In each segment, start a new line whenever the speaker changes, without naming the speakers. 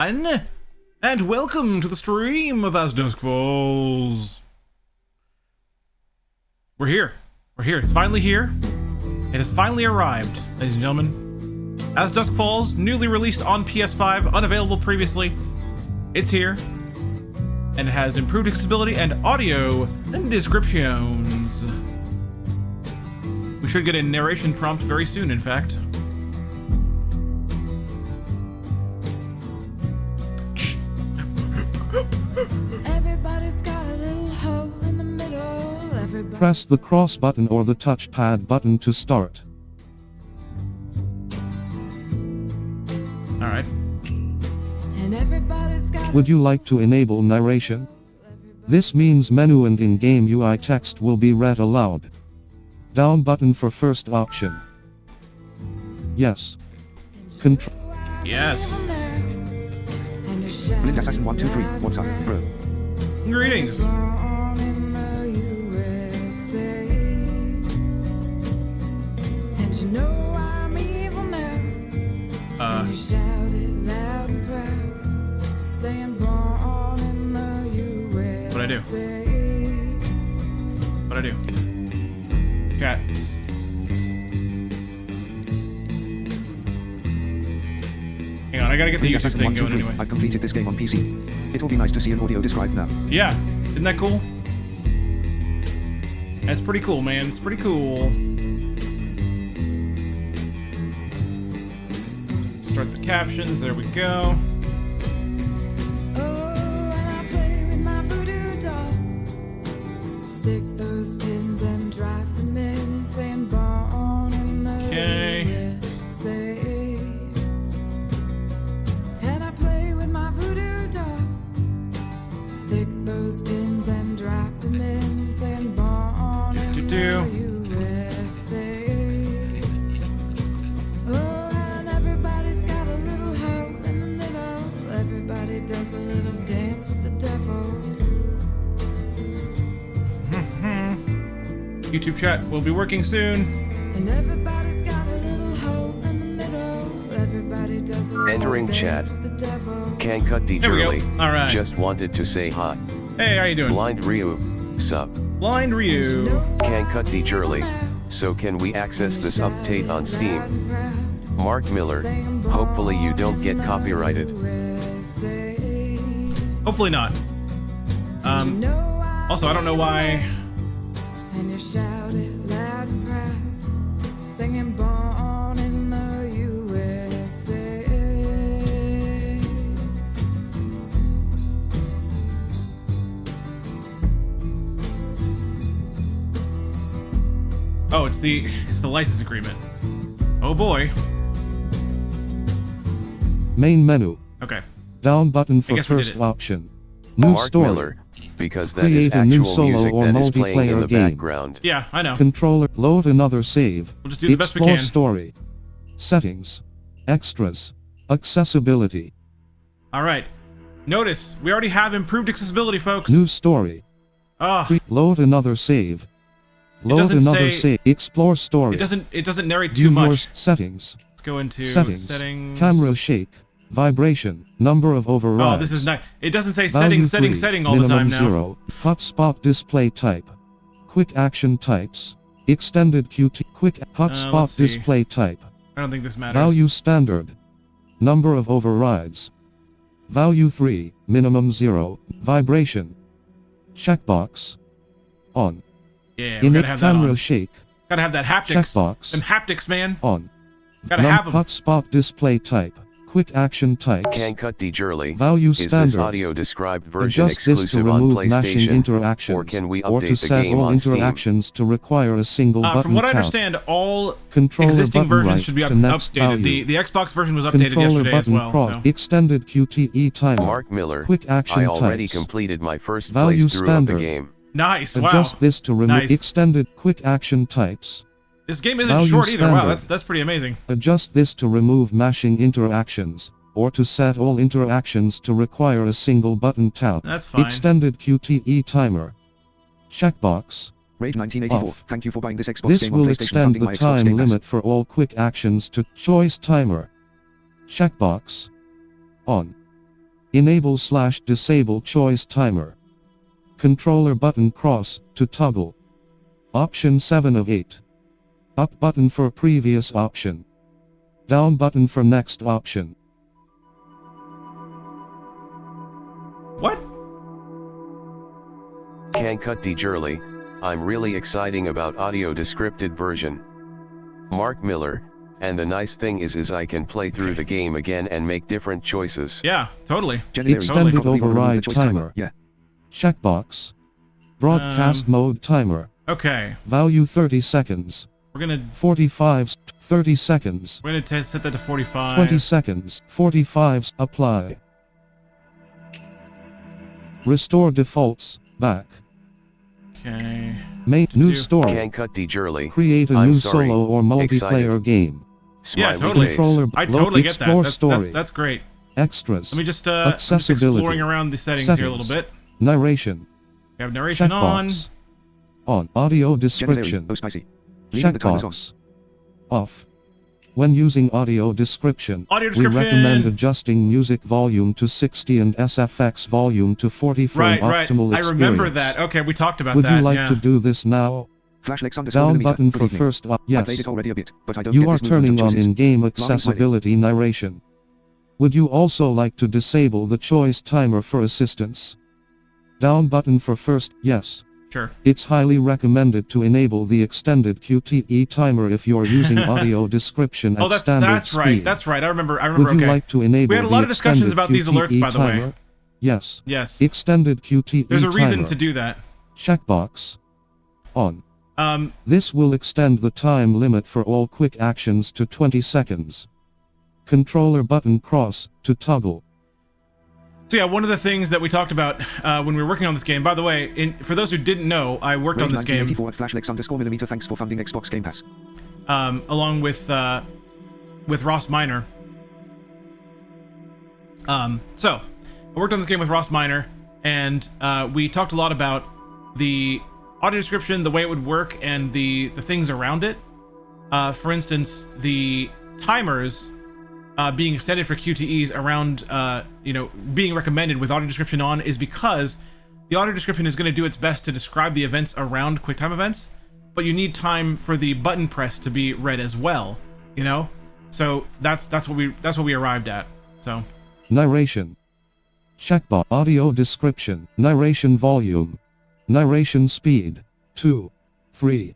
And welcome to the stream of As Dusk Falls. We're here. It's finally here. It has finally arrived, ladies and gentlemen. As Dusk Falls, newly released on PS5, unavailable previously. It's here. And it has improved accessibility and audio and descriptions. We should get a narration prompt very soon, in fact.
Everybody's got a little hole in the middle.
Press the cross button or the touchpad button to start.
Alright.
And everybody's got
Would you like to enable narration? This means menu and in-game UI text will be read aloud. Down button for first option. Yes. Control.
Yes.
Blink Assassin 123, what's up, bro?
Greetings. What'd I do? Chat. Hang on, I gotta get the
Blink
YouTube
Assassin
thing going
123,
anyway.
I've completed this game on PC. It'll be nice to see an audio described now.
Yeah, isn't that cool? That's pretty cool, man. It's pretty cool. Start the captions. There we go. YouTube chat will be working soon.
And everybody's got a little hole in the middle. Everybody does a
Entering chat. Can cut D
There we go.
Jurley.
Alright.
Just wanted to say hi.
Hey, how you doing?
Blind Ryu. Sup.
Blind Ryu.
Can cut D Jurley. So can we access this update on Steam? Mark Miller. Hopefully you don't get copyrighted.
Hopefully not. Also, I don't know why.
And you shout it loud and proud, singing born in the USA.
Oh, it's the license agreement. Oh boy.
Main menu.
Okay.
Down button for
guess we did
first
it.
option. New
Mark
story.
Miller. Because that is
Create a new
actual
solo
music
or
that is playing in
multiplayer
the
game.
background.
Yeah, I know.
Controller. Load another save.
We'll just do the best we
Explore
can.
story. Settings. Extras. Accessibility.
All right. Notice we already have improved accessibility, folks.
New story.
Ah,
Load another save. Load
doesn't
another
say-
save. Explore story.
it doesn't narrate
View
too
more
much.
settings.
Let's go into
Settings.
settings.
Camera shake. Vibration. Number of overrides.
Oh, this is nice. It doesn't say
Value
setting
3,
all the time
minimum
now.
0. Hotspot display type. Quick action types. Extended QT. Quick hotspot
let's see.
display type.
I don't think this matters.
Value standard. Number of overrides. Value 3, minimum 0. Vibration. Checkbox. On.
Yeah, we
In
gotta
it
have that
camera
on.
shake.
Gotta have that haptics.
Checkbox.
Them haptics, man.
On.
Gotta have 'em.
Hotspot display type. Quick action types.
Can cut D Jurley.
Value
Is this
standard.
audio described version
Adjust this to
exclusive on
remove mashing
PlayStation?
interactions,
Or can we
or to
update the
set
game
all
on Steam?
interactions to require a single button
From what I
count.
understand, all
Controller
existing
button
versions
right
should be
to next
updated.
value.
The Xbox version was updated
Controller
yesterday as
button
well.
cross.
So.
Extended QTE timer.
Mark Miller.
Quick action
I already
types.
completed my first
Value
playthrough of
standard.
the game.
Nice. Wow.
Adjust this to remove
Nice.
extended quick action types.
This game isn't
Value
short either. Wow,
standard.
that's pretty amazing.
Adjust this to remove mashing interactions, or to set all interactions to require a single button count.
That's fine.
Extended QTE timer. Checkbox.
Rage 1984,
Off.
thank you for buying this Xbox
This
game on
will
PlayStation
extend
funding
the
my Xbox
time
Game Pass.
limit for all quick actions to choice timer. Checkbox. On. Enable/disable choice timer. Controller button cross to toggle. Option 7 of 8. Up button for previous option. Down button for next option.
What?
Can cut Jurley. I'm really exciting about audio descripted version. Mark Miller, and the nice thing is I can play through the game again and make different choices.
Yeah, totally.
Extended
Probably will remove the
override
choice
timer.
Yeah.
Checkbox. Broadcast mode timer.
Okay.
Value 30 seconds.
We're gonna
45s, 30 seconds.
we're gonna set that to 45.
20 seconds, 45s, apply. Restore defaults, back.
Okay.
Make new
Do.
story.
Can cut Jurley.
Create a
I'm
new
sorry.
solo or multiplayer
Excited.
game.
Yeah,
Smiley
totally.
face.
Controller
I
load,
totally get that.
explore
That's,
story.
that's great.
Extras.
Let me just I'm just
Accessibility.
exploring around the settings here a little
Settings.
bit.
Narration.
We have narration on.
Checkbox. On. Audio
Generator.
description.
Oh, spicy. Leaving the timers on.
Checkbox. Off. When using audio description,
Audio
we
description.
recommend adjusting music volume to 60 and SFX volume to 40 for
Right,
an
right.
optimal
I
experience.
remember that. Okay, we talked about
Would
that.
you like
yeah.
to do this now?
Flashlex_millimeter.
Down button
Good
for
evening.
first
I
yes.
played it already a bit, but I don't
You
get
are
this movement
turning
of
on
choices.
in-game
Smiley.
accessibility narration. Would you also like to disable the choice timer for assistance? Down button for first yes.
Sure.
It's highly recommended to enable the extended QTE timer if you're using audio description at
Oh, that's
standard speed.
right. That's right. I remember.
Would you
okay.
like to enable
We had a
the
lot of discussions
extended
about these alerts,
QTE
by the way.
timer? Yes.
Yes.
Extended QTE
There's a reason
timer.
to do that.
Checkbox. On.
Um.
This will extend the time limit for all quick actions to 20 seconds. Controller button cross to toggle.
So yeah, one of the things that we talked about when we were working on this game. By the way, for those who didn't know, I worked on
Rage
this game
1984 at Flashlex_millimeter. Thanks for funding Xbox Game Pass.
along with Ross Minor. So I worked on this game with Ross Minor, and we talked a lot about the audio description, the way it would work, and the things around it. For instance, the timers being extended for QTEs around, being recommended with audio description on is because the audio description is going to do its best to describe the events around QuickTime events, but you need time for the button press to be read as well, you know? So that's what we arrived at. So
Narration. Checkbox. Audio description. Narration volume. Narration speed. 2. 3.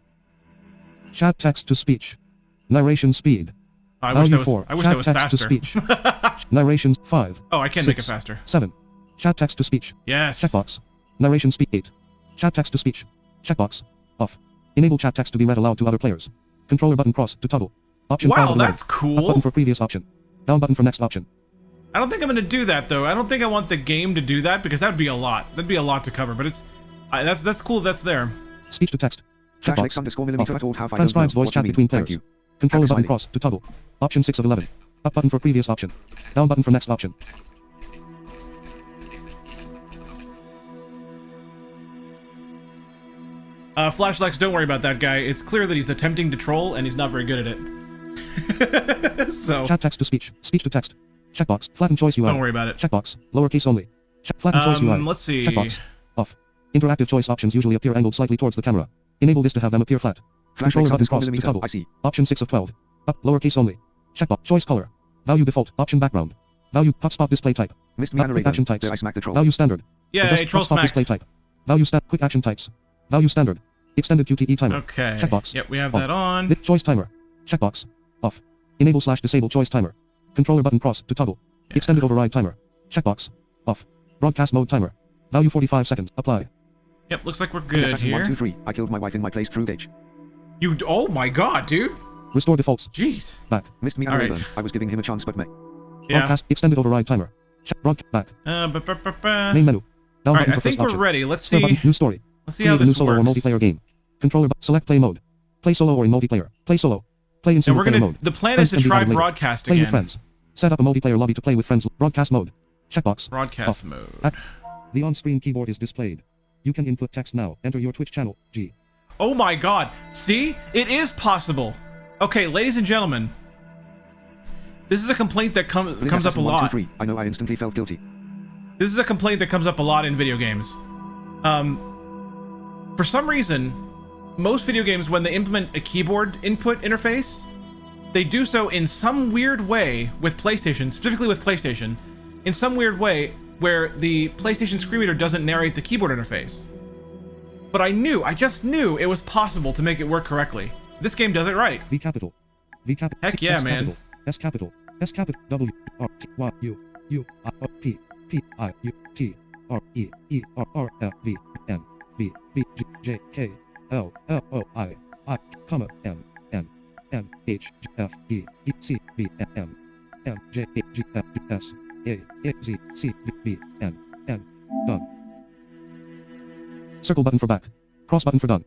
Chat text to speech. Narration speed.
I wish that was,
4.
I wish
Chat
that was
text
faster.
to speech. Narration 5.
Oh, I can make it
6,
faster.
7. Chat text to speech.
Yes.
Checkbox. Narration speed 8. Chat text to speech. Checkbox. Off. Enable chat text to be read aloud to other players. Controller button cross to toggle. Option 5
Wow,
of 11.
that's
Up
cool.
button for previous option. Down button for next option.
I don't think I'm going to do that though. I don't think I want the game to do that because that'd be a lot. That'd be a lot to cover. But it's that's cool. That's there.
Speech to text. Checkbox.
Flashlex_millimeter
Off.
at all. How I don't know
Transcribes voice
what you
chat
mean.
between
Thank
players.
you.
Controller
Happy
button
smiley.
cross to toggle. Option 6 of 11. Up button for previous option. Down button for next option.
Flashlex, don't worry about that guy. It's clear that he's attempting to troll and he's not very good at it. So
Chat text to speech. Speech to text. Checkbox. Flatten choice UI.
don't worry about it.
Checkbox. Lowercase only. Flatten choice UI.
Let's see.
Checkbox. Off. Interactive choice options usually appear angled slightly towards the camera. Enable this to have them appear flat. Controller button cross to
Flashlex_millimeter.
toggle.
I see.
Option 6 of 12. Up. Lowercase only. Checkbox. Choice color. Value default. Option background. Value hotspot display type.
Missed me
Quick
narrator.
action types.
Did I smack the troll?
Value standard.
Yeah,
Adjust
hey, troll
hotspot
smack.
display type. Value quick action types. Value standard. Extended QTE timer.
Okay.
Checkbox.
Yep, we have
Off.
that on.
Choice timer. Checkbox. Off. Enable/disable choice timer. Controller button cross to toggle.
Yeah.
Extended override timer. Checkbox. Off. Broadcast mode timer. Value 45 seconds. Apply.
Yep, looks like we're good
Assassin
here.
1, 2, 3. I killed my wife in my place through Gage.
You. Oh my God, dude.
Restore defaults.
Jeez.
Back.
Missed me
All right.
narrator. I was giving him a chance but me.
Yeah.
Broadcast. Extended override timer. Broadcast. Back. Main menu. Down
All right,
button
I
for
think
first
we're
option.
ready. Let's
Start
see.
button. New story.
Let's see how
Create a new
this
solo or
works.
multiplayer game. Controller. Select play mode. Play solo or in multiplayer. Play solo. Play in
And
single
we're
player
gonna.
mode.
The plan
Friends
is to
can be
try
added later.
broadcast
Play
again.
with friends. Set up a multiplayer lobby to play with friends. Broadcast mode. Checkbox.
Broadcast
Off.
mode.
At- The on-screen keyboard is displayed. You can input text now. Enter your Twitch channel. G.
Oh my God. See, it is possible. Okay, ladies and gentlemen. This is a complaint that comes up a
Assassin 1, 2,
lot.
3. I know I instantly felt guilty.
This is a complaint that comes up a lot in video games. For some reason, most video games, when they implement a keyboard input interface, they do so in some weird way with PlayStation, specifically with PlayStation, in some weird way where the PlayStation screen reader doesn't narrate the keyboard interface. But I just knew it was possible to make it work correctly. This game does it right.
V capital. V capital.
Heck yeah, man.
S capital. S capital. W R T Y U U I O P P I U T R E E R R F V N B B G J K L L O I I comma M N N H G F E E C B M M J A G F E S A A Z C B B N N. Done. Circle button for back. Cross button for done.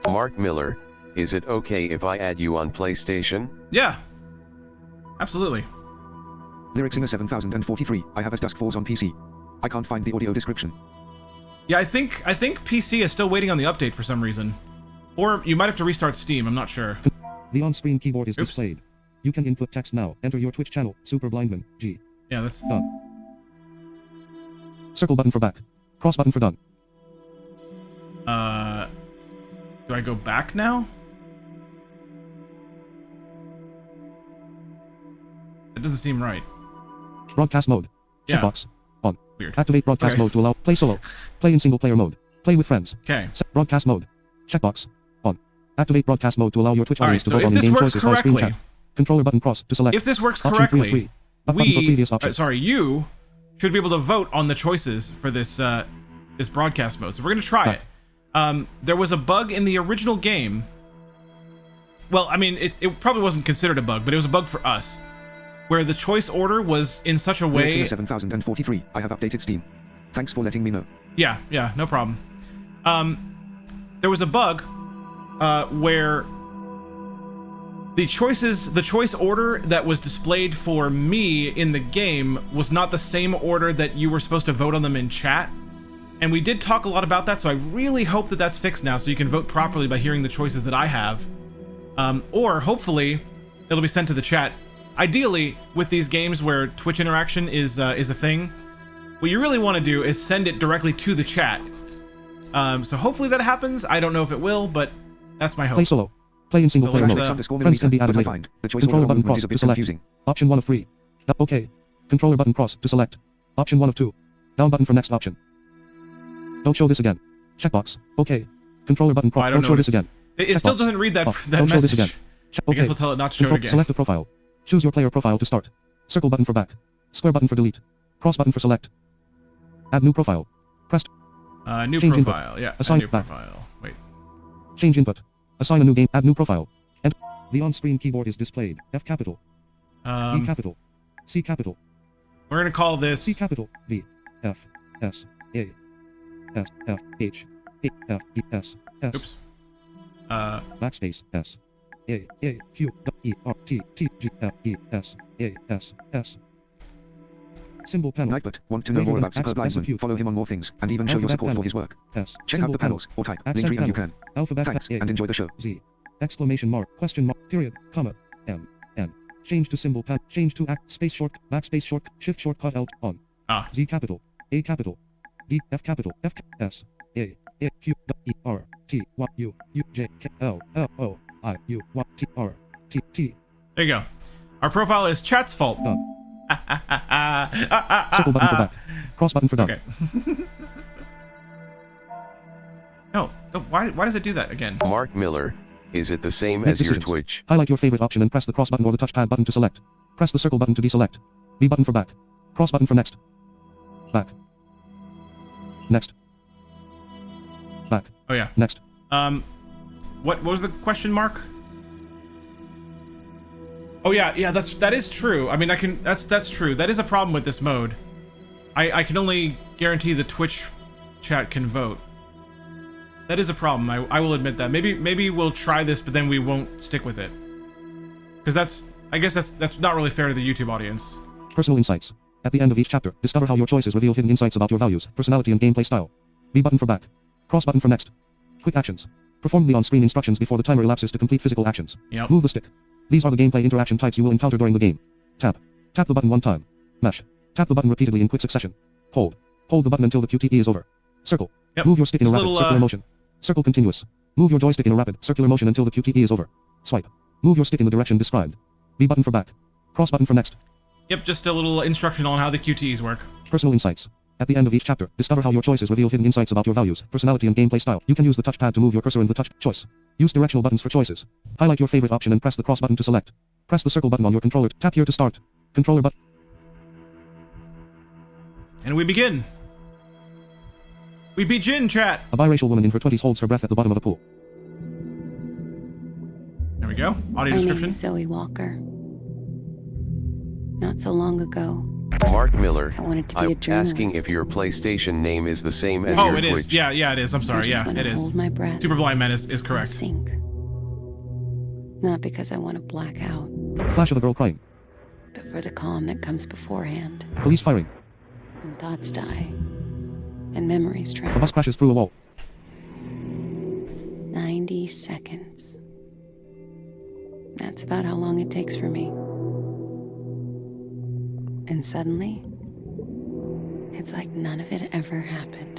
Mark Miller, is it okay if I add you on PlayStation?
Yeah. Absolutely.
Lyric Singer 7043. I have As Dusk Falls on PC. I can't find the audio description.
Yeah, I think PC is still waiting on the update for some reason. Or you might have to restart Steam, I'm not sure.
The on-screen keyboard is
Oops.
displayed. You can input text now. Enter your Twitch channel, Super Blindman, G.
Yeah, that's
Done. Circle button for back. Cross button for done.
Do I go back now? That doesn't seem right.
Broadcast mode.
Yeah.
Checkbox. On.
Weird.
Activate broadcast
Okay.
mode to allow play solo. Play in single player mode. Play with friends.
Okay.
Set broadcast mode. Checkbox. On. Activate broadcast mode to allow your Twitch
All right,
audience to
so
vote
if
on
this
in-game
works
choices while screen
correctly,
chat. Controller button cross to select.
if this works
Option 3 of
correctly,
3. Up button for previous option.
you should be able to vote on the choices for this this broadcast mode. So we're gonna try
Right.
it. There was a bug in the original game. Well, I mean, it probably wasn't considered a bug, but it was a bug for us, where the choice order was in such a
Lyric
way.
Singer 7043. I have updated Steam. Thanks for letting me know.
Yeah, no problem. There was a bug where the choice order that was displayed for me in the game was not the same order that you were supposed to vote on them in chat. And we did talk a lot about that, so I really hope that that's fixed now, so you can vote properly by hearing the choices that I have. Or hopefully it'll be sent to the chat. Ideally, with these games where Twitch interaction is a thing, what you really want to do is send it directly to the chat. So hopefully that happens. I don't know if it will, but that's my hope.
Play solo. Play in single
So
player
let's,
mode.
uh,
Underscore
Friends can be
millimeter,
added
but I
later.
find the choice
Controller
order
button
movement
cross
is a
to
bit
select.
confusing.
Option 1 of 3. OK. Controller button cross to select. Option 1 of 2. Down button for next option. Don't show this again. Checkbox. OK. Controller button cross.
I
Don't
don't
show this
notice.
again.
It still
Checkbox.
doesn't read that
Off.
that
Don't show this
message.
again.
I guess
OK.
we'll tell it not to show it
Control.
again.
Select the profile. Choose your player profile to start. Circle button for back. Square button for delete. Cross button for select. Add new profile. Press.
New
Change input.
profile. Yeah,
Assign
a new
back.
profile. Wait.
Change input. Assign a new game. Add new profile. And the on-screen keyboard is displayed. F capital. E capital. C capital.
We're gonna call this.
C capital. V. F. S. A. S. F. H. A. F. E. S. S.
Oops.
Backspace. S. A. A. Q. E. R. T. T. G. F. E. S. A. S. S. Symbol panel.
Nightbot, want to know more about Super Blindman? Follow him on more things, and even show your
Alphabet
support
panel.
for his work.
S.
Check out
Symbol
the panels, or type,
Accent
Linktree and you
panel.
can.
Alphabet
Thanks,
A.
and enjoy the show.
Z. Exclamation mark. Question mark. Period. Comma. M. N. Change to symbol pan. Change to act. Space short. Backspace short. Shift shortcut Alt on. Z capital. A capital. D. F capital. F. S. A. A. Q. E. R. T. Y. U. U. J. K. L. L. O. I. U. Y. T. R. T. T.
There you go. Our profile is chat's fault.
Done. Circle button for back. Cross button for done.
Okay. No. Why does it do that again?
Mark Miller, is it the same
Make
as your
decisions.
Twitch?
Highlight your favorite option and press the cross button or the touchpad button to select. Press the circle button to deselect. B button for back. Cross button for next. Back. Next. Back.
Oh yeah.
Next.
What was the question mark? Oh yeah, that is true. I mean, that's true. That is a problem with this mode. I can only guarantee the Twitch chat can vote. That is a problem. I will admit that. Maybe we'll try this, but then we won't stick with it. Because I guess that's not really fair to the YouTube audience.
Personal insights. At the end of each chapter, discover how your choices reveal hidden insights about your values, personality and gameplay style. B button for back. Cross button for next. Quick actions. Perform the on-screen instructions before the timer elapses to complete physical actions.
Yep.
Move the stick. These are the gameplay interaction types you will encounter during the game. Tap. Tap the button one time. Mesh. Tap the button repeatedly in quick succession. Hold. Hold the button until the QTE is over. Circle.
Yep.
Move your stick in a
Just a
rapid
little,
circular motion. Circle continuous. Move your joystick in a rapid circular motion until the QTE is over. Swipe. Move your stick in the direction described. B button for back. Cross button for next.
Yep, just a little instruction on how the QTEs work.
Personal insights. At the end of each chapter, discover how your choices reveal hidden insights about your values, personality and gameplay style. You can use the touchpad to move your cursor in the touch choice. Use directional buttons for choices. Highlight your favorite option and press the cross button to select. Press the circle button on your controller. Tap here to start. Controller button.
And we begin. We begin, chat.
A biracial woman in her 20s holds her breath at the bottom of a pool.
There we go. Audio
My name
description.
is Zoe Walker. Not so long ago,
Mark Miller,
I wanted to be a
I'm
journalist.
asking if your PlayStation name is the same as
Oh,
your
it
Twitch.
is. Yeah, it is. I'm
I
sorry.
just
Yeah,
want
it
to
is.
hold my breath
Super Blind Man is
and
correct.
sink. Not because I want to black out,
Flash of a girl crying.
but for the calm that comes beforehand.
Police firing.
When thoughts die and memories
A
travel.
bus crashes through a wall.
90 seconds. That's about how long it takes for me. And suddenly, it's like none of it ever happened.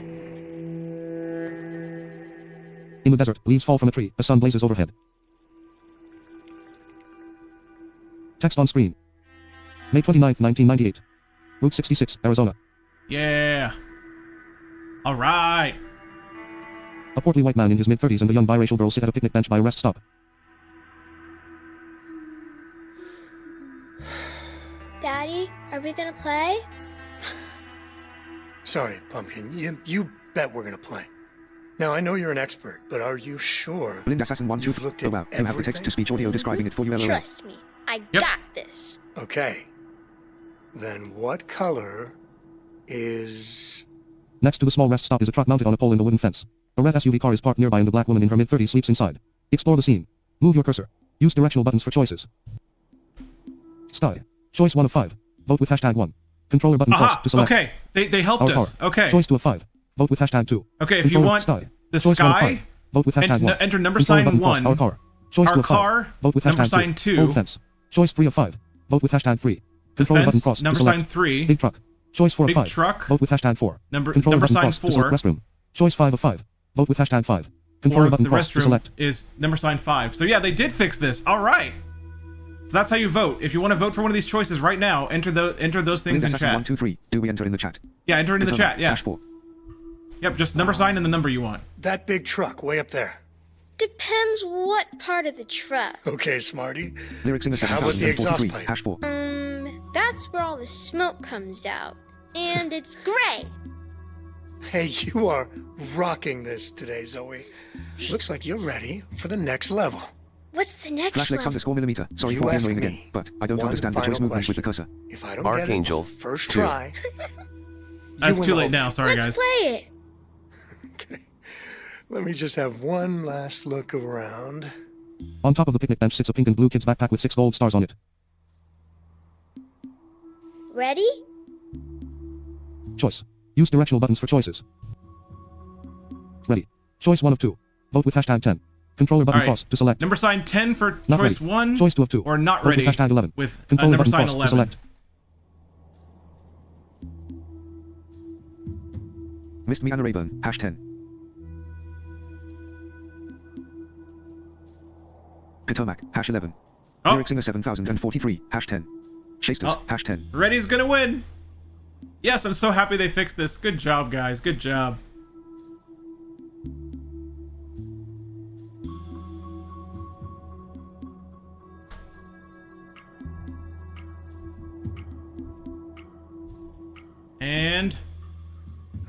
In the desert, leaves fall from a tree. A sun blazes overhead. Text on screen. May 29th, 1998. Route 66, Arizona.
Yeah. All right.
A portly white man in his mid-30s and a young biracial girl sit at a picnic bench by a rest stop.
Daddy, are we gonna play?
Sorry, Pumpkin. You bet we're gonna play. Now, I know you're an expert, but are you sure?
Blind Assassin 1, 2,
You've looked at
oh wow, you have the text-to-speech audio describing it for you, LOL.
Trust me, I
Yep.
got this.
Okay. Then what color is...
Next to the small rest stop is a truck mounted on a pole in the wooden fence. A red SUV car is parked nearby and a black woman in her mid-30s sleeps inside. Explore the scene. Move your cursor. Use directional buttons for choices. Sky. Choice 1 of 5. Vote with hashtag 1. Controller button
Aha.
cross to select.
Okay. They helped
Our
us.
car.
Okay.
Choice 2 of 5. Vote with hashtag 2.
Okay. If you
Controller
want
sky.
the
Choice 1 of
sky,
5. Vote with hashtag 1.
enter number
Controller
sign
button cross.
1.
Our car. Choice
Our
2 of 5.
car.
Vote with
Number
hashtag
sign 2.
Old fence. Choice 3 of 5. Vote with hashtag 3. Controller button
Fence.
cross
Number
to select.
sign 3.
Big truck. Choice 4
Big
of 5.
truck.
Vote with hashtag 4.
Number
Controller button
sign
cross to select
4.
restroom. Choice 5 of 5. Vote with hashtag 5. Controller
Or
button
the
cross to
restroom
select.
is number sign 5. So yeah, they did fix this. All right. So that's how you vote. If you want to vote for one of these choices right now, enter those things
Blind
in
Assassin
chat.
1, 2, 3, do we enter in the chat?
Yeah, enter it in the chat. Yeah.
-4.
Yep. Just number sign and the number you want.
That big truck way up there.
Depends what part of the truck.
Okay, Smarty.
Lyrics in the
How about the exhaust
7043,
pipe?
-4.
That's where all the smoke comes out. And it's gray.
Hey, you are rocking this today, Zoe. Looks like you're ready for the next level.
What's the next
Flashlex
level?
_millimeter. Sorry
You
for being
ask
annoying again,
me
but I don't
one
understand the
final
choice movements with the
question.
cursor.
If I don't
Archangel,
get it first
2.
try,
That's
you
too
win
late
the
now.
whole
Sorry,
Let's
guys.
play it.
Okay. Let me just have one last look around.
On top of the picnic bench sits a pink and blue kid's backpack with 6 gold stars on it.
Ready?
Choice. Use directional buttons for choices. Ready. Choice 1 of 2. Vote with hashtag 10. Controller button
All right.
cross to select.
Number sign 10 for
Not
choice
ready.
1.
Choice 2 of 2.
Or not
Vote
ready
with hashtag 11.
with
Controller
number
button
sign
cross
11.
to select.
Missed me Anna Rayburn, #10. Potomac, #11.
Oh.
Lyrics Singer 7043, #10. Shasters,
Oh.
#10.
Ready's gonna win. Yes, I'm so happy they fixed this. Good job, guys. Good job. And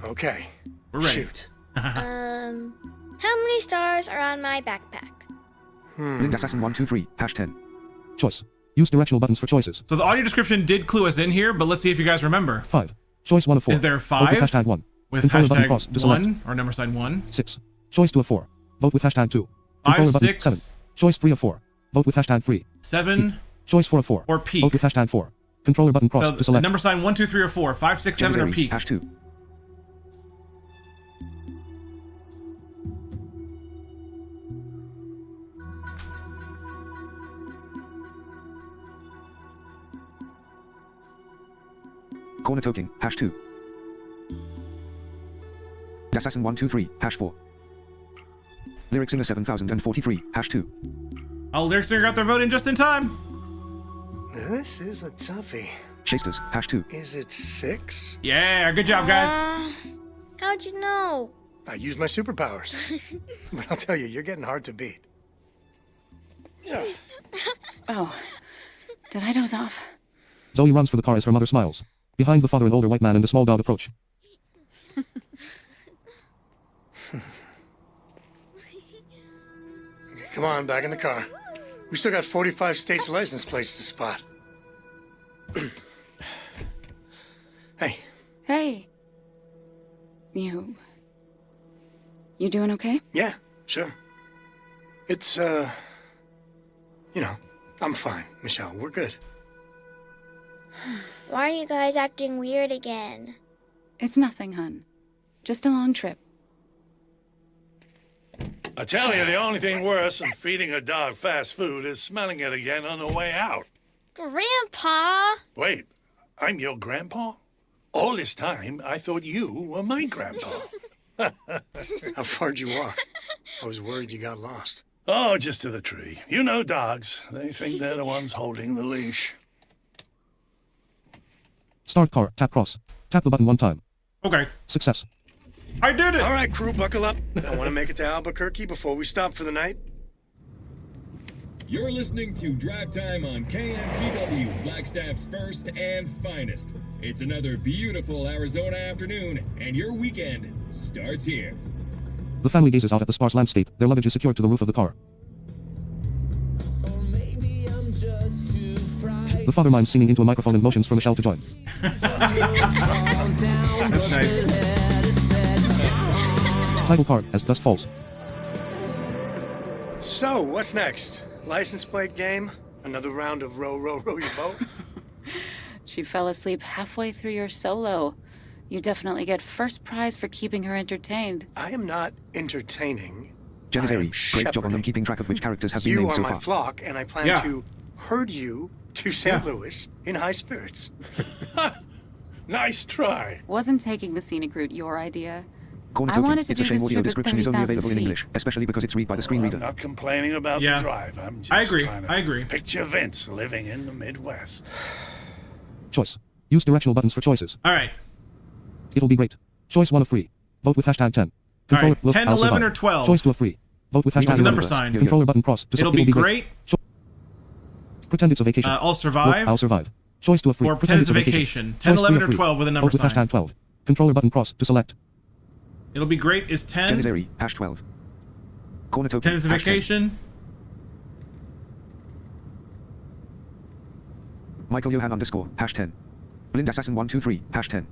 Okay.
we're ready.
Shoot.
How many stars are on my backpack?
Blind Assassin 1, 2, 3, #10.
Choice. Use directional buttons for choices.
So the audio description did clue us in here, but let's see if you guys remember.
5. Choice 1 of 4.
Is there
Vote with
5
hashtag 1.
with
Controller button cross
hashtag
to select.
1 or number sign 1?
6. Choice 2 of 4. Vote with hashtag 2.
5,
Controller button
6,
7. Choice 3 of 4. Vote with hashtag 3.
7,
Choice 4 of 4.
or peak.
Vote with hashtag 4. Controller button cross
So
to select.
number sign 1, 2, 3, or 4. 5, 6, 7, or
Jemizeri,
peak.
#2. Corner token, #2. Assassin 123, #4. Lyric Singer 7043, #2.
Oh, Lyric Singer got their vote in just in time.
This is a toughie.
Shasters, #2.
Is it 6?
Yeah, good job, guys.
How'd you know?
I use my superpowers. But I'll tell you, you're getting hard to beat. Yeah.
Oh, did I doze off?
Zoe runs for the car as her mother smiles. Behind the father, an older white man and a small dog approach.
Come on, back in the car. We still got 45 states' license plates to spot. Hey.
Hey. You doing okay?
Yeah, sure. It's, I'm fine, Michelle. We're good.
Why are you guys acting weird again?
It's nothing, hun. Just a long trip.
I tell you, the only thing worse than feeding a dog fast food is smelling it again on the way out.
Grandpa!
Wait, I'm your grandpa? All this time, I thought you were my grandpa.
How far'd you walk? I was worried you got lost.
Oh, just to the tree. You know dogs. They think they're the ones holding the leash.
Start car, tap cross. Tap the button one time.
Okay.
Success.
I did it.
All right, crew, buckle up. I want to make it to Albuquerque before we stop for the night.
You're listening to Drive Time on KMPW, Flagstaff's first and finest. It's another beautiful Arizona afternoon, and your weekend starts here.
The family gazes out at the sparse landscape. Their luggage is secured to the roof of the car. The father mimes singing into a microphone and motions for Michelle to join.
That's nice.
Title card, As Dusk Falls.
So, what's next? License plate game? Another round of row, row, row your boat?
She fell asleep halfway through your solo. You definitely get first prize for keeping her entertained.
I am not entertaining.
Janitary,
I am
great job on them
shepherding.
keeping track of which characters have been
You
named
are
so
my
far.
flock, and I plan
Yeah.
to herd you to St. Louis in high spirits.
Nice try.
Wasn't taking the scenic route your idea?
Corner
I
token,
wanted to
it's a
do
shame
this
audio
trip at
description is only
30,000
available in
feet.
English, especially because it's read by the screen
I'm
reader.
not complaining about
Yeah.
the drive. I'm just
I agree.
trying to
I agree.
picture Vince living in the Midwest.
Choice. Use directional buttons for choices.
All right.
It'll be great. Choice 1 of 3. Vote with #10.
All
Controller,
right.
look,
10,
I'll
11,
survive.
or 12.
Choice 2 of 3. Vote with
With
#11.
the number sign.
Controller button cross. To
It'll be great.
Pretend it's a vacation.
I'll
Look,
survive.
I'll survive. Choice 2 of 3.
Or pretend it's a vacation. 10,
Choice 3 of
11, or
3.
12 with a number
Vote with
sign.
#12. Controller button cross to select.
It'll be great is 10.
Janitary, #12. Corner
10
token,
is a
#10.
vacation.
Michael Johan _#10. Blind Assassin 123, #10.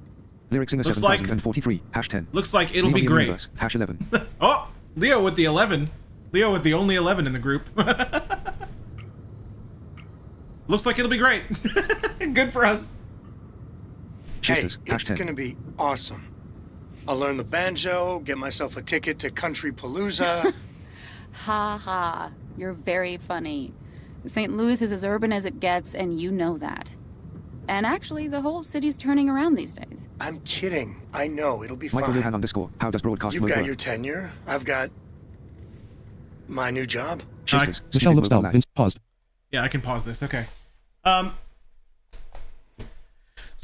Lyric Singer
Looks like-
7043, #10.
Looks like it'll
Leon
be
in
great.
Universe, #11.
Oh, Leo with the 11. Leo with the only 11 in the group. Looks like it'll be great. Good for us.
Hey,
Shasters,
it's
#10.
gonna be awesome. I'll learn the banjo, get myself a ticket to Country Palooza.
Ha ha. You're very funny. St. Louis is as urban as it gets, and you know that. And actually, the whole city's turning around these days.
I'm kidding. I know, it'll be fine.
Michael Johan _ how does broadcast
You've
mode
got
work?
your tenure. I've got my new job.
Shasters,
Michelle
Stupid
looks
mobile
down.
lag.
Vince paused.
Yeah, I can pause this. Okay. So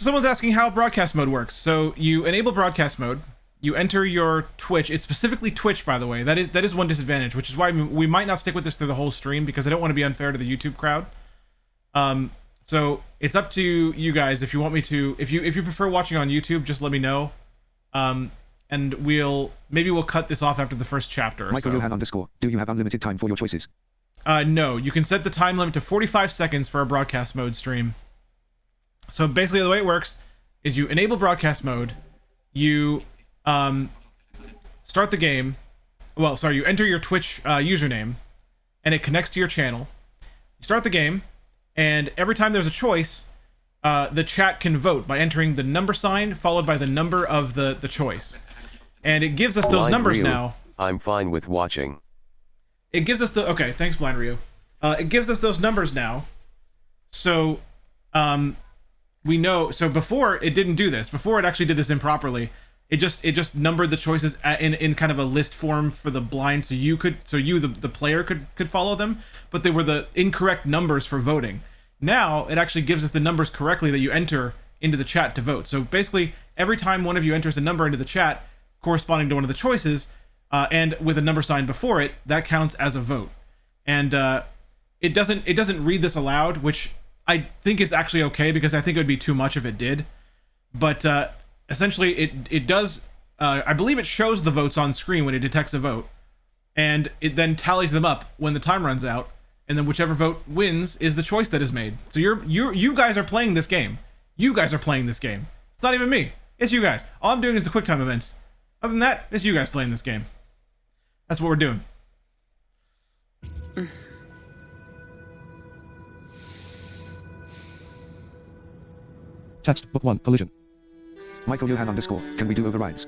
someone's asking how broadcast mode works. So you enable broadcast mode. You enter your Twitch. It's specifically Twitch, by the way. That is one disadvantage, which is why we might not stick with this through the whole stream because I don't want to be unfair to the YouTube crowd. So it's up to you guys if you want me to. If you prefer watching on YouTube, just let me know. And we'll cut this off after the first chapter.
Michael
so.
Johan _ do you have unlimited time for your choices?
No, you can set the time limit to 45 seconds for a broadcast mode stream. So basically the way it works is you enable broadcast mode, you start the game, you enter your Twitch username, and it connects to your channel. You start the game, and every time there's a choice, the chat can vote by entering the number sign followed by the number of the choice. And it gives us those
Blind
numbers
Ryu,
now.
I'm fine with watching.
It gives us the okay. Thanks, Blind Ryu. It gives us those numbers now. So, we know. So before it didn't do this. Before it actually did this improperly. It just numbered the choices in kind of a list form for the blind, so you the player could follow them, but they were the incorrect numbers for voting. Now it actually gives us the numbers correctly that you enter into the chat to vote. So basically, every time one of you enters a number into the chat corresponding to one of the choices, and with a number sign before it, that counts as a vote. And it doesn't read this aloud, which I think is actually okay, because I think it would be too much if it did. But essentially, it does. I believe it shows the votes on screen when it detects a vote, and it then tallies them up when the time runs out, and then whichever vote wins is the choice that is made. So you guys are playing this game. You guys are playing this game. It's not even me. It's you guys. All I'm doing is the QuickTime events. Other than that, it's you guys playing this game. That's what we're doing.
Text, book 1, collision.
Michael Johan _ can we do overrides?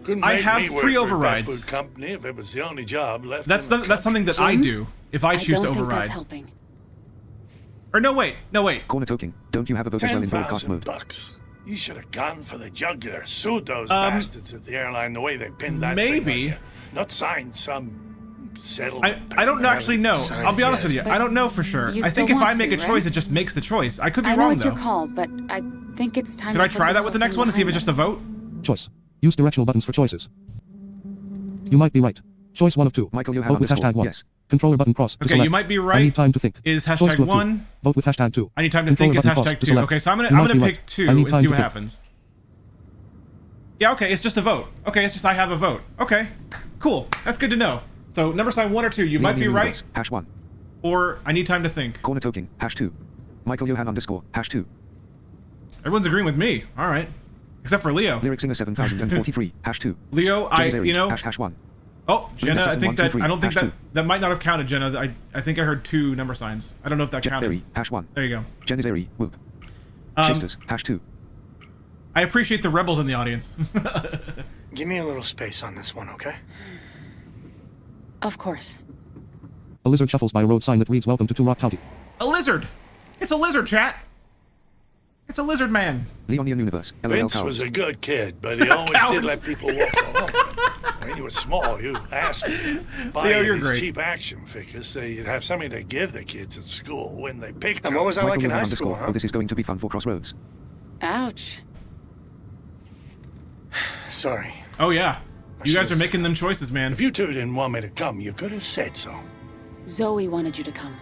Couldn't
I
make
have
me work
3
for a
overrides.
pet food company if it was the only job left.
That's
in the
that's something that I do if I choose to
don't think
override.
that's helping.
Or no, wait.
Corner toking. Don't you have a vote as well in broadcast mode?
$10,000. You should have gone for the jugular. Sued those bastards at the airline the way they pinned that thing on
maybe.
you. Not signed some settlement.
I don't actually know.
Sign
I'll be honest
yes.
with you. I don't know for sure.
You
I think
still
if I
want
make
to,
a choice,
right?
it just makes the choice. I could be
I know
wrong
it's
though.
your call, but I think it's time.
Could
to
I
put
try
this
that with the
whole
next
thing
one and see if it's
behind
just a
us.
vote?
Choice. Use directional buttons for choices. You might be right. Choice 1 of 2.
Michael Johan
Vote with hashtag 1.
yes.
Controller button cross to
Okay,
select.
you might be
I need
right.
time to think.
Is
Choice
hashtag
2 of 2.
1?
Vote with hashtag 2.
I need time to
Controller
think. Is
button cross
hashtag
to
2?
select.
Okay, so I'm
You
gonna
might be
pick
right.
2
I need
and
time
see
to
what
think.
happens. Yeah, okay, it's just a vote. Okay, it's just I have a vote. Okay, cool. That's good to know. So number sign 1 or 2, you might be right,
#1.
or I need time to think.
Corner toking. #2. Michael Johan _2.
Everyone's agreeing with me. All right, except for Leo.
Lyric singer 7043. #2.
Leo,
#1.
Oh, Jenna, I think that I don't think
#2.
that might not have counted, Jenna. I think I heard 2 number signs. I don't know if that counted.
Berry. #1.
There you go.
Jenizeri. Whoop.
Um,
Shasters. #2.
I appreciate the rebels in the audience.
Give me a little space on this one, okay?
Of course.
A lizard shuffles by a road sign that reads "Welcome to Rock County."
A lizard. It's a lizard, chat. It's a lizard man.
Leonian Universe. LOL
Vince
Cows.
was a good kid, but he always
Cowards.
did let people walk all over him. When you were small, you asked me to buy
Leo,
you
you're
these
great.
cheap action figures so you'd have something to give the kids at school when they picked
And
them.
what was I like
Michael
in high
Johan
school,
_
huh?
Oh, this is going to be fun for Crossroads.
Ouch.
Sorry.
Oh yeah. You guys are
should've
making them choices, man.
If you two didn't want me to come, you could have said so.
Zoe wanted you to come.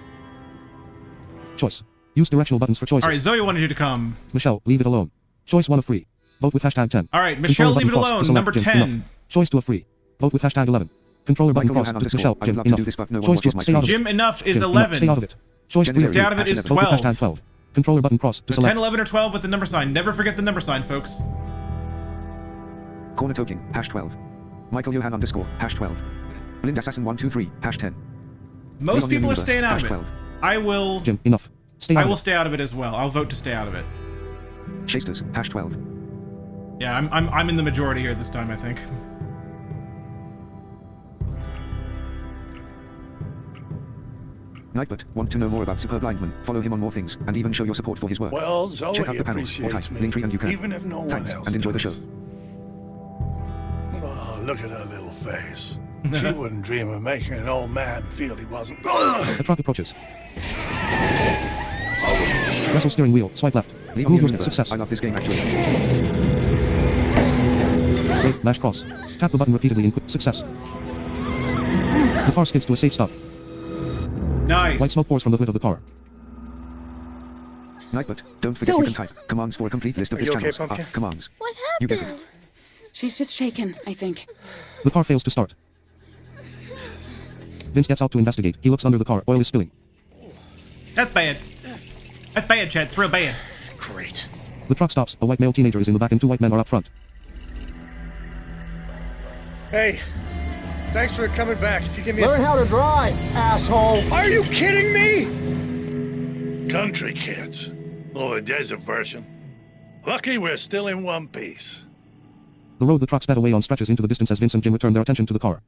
Choice. Use directional buttons for choices.
All right, Zoe wanted you to come.
Michelle, leave it alone. Choice 1 of 3. Vote with hashtag 10.
All right, Michelle,
Controller
leave it
button cross to
alone.
select.
Number
Jim,
10.
enough. Choice 2 of 3. Vote with hashtag 11. Controller button
Michael
cross
Johan
to
_.
Michelle.
I
Jim,
would love to
enough.
do this, but no one
Choice
watches
2.
my
Stay out of
Jim,
it.
enough is
Jim, enough.
11.
Stay out of it. Choice 3 of
Stay
3.
out of it is
Vote with
12.
hashtag 12. Controller button cross to
So
select.
10, 11, or 12 with the number sign. Never forget the number sign, folks.
Corner toking. #12. Michael Johan _ #12. Blind Assassin 123. #10.
Most
Leonian
people are
Universe.
staying out of it.
#12.
I will.
Jim, enough. Stay out
I
of
will
it.
stay out of it as well. I'll vote to stay out of it.
Shasters. #12.
Yeah, I'm in the majority here this time, I think.
Nightbot. Want to know more about Superb Blindman? Follow him on more things, and even show your support for his work.
Well, Zoe
Check out the panels, or
appreciates
type,
me,
Linktree and you can.
even if no one
Thanks,
else
and enjoy the
does.
show.
Oh, look at her little face. She wouldn't dream of making an old man feel he wasn't.
A truck approaches. Wrestle steering wheel. Swipe left.
Leonian
Move your
Universe.
success.
I love this game actually.
Wait, mash cross. Tap the button repeatedly and quick success. The car skids to a safe stop.
Nice.
White smoke pours from the hood of the car.
Nightbot. Don't forget
Zoe.
you can type commands for a complete list of
Are
his
you okay,
channels.
Pumpkin?
Commands.
What
You get it.
happened?
She's just shaken, I think.
The car fails to start. Vince gets out to investigate. He looks under the car. Oil is spilling.
That's bad. That's bad, Chad. It's real bad.
Great.
The truck stops. A white male teenager is in the back and 2 white men are up front.
Hey, thanks for coming back. If you give me
Learn how to drive, asshole!
Are you kidding me?
Country kids. Or the desert version. Lucky we're still in one piece.
The road the truck sped away on stretches into the distance as Vince and Jim return their attention to the car.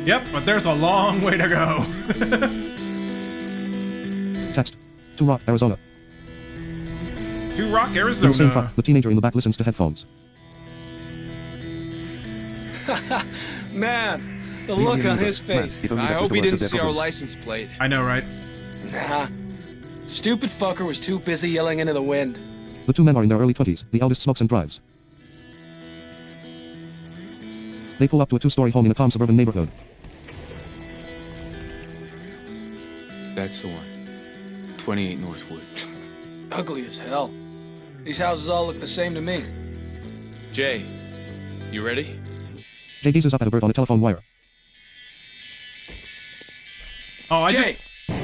Yep, but there's a long way to go.
Text. To Rock, Arizona.
To Rock,
In the same
Arizona.
truck, the teenager in the back listens to headphones.
Man, the look on his face.
If only
I
that was
hope
the
he
worst
didn't
of their
see our
problems.
license plate.
I know, right?
Nah. Stupid fucker was too busy yelling into the wind.
The two men are in their early 20s, the eldest smokes and drives. They pull up to a two-story home in a calm suburban neighborhood.
That's the one. 28 Northwood.
Ugly as hell. These houses all look the same to me.
Jay, you ready?
Jay gazes up at a bird on a telephone wire.
Oh,
Jay!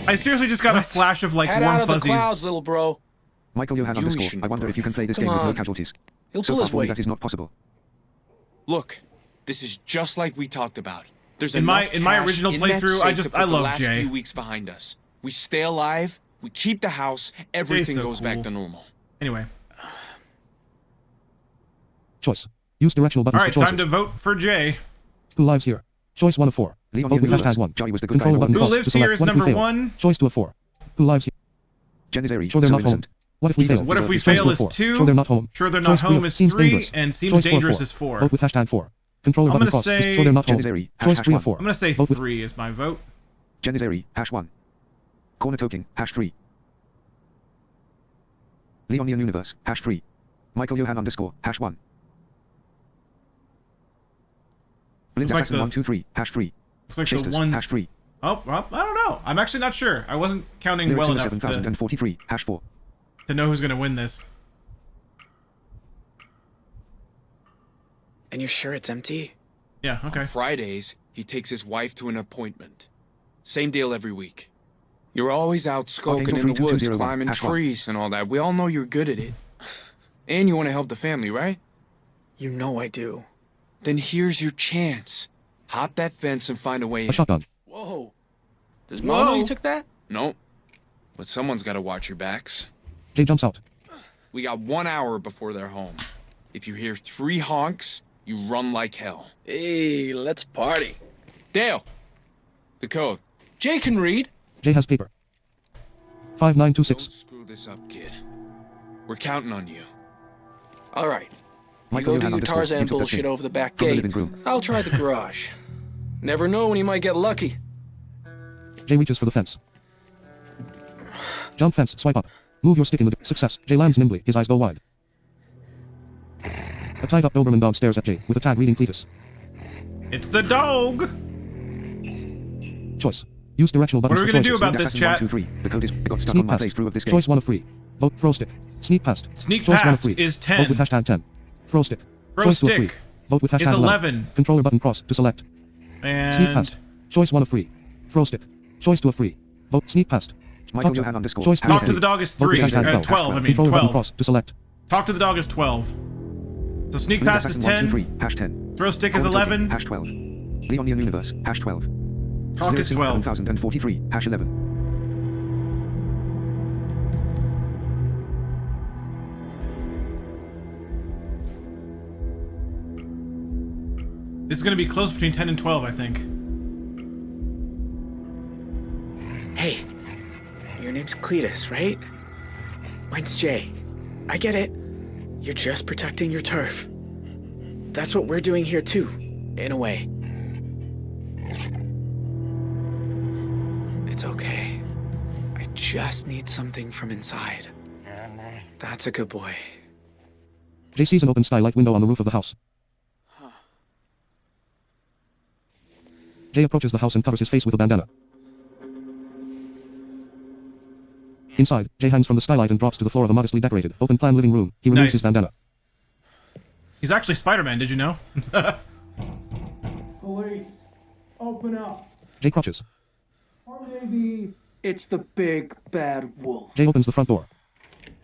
I seriously just got a flash of like
Head
warm
out of
fuzzies.
the clouds, little bro.
Michael Johan
You
underscore.
shouldn't
I wonder if you can play this
Come
game with no
on.
casualties.
He'll
So
pull
far
his
for me,
weight.
that is not possible.
Look, this is just like we talked about. There's
In my-
enough
in my
cash
original
in that
playthrough,
safe
I
to
just-
put
I
the
love
last
Jay.
few weeks behind us. We stay alive. We keep the house. Everything
so
goes back
cool.
to normal.
Anyway,
Choice. Use directional buttons
all right,
for choices.
time to vote for Jay.
Who lives here? Choice 1 of 4.
Leon
Vote with
Universe.
hashtag 1.
Joey was the good guy.
Controller
in all
button
of
Who
cross
lives
to select
here is
what if we
number
fail.
1.
Choice 2 of 4. Who lives here?
Jen is Airy.
Sure they're
so
not home.
innocent.
What if we
Jesus.
fail?
What if we
Choice
fail
2 of
is
4.
2.
Sure they're not home.
Sure they're not
Choice 3
home
of
is
seems
3,
dangerous.
and seems
Choice 4 of
dangerous
4.
is 4.
Vote with hashtag 4. Controller
I'm
button
gonna
cross.
say-
Sure they're not
Jen
home.
is Airy.
Choice
Hash
3
1.
of 4.
I'm gonna say
Vote with
3 is my vote.
Jen is Airy. Hash 1. Corner toking. Hash 3. Leonian Universe. Hash 3. Michael Johan underscore. Hash 1. Blind
Looks like
Assassin
the-
123. Hash 3.
Looks like the
Chasters.
ones.
Hash 3.
Oh, well, I don't know. I'm actually not sure. I wasn't counting
Lyrics
well
in the
enough
7043. Hash 4.
to know who's gonna win this.
And you're sure it's empty?
Yeah. Okay.
On Fridays, he takes his wife to an appointment. Same deal every week. You're always out skulking in the woods,
3201,
climbing
hash 1.
trees and all that. We all know you're good at it. And you want to help the family, right?
You know I do.
Then here's your chance. Hop that fence and find a way
A
in.
shotgun.
Whoa. Does Mom know
Whoa.
you took that?
Nope. But someone's got to watch your backs.
Jay jumps out.
We got 1 hour before they're home. If you hear 3 honks, you run like hell.
Hey, let's party.
Dale! The code.
Jay can read.
Jay has paper.
Don't
5926.
screw this up, kid. We're counting on you.
All right. You
Michael
go do
Johan
your
underscore.
Tarzan
You took that
bullshit
thing.
over the back
From the
gate.
living room.
I'll try the garage. Never know when you might get lucky.
Jay reaches for the fence. Jump fence, swipe up. Move your stick in the success. Jay lands nimbly, his eyes go wide. A tied up Doberman dog stares at Jay, with a tag reading Cletus.
It's the dog.
Choice. Use directional
What
buttons
are we
for
gonna do
choices.
about this,
Assassin
chat?
123. The code is. I got stuck
Sneak
on my
past.
playthrough of this game.
Choice 1 of 3. Vote throw stick. Sneak past.
Sneak
Choice 1 of
past
3.
is
Vote
10.
with hashtag 10. Throw stick.
Throw
Choice 2 of 3.
stick
Vote with hashtag
is 11.
Controller button cross to select.
And
Sneak past. Choice 1 of 3. Throw stick. Choice 2 of 3. Vote sneak past.
Michael
Talk to-
Johan underscore.
Choice
Hash
3
talk
of
to
3.
the dog is
Vote with
3.
hashtag 12.
Twelve. I mean
Controller button
12.
cross to select.
Talk to the dog is 12. So sneak
Blind
past is
Assassin
10.
123. Hash 10.
Throw stick is
Corner toking.
11.
Hash 12. Leonian Universe. Hash 12.
Talk is
Lyrics in
12.
7043. Hash 11.
This is gonna be close between 10 and 12, I think.
Hey, your name's Cletus, right? Mine's Jay. I get it. You're just protecting your turf. That's what we're doing here too, in a way. It's okay. I just need something from inside. That's a good boy.
Jay sees an open skylight window on the roof of the house. Jay approaches the house and covers his face with a bandana. Inside, Jay hangs from the skylight and drops to the floor of a modestly decorated, open-plan living room. He removes
Nice.
his bandana.
He's actually Spider-Man, did you know?
Police, open up.
Jay crouches.
Or maybe it's the big bad wolf.
Jay opens the front door.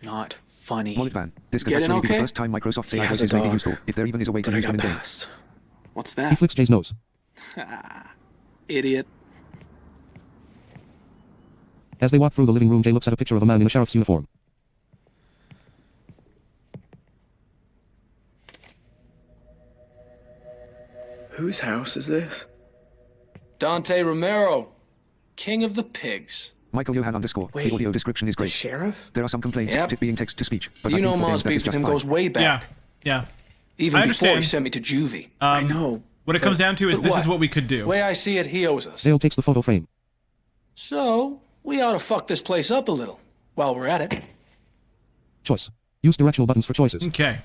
Not funny.
Wallet van. This could
Get in
actually be the
okay?
first time Microsoft's
He
AI
has
voice
a
is maybe
dog,
useful, if there even is a way to
but I
use them
got
in game.
past. What's
He
that?
flicks Jay's nose.
Idiot.
As they walk through the living room, Jay looks at a picture of a man in a sheriff's uniform.
Whose house is this? Dante Romero, king of the pigs.
Michael Johan underscore.
Wait,
the audio description is
The
great.
sheriff?
There are some complaints
Yep.
it being text to speech, but
You
I
know
think for
Ma's
games that
beef
is
with
just
him
fine.
goes way back.
Yeah.
Even
I
before he
understand.
sent me to juvie.
I know.
What it comes down to is
But
this
what?
is what we could do.
Way I see it, he owes us.
Dale takes the photo frame.
So, we ought to fuck this place up a little while we're at it.
Choice. Use directional buttons for choices.
Okay.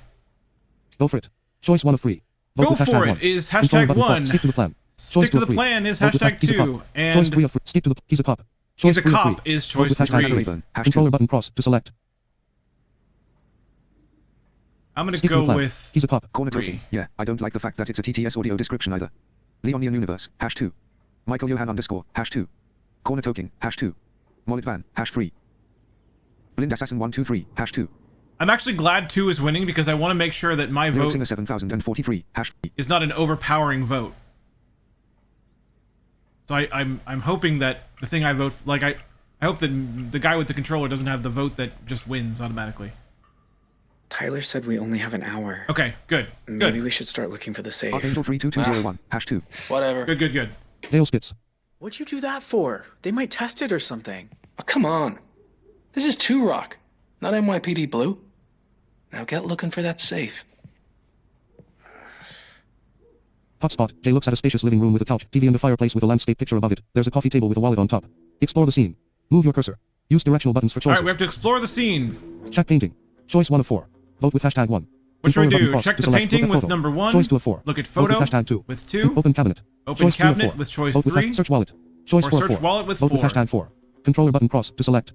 Go for it. Choice 1 of 3. Vote
Go
with hashtag
for it
1.
is
Controller
hashtag
button
1.
Stick to the plan.
Stick
Choice
to
2
the
of 3.
plan is
Vote with
hashtag
he's a
2.
cop.
And
Choice 3 of 3. Stick to the he's a cop.
He's a
3 of
cop
3.
is
Vote
choice
with hashtag
3.
3. Controller button cross to select.
I'm gonna
Stick to the
go
plan.
with
He's a cop.
Corner
3.
token. Yeah, I don't like the fact that it's a TTS audio description either. Leonian Universe, #2. Michael Johan underscore, #2. Corner token, #2. Mollet Van, #3. Blind Assassin 123, #2.
I'm actually glad 2 is winning because I want to make sure that my vote
Singer 7043, #3.
is not an overpowering vote. So I'm hoping that the thing I vote, like I hope that the guy with the controller doesn't have the vote that just wins automatically.
Tyler said we only have an hour.
Okay, good.
Maybe we should start looking for the safe.
Archangel 32201, #2.
Whatever.
Good.
Dale spits.
What'd you do that for? They might test it or something.
Oh, come on. This is 2 Rock, not NYPD Blue. Now get looking for that safe.
Hotspot. Jay looks at a spacious living room with a couch, TV and a fireplace with a landscape picture above it. There's a coffee table with a wallet on top. Explore the scene. Move your cursor. Use directional buttons for choices.
Alright, we have to explore the scene.
Check painting. Choice 1 of 4. Vote with hashtag 1.
What should we
Controller button
do?
cross
Check
to
the
select. Look
painting
at
with
photo.
number 1.
Choice 2 of 4.
Look at
Vote
photo
with hashtag 2.
with 2.
Open cabinet.
Open
Choice 3 of
cabinet
4.
with choice
Vote
3.
Search wallet. Choice
Or
4 of
search
4.
wallet with
Vote
4.
with hashtag 4. Controller button cross to select.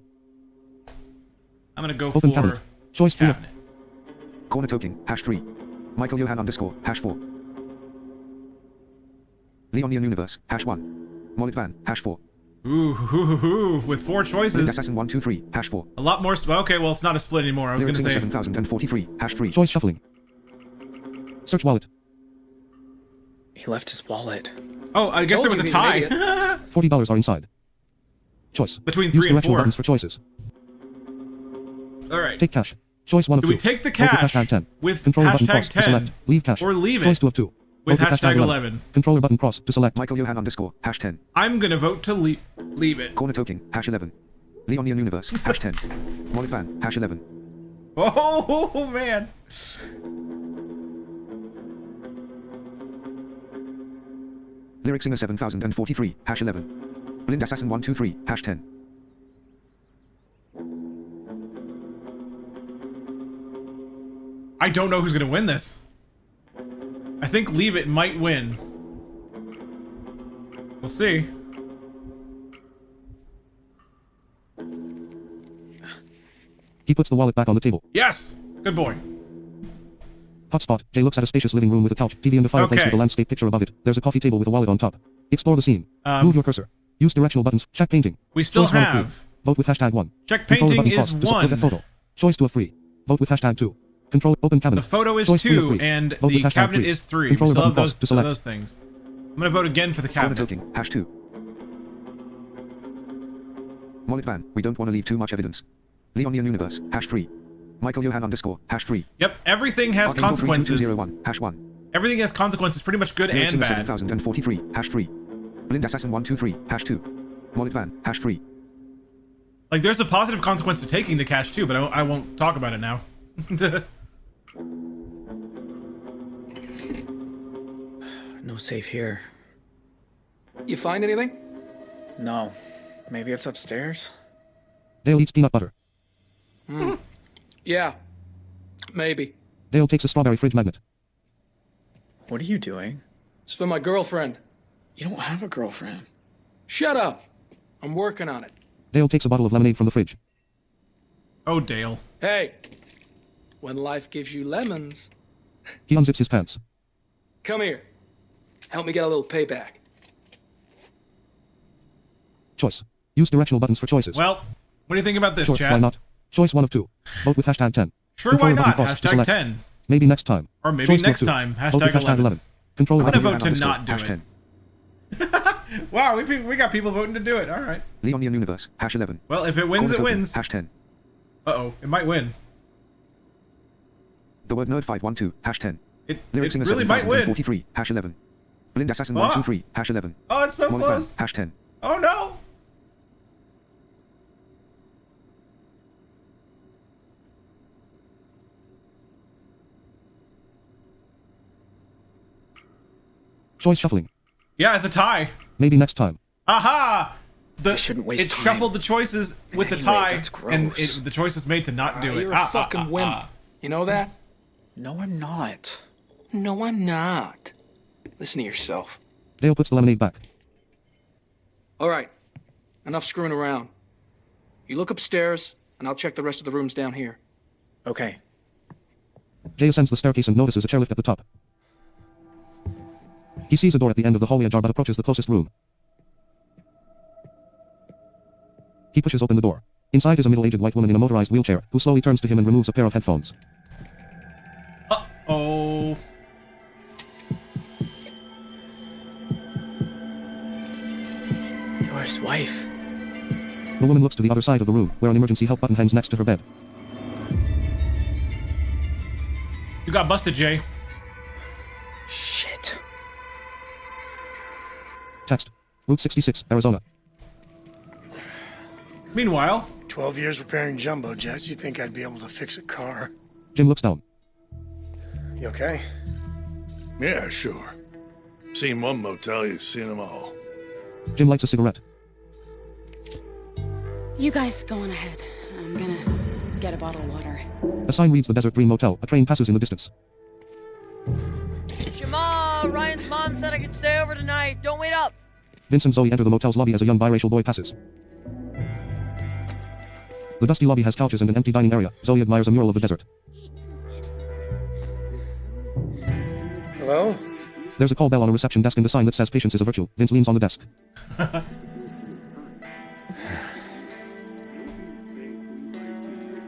I'm gonna go
Open
for
cabinet. Choice 3 of
cabinet.
Corner token, #3. Michael Johan underscore, #4. Leonian Universe, #1. Mollet Van, #4.
Ooh, with 4 choices.
Assassin 123, #4.
A lot more. Okay, well, it's not a split anymore. I was gonna say.
7043, #3.
Choice shuffling. Search wallet.
He left his wallet.
Oh, I guess there was a tie.
$40 are inside. Choice.
Between
Use
3 and
directional
4.
buttons for choices.
All right.
Take cash. Choice 1 of
Do
2.
we take the
Vote with
cash
hashtag 10.
with
Controller button
hashtag
cross
10
to select. Leave cash.
or leave
Choice
it
2 of 2.
with
Vote
hashtag 11?
Controller button cross to select.
Michael Johan underscore, #10.
I'm gonna vote to leave it.
Corner token, #11. Leonian Universe, #10. Mollet Van, #11.
Oh man.
Lyric Singer 7043, #11. Blind Assassin 123, #10.
I don't know who's gonna win this. I think leave it might win. We'll see.
He puts the wallet back on the table.
Yes. Good boy.
Hotspot. Jay looks at a spacious living room with a couch, TV and a fireplace
Okay.
with a landscape picture above it. There's a coffee table with a wallet on top. Explore the scene. Move your cursor. Use directional buttons. Check painting.
We still
Choice 1 of 3.
have.
Vote with hashtag 1.
Check
Controller
painting
button
is
cross to select. Look
1.
at photo. Choice 2 of 3. Vote with hashtag 2. Control open cabinet.
The photo is
Choice 3 of
2
3.
and
Vote
the
with hashtag
cabinet
3.
is 3. We
Controller
still have
button cross to select.
those things. I'm gonna vote again for the
Corner
cabinet.
token, #2. Mollet Van, we don't want to leave too much evidence. Leonian Universe, #3. Michael Johan underscore, #3.
Yep, everything has
Archangel
consequences.
32201, #1.
Everything has consequences, pretty much good
Lyric
and
Singer
bad.
7043, #3. Blind Assassin 123, #2. Mollet Van, #3.
Like, there's a positive consequence to taking the cash too, but I won't talk about it now.
No safe here.
You find anything?
No. Maybe it's upstairs?
Dale eats peanut butter.
Yeah. Maybe.
Dale takes a strawberry fridge magnet.
What are you doing?
It's for my girlfriend.
You don't have a girlfriend.
Shut up. I'm working on it.
Dale takes a bottle of lemonade from the fridge.
Oh, Dale.
Hey. When life gives you lemons,
He unzips his pants.
come here. Help me get a little payback.
Choice. Use directional buttons for choices.
Well, what do you think about this,
Sure,
chat?
why not? Choice 1 of 2. Vote with hashtag 10.
Sure,
Controller
why
button
not?
cross to
Hashtag
select.
10.
Maybe next time.
Or maybe
Choice 2 of
next
2.
time.
Vote with
Hashtag 11.
Controller
I'm gonna
button
vote to not do it.
#10.
Wow, we got people voting to do it. All right.
Leonian Universe, #11.
Well, if it wins,
Corner
it
token,
wins.
#10.
Uh-oh, it might win.
The word nerd 512, #10.
It
Lyric Singer
really might win.
7043, #11. Blind Assassin
Ah.
123, #11.
Oh, it's so
Mollet
close.
Van, #10.
Oh, no.
Choice shuffling.
Yeah, it's a tie.
Maybe next time.
Aha!
We shouldn't waste
It
time.
shuffled the choices with the
anyway,
tie,
that's
and
gross.
the choice was made to not do it.
You're a fucking wimp. You know that?
No, I'm not.
No, I'm not. Listen to yourself.
Dale puts the lemonade back.
All right. Enough screwing around. You look upstairs, and I'll check the rest of the rooms down here.
Okay.
Jay ascends the staircase and notices a chairlift at the top. He sees a door at the end of the hallway ajar but approaches the closest room. He pushes open the door. Inside is a middle-aged white woman in a motorized wheelchair, who slowly turns to him and removes a pair of headphones.
Uh-oh.
Yours wife.
The woman looks to the other side of the room, where an emergency help button hangs next to her bed.
You got busted, Jay.
Shit.
Text. Route 66, Arizona.
Meanwhile...
12 years repairing jumbo jets, you'd think I'd be able to fix a car.
Jim looks down.
You okay?
Yeah, sure. Seen one motel, you've seen them all.
Jim lights a cigarette.
You guys go on ahead. I'm gonna get a bottle of water.
A sign reads the Desert Dream Motel. A train passes in the distance.
Shema, Ryan's mom said I could stay over tonight. Don't wait up.
Vince and Zoe enter the motel's lobby as a young biracial boy passes. The dusty lobby has couches and an empty dining area. Zoe admires a mural of the desert.
Hello?
There's a call bell on a reception desk and a sign that says patience is a virtue. Vince leans on the desk.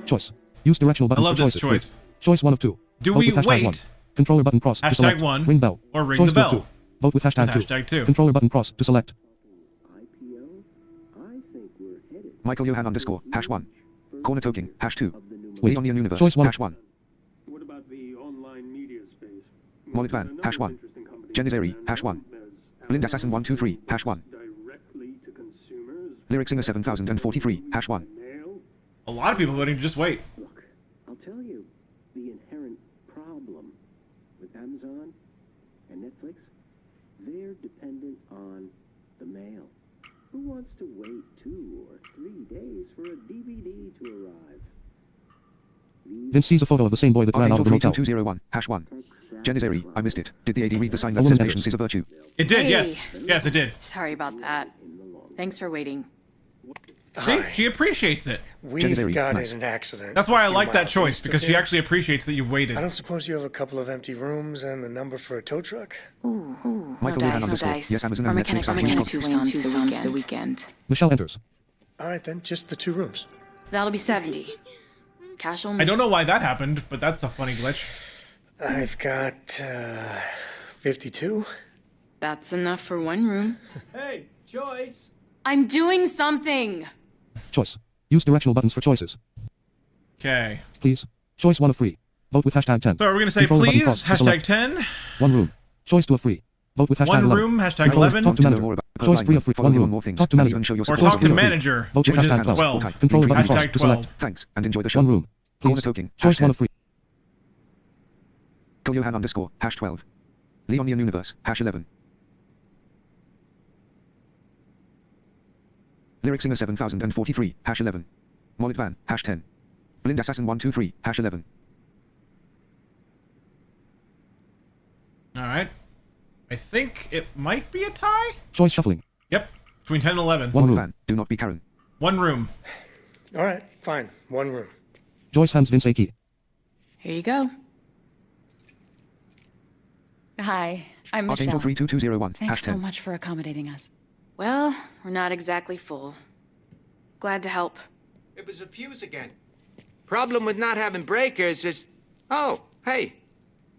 Choice. Use directional buttons
I love
for
this
choices.
choice.
Please. Choice 1 of 2.
Do
Vote
we
with hashtag
wait?
1. Controller button cross to
Hashtag
select.
1
Ring bell.
or ring
choice
the bell.
2. Vote with hashtag 2.
Hashtag 2.
Controller button cross to select.
Michael Johan underscore, hash 1. Corner toking, hash 2.
Wait.
Leonian Universe,
Choice 1.
hash 1. Mollet Van, hash 1. Janizeri, hash 1. Blind Assassin 123, hash 1. Lyric Singer 7043, hash 1.
A lot of people voting to just wait.
Look, I'll tell you the inherent problem with Amazon and Netflix. They're dependent on the mail. Who wants to wait 2 or 3 days for a DVD to arrive?
Vince sees a photo of the same boy that ran out of the motel.
32201, hash 1. Janizeri, I missed it. Did the AD read the sign that says patience is a virtue?
It did,
Hey.
yes. Yes, it did.
Sorry about that. Thanks for waiting.
See, she appreciates it.
We
Janizeri,
got
nice.
in an accident.
That's why
a
I
few
like that
miles
choice,
east of
because she
here.
actually appreciates that you've waited.
I don't suppose you have a couple of empty rooms and the number for a tow truck?
Ooh,
Michael
no
Johan
dice,
underscore,
dice.
yes, Amazon
Or
and
mechanics
Netflix,
coming in
Tucson
Tucson for the weekend.
Michelle enters.
All right then, just the 2 rooms.
That'll be 70. Cash only.
I don't know why that happened, but that's a funny glitch.
I've got 52.
That's enough for 1 room.
Hey, Joyce.
I'm doing something!
Choice. Use directional buttons for choices.
Okay.
Please. Choice 1 of 3. Vote with hashtag 10.
So are we going to say
Controller button
please?
cross to
Hashtag
select.
10.
1 room. Choice 2 of 3. Vote with hashtag
1
11.
room, hashtag
Controller,
11.
Talk to
To know
manager.
more about
Choice 3 of 3.
follow
1
you on
room.
more things.
Talk to
and
manager.
even show your
Or
support.
talk to
Choice 3 of 3.
manager,
Vote
which
with
is
hashtag
12.
Controller button cross
Hashtag
to select.
12.
Thanks, and enjoy the show.
1 room.
Corner
Please.
toking,
Choice
hash
1
10.
of 3.
Michael Johan underscore, hash 12. Leonian Universe, hash 11. Lyric Singer 7043, hash 11. Mollet Van, hash 10. Blind Assassin 123, hash 11.
Alright. I think it might be a tie?
Choice shuffling.
Yep. Between 10 and 11.
1 room.
Van, do not be Karen.
1 room.
All right, fine. 1 room.
Joyce hands Vince a key.
Here you go. Hi, I'm
Archangel
Michelle.
32201,
Thanks
hash
so
10.
much for accommodating us. Well, we're not exactly full. Glad to help.
It was a fuse again. Problem with not having breakers is... Oh, hey.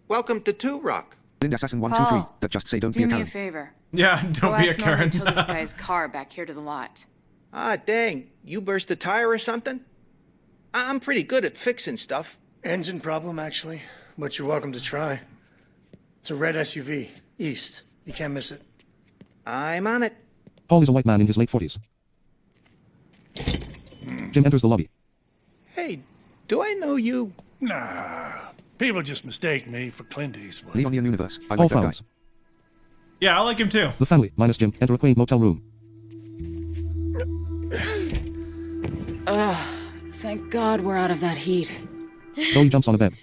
Welcome to 2 Rock.
Blind Assassin 123,
Paul,
that just say don't
Do
be a
me
Karen.
a favor.
Yeah,
Go
don't be a
ask Norman
Karen.
to tow this guy's car back here to the lot.
Ah, dang. You burst a tire or something? I'm pretty good at fixing stuff.
Engine problem, actually. But you're welcome to try. It's a red SUV. East. You can't miss it.
I'm on it.
Paul is a white man in his late 40s. Jim enters the lobby.
Hey, do I know you?
Nah. People just mistake me for Clint Eastwood.
Leonian Universe, I
Paul
like that guy.
frowns.
Yeah, I like him too.
The family, minus Jim, enter a quaint motel room.
Ugh, thank God we're out of that heat.
Zoe jumps on a bed.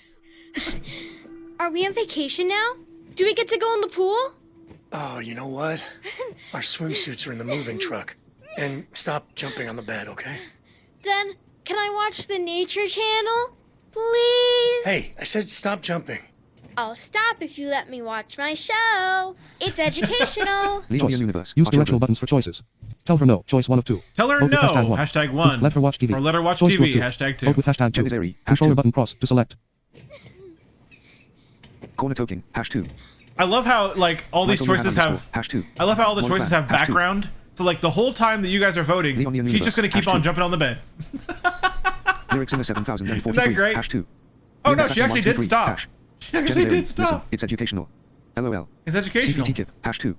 Are we on vacation now? Do we get to go in the pool?
Oh, you know what? Our swimsuits are in the moving truck. And stop jumping on the bed, okay?
Then, can I watch the Nature Channel? Please?
Hey, I said stop jumping.
I'll stop if you let me watch my show. It's educational.
Choice. Use directional buttons for choices. Tell her no. Choice 1 of 2.
Tell her
Vote with
no.
#1.
#1.
Let her watch TV.
Or let her watch
Choice
TV.
2.
#2.
Vote with #2. Controller button cross to select.
Corner token, #2.
I love how like all these choices have.
#2.
I love how all the choices have background. So like the whole time that you guys are voting, she's just gonna keep on jumping on the bed.
Lyrics in the 7043.
Isn't that great?
#2.
Oh no, she actually did stop. She actually did stop.
Listen, it's educational. LOL.
It's educational.
CPT kip, #2.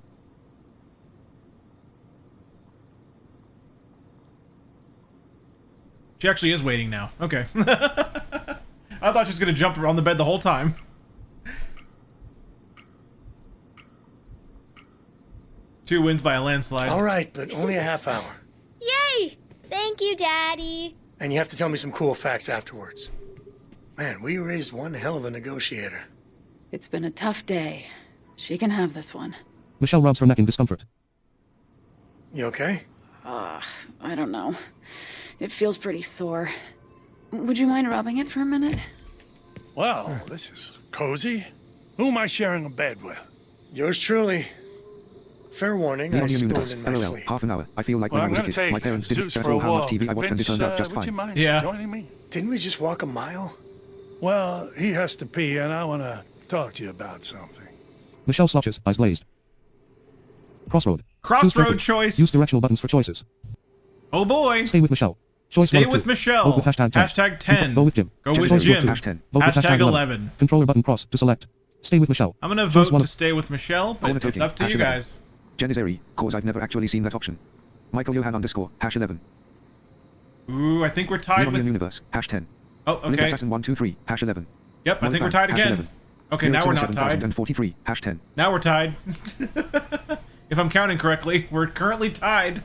She actually is waiting now. Okay. I thought she was gonna jump on the bed the whole time. Two wins by a landslide.
All right, but only a half hour.
Yay! Thank you, Daddy.
And you have to tell me some cool facts afterwards. Man, we raised one hell of a negotiator.
It's been a tough day. She can have this one.
Michelle rubs her neck in discomfort.
You okay?
I don't know. It feels pretty sore. Would you mind rubbing it for a minute?
Well, this is cozy. Who am I sharing a bed with?
Yours truly. Fair warning, I spooned in my
LOL.
sleep.
Half an hour. I feel like
Well,
when I was a
I'm gonna
kid, my
take
parents didn't
Zeus
care at
for a
all how much
walk.
TV I watched and it
Vince,
turned out just
would you
fine.
mind
Yeah.
joining me?
Didn't we just walk a mile?
Well, he has to pee, and I want to talk to you about something.
Michelle slouches, eyes glazed. Crossroad. Choose
Crossroad
carefully.
choice.
Use directional buttons for choices.
Oh boy.
Stay with Michelle. Choice
Stay
1 of 2.
with Michelle.
Vote with #10.
#10.
Go with Jim.
Go with
Choice
Jim.
2.
#10.
Vote with
#11.
Controller button cross to select. Stay with Michelle.
I'm gonna
Choice
vote
1
to
of
stay with Michelle, but
Corner
it's
token,
up to you
#11.
guys.
Jen is airy, cause I've never actually seen that option. Michael Johan _11.
Ooh, I think we're tied
Leon
with.
Universe, #10.
Oh,
Link
okay.
Assassin 123, #11.
Yep, I think we're
Motel,
tied again.
#11.
Okay, now
Lyrics
we're
in the
not tied.
7043, #10.
Now we're tied. If I'm counting correctly, we're currently tied.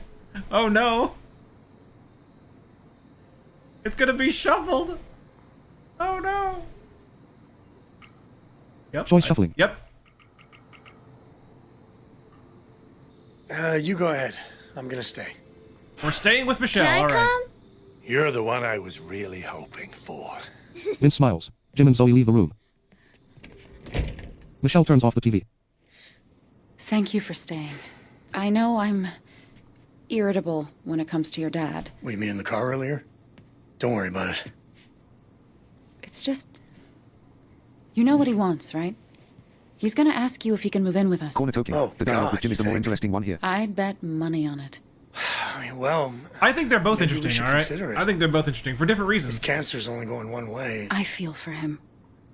Oh no. It's gonna be shuffled. Oh no. Yep.
Choice shuffling.
Yep.
You go ahead. I'm gonna stay.
We're staying with Michelle.
Can I
All right.
come?
You're the one I was really hoping for.
Vince smiles. Jim and Zoe leave the room. Michelle turns off the TV.
Thank you for staying. I know I'm irritable when it comes to your dad.
We meet in the car earlier? Don't worry about it.
It's just... You know what he wants, right? He's gonna ask you if he can move in with us.
Corner token.
Oh,
The dialogue
God,
with Jim is the
you
more
think?
interesting one here.
I'd bet money on it.
I mean, well,
I think they're both
maybe we
interesting,
should
all right?
consider it.
I think they're both interesting for different
his
reasons.
cancer's only going one way.
I feel for him.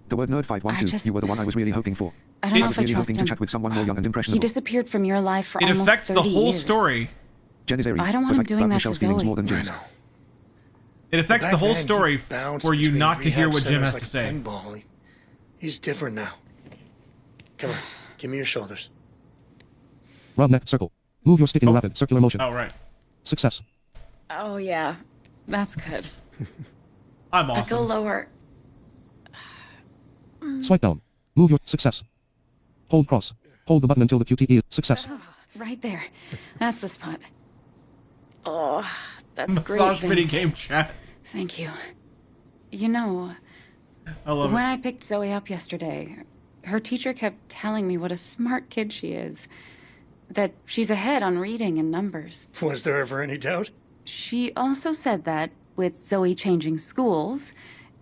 The word nerd 512.
I just-
You were the one I was really hoping for.
I don't know
I was
if I
really
trust
hoping
him.
to chat with someone more young and
He
impressionable.
disappeared from your life for
It
almost
affects
30
the whole
years.
story.
Jen is airy.
I don't want
but
him
I-
doing
but
that to
Michelle's feelings
Zoe.
more than
I
Jim's.
know.
It affects
Back
the whole
then, he
story
bounced
for you
between
not to hear
rehab
what Jim
centers
has
like
to
a
say.
pinball. He's different now. Come on, give me your shoulders.
Rub neck circle. Move your stick in a rapid circular motion.
Oh, right.
Success.
Oh, yeah. That's good.
I'm
But go
awesome.
lower.
Swipe down. Move your success. Hold cross. Hold the button until the QTE is success.
Oh, right there. That's the spot. Oh, that's
Massage
great,
mini
Vince.
game chat.
Thank you. You know,
I love
when
it.
I picked Zoe up yesterday, her teacher kept telling me what a smart kid she is. That she's ahead on reading and numbers.
Was there ever any doubt?
She also said that, with Zoe changing schools,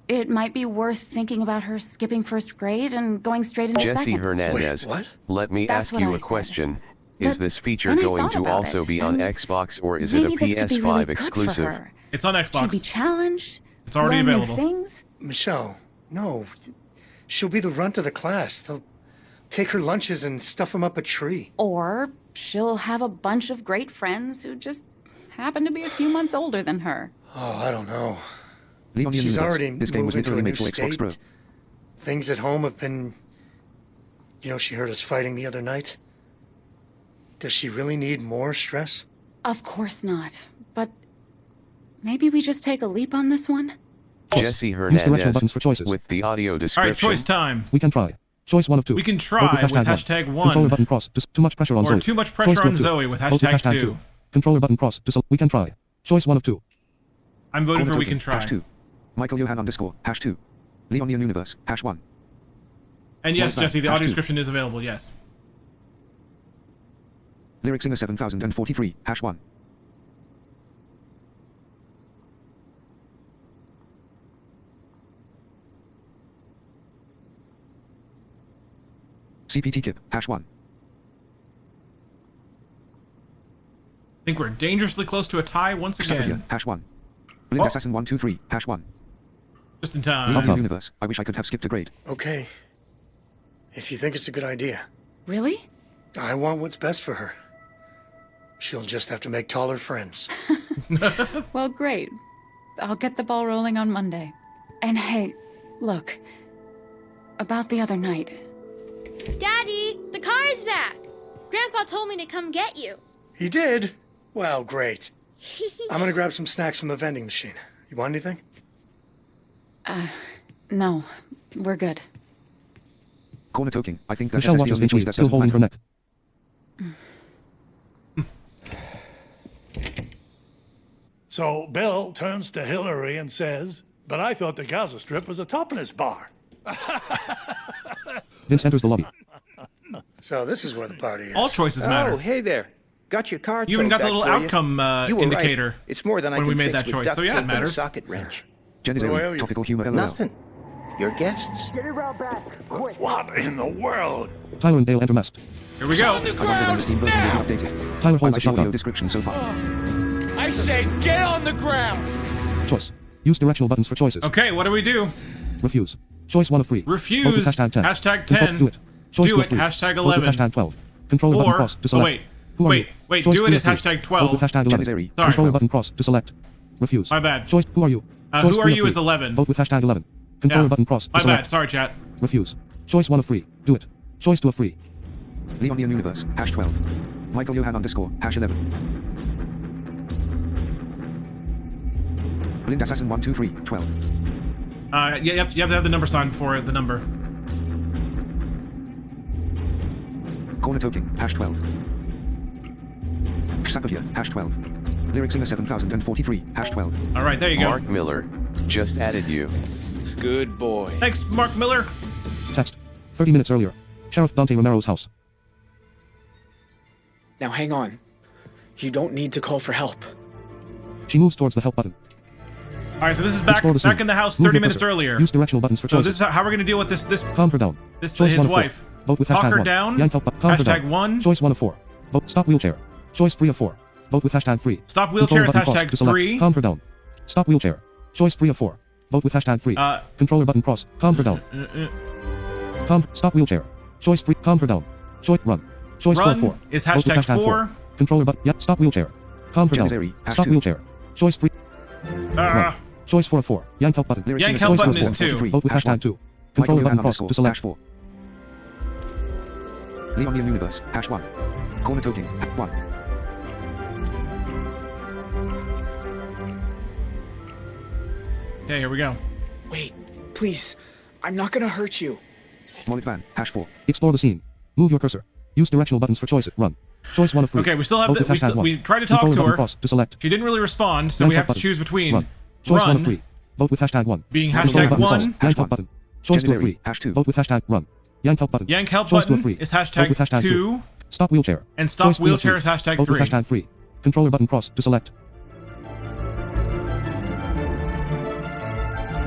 it might be worth thinking about her skipping first grade and going straight into
Jesse
second.
Hernandez,
Wait, what?
let me
That's
ask
what
you
I
a
said.
question. Is
But
this feature
then I
going
thought
to
about
also
it,
be on
and
Xbox or is it a
maybe this could be
PS5
really good for
exclusive?
her.
It's on
She'd be
Xbox.
challenged.
It's already
learn
available.
New things.
Michelle, no. She'll be the runt of the class. They'll take her lunches and stuff them up a tree.
Or she'll have a bunch of great friends who just happen to be a few months older than her.
Oh, I don't know.
Leon
She's
Universe.
already
This game was
moving to
literally
a
made
new
for Xbox Pro.
state. Things at home have been... You know, she heard us fighting the other night. Does she really need more stress?
Of course not. But maybe we just take a leap on this one?
Jesse
Use directional
Hernandez
buttons for choices.
with the audio
All right,
description.
choice time.
We can try. Choice 1 of 2.
We can
Vote
try with hashtag 1.
Controller button cross. Too much pressure on
Or
Zoe.
too much
Choice
pressure
2
on
of 2.
Zoe with
Vote
hashtag 2.
Controller button cross. We can try. Choice 1 of 2.
I'm voting for we can
Hash
try.
2. Michael Johan underscore. Hash 2. Leonian Universe. Hash 1.
And yes, Jesse, the
Hash
audio
2.
description is available, yes.
Lyric Singer 7043. Hash 1. CPT Kip. Hash 1.
I think we're dangerously close to a tie once again.
Hash 1. Blind Assassin 123. Hash 1.
Just in time.
Leonian Universe. I wish I could have skipped a grade.
Okay. If you think it's a good idea.
Really?
I want what's best for her. She'll just have to make taller friends.
Well, great. I'll get the ball rolling on Monday. And hey, look. About the other night.
Daddy, the car is back. Grandpa told me to come get you.
He did? Well, great. I'm gonna grab some snacks from the vending machine. You want anything?
No. We're good.
Corner toking. I think that
Michelle
SSD
watches
only choice
VT,
that
still
doesn't
holding
matter.
her neck.
So Bill turns to Hillary and says, "But I thought the Gaza Strip was a topless bar."
Vince enters the lobby.
So this is where the party is.
All choices matter.
Oh, hey there. Got your car
You even got
towed
the
back
little
for
outcome
You were
indicator
right. It's more than I
when we
can
made
fix
that
with
choice,
duct
so yeah, it
tape and a
matters.
socket wrench.
Jen is
What do I owe you?
topical humor. LOL.
Nothing. Your guests.
Get around back, quick.
What in the world?
Tyler and Dale enter messed.
Here we go.
I wonder when the Steam version will be updated.
Tyler
I
holds a
like the audio
shotgun.
description so far.
I say get on the ground!
Choice. Use directional buttons for choices.
Okay, what do we do?
Refuse. Choice 1 of 3.
Refuse.
Vote with hashtag 10.
Hashtag 10.
Do it. Choice
Do
2
it.
of 3.
Hashtag
Vote with
11.
hashtag 12. Controller button
Or,
cross to
oh
select.
wait,
Who are
wait,
you?
wait,
Choice
do
3
it
of
as
3.
hashtag
Vote
12.
with hashtag 11.
Sorry.
Controller button cross to select. Refuse.
My bad.
Choice. Who are you? Choice
Who
3
are
of
you
3.
is 11.
Vote with hashtag 11. Controller button cross to
My
select.
bad, sorry chat.
Refuse. Choice 1 of 3. Do it. Choice 2 of 3.
Leonian Universe. Hash 12. Michael Johan underscore. Hash 11. Blind Assassin 123. 12.
Yeah, you have to have the number sign before the number.
Corner toking. Hash 12. Sapavia. Hash 12. Lyric Singer 7043. Hash 12.
All right, there you go.
Mark Miller just added you.
Good boy.
Thanks, Mark Miller.
Text. 30 minutes earlier. Sheriff Dante Romero's house.
Now hang on. You don't need to call for help.
She moves towards the help button.
All right, so this is back
Explore the scene.
in the house
Move
30
your
minutes
cursor.
earlier.
Use directional buttons for
So
choices.
this is how we're gonna deal with this
Calm her down.
this
Choice
his
1 of 4.
wife.
Vote with
Talk
hashtag
her
1.
down.
Yank help calm her
Hashtag
down.
1.
Choice 1 of 4. Vote stop wheelchair. Choice 3 of 4. Vote with hashtag 3.
Stop wheelchair is
Controller button cross
hashtag
to select.
3.
Calm her down. Stop wheelchair. Choice 3 of 4. Vote with hashtag 3. Controller button cross. Calm her down. Stop wheelchair. Choice 3. Calm her down. Choice run. Choice 4
Run
of 4.
is
Vote with
hashtag 4.
Controller button. Yep. Stop wheelchair. Calm her down.
January,
Stop
#2.
wheelchair. Choice 3. Run. Choice 4 of 4. Yank help button.
Yank
Choice
help
4 of
button is
4.
2.
Vote with
Hash
hashtag
1.
2. Controller
Michael
button
Johan
cross to
underscore.
select.
Hash 4. Leonian Universe. Hash 1. Corner toking. 1.
Okay, here we go.
Wait, please. I'm not gonna hurt you.
Mollet van. Hash 4.
Explore the scene. Move your cursor. Use directional buttons for choices. Run. Choice 1 of 3.
Okay, we still have
Vote
the,
with hashtag 1.
we tried to talk
Controller
to
button
her.
cross to select.
She didn't really respond, so
Yank
we
help
have to
button.
choose between
Run. Choice 1 of
run
3. Vote with hashtag 1.
being
Controller
hashtag
button cross.
1.
Yank help button. Choice 2 of
January,
3.
hash 2.
Vote with hashtag run. Yank help button.
Yank help
Choice 2 of
button
3.
is
Vote with
hashtag 2.
2. Stop wheelchair.
And stop
Choice 3 of
wheelchair
3.
is hashtag
Vote
3.
with hashtag 3. Controller button cross to select.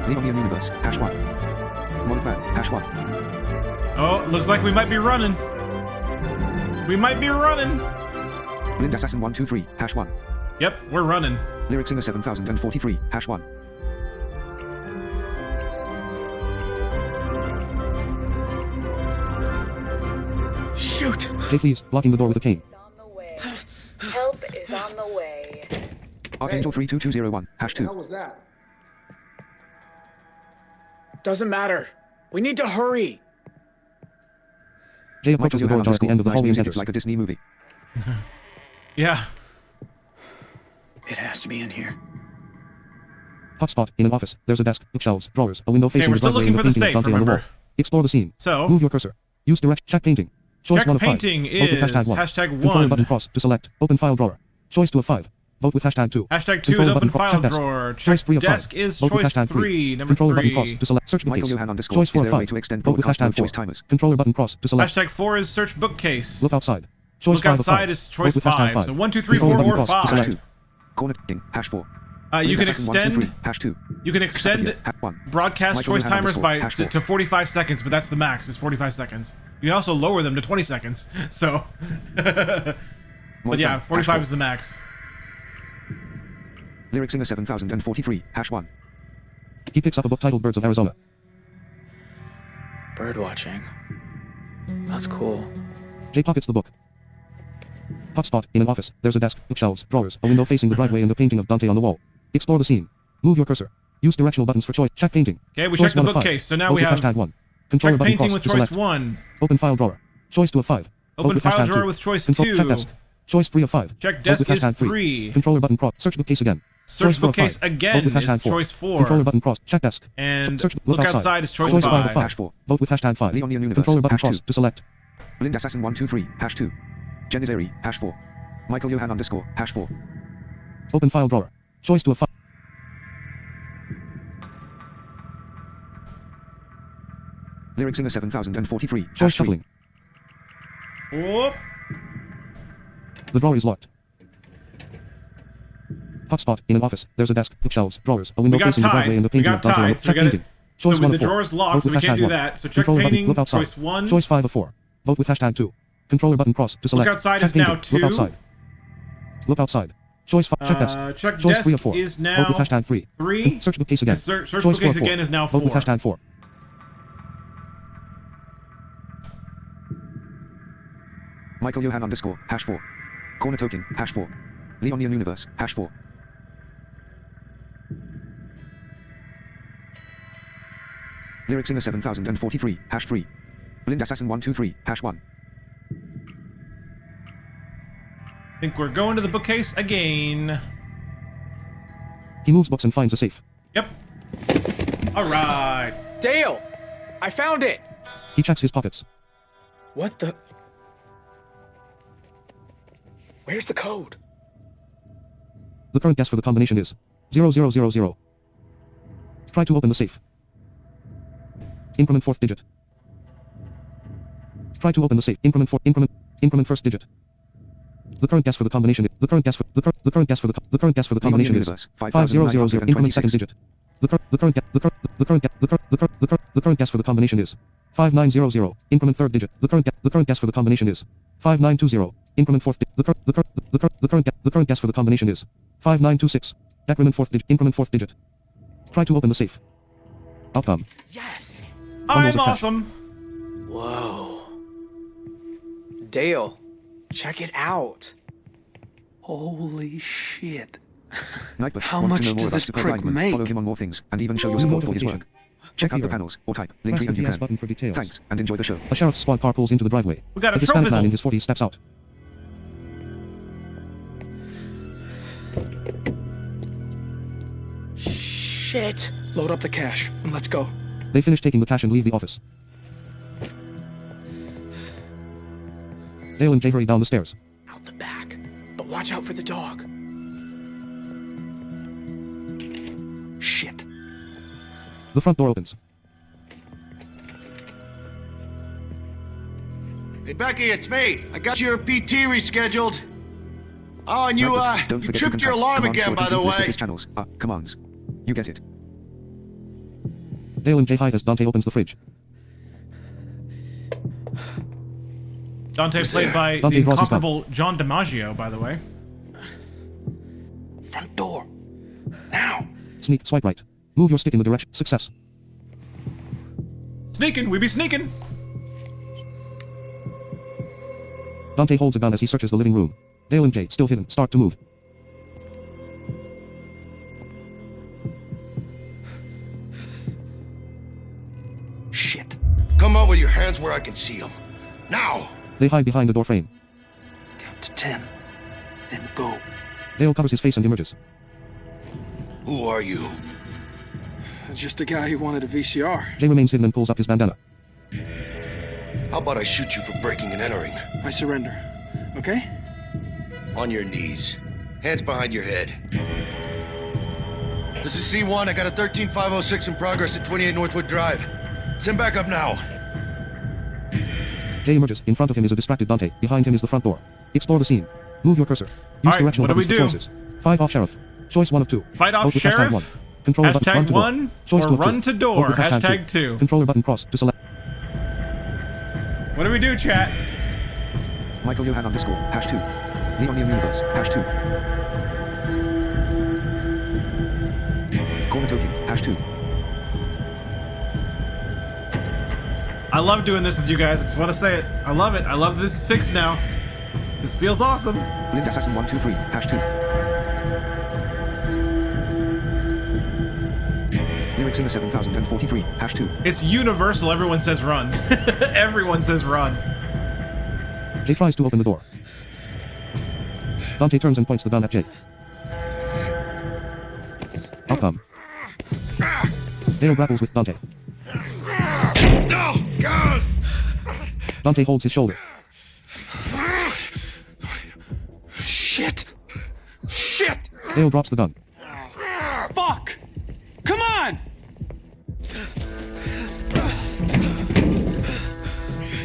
Leonian Universe. Hash 1. Mollet van. Hash 1.
Oh, looks like we might be running. We might be running.
Blind Assassin 123. Hash 1.
Yep, we're running.
Lyric Singer 7043. Hash 1.
Shoot!
Jay flees, blocking the door with a cane.
Help is on the way.
Archangel 32201. Hash 2.
was that?
Doesn't matter. We need to hurry.
Jay approaches the door just at the end of the hallway and
It's
enters.
like a Disney movie.
Yeah.
It has to be in here.
Hotspot. In an office. There's a desk, bookshelves, drawers, a window facing
we're
the
still
driveway, and
looking
a
for the
painting of
safe,
Dante on the wall.
remember?
Explore the scene.
So
move your cursor. Use direct. Check painting. Choice
check
1 of 5.
painting
Vote with
is
hashtag 1.
hashtag
Controller
1.
button cross to select. Open file drawer. Choice 2 of 5. Vote with hashtag 2.
Hashtag 2 is
Controller
open
button
file
check desk.
drawer.
Choice
Check
3 of 5.
desk is
Vote with
choice
hashtag
3. Number
Controller
3.
button cross to select. Search
Michael
bookcase.
Johan underscore.
Choice 4
Is
of
there a way
5.
to extend
Vote with
broadcast
hashtag
mode
4.
choice timers?
Controller button cross to select.
Hashtag 4 is search bookcase.
Look outside. Choice
Look
5 of 5.
outside is choice
Vote with hashtag
5. So 1, 2, 3,
Controller
4,
button
or
cross to
5.
select.
Corner thing. Hash 4.
You can
Assassin 1, 2, 3,
extend.
hash 2.
You can extend broadcast
Michael
choice
Johan
timers by
underscore, hash
to 45 seconds, but that's the max. Is 45 seconds. You can also lower them to 20 seconds. So, but yeah, 45 is the max.
Lyric Singer 7043, hash 1.
He picks up a book titled Birds of Arizona.
Bird watching. That's cool.
Jay pockets the book. Hotspot. In an office. There's a desk, bookshelves, drawers, a window facing the driveway, and a painting of Dante on the wall. Explore the scene. Move your cursor. Use directional buttons for choice. Check painting.
Okay, we
Choice
checked the
1 of 5.
bookcase, so now
Vote
we
with
have
hashtag 1. Controller
check
button
painting
cross
with
to
choice
select.
1.
Open file drawer. Choice 2 of 5.
Open
Vote with
file
hashtag
drawer
2.
with choice
Control,
2.
Check desk. Choice 3 of 5.
Check
Vote
desk
with
is
hashtag
3.
Controller button cross. Search bookcase again.
Search
Choice 4 of
bookcase
5.
again
Vote with hashtag
is
4.
choice 4.
Controller button cross. Check desk.
And
search,
look outside is choice 5.
5 of 5.
Hash 4.
Vote with hashtag 5.
Leon Universe,
Controller button
hash
cross
2.
to select.
Blind Assassin 123, hash 2. Jen is Airy, hash 4. Michael Johan underscore, hash 4.
Open file drawer. Choice 2 of 5.
Lyric Singer 7043,
Choice
hash 3.
shuffling.
Whoop.
The drawer is locked. Hotspot. In an office. There's a desk, bookshelves, drawers, a window
We got
facing the driveway,
tied.
and a
We
painting
got
of Dante on the
tied. So we
check
got
painting.
it.
Choice
So
1
the
of 4.
drawer's locked,
Vote
so
with
we can't
hashtag
do
1.
that. So check
Controller button,
painting,
look outside.
choice 1.
Choice 5 of 4. Vote with hashtag 2. Controller button cross to select.
Look outside
check
is now
painting.
2.
Look outside. Look outside. Choice 5. Check desk.
Check
Choice
desk
3 of 4.
is now
Vote with hashtag 3.
3.
Search bookcase again.
And search
Choice 4 of
bookcase
4.
again is now
Vote with
4.
hashtag 4.
Michael Johan underscore, hash 4. Corner token, hash 4. Leonian Universe, hash 4. Lyric Singer 7043, hash 3. Blind Assassin 123, hash 1.
I think we're going to the bookcase again.
He moves books and finds a safe.
Yep. Alright.
Dale! I found it!
He checks his pockets.
What the? Where's the code?
The current guess for the combination is 0000. Try to open the safe. Increment 4th digit. Try to open the safe. Increment 1st digit. The current guess for the combination. The current guess for the current guess for the combination is 5000. Increment 2nd digit. The current guess for the combination is 5900. Increment 3rd digit. The current guess for the combination is 5920. Increment 4th digit. The current guess for the combination is 5926. Decrement 4th digit. Increment 4th digit. Try to open the safe. Outcome.
Yes!
I'm awesome.
Whoa. Dale, check it out.
Holy shit.
Nightbot
How
wants
much
to know more
does
about
this
Super
prick
Lightman.
make?
Follow him on more things, and even show your support for his work. Check out the panels, or type links
Press
and
the
you
yes
can.
button for details.
Thanks, and enjoy the show.
A sheriff's squad car pulls into the driveway.
We got a
Hispanic man
trophysl.
in his 40s steps out.
Shit.
Load up the cash, and let's go.
They finish taking the cash and leave the office. Dale and Jay hurry down the stairs.
Out the back. But watch out for the dog.
Shit.
The front door opens.
Hey, Becky, it's me. I got your PT rescheduled. Oh, and you,
Nightbot, don't
you
forget
tripped your alarm
commands
again,
for
by the
list of
way.
his channels. Commands. You get it.
Dale and Jay hide as Dante opens the fridge.
Dante played by
Dante
the
draws his gun.
incomparable John DiMaggio, by the way.
Front door. Now.
Sneak, swipe right. Move your stick in the direction. Success.
Sneaking, we be sneaking.
Dante holds a gun as he searches the living room. Dale and Jay, still hidden, start to move.
Come out with your hands where I can see them. Now!
They hide behind the door frame.
to 10. Then go.
Dale covers his face and emerges.
Who are you?
Just a guy who wanted a VCR.
Jay remains hidden and pulls up his bandana.
How about I shoot you for breaking and entering?
I surrender. Okay?
On your knees. Hands behind your head. This is C1. I got a 13506 in progress at 28 Northwood Drive. Send back up now.
Jay emerges. In front of him is a distracted Dante. Behind him is the front door. Explore the scene. Move your cursor. Use
Alright,
directional
what do
buttons
we
for
do?
choices. Fight off sheriff. Choice 1 of 2.
Fight off
Vote with
sheriff.
hashtag 1. Controller button run
Hashtag
to door.
1
Choice
or
2 of 2.
run to door.
Vote with
Hashtag 2.
Controller button cross to select.
What do we do, chat?
Michael Johan underscore, hash 2. Leon Neon Universe, hash 2. Corner token, hash 2.
I love doing this with you guys. I just want to say it. I love it. I love that this is fixed now. This feels awesome.
Blind Assassin 123, hash 2. Lyric Singer 7043, hash 2.
It's universal. Everyone says run. Everyone says run.
Jay tries to open the door. Dante turns and points the gun at Jay. Outcome. Dale grapples with Dante.
No! God!
Dante holds his shoulder.
Shit! Shit!
Dale drops the gun.
Fuck! Come on!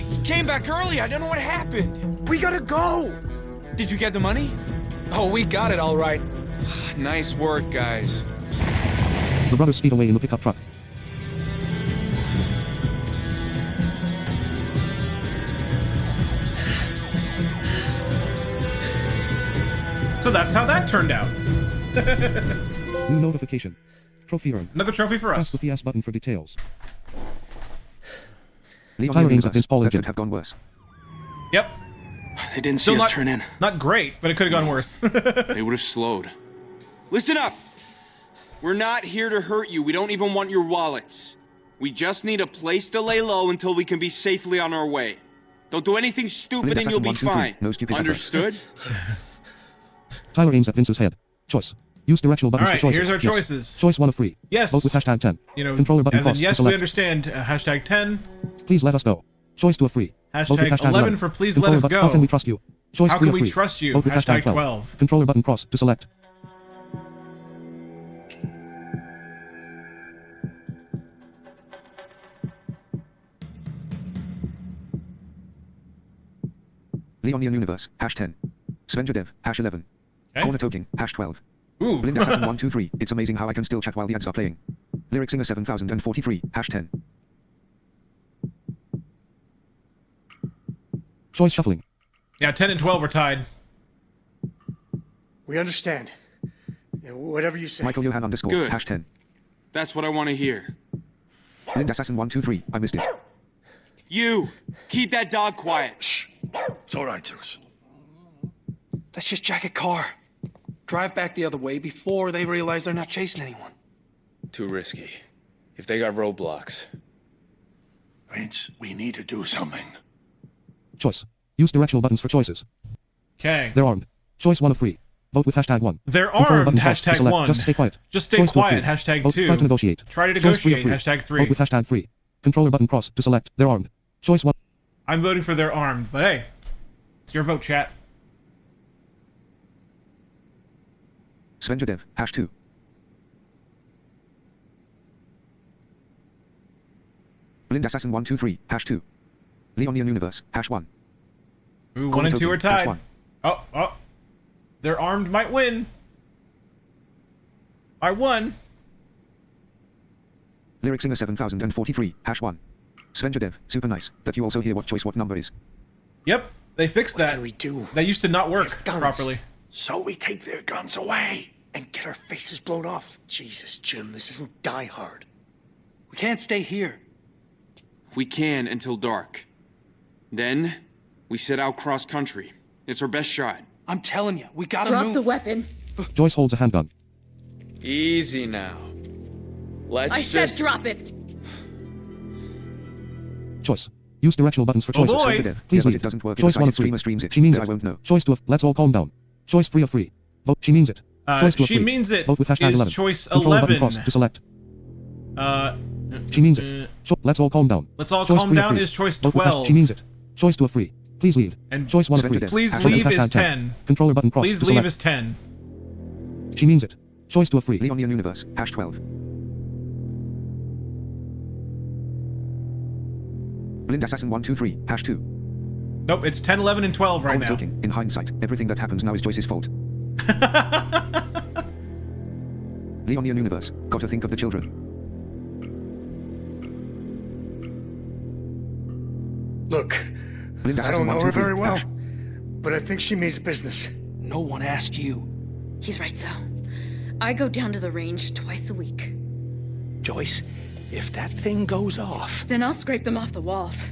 You came back early. I don't know what happened. We gotta go! Did you get the money? Oh, we got it all right. Nice work, guys.
The brothers speed away in the pickup truck.
So that's how that turned out.
New notification. Trophy earned.
Another trophy for us.
Press the PS button for details.
Leon
Tyler
Neon
aims at Vince
Universe,
Paul
that
engine.
could have gone worse.
Yep.
They didn't see
Still
us
not,
turn in.
Not great, but it could have gone worse.
They would have slowed. Listen up! We're not here to hurt you. We don't even want your wallets. We just need a place to lay low until we can be safely on our way. Don't do anything stupid and you'll be fine.
No stupid
Understood?
Tyler aims at Vince's head. Choice. Use directional buttons
All right,
for choices.
here's our
Yes.
choices.
Choice 1 of 3.
Yes.
Vote with hashtag 10.
You know,
Controller button
as in
cross to
yes, we
select.
understand. Hashtag 10.
Please let us go. Choice 2 of 3. Vote with
Hashtag 11
1.
for please
Controller
let us
button-
go.
How can we trust you? Choice
How
3
can
of
we
3.
trust you?
Vote with
Hashtag
hashtag 12.
12.
Controller button cross to select.
Leon Neon Universe, hash 10. Svenja Dev, hash 11.
Okay.
Corner token, hash 12.
Ooh.
Blind Assassin 123, it's amazing how I can still chat while the ads are playing. Lyric Singer 7043, hash 10.
Choice shuffling.
Yeah, 10 and 12 are tied.
We understand. Yeah, whatever you say.
Michael Johan underscore,
Good.
hash 10.
That's what I want to hear.
Blind Assassin 123, I missed it.
You! Keep that dog quiet.
Shh. It's all right, Zeus.
Let's just jack a car. Drive back the other way before they realize they're not chasing anyone.
Too risky. If they got roadblocks.
Vince, we need to do something.
Choice. Use directional buttons for choices.
Okay.
They're armed. Choice 1 of 3. Vote with hashtag 1.
They're
Controller
armed.
button cross to
Hashtag
select.
1.
Just stay quiet.
Just stay
Choice 2 of
quiet.
3.
Hashtag
Vote
2.
try to negotiate.
Try to
Choice 3 of
negotiate.
3.
Hashtag 3.
Vote with hashtag 3. Controller button cross to select. They're armed. Choice 1.
I'm voting for they're armed, but hey, it's your vote, chat.
Svenja Dev, hash 2. Blind Assassin 123, hash 2. Leon Neon Universe, hash 1.
Ooh, 1
Corner
and 2 are
token, hash
tied.
1.
Oh. They're armed might win. I won.
Lyric Singer 7043, hash 1. Svenja Dev, super nice, that you also hear what choice what number is.
Yep, they fixed that.
What can we do?
That used to not work
Guns.
properly.
So we take their guns away and get our faces blown off. Jesus, Jim, this isn't Die Hard.
We can't stay here.
We can until dark. Then, we set out cross country. It's our best shot.
I'm telling you, we gotta
Drop
move.
the weapon.
Joyce holds a handgun.
Easy now. Let's
I
just...
said drop it.
Choice. Use directional buttons for
Oh,
choices.
boy.
Please
Yeah, but
leave.
it doesn't work if
Choice
the
1
site
of 3.
streamer streams it.
She means
Then
it.
I won't know.
Choice 2 of... Let's all calm down. Choice 3 of 3. Vote. She means it. Choice 2 of
She
3.
means it
Vote with hashtag
is
11.
choice
Control button
11.
cross to select. She means it. Let's all calm down.
Let's all
Choice
calm
3 of
down
3.
is choice
Vote with
12.
She means it. Choice 2 of 3. Please leave.
And
choice 1 of 3.
Please
Vote with
leave is
hashtag
10.
Controller button cross
Please
to
leave
select.
is 10.
She means it. Choice 2 of 3.
Leonian Universe, hash 12. Blind Assassin 123, hash 2.
Nope, it's 10, 11, and 12 right now.
Joking. In hindsight, everything that happens now is Joyce's fault. Leonian Universe, gotta think of the children.
Look,
Blind
I
Assassin
don't know her
123,
very well,
hash.
but I think she means business.
No one asked you.
He's right, though. I go down to the range twice a week.
Joyce, if that thing goes off...
Then I'll scrape them off the walls.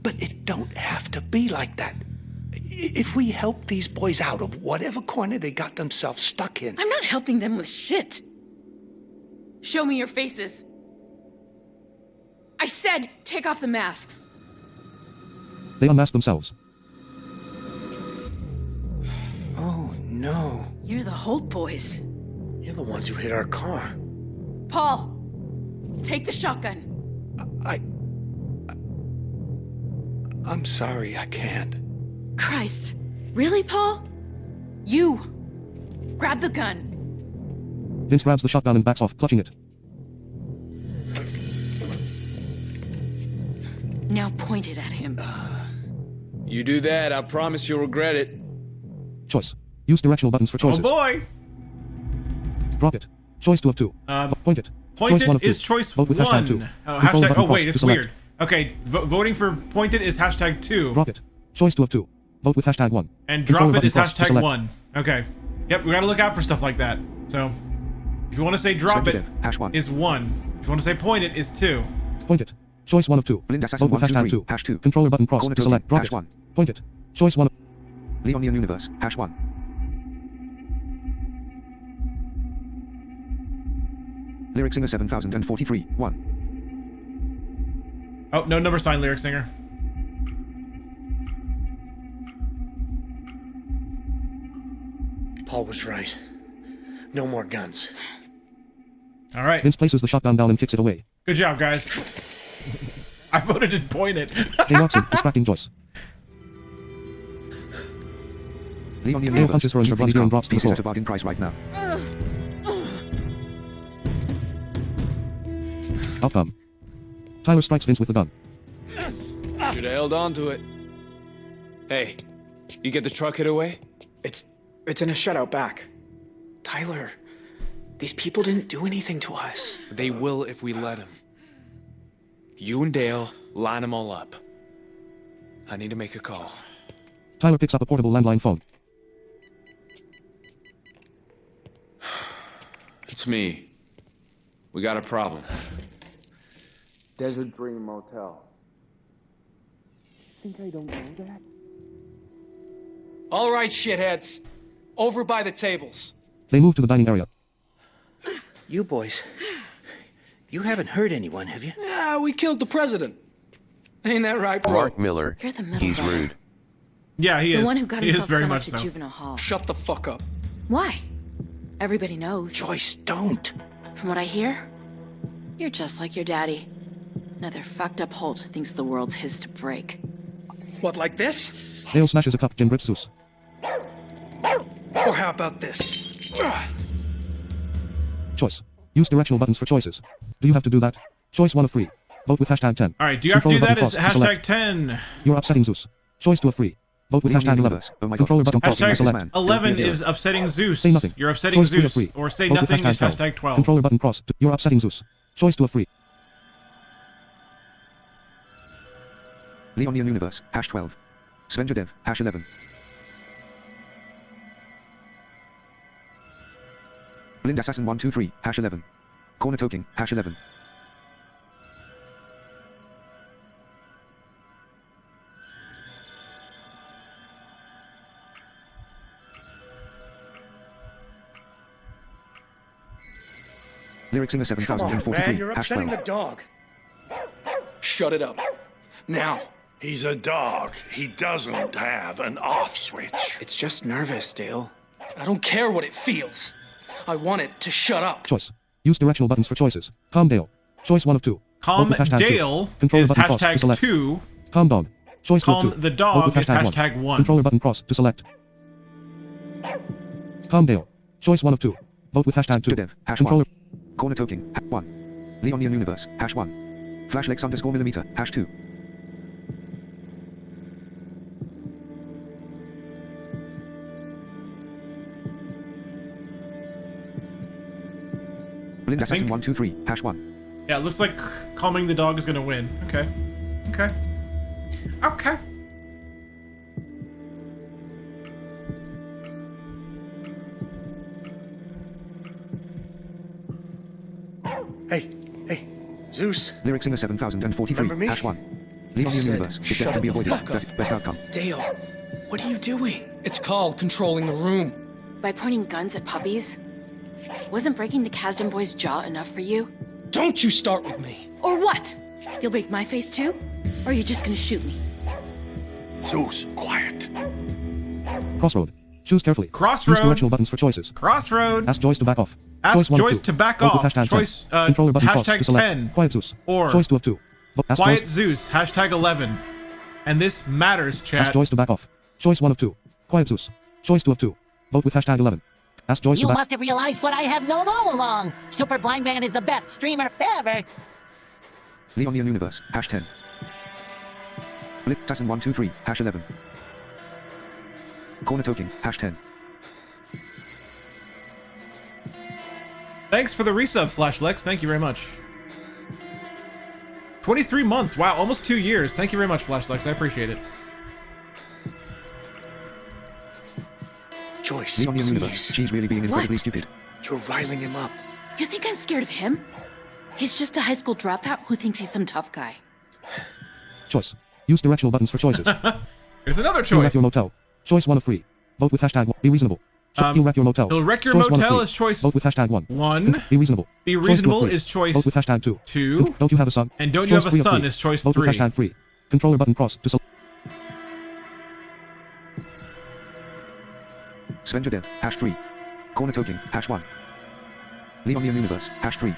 But it don't have to be like that. If we help these boys out of whatever corner they got themselves stuck in...
I'm not helping them with shit. Show me your faces. I said, take off the masks.
They unmask themselves.
Oh, no.
You're the Holt boys.
You're the ones who hit our car.
Paul, take the shotgun.
I'm sorry, I can't.
Christ. Really, Paul? You. Grab the gun.
Vince grabs the shotgun and backs off, clutching it.
Now point it at him.
You do that, I promise you'll regret it.
Choice. Use directional buttons for choices.
Oh boy!
Drop it. Choice 2 of 2. Point it.
Pointed
choice 1 of 2.
is choice
Vote with
1.
hashtag 2.
Oh,
Control
hashtag,
button
oh
cross
wait,
to
it's
select.
weird. Okay, voting for pointed is hashtag 2.
Drop it. Choice 2 of 2. Vote with hashtag 1.
And
Control
drop it
button
is
cross to
hashtag
select.
1. Okay. Yep, we gotta look out for stuff like that. So, if you want to say drop it,
hash 1.
is 1. If you want to say point it, is 2.
Point it. Choice 1 of 2.
Blind Assassin
Vote with hashtag
123,
2.
hash 2.
Controller button cross
Corner
to
token,
select. Drop
hash
it.
1.
Point it. Choice 1 of...
Leonian Universe, hash 1. Lyric Singer 7043, 1.
Oh, no number sign, lyric singer.
Paul was right. No more guns.
All right.
Vince places the shotgun down and kicks it away.
Good job, guys. I voted to point it.
Jay walks in, distracting Joyce.
Leonian
Dale
Universe,
punches her in her
keep
bloody
things
ear
calm.
and drops to the
Pieces
floor.
at a bargain price right now.
Outcome. Tyler strikes Vince with the gun.
Should have held on to it. Hey, you get the truck hid away?
It's in a shutout back. Tyler, these people didn't do anything to us.
They will if we let them. You and Dale, line them all up. I need to make a call.
Tyler picks up a portable landline phone.
It's me. We got a problem. Desert Dream Motel.
Think I don't know that?
All right, shitheads. Over by the tables.
They move to the dining area.
You boys, you haven't hurt anyone, have you?
Yeah, we killed the president. Ain't that right, bro?
Mark Miller,
You're the middle
he's
brother.
rude.
Yeah, he
The
is.
one who got
He is
himself
very
sent
much
off to
so.
juvenile hall.
Shut the fuck up.
Why? Everybody knows.
Joyce, don't.
From what I hear, you're just like your daddy. Another fucked up Holt thinks the world's his to break.
What, like this?
Dale smashes a cup. Jim grips Zeus.
Or how about this?
Choice. Use directional buttons for choices. Do you have to do that? Choice 1 of 3. Vote with hashtag 10.
All right, do you have to do
Controller
that?
button
Is
cross to
hashtag
select.
10.
You're upsetting Zeus. Choice 2 of 3. Vote with
Leonian
hashtag 11.
Universe. Oh my God.
Controller button cross to
Hashtag
select.
11 is upsetting Zeus.
Say nothing.
You're upsetting
Choice 3 of
Zeus.
3.
Or say
Vote with
nothing is hashtag 12.
Controller button cross. You're upsetting Zeus. Choice 2 of 3.
Leonian Universe, hash 12. Svenja Dev, hash 11. Blind Assassin 123, hash 11. Corner Toking, hash 11. Lyric Singer
Come on, man,
7043,
you're
hash
upsetting
12.
the dog.
Shut it up. Now.
He's a dog. He doesn't have an off switch.
It's just nervous, Dale. I don't care what it feels. I want it to shut up.
Choice. Use directional buttons for choices. Calm Dale. Choice 1 of 2.
Calm
Vote with hashtag
Dale
2. Controller
is
button cross to
hashtag
select.
2.
Calm Dog. Choice 2 of 2.
Calm the
Vote
dog
with
is hashtag 1.
Controller button cross to select. Calm Dale. Choice 1 of 2. Vote with hashtag 2.
Dev, hash
Controller.
1. Corner token, 1. Leonian Universe, hash 1. Flashlex _ millimeter, hash 2. Blind Assassin 123, hash 1.
Yeah, it looks like calming the dog is gonna win. Okay. Okay. Okay.
Hey, Zeus.
Lyric Singer 7043,
Remember me?
hash 1. Leonian Universe, if death can be avoided, that best outcome.
Dale, what are you doing?
It's called controlling the room.
By pointing guns at puppies? Wasn't breaking the Kasdan boy's jaw enough for you?
Don't you start with me.
Or what? You'll break my face too? Or are you just gonna shoot me?
Zeus, quiet.
Crossroad. Choose carefully.
Crossroad.
Use directional buttons for choices.
Crossroad.
Ask Joyce to back off.
Ask
Choice 1 of
Joyce
2.
to back
Vote with
off.
hashtag
Choice,
10. Controller button cross
hashtag
to select.
10.
Quiet Zeus.
Or
Choice 2 of 2. Ask
Quiet
Joyce.
Zeus, hashtag 11. And this matters, chat.
Ask Joyce to back off. Choice 1 of 2. Quiet Zeus. Choice 2 of 2. Vote with hashtag 11. Ask Joyce
You
to back.
must have realized what I have known all along. Super Blind Man is the best streamer ever.
Leonian Universe, hash 10. Blind Assassin 123, hash 11. Corner token, hash 10.
Thanks for the resub, Flashlex. Thank you very much. 23 months. Wow, almost 2 years. Thank you very much, Flashlex. I appreciate it.
Joyce,
Leonian
please.
Universe, she's really being incredibly stupid.
You're riling him up.
You think I'm scared of him? He's just a high school dropout who thinks he's some tough guy.
Choice. Use directional buttons for choices.
Here's another
He'll wreck
choice.
your motel. Choice 1 of 3. Vote with hashtag 1. Be reasonable. He'll wreck your motel.
He'll wreck your
Choice 1 of
motel
3.
is choice
Vote with hashtag 1.
1.
Be reasonable.
Be
Choice 2 of
reasonable
3.
is choice
Vote with hashtag 2.
2.
Don't you have a son?
And don't you have a
3 of
son
3.
is choice
Vote
3.
with hashtag 3. Controller button cross to select.
Svenja Dev, hash 3. Corner token, hash 1. Leonian Universe, hash 3.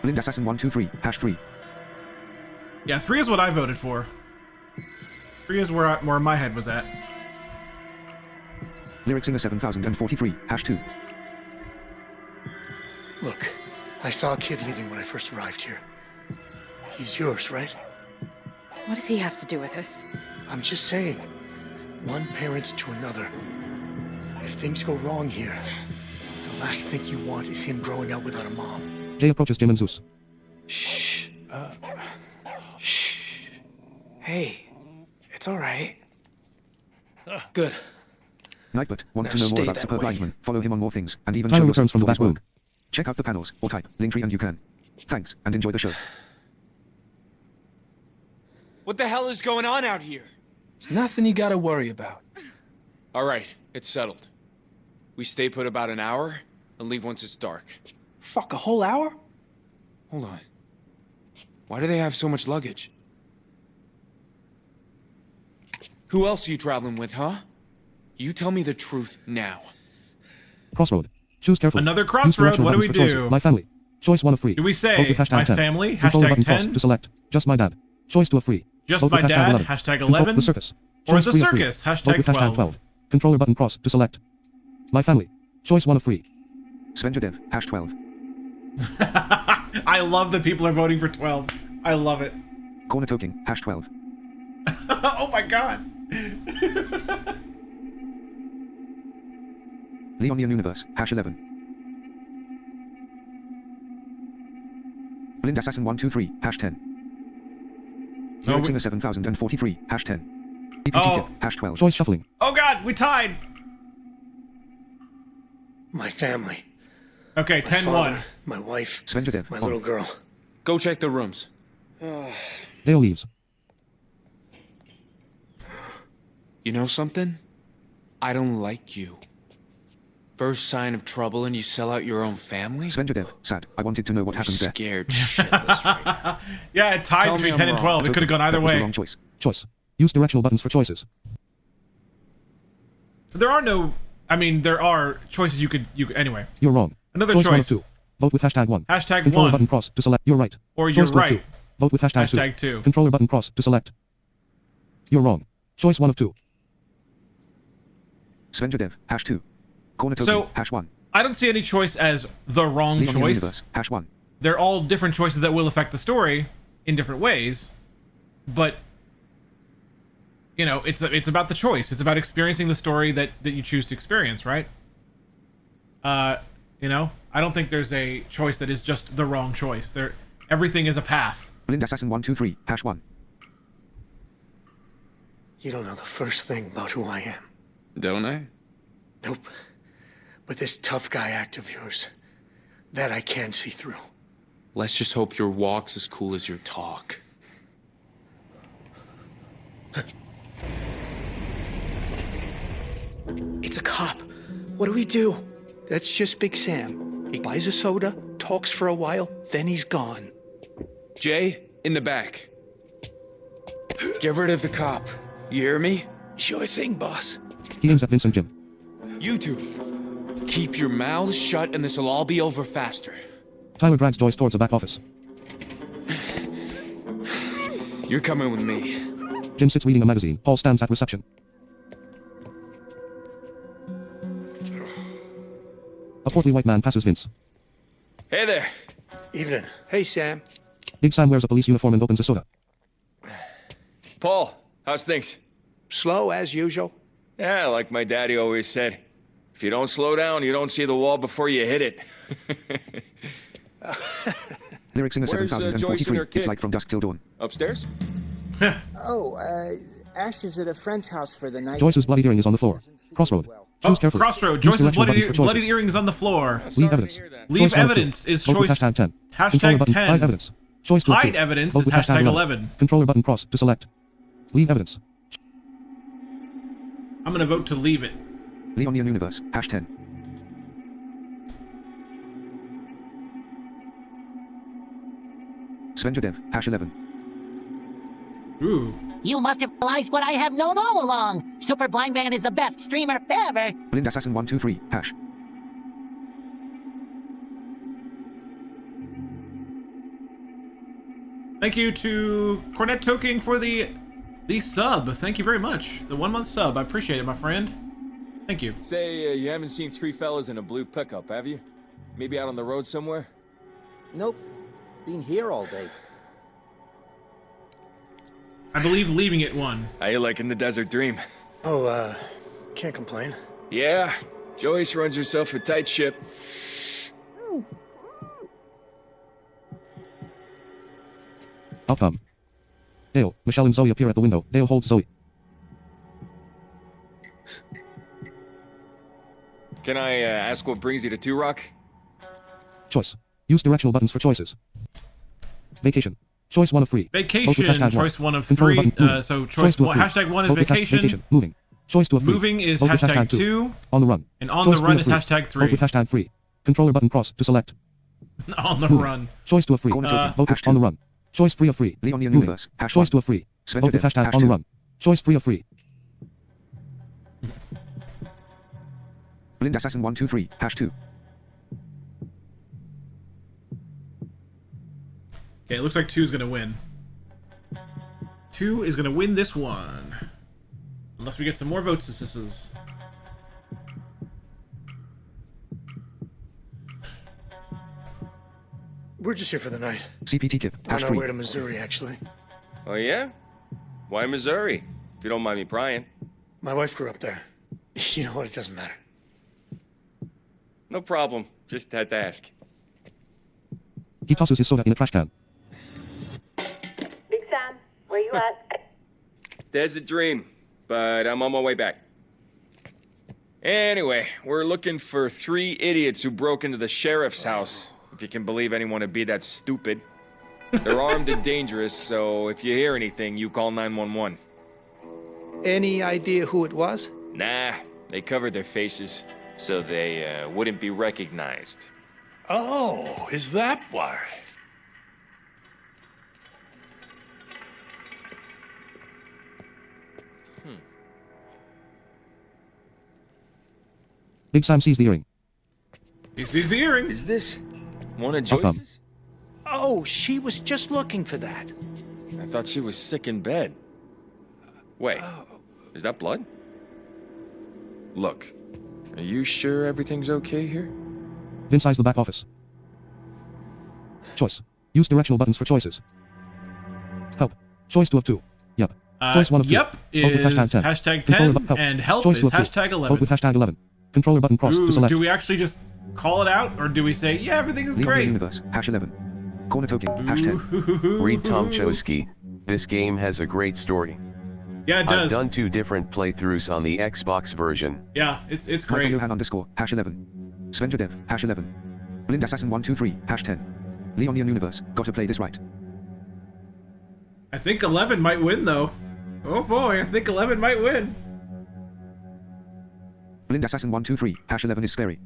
Blind Assassin 123, hash 3.
Yeah, 3 is what I voted for. 3 is where my head was at.
Lyric Singer 7043, hash 2.
Look, I saw a kid leaving when I first arrived here. He's yours, right?
What does he have to do with this?
I'm just saying. One parent to another. If things go wrong here, the last thing you want is him growing up without a mom.
Jay approaches Jim and Zeus.
Shh. Shh. Hey, it's all right.
Good.
Nightbot, want
Now
to know more
stay
about
that
Superb
way.
Lightman, follow him on more things, and even
Tyler
show
returns
yourself
from the
for his
back room.
work. Check out the panels, or type, Linktree and you can. Thanks, and enjoy the show.
What the hell is going on out here?
It's nothing you gotta worry about.
All right, it's settled. We stay put about an hour and leave once it's dark.
Fuck, a whole hour?
Hold on. Why do they have so much luggage? Who else are you traveling with, huh? You tell me the truth now.
Crossroad. Choose carefully.
Another
Use
crossroad.
directional
What do
buttons
we
for choices.
do?
My family. Choice 1 of 3.
Do we say
Vote with hashtag
my
10.
family?
Controller
Hashtag
button cross
10?
to select. Just my dad. Choice 2 of 3.
Just
Vote
my
with hashtag
dad?
11.
Hashtag
Control
11?
the circus.
Or
Choice
the
3 of 3.
circus? Hashtag
Vote with hashtag
12.
12. Controller button cross to select. My family. Choice 1 of 3.
Svenja Dev, hash 12.
I love that people are voting for 12. I love it.
Corner token, hash 12.
Oh my god.
Leonian Universe, hash 11. Blind Assassin 123, hash 10. Lyric Singer 7043, hash 10. EPT
Oh.
Kip, hash 12.
Choice shuffling.
Oh god, we tied.
My family.
Okay,
My
10-1.
father, my wife,
Svenja Dev,
my
on.
little girl.
Go check the rooms.
Dale leaves.
You know something? I don't like you. First sign of trouble and you sell out your own family?
Svenjadev, sad. I wanted to know what happened there.
Scared shitless right now.
Yeah, it tied between 10 and 12. It could have gone either
That was the
way.
wrong choice.
Choice. Use directional buttons for choices.
There are no... I mean, there are choices you could... Anyway.
You're wrong.
Another
choice.
choice.
1 of 2. Vote with #1.
Hashtag
Controller
1.
button cross to select. You're right.
Or you're
choice code
right.
2. Vote with
Hashtag
2.
2.
Controller button cross to select. You're wrong. Choice 1 of 2.
Svenjadev, #2. Corner token, #1.
I don't see any choice as the wrong
Leon
choice.
Universe, #1.
They're all different choices that will affect the story in different ways, but you know, it's about the choice. It's about experiencing the story that you choose to experience, right? You know, I don't think there's a choice that is just the wrong choice. Everything is a path.
Blind Assassin 123, #1.
You don't know the first thing about who I am.
Don't I?
Nope. But this tough guy act of yours, that I can see through.
Let's just hope your walk's as cool as your talk.
It's a cop. What do we do?
That's just Big Sam. He buys a soda, talks for a while, then he's gone.
Jay, in the back. Get rid of the cop. You hear me?
Sure thing, boss.
He aims at Vince and Jim.
You two. Keep your mouths shut and this'll all be over faster.
Tyler drags Joyce towards the back office.
You're coming with me.
Jim sits reading a magazine. Paul stands at reception. A portly white man passes Vince.
Hey there.
Evening. Hey, Sam.
Big Sam wears a police uniform and opens a soda.
Paul, how's things?
Slow as usual.
Yeah, like my daddy always said. If you don't slow down, you don't see the wall before you hit it.
Lyric singer
Where's, Joyce and
7043.
her kid?
It's like from dusk till dawn.
Upstairs?
Ash is at a friend's house for the night.
Joyce's bloody earring is on the floor. Crossroad. Choose carefully.
Crossroad.
Use
Joyce's
directional buttons for
bloody
choices.
earrings on the floor.
Leave evidence.
Leave
Choice 1 of 2.
evidence is
Vote with
choice.
#10.
Hashtag
Controller button.
10.
Hide evidence. Choice 2 of 2.
Hide evidence
Vote
is
with
hashtag 11.
Controller button cross to select. Leave evidence.
I'm gonna vote to leave it.
Leonian Universe, #10. Svenjadev, #11.
Ooh.
You must have realized what I have known all along. Super Blind Man is the best streamer ever.
Blind Assassin 123, #.
Thank you to Cornet Toking for the sub. Thank you very much. The 1 month sub. I appreciate it, my friend. Thank you.
Say, you haven't seen three fellas in a blue pickup, have you? Maybe out on the road somewhere?
Nope. Been here all day.
I believe leaving it won.
How you liking the Desert Dream?
Oh, can't complain.
Yeah, Joyce runs herself a tight ship.
Outcome. Dale, Michelle and Zoe appear at the window. Dale holds Zoe.
Can I ask what brings you to Two Rock?
Choice. Use directional buttons for choices. Vacation. Choice 1 of 3.
Vacation. Choice 1 of
Controller
3.
button,
So
choice
choice
2 of
one,
3.
hashtag 1 is
Vote with
vacation.
Moving. Choice 2 of 3.
Moving is
Vote with
hashtag 2.
On the run.
And on
Choice
the run
3
is
of 3.
hashtag 3.
Vote with #3. Controller button cross to select.
On the
Moving.
run.
Choice 2 of 3. Vote with on the run. Choice 3 of 3.
Leonian
Moving.
Universe,
Choice 2 of 3. Vote with
Svenjadev,
on the
#2.
run. Choice 3 of 3.
Blind Assassin 123, #2.
Okay, it looks like 2 is going to win. 2 is going to win this one. Unless we get some more votes, this is.
We're just here for the night.
CPT Kip,
On our
#3.
way to Missouri, actually.
Oh yeah? Why Missouri? If you don't mind me prying.
My wife grew up there. You know what? It doesn't matter.
No problem. Just had to ask.
He tosses his soda in a trash can.
Big Sam, where you at?
Desert Dream, but I'm on my way back. Anyway, we're looking for 3 idiots who broke into the sheriff's house. If you can believe anyone would be that stupid. They're armed and dangerous, so if you hear anything, you call 911.
Any idea who it was?
Nah, they covered their faces. so they wouldn't be recognized.
Oh, is that why?
Big Sam sees the earring.
He sees the earring.
Is this one of
Outcome.
Joyce's?
Oh, she was just looking for that.
I thought she was sick in bed. Wait, is that blood? Look, are you sure everything's okay here?
Vince eyes the back office. Choice. Use directional buttons for choices. Help. Choice 2 of 2. Yep. Choice 1 of 2.
Yep
Vote with
is
hashtag 10.
hashtag 10, and help
Choice
is
2 of 2.
hashtag 11.
Vote with hashtag 11. Controller button cross
Ooh,
to select.
do we actually just call it out, or do we say, yeah, everything is
Leave on the
great?
universe. Hash 11. Corner token. Hash 10.
Read Tom Chosky. This game has a great story.
Yeah, it does.
I've done 2 different playthroughs on the Xbox version.
Yeah, it's
Michael
great.
Johan underscore. Hash 11. Svenja Dev. Hash 11. Blind Assassin 123. Hash 10. Leonian Universe. Gotta play this right.
I think 11 might win, though. Oh boy, I think 11 might win.
Blind Assassin 123. Hash 11 is scary.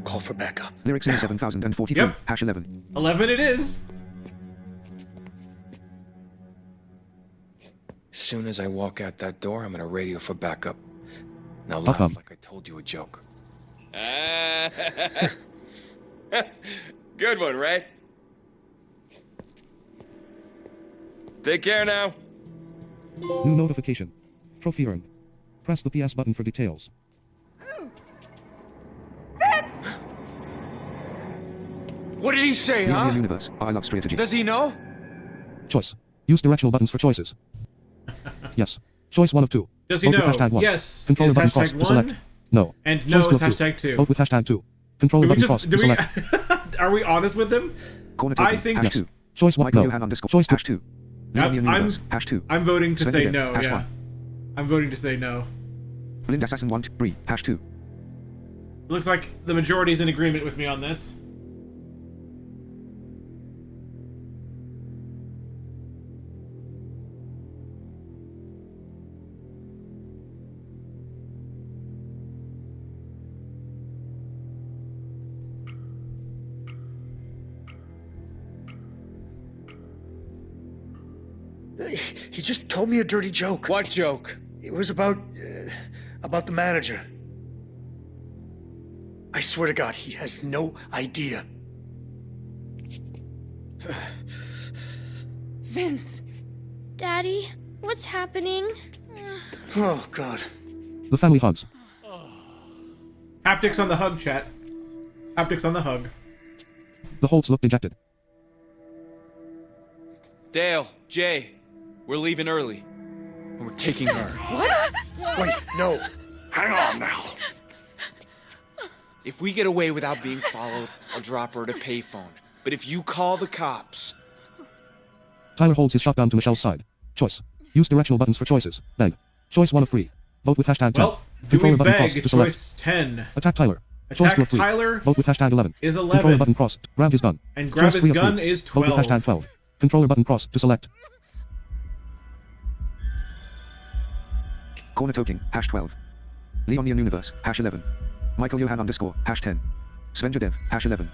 Call for backup.
Lyrics in 7043.
Yep.
Hash 11.
11 it is.
As soon as I walk out that door, I'm gonna radio for backup. Now laugh like I told you a joke.
Good one, right? Take care now.
New notification. Trophy earned. Press the PS button for details.
What did he say,
Leonian
huh?
Universe. I love strategy.
Does he know?
Choice. Use directional buttons for choices. Yes. Choice 1 of 2.
Does he
Vote
know?
with hashtag 1.
Yes.
Controller
Is
button
hashtag
cross to
1?
select. No.
And no
Choice 2
is
of 2.
hashtag 2.
Vote with hashtag 2. Controller
Do we
button
just,
cross
do
to
we,
select.
are we honest with him?
Corner token.
I think
Hash 2.
Choice 1.
Michael
No.
Johan underscore.
Choice 2.
Hash 2. Leonian Universe. Hash 2.
I'm voting to
Svenja
say
Dev.
no,
Hash
yeah.
1.
I'm voting to say no.
Blind Assassin 123. Hash 2.
Looks like the majority is in agreement with me on this.
He just told me a dirty joke.
What joke?
It was about the manager. I swear to God, he has no idea.
Vince. Daddy, what's happening?
Oh, God.
The family hugs.
Haptics on the hug, chat. Haptics on the hug.
The Holts look dejected.
Dale, Jay, we're leaving early. And we're taking her.
What?
Wait, no. Hang on now.
If we get away without being followed, I'll drop her at a payphone. But if you call the cops...
Tyler holds his shotgun to Michelle's side. Choice. Use directional buttons for choices. Beg. Choice 1 of 3. Vote with hashtag 10.
Well, do we
Controller button cross
beg?
to select.
Choice 10.
Attack Tyler. Choice 2 of 3.
Tyler
Vote with hashtag 11.
is 11.
Controller button cross. Grab his gun.
And grab
Choice
his
3 of
gun
3.
is
Vote with
12.
hashtag 12. Controller button cross to select.
Corner token. Hash 12. Leonian Universe. Hash 11. Michael Johan underscore. Hash 10. Svenja Dev. Hash 11.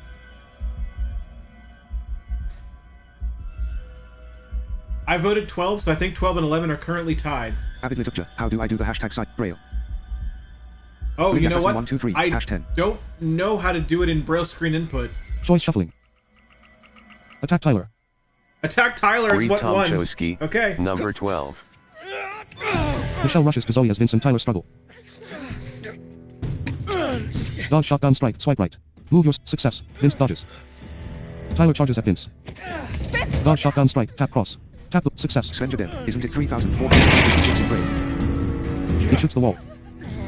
I voted 12, so I think 12 and 11 are currently tied.
Avid literature. How do I do the hashtag site? Braille.
Oh,
Blind
you know
Assassin
what?
123.
I
Hash 10.
don't know how to do it in Braille screen input.
Choice shuffling. Attack Tyler.
Attack Tyler is
Read
what
Tom
won.
Chosky.
Okay.
Number 12.
Michelle rushes to Zoe as Vince and Tyler struggle. Dodge shotgun strike. Swipe right. Move your success. Vince dodges. Tyler charges at Vince. Dodge shotgun strike. Tap cross. Tap the success.
Svenja Dev. Isn't it 3,456 in Braille?
It shoots the wall.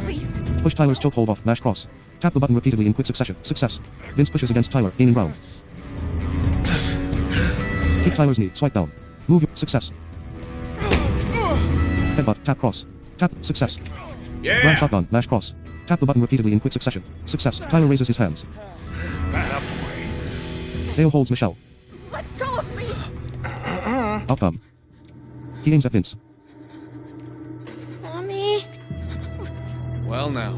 Please.
Push Tyler's chokehold off. Mash cross. Tap the button repeatedly in quick succession. Success. Vince pushes against Tyler, gaining ground. Kick Tyler's knee. Swipe down. Move your success. Headbutt. Tap cross. Tap success.
Yeah.
Grab shotgun. Mash cross. Tap the button repeatedly in quick succession. Success. Tyler raises his hands. Dale holds Michelle.
Let go of me.
Outcome. He aims at Vince.
Mommy?
Well now,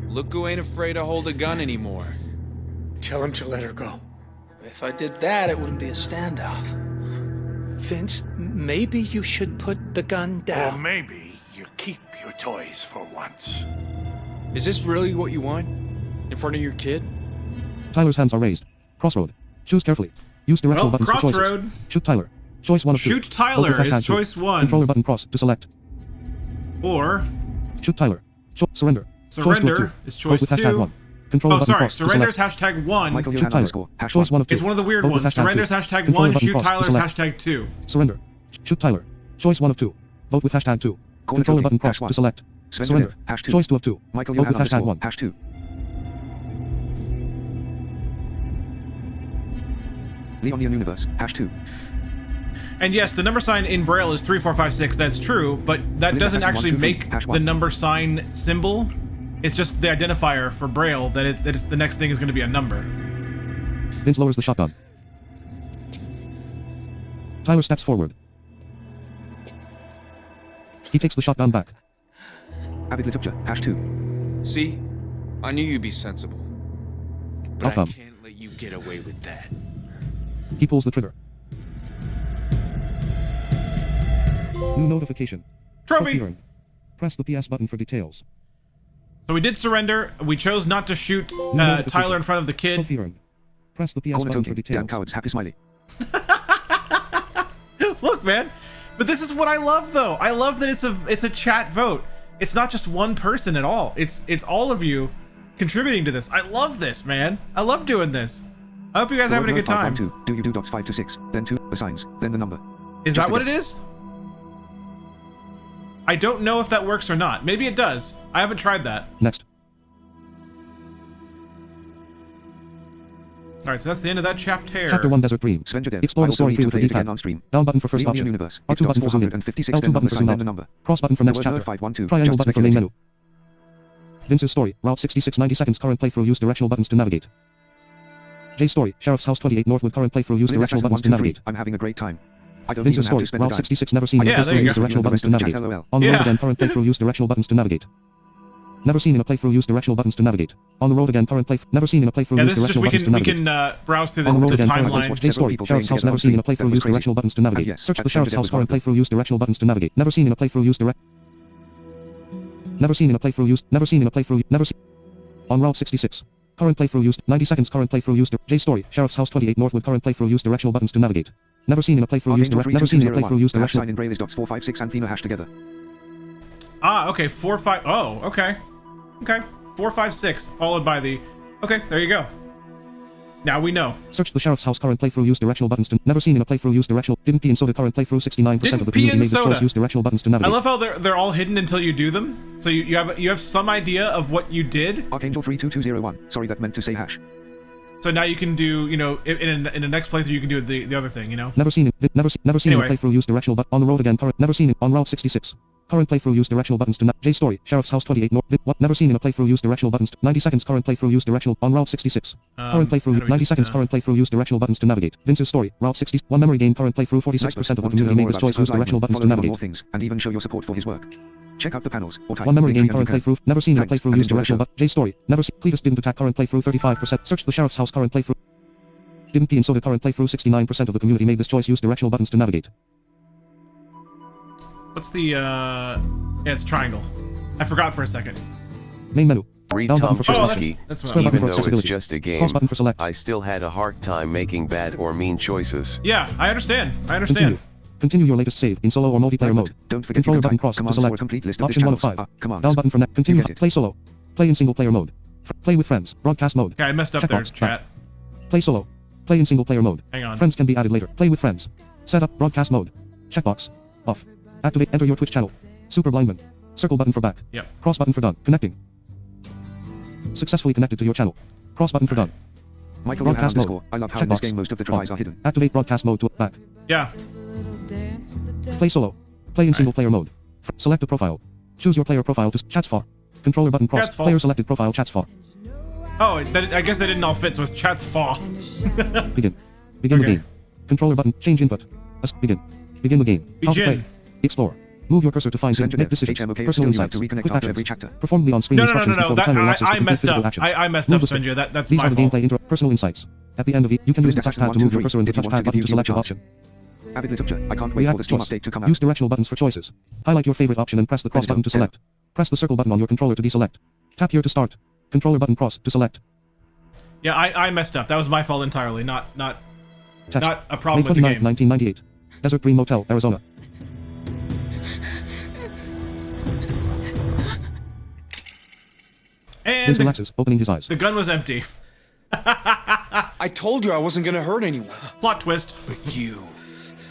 look who ain't afraid to hold a gun anymore.
Tell him to let her go.
If I did that, it wouldn't be a standoff.
Vince, maybe you should put the gun down.
Or maybe you keep your toys for once.
Is this really what you want? In front of your kid?
Tyler's hands are raised. Crossroad. Choose carefully. Use directional buttons for
Crossroad.
choices. Shoot Tyler. Choice 1 of 2.
Shoot Tyler
Vote with
is
#2.
choice 1.
Controller button cross to select.
Or
Shoot Tyler. Surrender.
surrender is choice
Vote with
2.
#1. Controller
Oh,
button
sorry.
cross to
Surrender is
select.
#1.
Shoot Tyler. Choice 1 of 2.
It's one of the weird
Vote with
ones. Surrender is
#2.
#1.
Controller button
Shoot
cross to
Tyler is
select.
#2.
Surrender. Shoot Tyler. Choice 1 of 2. Vote with #2. Controller button cross to select. Surrender. Choice 2 of 2.
Michael
Vote with
Johan
#1.
#2. Leonian Universe, #2.
And yes, the number sign in Braille is 3456. That's true, but that doesn't actually make the number sign symbol. It's just the identifier for Braille that it's the next thing is going to be a number.
Vince lowers the shotgun. Tyler steps forward. He takes the shotgun back.
Avid Literature, #2.
See? I knew you'd be sensible. But
Outcome.
I can't let you get away with that.
He pulls the trigger. New notification.
Trophy!
Earned. Press the PS button for details.
So we did surrender. We chose not to shoot Tyler in front of the kid.
Trophy earned. Press the PS
Corner
button for
token,
details.
damn cowards, happy smiley.
Look, man. But this is what I love, though. I love that it's a chat vote. It's not just one person at all. It's all of you contributing to this. I love this, man. I love doing this. I hope you guys are having a good time.
512, do you do dots 5 to 6, then 2, the signs, then the number.
Is
Just
that what it
figures.
is? I don't know if that works or not. Maybe it does. I haven't tried that.
Next.
Alright, so that's the end of that chapter.
Chapter 1 Desert Dream. Explore the story tree with the D-pad. Down button for first
Leonian
option.
Universe,
R2 button for zoom in.
456,
L2 button for zoom
then
out.
the number.
Cross button for next
Word
chapter.
512,
Triangle
just
button for main
speculating.
menu. Vince's story. Route 66 90 seconds. Current playthrough. Use directional buttons to navigate. Jay's story. Sheriff's House 28 Northwood. Current playthrough. Use directional buttons to navigate.
I'm having a great time. I don't
Vince's
even have
story.
to spend a
Route
dime.
66 never seen in a
Yeah, there
playthrough.
you
Use
go.
directional buttons to navigate.
LOL.
On the road
Yeah.
again. Current playthrough. Use directional buttons to navigate. Never seen in a playthrough. Use directional buttons to navigate. On the road again. Current playthrough. Never seen in a playthrough.
Yeah,
Use
this is just
directional buttons to
we
navigate.
can browse through the,
On the road
the
again.
timeline.
Jay's story. Sheriff's House never seen in a playthrough. Use directional buttons to navigate.
yes,
Search
at
the Sheriff's
Stranger
House.
Dead
Current
with
playthrough. Use directional buttons to navigate. Never seen in a playthrough. Use direct. Never seen in a playthrough. Use. Never seen in a playthrough. Never seen. On Route 66. Current playthrough used. 90 seconds. Current playthrough used. Jay's story. Sheriff's House 28 Northwood. Current playthrough. Use directional buttons to navigate. Never seen in a playthrough. Use direct. Never seen in a playthrough. Use directional.
Sign in Braille is dots 4, 5, 6 and Thena hash together.
Ah, okay. 4, 5. Oh, okay. Okay. 4, 5, 6. Followed by the. Okay, there you go. Now we know.
Search the Sheriff's House. Current playthrough. Use directional buttons to. Never seen in a playthrough. Use directional. Didn't pee in soda. Current playthrough. 69% of the community made this choice. Use directional buttons to
I
navigate.
love how they're all hidden until you do them. So you have some idea of what you did.
Archangel 32201. Sorry, that meant to say hash.
So now you can do, in the next playthrough you can do the other thing,
Never seen in. Never seen
Anyway.
in a playthrough. Use directional but on the road again. Current. Never seen in. On Route 66. Current playthrough. Use directional buttons to. Jay's story. Sheriff's House 28 North. What? Never seen in a playthrough. Use directional buttons to. 90 seconds. Current playthrough. Use directional. On Route 66. Current
how
playthrough.
do we
90
just,
seconds. Current playthrough. Use directional buttons to navigate. Vince's story. Route 60. One memory game. Current playthrough. 46% of the community made this choice. Use directional buttons to
More
navigate.
things, and even show your support for his work. Check out the panels, or type
One memory game.
Linktree and
Current
you can.
playthrough. Never seen in a
Thanks,
playthrough.
and
Use
enjoy the
directional
show.
but Jay's story. Never seen. Cletus didn't attack. Current playthrough. 35%. Search the Sheriff's House. Current playthrough. Didn't pee in soda. Current playthrough. 69% of the community made this choice. Use directional buttons to navigate.
What's the yeah, it's triangle. I forgot for a second.
Main menu.
Read
Down
Tom
button for
Chomsky.
that's what
Square button
Even
for
though it's
accessibility.
just a game,
Cross button for select.
I still had a hard time making bad or mean choices.
Yeah, I understand. I understand.
Continue your latest save in solo or multiplayer mode.
Don't forget
Controller
you can
button
type
cross to
commands for a
select.
complete list of this
Option 1 of
channel's
5.
commands.
Down button for net. Continue.
get it.
Play solo. Play in single player mode. Play with friends. Broadcast mode.
Okay, I messed up there,
Checkbox.
chat.
Play solo. Play in single player mode.
Hang on.
Friends can be added later. Play with friends. Setup. Broadcast mode. Checkbox. Off. Activate. Enter your Twitch channel. Super blindman. Circle button for back.
Yep.
Cross button for done. Connecting. Successfully connected to your channel. Cross button for done.
Michael Johan
Broadcast mode.
underscore. I love how in this
Checkbox.
game most of the trophies
On.
are hidden.
Activate broadcast mode to back.
Yeah.
Play solo. Play in single player mode. Select a profile. Choose your player profile to chats for. Controller button cross.
Chats for.
Player selected profile chats for.
Oh, I guess they didn't all fit, so it's chat's fault.
Begin. Begin the
Okay.
game. Controller button. Change input. Begin. Begin the game. How to
Begin.
play. Explore. Move your cursor to find and make decisions. Personal insights. Quick actions. Perform the on-screen instructions before the timer relaxes to complete physical actions.
I messed up, Svenja. That's
These
my
are the
fault.
gameplay intro. Personal insights. At the end of it, you can use the touchpad to move your cursor and the touchpad button to select an option.
I can't wait for the Steam
Choice.
update to come out.
Use directional buttons for choices. Highlight your favorite option and press the cross button to select. Press the circle button on your controller to deselect. Tap here to start. Controller button cross to select.
Yeah, I messed up. That was my fault entirely. Not
Text.
a problem
May
with the
29th,
game.
1998. Desert Green Motel, Arizona.
And
Vince relaxes, opening his eyes.
the gun was empty.
I told you I wasn't gonna hurt anyone.
Plot twist.
But you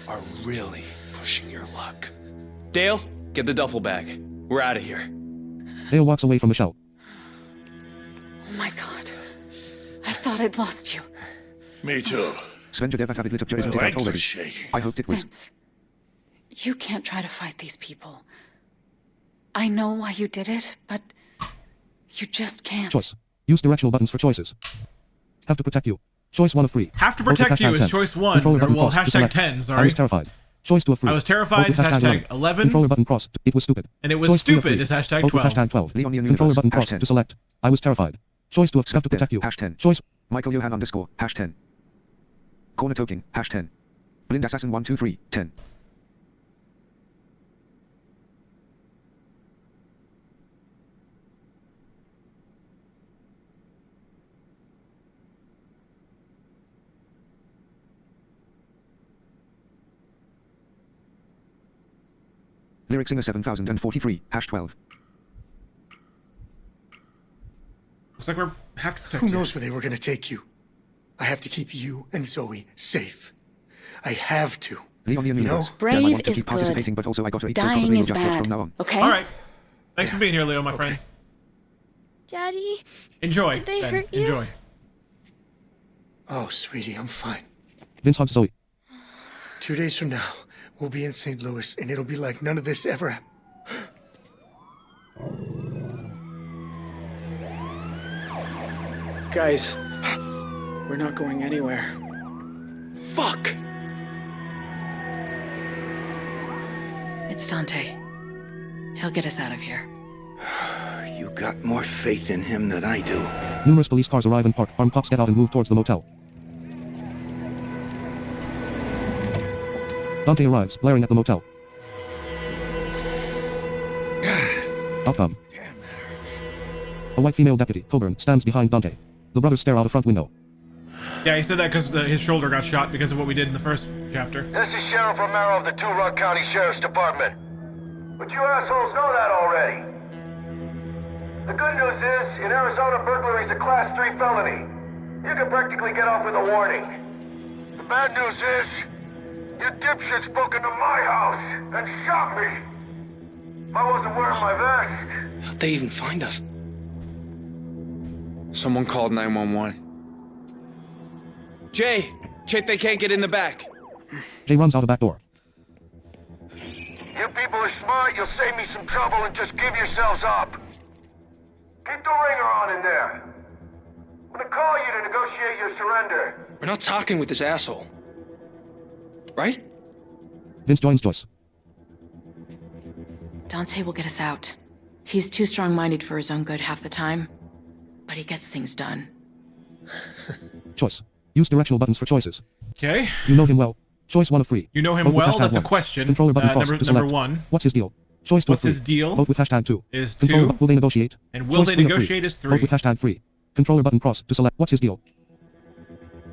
are really pushing your luck. Dale, get the duffel bag. We're out of here.
Dale walks away from Michelle.
Oh my god. I thought I'd lost you.
Me too.
Svenja Dev at lit up isn't it out
legs are
already?
shaking.
I hoped it was.
Vince, you can't try to fight these people. I know why you did it, but you just can't.
Choice. Use directional buttons for choices. Have to protect you. Choice 1 of 3.
Have to
Vote with
protect you
hashtag
is
10.
choice 1.
Controller
Or,
button
well,
cross to
hashtag
select.
10,
I
sorry.
was terrified. Choice 2 of 3.
I was terrified
Vote
is
with
hashtag
11.
11.
Controller button cross. It was stupid.
And it was
Choice 2 of
stupid
3.
is hashtag
Vote with
12.
hashtag 12.
Leon
Controller
Universe,
button
hash
cross
10.
to select. I was terrified. Choice 2 of have to protect you.
Hash 10.
Choice.
Michael Johan underscore, hash 10. Corner toking, hash 10. Blind Assassin 123, 10. Lyric Singer 7043, hash 12.
Looks like we have to protect
Who
you.
knows where they were going to take you? I have to keep you and Zoe safe. I have to.
Leon
You know?
Universe.
Brave
Damn, I want to
is
keep
good.
participating, but also I got to eat so
Dying
probably
is
just watch
bad.
from now on.
Okay?
All right. Thanks for being here, Leo, my friend.
Daddy,
Enjoy.
did they
Ben.
hurt you?
Enjoy.
Oh, sweetie, I'm fine.
Vince hugs Zoe.
2 days from now, we'll be in St. Louis, and it'll be like none of this ever happened.
Guys, we're not going anywhere. Fuck!
It's Dante. He'll get us out of here.
You got more faith in him than I do.
Numerous police cars arrive and park. Armed cops get out and move towards the motel. Dante arrives, glaring at the motel. Outcome. A white female deputy, Coburn, stands behind Dante. The brothers stare out a front window.
Yeah, he said that because his shoulder got shot because of what we did in the first chapter.
This is Sheriff Romero of the Two Rock County Sheriff's Department. But you assholes know that already. The good news is, in Arizona, burglary is a Class 3 felony. You can practically get off with a warning. The bad news is, you dipshits broke into my house and shot me. If I wasn't wearing my vest...
How'd they even find us? Someone called 911.
Jay! Check they can't get in the back.
Jay runs out a back door.
You people are smart, you'll save me some trouble and just give yourselves up. Keep the ringer on in there. I'm gonna call you to negotiate your surrender.
We're not talking with this asshole. Right?
Vince joins Joyce.
Dante will get us out. He's too strong-minded for his own good half the time, but he gets things done.
Choice. Use directional buttons for choices.
Okay.
You know him well. Choice 1 of 3.
You know him
Vote with
well?
hashtag
That's a
1.
question.
Controller button cross to
number
select.
1.
What's his deal? Choice 2
What's
of 3.
his deal?
Vote with hashtag 2.
Is
Controller
2.
will they negotiate?
And will
Choice
they
3 of 3.
negotiate is 3.
Vote with hashtag 3. Controller button cross to select. What's his deal?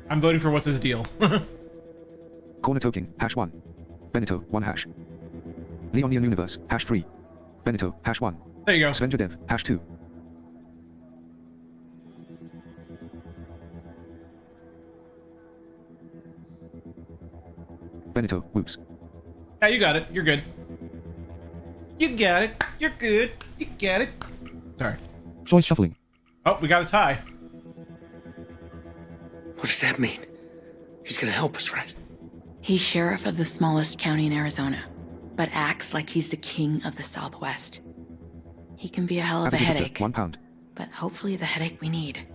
I'm voting for what's his deal.
Corner toking, hash 1. Benito, 1 hash. Leonian Universe, hash 3. Benito, hash 1.
There you go.
Svenja Dev, hash 2. Benito, whoops.
Yeah, you got it. You're good. You got it. You're good. You got it. Sorry.
Choice shuffling.
Oh, we got a tie.
What does that mean? He's gonna help us, right?
He's sheriff of the smallest county in Arizona, but acts like he's the king of the Southwest. He can be a hell of a headache,
£1.
but hopefully the headache we need.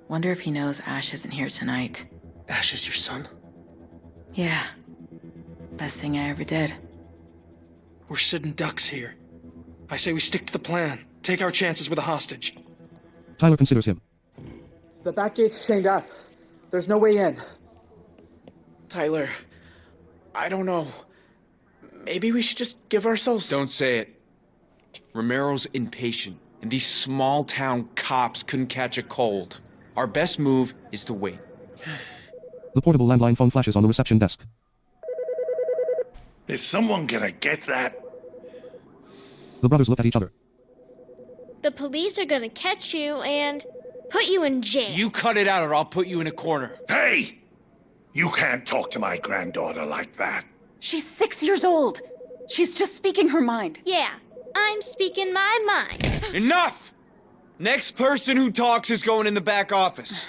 Wonder if he knows Ash isn't here tonight.
Ash is your son?
Yeah. Best thing I ever did.
We're sitting ducks here. I say we stick to the plan. Take our chances with a hostage.
Tyler considers him.
The back gate's chained up. There's no way in. Tyler, I don't know. Maybe we should just give ourselves...
Don't say it. Romero's impatient, and these small-town cops couldn't catch a cold. Our best move is to wait.
The portable landline phone flashes on the reception desk.
Is someone gonna get that?
The brothers look at each other.
The police are gonna catch you and put you in jail.
You cut it out or I'll put you in a corner.
Hey! You can't talk to my granddaughter like that.
She's 6 years old. She's just speaking her mind.
Yeah, I'm speaking my mind.
Enough! Next person who talks is going in the back office.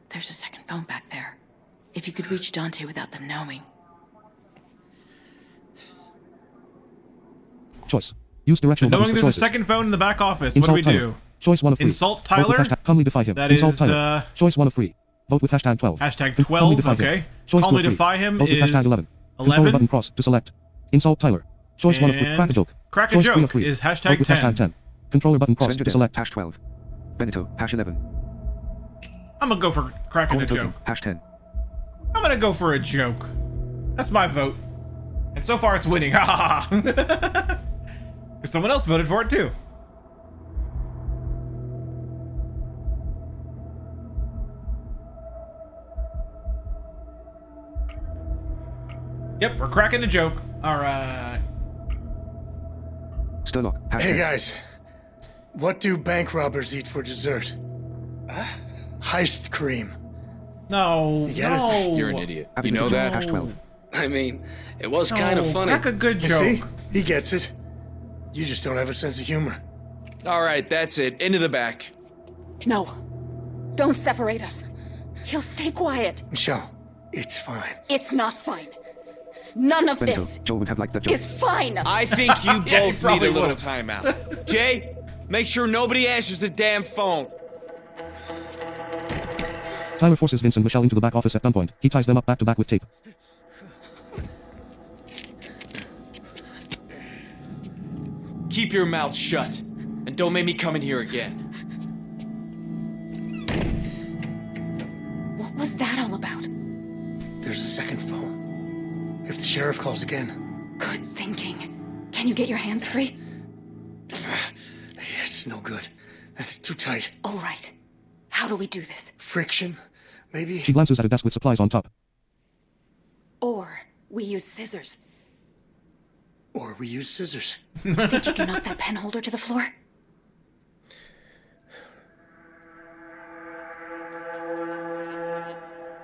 There's a second phone back there. If you could reach Dante without them knowing.
Choice. Use directional buttons
Knowing
for
there's
choices.
a second phone in the back office,
Insult
what do we
Tyler.
do?
Choice 1 of 3.
Insult
Vote with
Tyler?
hashtag calmly defy him.
That
Insult
is,
Tyler. Choice 1 of 3. Vote with hashtag 12.
Hashtag
Calmly
12,
defy him.
okay.
Choice 2
Calmly
of 3.
defy him
Vote with
is
hashtag 11. Control
11.
button cross to select. Insult Tyler. Choice 1 of 3. Crack a joke.
Crack a
Choice 3
joke
of 3.
is hashtag
Vote with
10.
hashtag 10. Controller button cross
Spencer
to
Dell,
select.
hash 12. Benito, hash 11.
I'm gonna go for cracking a joke.
Hash 10.
I'm gonna go for a joke. That's my vote. And so far it's winning. Ha ha ha. Because someone else voted for it too. Yep, we're cracking a joke. Alright.
Sturlock, hash
Hey
10.
guys, what do bank robbers eat for dessert? Heist cream.
No,
You get
no.
it?
You're an idiot.
Happy
You know
to
that?
Hash 12.
I mean, it was kind of
No,
funny.
Crack a good
You
joke.
see? He gets it. You just don't have a sense of humor.
All right, that's it. Into the back.
No. Don't separate us. He'll stay quiet.
Michelle, it's fine.
It's not fine. None of
Benito,
this
Joel would have liked that joke.
is fine.
I think you
Yeah, he
both need
probably
a little
would've.
timeout. Jay, make sure nobody answers the damn phone.
Tyler forces Vince and Michelle into the back office at gunpoint. He ties them up back to back with tape.
Keep your mouth shut. And don't make me come in here again.
What was that all about?
There's a second phone. If the sheriff calls again.
Good thinking. Can you get your hands free?
It's no good. That's too tight.
All right. How do we do this?
Friction, maybe?
She glances at a desk with supplies on top.
Or we use scissors.
Or we use scissors.
Think you can knock that pen holder to the floor?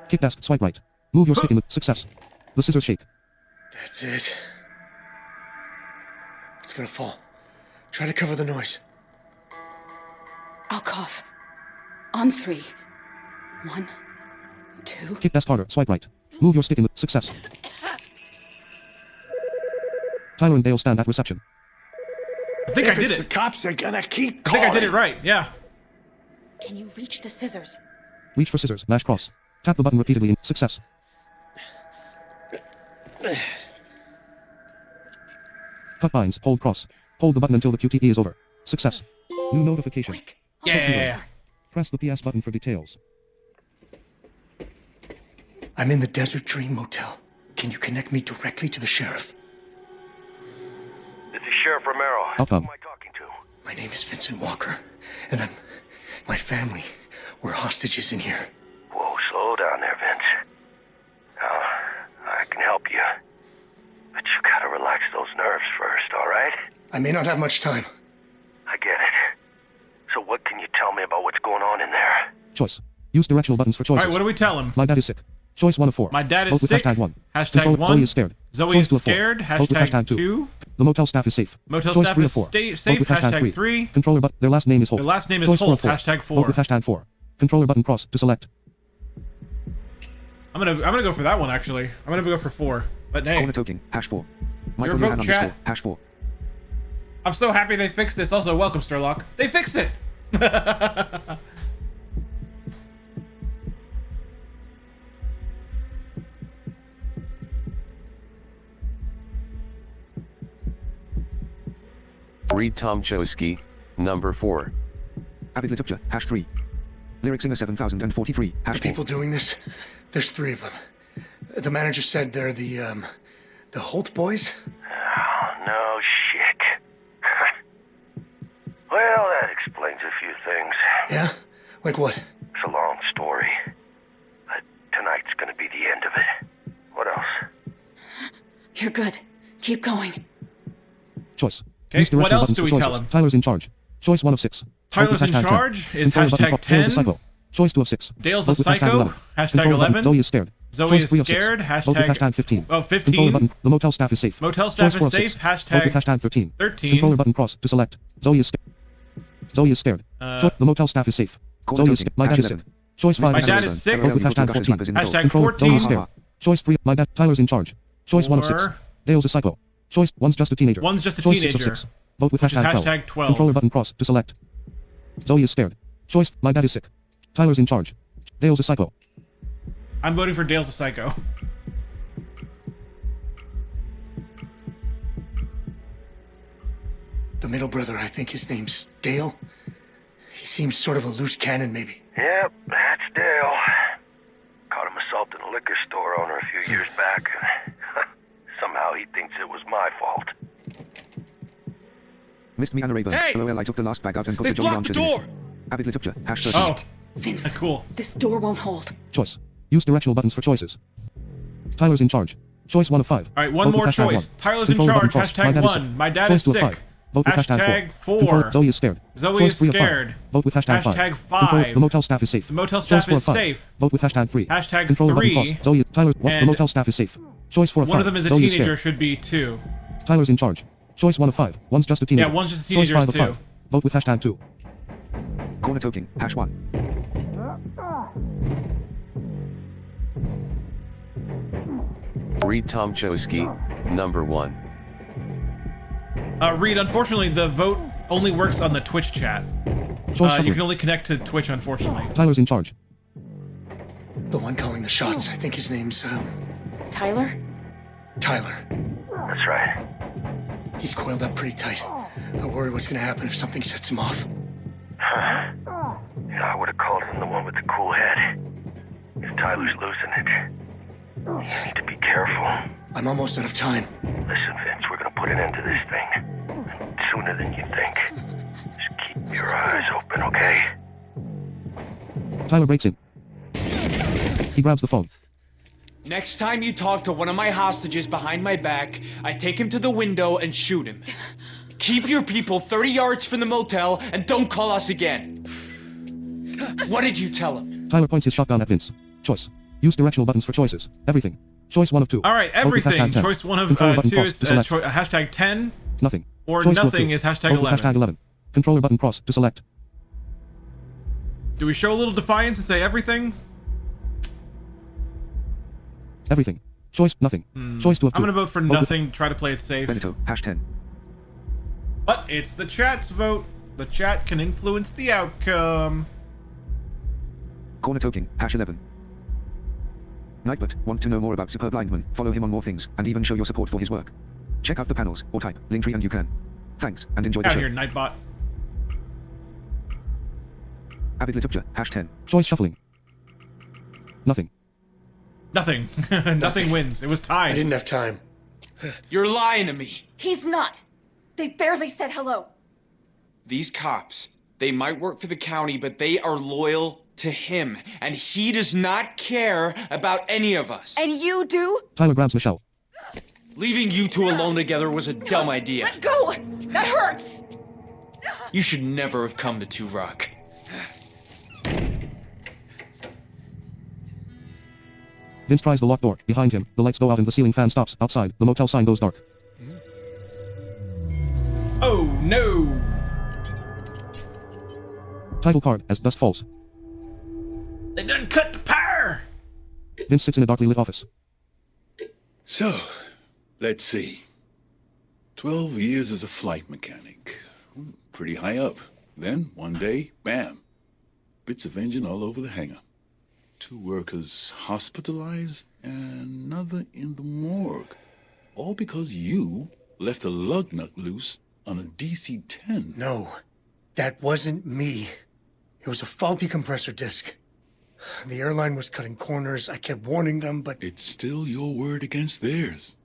Kick desk, swipe right. Move your stick in the success. The scissors shake.
That's it. It's gonna fall. Try to cover the noise.
I'll cough. On 3. 1, 2.
Kick desk harder, swipe right. Move your stick in the success. Tyler and Dale stand at reception.
I think
If
I did
it's
it.
the cops, they're gonna keep
I
calling.
think I did it right, yeah.
Can you reach the scissors?
Reach for scissors, mash cross. Tap the button repeatedly in success. Cut binds, hold cross. Hold the button until the QTE is over. Success. New notification.
Yeah.
Press the PS button for details.
I'm in the Desert Dream Motel. Can you connect me directly to the sheriff?
This is Sheriff Romero.
Outcome.
Who am I talking to?
My name is Vincent Walker, and my family, we're hostages in here.
Whoa, slow down there, Vince. Now, I can help you. But you gotta relax those nerves first, alright?
I may not have much time.
I get it. So what can you tell me about what's going on in there?
Choice. Use directional buttons for choices.
Alright, what do we tell him?
My dad is sick. Choice 1 of 4.
My dad is
Vote with
sick.
Hashtag 1.
Hashtag
Control
1.
Zoe is scared.
Zoe
Choice
is
2 of 4.
scared.
Vote with
Hashtag
hashtag 2.
2.
The motel staff is safe.
Motel
Choice
staff
3
is
of 4.
safe.
Vote with
Hashtag 3.
Controller but their last name is Holt.
Their last name is
Choice 4
Holt.
of 4.
Hashtag 4.
Vote with hashtag 4. Controller button cross to select.
I'm gonna go for that one actually. I'm gonna go for 4. But hey,
Corner token, hash 4.
Your
Michael
vote,
Johan
chat.
underscore, hash 4.
I'm so happy they fixed this. Also, welcome Sturlock. They fixed it.
Read Tom Chosky, number 4.
Avid Litupja, #3. Lyric Singer 7043,
The
#4.
people doing this, there's 3 of them. The manager said they're the Holt boys?
Oh, no shit. Well, that explains a few things.
Yeah? Like what?
It's a long story. But tonight's gonna be the end of it. What else?
You're good. Keep going.
Choice.
Okay,
Use
what
directional
else
buttons
do
for
we
choices.
tell him?
Tyler's in charge. Choice 1 of 6.
Tyler's
Vote
in
with
charge
10.
is
Control button.
hashtag
Dale's a
10.
psycho. Choice 2 of 6.
Dale's
Vote
a
with hashtag
psycho.
11.
Hashtag
Control button.
11.
Zoe is scared.
Zoe
Choice
is
3 of 6.
scared.
Vote with hashtag 15.
Oh, 15.
Controller button. The motel staff is safe.
Motel staff
Choice 4
is
of 6.
safe.
Vote with hashtag 13.
13.
Controller button cross to select. Zoe is scared. Zoe is scared. The motel staff is safe. Zoe is scared. My dad is sick. Choice 5
My
of 6.
dad is sick.
Vote with hashtag 14.
Hashtag
Control.
14.
Zoe is scared. Choice 3. My dad. Tyler's in charge. Choice 1 of 6.
4.
Dale's a psycho. Choice 1's just a teenager.
One's just a
Choice 6 of
teenager.
6. Vote with
Which is
hashtag
hashtag 12.
Controller button cross to select. Zoe is scared. Choice. My dad is sick. Tyler's in charge. Dale's a psycho.
I'm voting for Dale's a psycho.
The middle brother, I think his name's Dale. He seems sort of a loose cannon, maybe.
Yep, that's Dale. Caught him assaulting a liquor store owner a few years back. Somehow he thinks it was my fault.
Missed me and Raven.
Hey!
LOL, I took the last bag out and put
They
the Jolly
blocked the
Ranchers in
door!
it. Avid Litupja, #13.
Oh,
Vince,
that's cool.
this door won't hold.
Choice. Use directional buttons for choices. Tyler's in charge. Choice 1 of 5.
All right, one
Vote with
more
hashtag
choice.
1.
Tyler's in
Controller button
charge.
cross.
Hashtag
My dad is
1.
sick.
My dad
Choice
is
2 of
sick.
5. Vote with hashtag 4.
4.
Control. Zoe is scared.
Zoe
Choice
is
3 of 5.
scared.
Vote with hashtag 5.
Hashtag
Control.
5.
The motel staff is safe.
The motel
Choice
staff
4 of
is
5.
safe.
Vote with hashtag 3.
Hashtag
Controller button
3.
cross. Zoe. Tyler. The
And
motel staff is safe. Choice 4 of 5.
one of them is a
Zoe
teenager,
scared.
should be 2.
Tyler's in charge. Choice 1 of 5. One's just a teenager.
Yeah, one's just a
Choice
teenager
5 of
is
5.
2.
Vote with hashtag 2.
Corner toking, #1.
Read Tom Chosky, number 1.
Reed, unfortunately, the vote only works on the Twitch chat.
Choice
You
shuffling.
can only connect to Twitch, unfortunately.
Tyler's in charge.
The one calling the shots, I think his name's,
Tyler?
Tyler.
That's right.
He's coiled up pretty tight. I worry what's gonna happen if something sets him off.
Huh? Yeah, I would have called him the one with the cool head. If Tyler's losing it, you need to be careful.
I'm almost out of time.
Listen, Vince, we're gonna put an end to this thing. And sooner than you think. Just keep your eyes open, okay?
Tyler breaks in. He grabs the phone.
Next time you talk to one of my hostages behind my back, I take him to the window and shoot him. Keep your people 30 yards from the motel and don't call us again. What did you tell him?
Tyler points his shotgun at Vince. Choice. Use directional buttons for choices. Everything. Choice 1 of 2.
All right,
Vote with
everything.
hashtag 10.
Choice 1 of
Controller button
2
cross
is
to select.
hashtag 10.
Nothing.
Or
Choice 2 of
nothing
2.
is hashtag
Vote with
11.
hashtag 11. Controller button cross to select.
Do we show a little defiance and say everything?
Everything. Choice nothing. Choice 2 of 2.
I'm gonna vote for nothing. Try to play it safe.
Benito, #10.
But it's the chat's vote. The chat can influence the outcome.
Corner toking, #11. Nightbot, want to know more about Superb Lineman? Follow him on more things, and even show your support for his work. Check out the panels, or type Linktree and you can. Thanks, and enjoy the
Out
show.
here, Nightbot.
Avid Litupja, #10.
Choice shuffling. Nothing.
Nothing. Nothing wins. It was tied.
I didn't have time.
You're lying to me.
He's not. They barely said hello.
These cops, they might work for the county, but they are loyal to him, and he does not care about any of us.
And you do?
Tyler grabs Michelle.
Leaving you two alone together was a dumb idea.
Let go! That hurts!
You should never have come to Two Rock.
Vince tries the locked door. Behind him, the lights go out and the ceiling fan stops. Outside, the motel sign goes dark.
Oh, no!
Title card, As Dusk Falls.
They done cut the power!
Vince sits in a darkly lit office.
So, let's see. 12 years as a flight mechanic. Pretty high up. Then, one day, bam. Bits of engine all over the hangar. 2 workers hospitalized, and another in the morgue. All because you left a lug nut loose on a DC-10.
No, that wasn't me. It was a faulty compressor disc. The airline was cutting corners. I kept warning them, but...
It's still your word against theirs.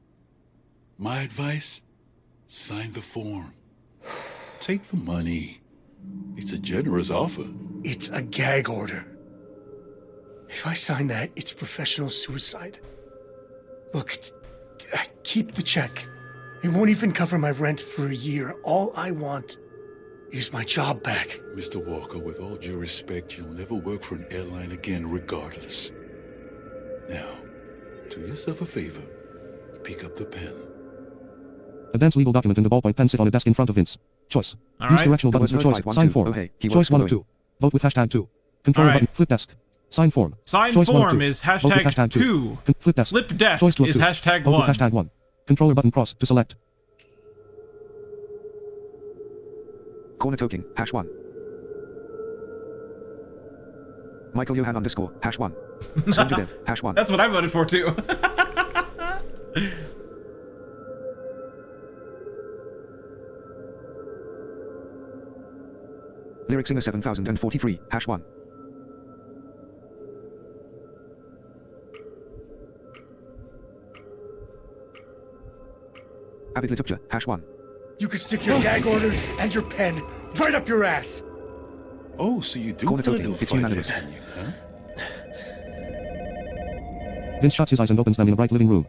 My advice, sign the form. Take the money. It's a generous offer.
It's a gag order. If I sign that, it's professional suicide. Look, keep the check. It won't even cover my rent for a year. All I want is my job back.
Mr. Walker, with all due respect, you'll never work for an airline again regardless. Now, do yourself a favor. Pick up the pen.
A dense legal document in the ballpoint pen sit on a desk in front of Vince. Choice.
All
Use
right.
directional buttons for choice. Sign form. Choice 1 of 2. Vote with hashtag 2. Controller button. Flip desk. Sign form.
Sign
choice
form is hashtag 2.
Flip desk.
Flip desk
choice 2 of
is
2.
hashtag
Vote
1.
with hashtag 1. Controller button cross to select.
Corner token, #1. Michael Johan _, #1. Stranger Dev, #1.
That's what I voted for too.
Lyric Singer 7043, #1. Avid Literature, #1.
You could stick your gag order and your pen right up your ass.
Oh, so you do
Corner
feel a
token,
little
it's
fight
unanimous.
left in you, huh?
Vince shuts his eyes and opens them in a bright living room.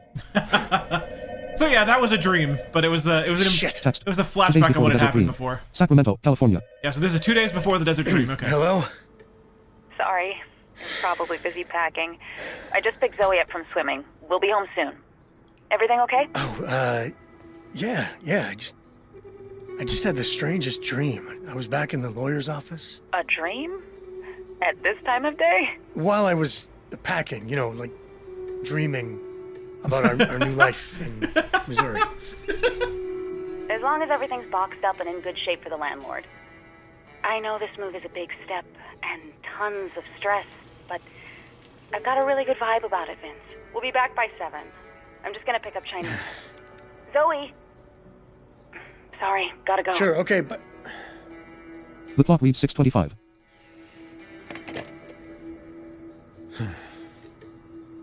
So yeah, that was a dream, but it was a
Text.
it was a
2 days
flashback
before
of what
the
had
desert
happened
dream.
before.
Sacramento, California.
Yeah, so this is 2 days before the desert dream. Okay.
Hello?
Sorry. I'm probably busy packing. I just picked Zoe up from swimming. We'll be home soon. Everything okay?
Oh, yeah. I just had the strangest dream. I was back in the lawyer's office.
A dream? At this time of day?
While I was packing, like dreaming about our new life in Missouri.
As long as everything's boxed up and in good shape for the landlord. I know this move is a big step and tons of stress, but I've got a really good vibe about it, Vince. We'll be back by 7. I'm just gonna pick up Chinese. Zoe! Sorry, gotta go.
Sure, okay, but...
The clock reads 6:25.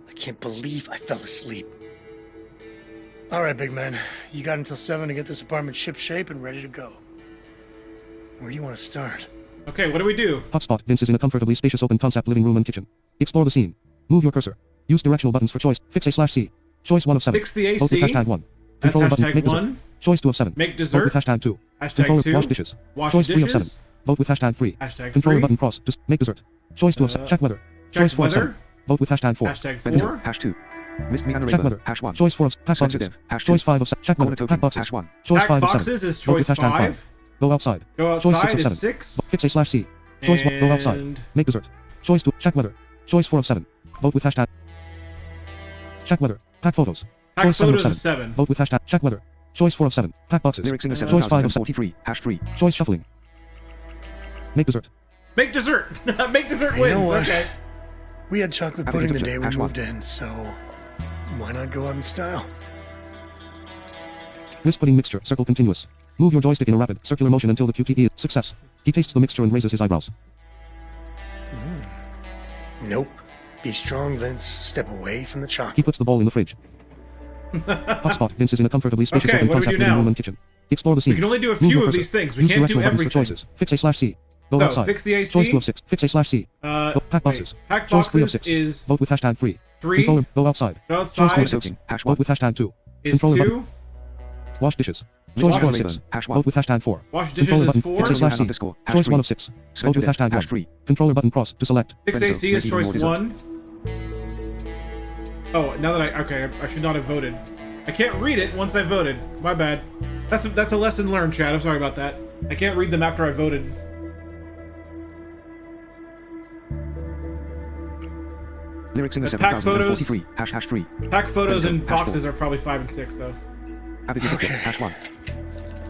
I can't believe I fell asleep. All right, big man. You got until 7 to get this apartment shipshape and ready to go. Where do you want to start?
Okay, what do we do?
Hotspot. Vince is in a comfortably spacious open-concept living room and kitchen. Explore the scene. Move your cursor. Use directional buttons for choice. Fix A/C. Choice 1 of 7.
Fix the AC.
Vote with hashtag 1.
That's
Controller button.
hashtag
Make
1.
dessert. Choice 2 of 7.
Make
Vote
dessert.
with hashtag 2.
Hashtag
Controller
2.
wash dishes.
Wash
Choice 3 of 7.
dishes.
Vote with hashtag 3.
Hashtag
Controller
3.
button cross. Just make dessert. Choice 2 of 7. Check weather. Choice 4 of 7.
weather.
Vote with hashtag 4.
Hashtag
Benjamin,
4.
#2. Missed me and
Check weather.
#1.
Choice 4 of pack boxes.
Sensitive, #2.
Choice 5 of 7. Check
Corner
weather.
token,
Pack boxes.
#1.
Choice
Pack
5 of 7.
boxes is
Vote with
choice
hashtag
5.
Go outside.
Go
Choice 6
outside
of
is
7.
6.
Fix A/C. Choice 1. Go outside.
And-
Make dessert. Choice 2. Check weather. Choice 4 of 7. Vote with hashtag. Check weather. Pack photos.
Pack
Choice 7 of
photos
7.
is 7.
Vote with hashtag. Check weather. Choice 4 of 7. Pack boxes.
Lyric Singer
Choice 5 of 7.
7043, #3.
Choice shuffling. Make dessert.
Make dessert. Make dessert
You
wins.
know what?
Okay.
We had chocolate
Happy
pudding the
to
day we
#1.
moved in, so why not go out in style?
Whisk pudding mixture. Circle continuous. Move your joystick in a rapid, circular motion until the QTE is success. He tastes the mixture and raises his eyebrows.
Nope. Be strong, Vince. Step away from the
He
chocolate.
puts the ball in the fridge. Hotspot. Vince is in a comfortably spacious
Okay,
open
what do we
concept
do
living
now?
room and kitchen. Explore the scene.
We can only do a
Move
few
your
of
cursor.
these things. We
Use
can't do
directional buttons
everything.
for choices. Fix A/C. Go
So,
outside.
fix the AC.
Choice 2 of 6. Fix A/C. Pack boxes.
Pack
Choice 3 of
boxes
6.
is
Vote with hashtag 3.
3.
Controller. Go outside.
Go
Choice 2 of
outside
6.
#1.
Vote with hashtag 2.
is
Controller
2.
button. Wash dishes.
Choice
Choice 4 of
4
6.
#1.
Vote with hashtag 4.
Wash dishes
Controller
is
button.
4.
Fix A/C.
#3.
Choice 1 of 6. Vote with hashtag 1.
#3.
Controller button cross to select.
Fix
Bento,
AC is
make even more
choice
dessert.
1. Oh, now that I should not have voted. I can't read it once I voted. My bad. That's a lesson learned, Chad. I'm sorry about that. I can't read them after I voted.
Lyric Singer
The pack photos-
7043, #3.
Pack photos
Bento,
and boxes are probably 5 and 6 though.
Avid Literature, #1.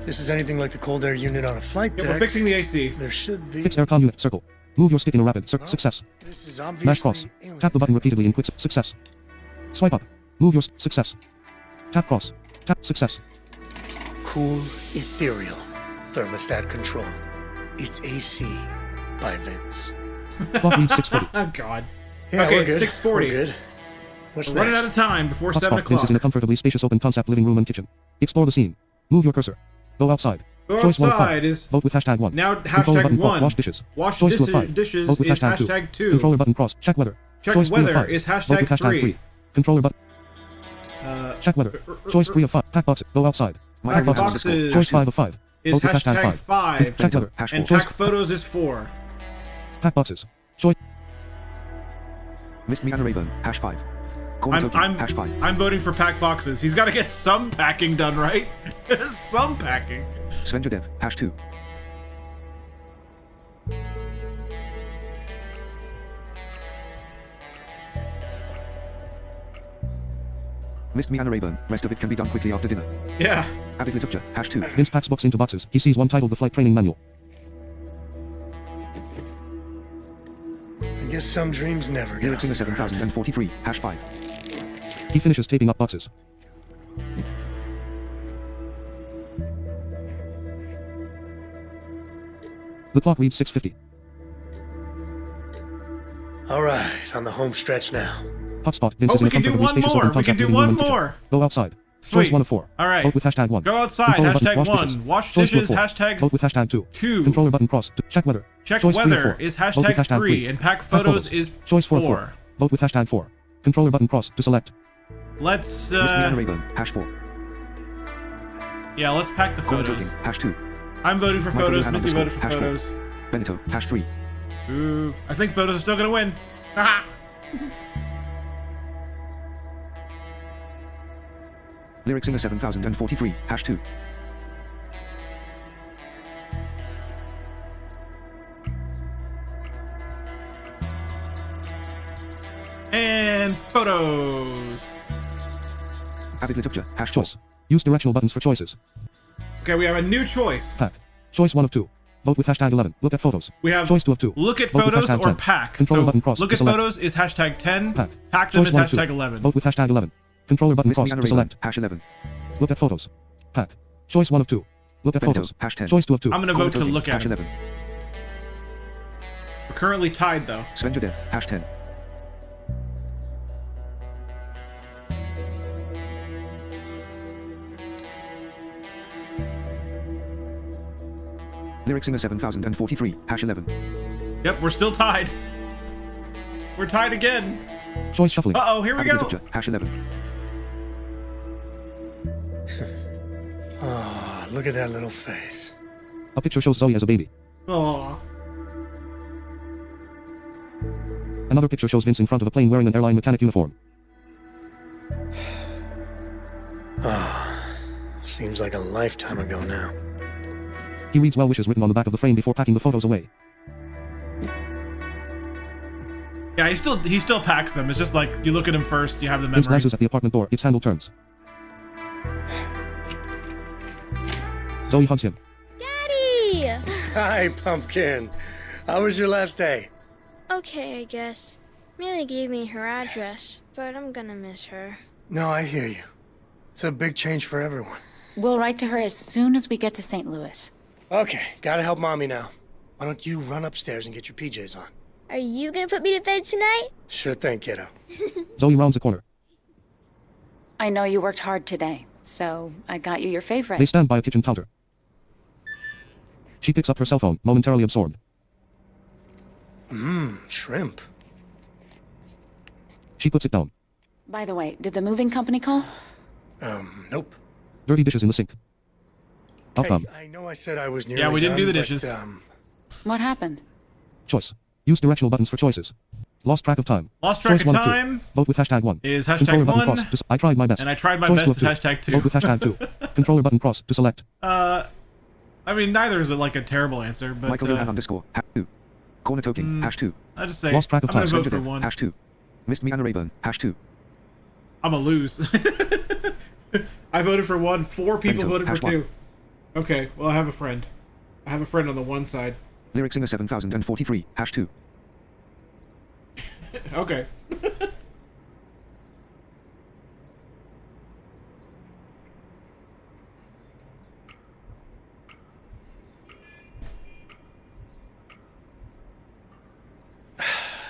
This is anything like the cold air unit on a flight
Yeah,
deck.
we're fixing the AC.
There should be.
Fix aircon unit. Circle. Move your stick in a rapid success.
This is
Mash
obviously
cross.
alien.
Tap the button repeatedly in quits. Success. Swipe up. Move your success. Tap cross. Tap success.
Cool ethereal, thermostat controlled. It's AC by Vince.
Clock reads 6:40.
Oh, God.
Yeah,
okay,
we're good.
6:40.
We're good. What's
We're running
next?
out of time before 7
Hotspot.
o'clock.
Vince is in a comfortably spacious open-concept living room and kitchen. Explore the scene. Move your cursor. Go outside.
Go
Choice 1 of 5.
outside is...
Vote with hashtag 1.
Now
Controller
hashtag
button cross.
1.
Wash dishes.
Wash
Choice 2 of 5.
dishes
Vote with
is
hashtag 2.
hashtag 2.
Controller button cross. Check weather.
Check
Choice 3 of
weather
5.
is hashtag
Vote with hashtag
3.
3. Controller button. Check weather. Choice 3 of 5. Pack boxes. Go outside. Pack boxes. Choice 5 of 5.
Is
Vote with hashtag
hashtag 5.
Check weather.
And
Choice
pack photos is 4.
pack boxes. Choice.
Missed me Anna Rayburn. #5. Corner token. #5.
I'm voting for pack boxes. He's got to get some packing done, right? Some packing.
Svenja Dev. #2. Missed me Anna Rayburn. Rest of it can be done quickly after dinner.
Yeah.
Avid Literature. #2.
Vince packs books into boxes. He sees one titled The Flight Training Manual.
I guess some dreams never get
Lyrics in
off
the
the ground.
7043. #5.
He finishes taping up boxes. The clock reads 6:50.
All right, on the home stretch now.
Hotspot. Vince is in
we
a
can do
comfortably
one
spacious
more.
open
We
concept
can do
living room
one
and kitchen.
more.
Go outside.
Sweet.
Choice 1 of 4.
All right.
Vote with hashtag 1.
Go outside.
Controller button.
Hashtag
Wash
1.
dishes.
Wash
Choice 2 of
dishes.
4.
Hashtag
Vote with hashtag 2.
2.
Controller button cross. Check weather.
Check
Choice 3 of
weather
4.
is
Vote with
hashtag 3.
3.
And pack photos is
Choice 4 of
4.
4. Vote with hashtag 4. Controller button cross to select.
Let's
Missed me Anna Rayburn. #4.
yeah, let's pack the
Corner
photos.
token. #2.
I'm voting for
Michael
photos.
Johan
Misty voted for
_#4.
photos.
Benito. #3.
Ooh, I think photos are still gonna win. Haha.
Lyrics in the 7043. #2.
And photos.
Avid Literature.
Choice. Use directional buttons for choices.
Okay, we have a new choice.
Pack. Choice 1 of 2. Vote with hashtag 11. Look at photos.
We have
Choice 2 of 2.
Look at
Vote with
photos
hashtag
or
10.
pack.
Controller
So
button cross
look
to
at
select.
photos is hashtag 10.
Pack.
Pack them
Choice
is
1 of 2.
hashtag 11.
Vote with hashtag 11. Controller button
Missed me
cross
Anna
to
Rayburn.
select.
#11.
Look at photos. Pack. Choice 1 of 2. Look at
Benito.
photos.
#10.
Choice 2 of 2.
I'm gonna
Corner
vote to
token.
look at.
#11.
We're currently tied though.
Svenja Dev. #10. Lyrics in the 7043. #11.
Yep, we're still tied. We're tied again.
Choice shuffling.
Uh-oh, here we
Avid
go.
Literature. #11.
Oh, look at that little face.
A picture shows Zoe as a baby.
Aww.
Another picture shows Vince in front of a plane wearing an airline mechanic uniform.
Ah, seems like a lifetime ago now.
He reads well wishes written on the back of the frame before packing the photos away.
Yeah, he still packs them. It's just like you look at him first, you have the
Vince
memories.
glances at the apartment door. Its handle turns. Zoe hugs him.
Daddy!
Hi, Pumpkin. How was your last day?
Okay, I guess. Millie gave me her address, but I'm gonna miss her.
No, I hear you. It's a big change for everyone.
We'll write to her as soon as we get to St. Louis.
Okay, gotta help Mommy now. Why don't you run upstairs and get your PJs on?
Are you gonna put me to bed tonight?
Sure thing, kiddo.
Zoe rounds a corner.
I know you worked hard today, so I got you your favorite.
They stand by a kitchen counter. She picks up her cell phone, momentarily absorbed.
Shrimp.
She puts it down.
By the way, did the moving company call?
Nope.
Dirty dishes in the sink. I'll
Hey,
come.
I know I said I was nearly
Yeah, we didn't do the
done,
dishes.
but,
What happened?
Choice. Use directional buttons for choices. Lost track of time.
Lost track
Choice
of
1 of 2.
time
Vote with hashtag 1.
is hashtag
Controller button
1.
cross to I tried my best.
And I tried my
Choice 2
best
of
is hashtag 2.
Vote with hashtag 2. Controller button cross to select.
I mean, neither is like a terrible answer, but
Michael Johan _2. Corner token. #2.
I just say
Lost track of
I'm gonna
time.
vote for
Svenja Dev.
1.
#2. Missed me Anna Rayburn. #2.
I'm a lose. I voted for 1. 4 people
Benito,
voted for
#1.
2. Okay, well I have a friend. I have a friend on the one side.
Lyrics in the 7043. #2.
Okay.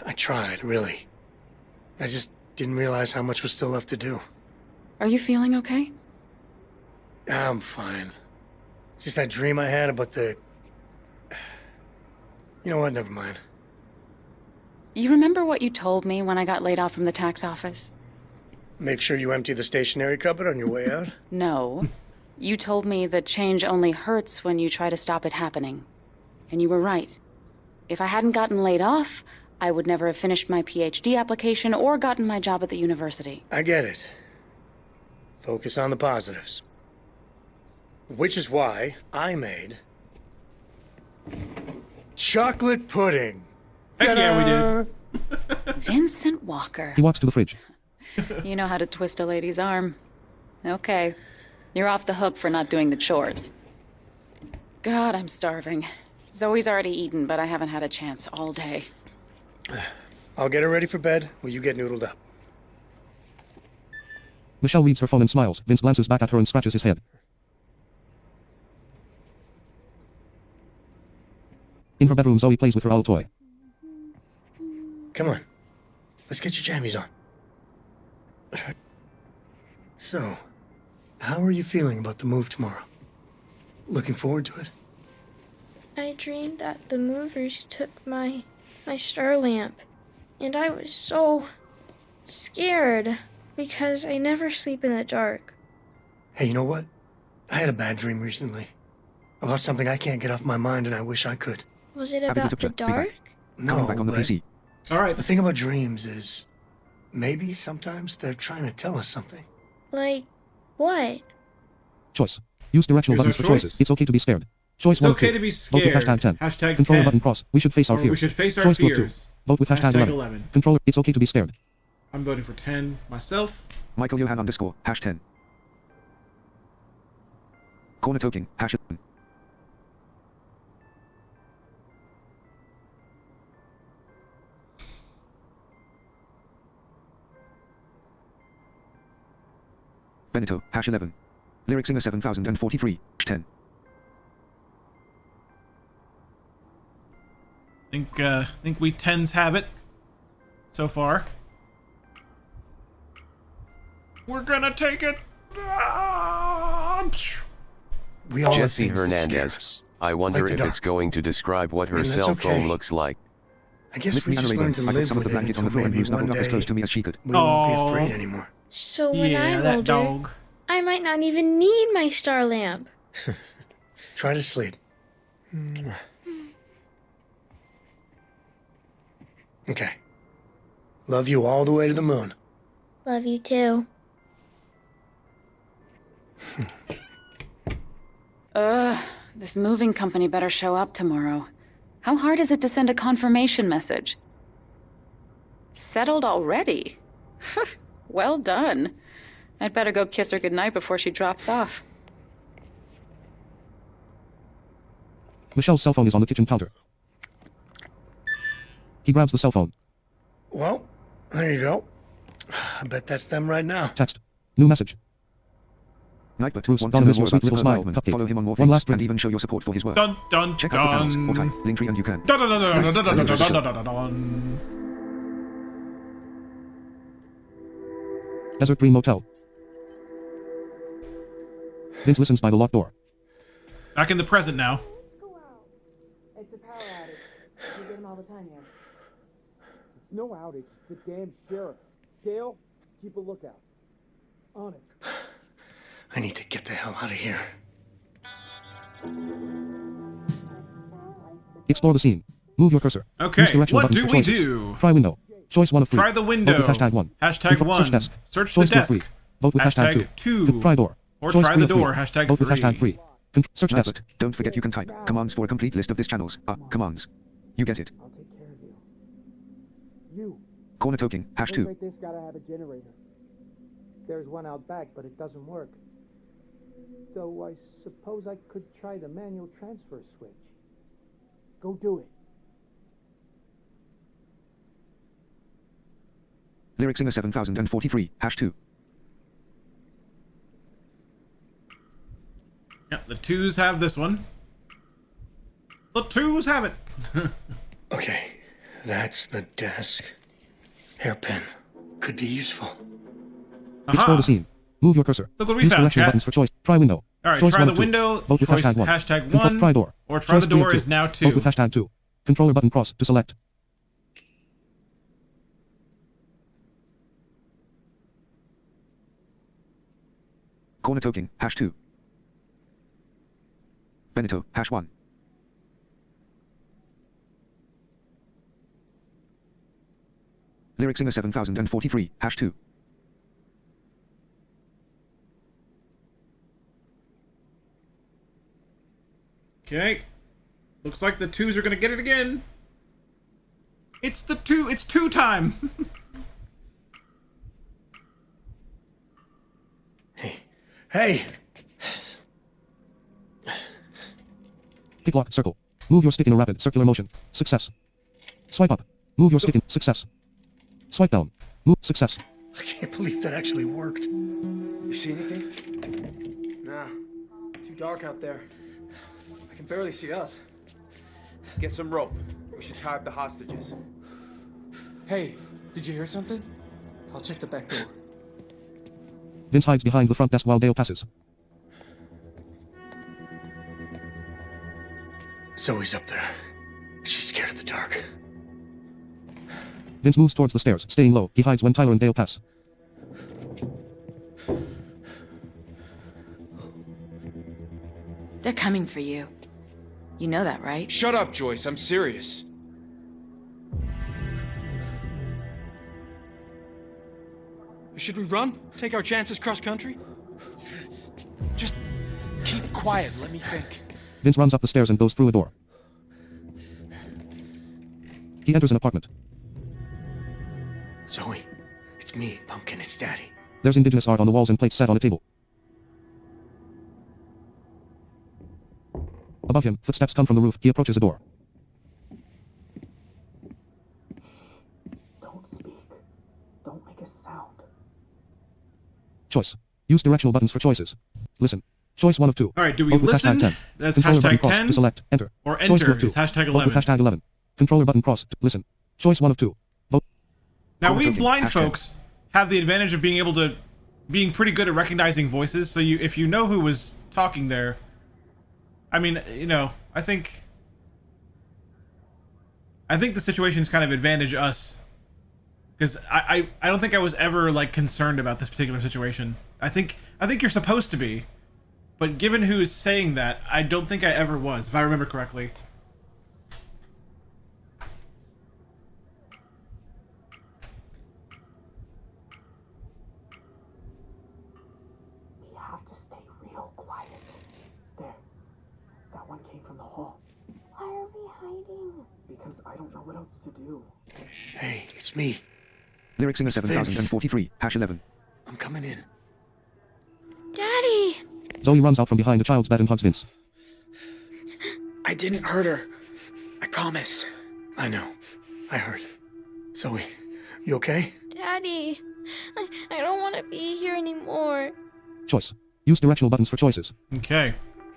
I tried, really. I just didn't realize how much was still left to do.
Are you feeling okay?
I'm fine. Just that dream I had about the... You know what? Never mind.
You remember what you told me when I got laid off from the tax office?
Make sure you empty the stationery cupboard on your way out?
No. You told me that change only hurts when you try to stop it happening. And you were right. If I hadn't gotten laid off, I would never have finished my PhD application or gotten my job at the university.
I get it. Focus on the positives. Which is why I made... chocolate pudding.
Heck yeah, we did.
Vincent Walker.
He walks to the fridge.
You know how to twist a lady's arm. Okay. You're off the hook for not doing the chores. God, I'm starving. Zoe's already eaten, but I haven't had a chance all day.
I'll get her ready for bed while you get noodled up.
Michelle reads her phone and smiles. Vince glances back at her and scratches his head. In her bedroom, Zoe plays with her owl toy.
Come on. Let's get your jammies on. So, how are you feeling about the move tomorrow? Looking forward to it?
I dreamed that the movers took my star lamp, and I was so scared because I never sleep in the dark.
Hey, you know what? I had a bad dream recently about something I can't get off my mind, and I wish I could.
Was it about the dark?
No,
back on the
but
PC.
All right.
The thing about dreams is maybe sometimes they're trying to tell us something.
Like, what?
Choice. Use directional
Here's
buttons for
our choice.
choices. It's okay to be scared. Choice
It's
1
okay
of 2.
to be
Vote with
scared.
#10.
Hashtag
Controller
10.
button cross. We should face our
Or
fears.
we should face our
Choice 2 of 2.
fears.
Vote with
Hashtag
#11.
11.
Controller. It's okay to be scared.
I'm voting for 10 myself.
Michael Johan _ #10. Corner token #11. Benito #11. Lyric singer 7043 #10.
Think we 10s have it so far. We're gonna take it.
We all have
Jesse
things that scare
Hernandez.
us.
I wonder
Like the
if
dark.
it's going to describe what her
And that's
cell phone
okay.
looks like.
I guess
Mystery
we just
narrator.
learn to
I put
live
some of
with
the
it
blanket on
until
the floor and
maybe
Bruce
one
snuggled up as
day
close to me as she could.
we won't be
Aw.
afraid anymore.
So when
Yeah,
I'm
that
older,
dog.
I might not even need my star lamp.
Try to sleep. Okay. Love you all the way to the moon.
Love you too.
This moving company better show up tomorrow. How hard is it to send a confirmation message? Settled already? Well done. I'd better go kiss her goodnight before she drops off.
Michelle's cell phone is on the kitchen counter. He grabs the cell phone.
Well, there you go. I bet that's them right now.
Text. New message.
Nightbot
Bruce,
want
Donna,
to know
miss your
more
sweet
about
little
Super
smile.
Lightman.
Cupcake.
Follow him on more
One
things,
last
and
drink.
even show your support for his work.
Dun dun
Check out the accounts.
dun.
Or type Linktree and you can.
Dun dun dun dun dun
Thanks.
dun dun dun
Sure.
dun dun dun.
Desert Green Motel. Vince listens by the locked door.
Back in the present now.
It's a power outage. We get them all the time here. It's no outage. It's the damn sheriff. Dale, keep a lookout. On it.
I need to get the hell out of here.
Explore the scene. Move your cursor.
Okay,
Use directional
what
buttons
do
for
we
choices.
do?
Try window. Choice 1 of 3.
Try the window.
Vote with #1.
Hashtag
Control-
1.
Search desk.
Search
Choice
the
2 of
desk.
3. Vote with
Hashtag
#2.
2.
Try door.
Or
Choice
try
3
the
of 3.
door. Hashtag
Vote with
3.
#3. Search desk.
Nightbot, don't forget you can type commands for a complete list of this channels. Commands. You get it.
I'll take care of you. You.
Corner token #2.
Like this gotta have a generator. There's one out back, but it doesn't work. So I suppose I could try the manual transfer switch. Go do it.
Lyric singer 7043 #2.
Yep, the 2s have this one. The 2s have it.
Okay, That's the desk. Hairpin. Could be useful.
Explore the scene. Move your cursor.
Look what we
Use
found,
directional
chat.
buttons for choice. Try window.
Alright,
Choice
try
1
the
of 2.
window.
Vote with
Choice
#1.
#1.
Try door.
Or try
Choice
the
3 of
door
2.
is now 2.
Vote with #2. Controller button cross to select.
Corner token, #2. Benito, #1. Lyric Singer 7043, #2.
Okay. Looks like the 2s are gonna get it again. It's the 2. It's 2 time.
Hey!
Pick lock, circle. Move your stick in a rapid circular motion. Success. Swipe up. Move your stick in. Success. Swipe down. Move. Success.
I can't believe that actually worked.
You see anything? Nah. Too dark out there. I can barely see us.
Get some rope. We should tie up the hostages.
Hey, did you hear something? I'll check the back door.
Vince hides behind the front desk while Dale passes.
Zoe's up there. She's scared of the dark.
Vince moves towards the stairs, staying low. He hides when Tyler and Dale pass.
They're coming for you. You know that, right?
Shut up, Joyce. I'm serious.
Should we run? Take our chances cross country?
Just keep quiet. Let me think.
Vince runs up the stairs and goes through a door. He enters an apartment.
Zoe, it's me, Pumpkin, it's Daddy.
There's indigenous art on the walls and plates set on a table. Above him, footsteps come from the roof. He approaches a door.
Don't speak. Don't make a sound.
Choice. Use directional buttons for choices. Listen. Choice 1 of 2.
Alright, do we
Vote with
listen?
#10.
That's
Controller button
#10?
cross to select. Enter.
Or
Choice 2
enter
of 2.
is #11.
Vote with #11. Controller button cross. Listen. Choice 1 of 2. Vote.
Now we blind folks have the advantage of being pretty good at recognizing voices, so if you know who was talking there, I mean, you know, I think the situation's kind of advantage us, because I don't think I was ever like concerned about this particular situation. I think you're supposed to be, but given who's saying that, I don't think I ever was, if I remember correctly.
We have to stay real quiet. There. That one came from the hall. Why are we hiding? Because I don't know what else to do.
Hey, it's me.
Lyric Singer
It's Vince.
7043, #11.
I'm coming in.
Daddy!
Zoe runs out from behind a child's bed and hugs Vince.
I didn't hurt her. I promise.
I know. I heard. Zoe, you okay?
Daddy! I don't want to be here anymore.
Choice. Use directional buttons for choices.
Okay.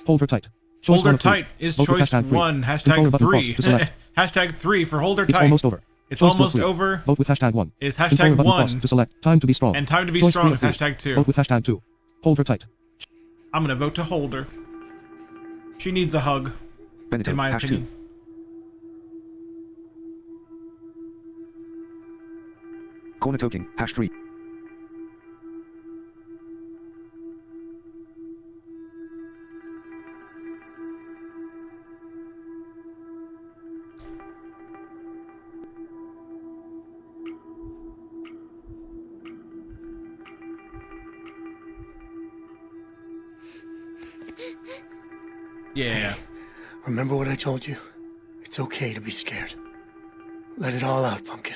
Hold her tight. Choice
Hold her
1 of 2.
tight is
Vote with
choice
#3.
1,
Controller button cross
#3.
to select.
#3 for hold her
It's
tight.
almost over.
It's
Choice 2 of
almost
3.
over.
Vote with #1.
Is
Controller button cross
#1.
to select. Time to be strong.
And time to be
Choice
strong
3
is
of 3.
#2.
Vote with #2. Hold her tight.
I'm gonna vote to hold her. She needs a hug,
Benito,
in my
#2.
opinion.
Corner token, #3.
Yeah.
Remember what I told you? It's okay to be scared. Let it all out, Pumpkin.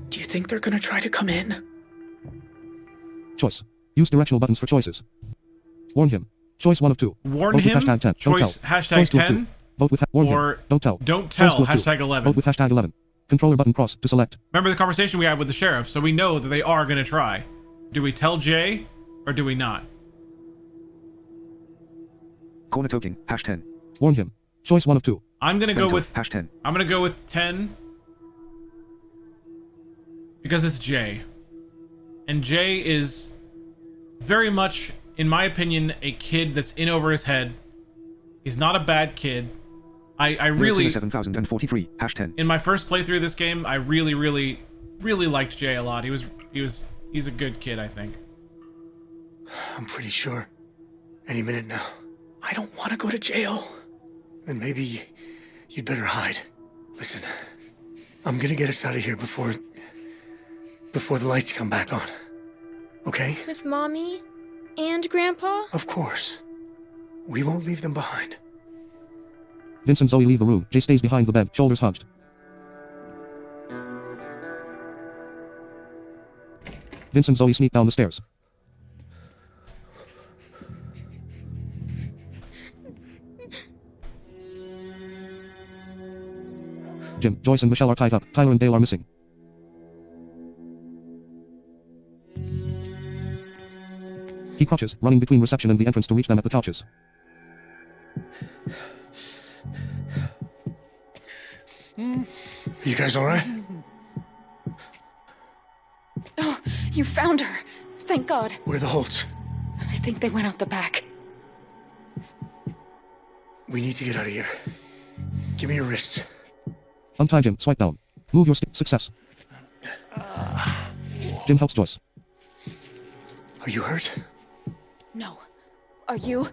Do you think they're gonna try to come in?
Choice. Use directional buttons for choices. Warn him. Choice 1 of 2.
Warn
Vote
him.
with #10.
Choice
Don't tell. Choice 2 of 2.
#10.
Vote with warn
Or
him. Don't tell.
Don't
Choice
tell.
2 of 2.
#11.
Vote with #11. Controller button cross to select.
Remember the conversation we had with the sheriff, so we know that they are gonna try. Do we tell Jay, or do we not?
Corner token, #10.
Warn him. Choice 1 of 2.
I'm gonna go with
hash 10.
I'm gonna go with 10 because it's Jay, and Jay is very much, in my opinion, a kid that's in over his head. He's not a bad kid. I really
7043 hash 10.
In my first playthrough of this game, I really liked Jay a lot. He's a good kid, I think.
I'm pretty sure. Any minute now. I don't want to go to jail. Then maybe you'd better hide. Listen, I'm gonna get us out of here before the lights come back on. Okay?
With Mommy and Grandpa?
Of course. We won't leave them behind.
Vince and Zoe leave the room. Jay stays behind the bed, shoulders hunched. Vince and Zoe sneak down the stairs. Jim, Joyce and Michelle are tied up. Tyler and Dale are missing. He crouches, running between reception and the entrance to reach them at the couches.
You guys alright?
Oh, you found her. Thank God.
Where are the Holts?
I think they went out the back.
We need to get out of here. Give me your wrists.
Untie Jim, swipe down. Move your stick. Success. Jim helps Joyce.
Are you hurt?
No. Are you?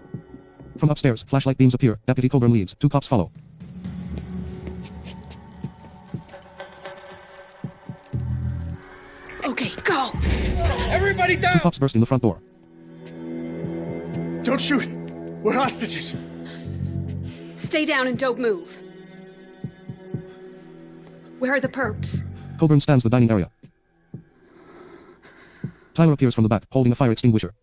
From upstairs, flashlight beams appear. Deputy Coburn leads. 2 cops follow.
Okay, go!
Everybody down!
2 cops burst in the front door.
Don't shoot! We're hostages!
Stay down and don't move. Where are the perps?
Coburn scans the dining area. Tyler appears from the back, holding a fire extinguisher.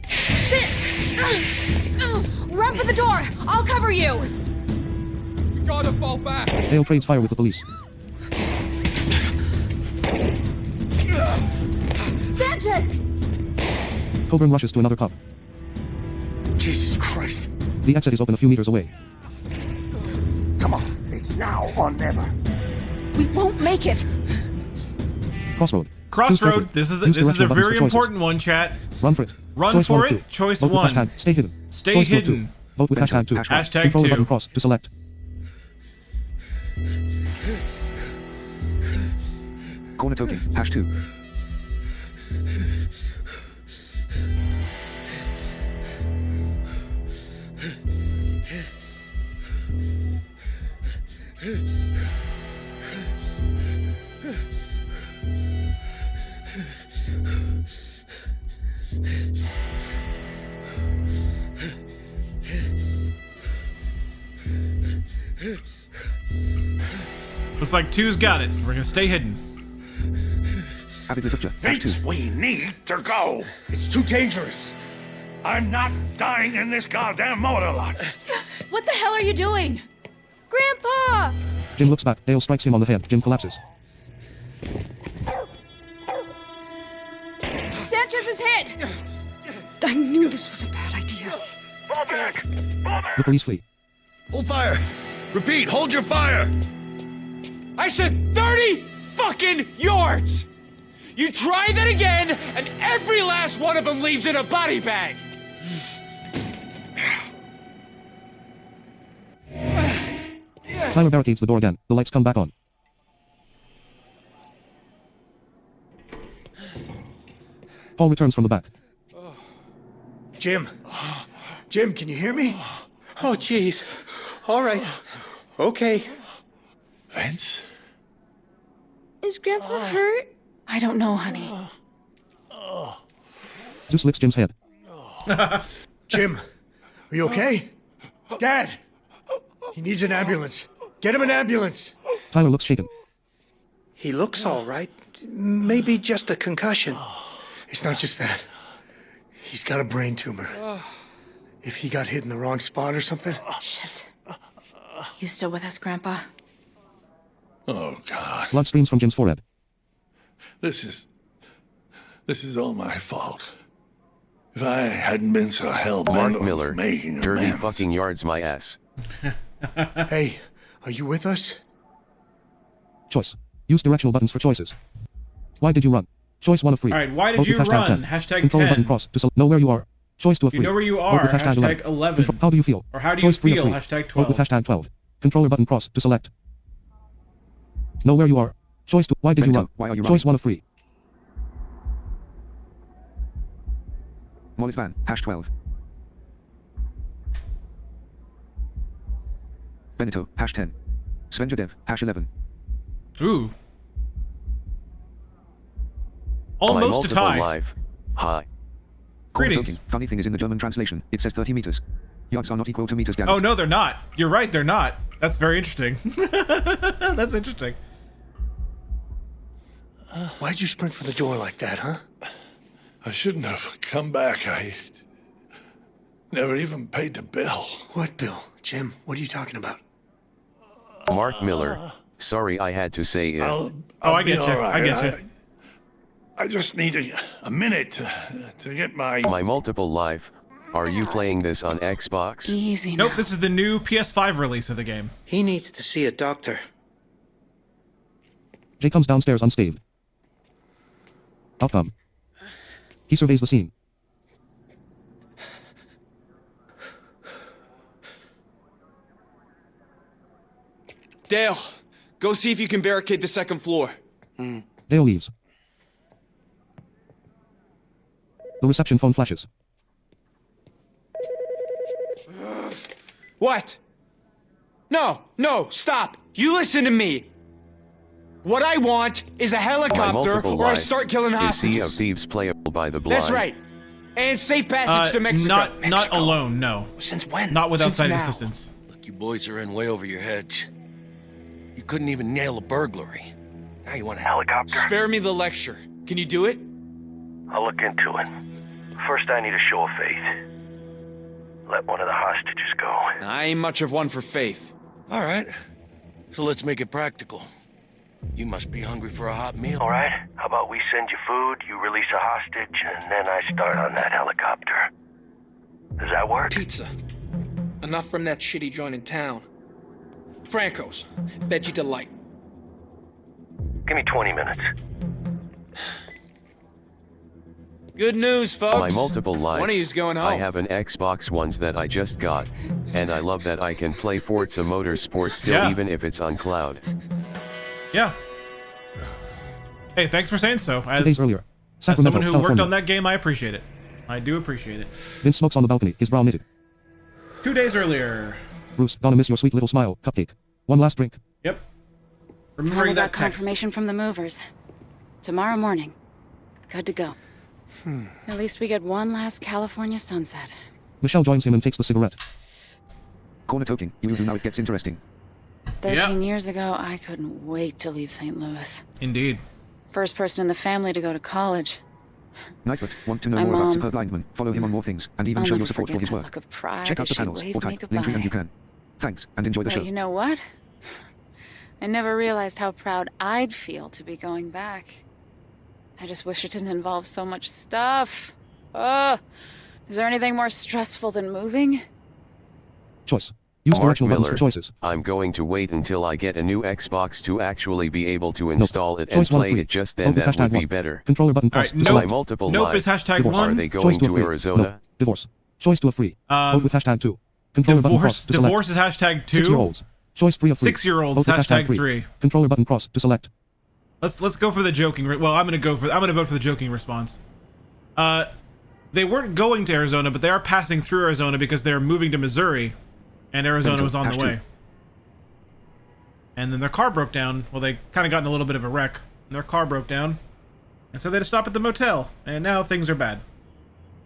Shit! Run for the door! I'll cover you!
We gotta fall back!
Dale trades fire with the police.
Sanchez!
Coburn rushes to another cop.
Jesus Christ.
The exit is open a few meters away.
Come on, it's now or never.
We won't make it!
Crossroad.
Crossroad. This is a very important one, chat.
Run for it.
Run
Choice
for
1 of
it.
2.
Choice
Vote
1.
With hashtag stay hidden.
Stay
Choice 2 of
hidden.
2. Vote with hashtag 2.
Hashtag
Control
2.
the button cross to select.
Corner token, hash 2.
Looks like 2's got it. We're gonna stay hidden.
Vince, we need to go. It's too dangerous. I'm not dying in this goddamn motor lot.
What the hell are you doing? Grandpa!
Jim looks back. Dale strikes him on the head. Jim collapses.
Sanchez is hit! I knew this was a bad idea.
Fall back!
The police flee.
Hold fire! Repeat, hold your fire!
I said 30 fucking yards! You try that again, and every last one of them leaves in a body bag!
Tyler barricades the door again. The lights come back on. Paul returns from the back.
Jim. Jim, can you hear me?
Oh, jeez. All right. Okay.
Vince?
Is Grandpa hurt?
I don't know, honey.
Zeus licks Jim's head.
Jim, are you okay? Dad! He needs an ambulance. Get him an ambulance!
Tyler looks shaken.
He looks all right. Maybe just a concussion.
It's not just that. He's got a brain tumor. If he got hit in the wrong spot or something...
Shit. You still with us, Grandpa?
Oh, God.
Blood streams from Jim's forehead.
This is all my fault.
If I hadn't been so hell-bent
Mark
on
Miller,
making
dirty
amends.
fucking yards my ass.
Hey, are you with us?
Choice. Use directional buttons for choices. Why did you run? Choice 1 of 3.
Alright, why did
Vote
you
with
run?
10.
Hashtag
Control
10.
button cross to know where you are. Choice 2 of 3.
You know where you
Vote
are.
with
Hashtag 11.
How do you feel?
Or how do you
Choice 3 of
feel?
3.
Hashtag
Vote with
12.
hashtag 12. Controller button cross to select. Know where you are. Choice 2. Why did you
Bento,
run?
why are you
Choice
running?
1 of 3.
Mollet van, hash 12. Benito, hash 10. Svenja Dev, hash 11.
Ooh.
My
Almost a
multiple
tie.
life. Hi.
Greetings.
Talking. Funny thing is in the German translation, it says 30 meters. Yards are not equal to meters, damn it.
Oh, no, they're not. You're right, they're not. That's very interesting. That's interesting.
Why'd you sprint for the door like that, huh?
I shouldn't have come back. I never even paid the bill.
What bill? Jim, what are you talking about?
Mark Miller. Sorry I had to say it.
I'll
I
be
get you.
all right.
I get you.
I just need a minute to get my...
My multiple life. Are you playing this on Xbox?
Easy
Nope,
now.
this is the new PS5 release of the game.
He needs to see a doctor.
Jay comes downstairs unscathed. Outcome. He surveys the scene.
Dale, go see if you can barricade the second floor.
Dale leaves. The reception phone flashes.
What? No, stop. You listen to me. What I want is a
My
helicopter
multiple
or I
life.
start killing
Is Sea of
hostages.
Thieves playable by the blind?
That's right. And safe passage to Mexico.
Not alone, no.
Since when?
Not with
Since
outside
now.
assistance.
Look, you boys are in way over your heads. You couldn't even nail a burglary. Now you want a helicopter?
Spare me the lecture. Can you do it?
I'll look into it. First, I need a show of faith. Let one of the hostages go.
I ain't much of one for faith.
All right. So let's make it practical. You must be hungry for a hot meal. All right. How about we send you food, you release a hostage, and then I start on that helicopter. Does that work?
Pizza. Enough from that shitty joint in town. Franco's. Veggie Delight.
Give me 20 minutes.
Good news, folks.
My multiple life.
One of you's going home.
I have an Xbox Ones that I just got, and I love that I can play Forza Motorsport still
Yeah.
even if it's on cloud.
Yeah. Hey, thanks for saying so.
2 days earlier.
As
Sacramento,
someone who
California.
worked on that game, I appreciate it. I do appreciate it.
Vince smokes on the balcony, his brow knitted.
2 days earlier.
Bruce, gonna miss your sweet little smile. Cupcake. One last drink.
Yep.
Finally
Remembering
got
that text.
confirmation from the movers. Tomorrow morning. Good to go. At least we get one last California sunset.
Michelle joins him and takes the cigarette.
Corner toking. You now it gets interesting.
13 years ago, I couldn't wait to leave St. Louis.
Indeed.
First person in the family to go to college.
Knifefoot, want to know
My
more about
mom-
Superb Lineman? Follow him on more things, and even
I'll
show your
never
support for
forget
his
that
work.
look of pride
Check out
as
the
she
panels,
waved
or
me
type Linktree and
goodbye.
you can. Thanks, and enjoy the show.
But you know what? I never realized how proud I'd feel to be going back. I just wish it didn't involve so much stuff. Is there anything more stressful than moving?
Choice. Use
Mark
directional buttons
Miller,
for choices.
I'm going to wait until I get a new Xbox to actually be able to install it and
Choice 1 of
play
3.
it. Just
Vote
then
with
that would
hashtag
be
1.
better.
Controller button
All right,
cross to
nope.
select.
My multiple
Nope
life.
is hashtag
Divorce.
1.
Are they
Choice
going
2 of
to
3.
Arizona?
No. Divorce. Choice 2 of 3. Vote with hashtag 2. Controller button cross to select.
Divorce is hashtag 2.
6-year-olds. Choice 3 of 3.
6-year-olds,
Vote with
hashtag 3.
Controller button cross to select.
Let's go for the joking. Well, I'm gonna vote for the joking response. They weren't going to Arizona, but they are passing through Arizona because they're moving to Missouri, and Arizona was on the way. And then their car broke down. Well, they kind of got in a little bit of a wreck. And their car broke down, and so they had to stop at the motel. And now things are bad.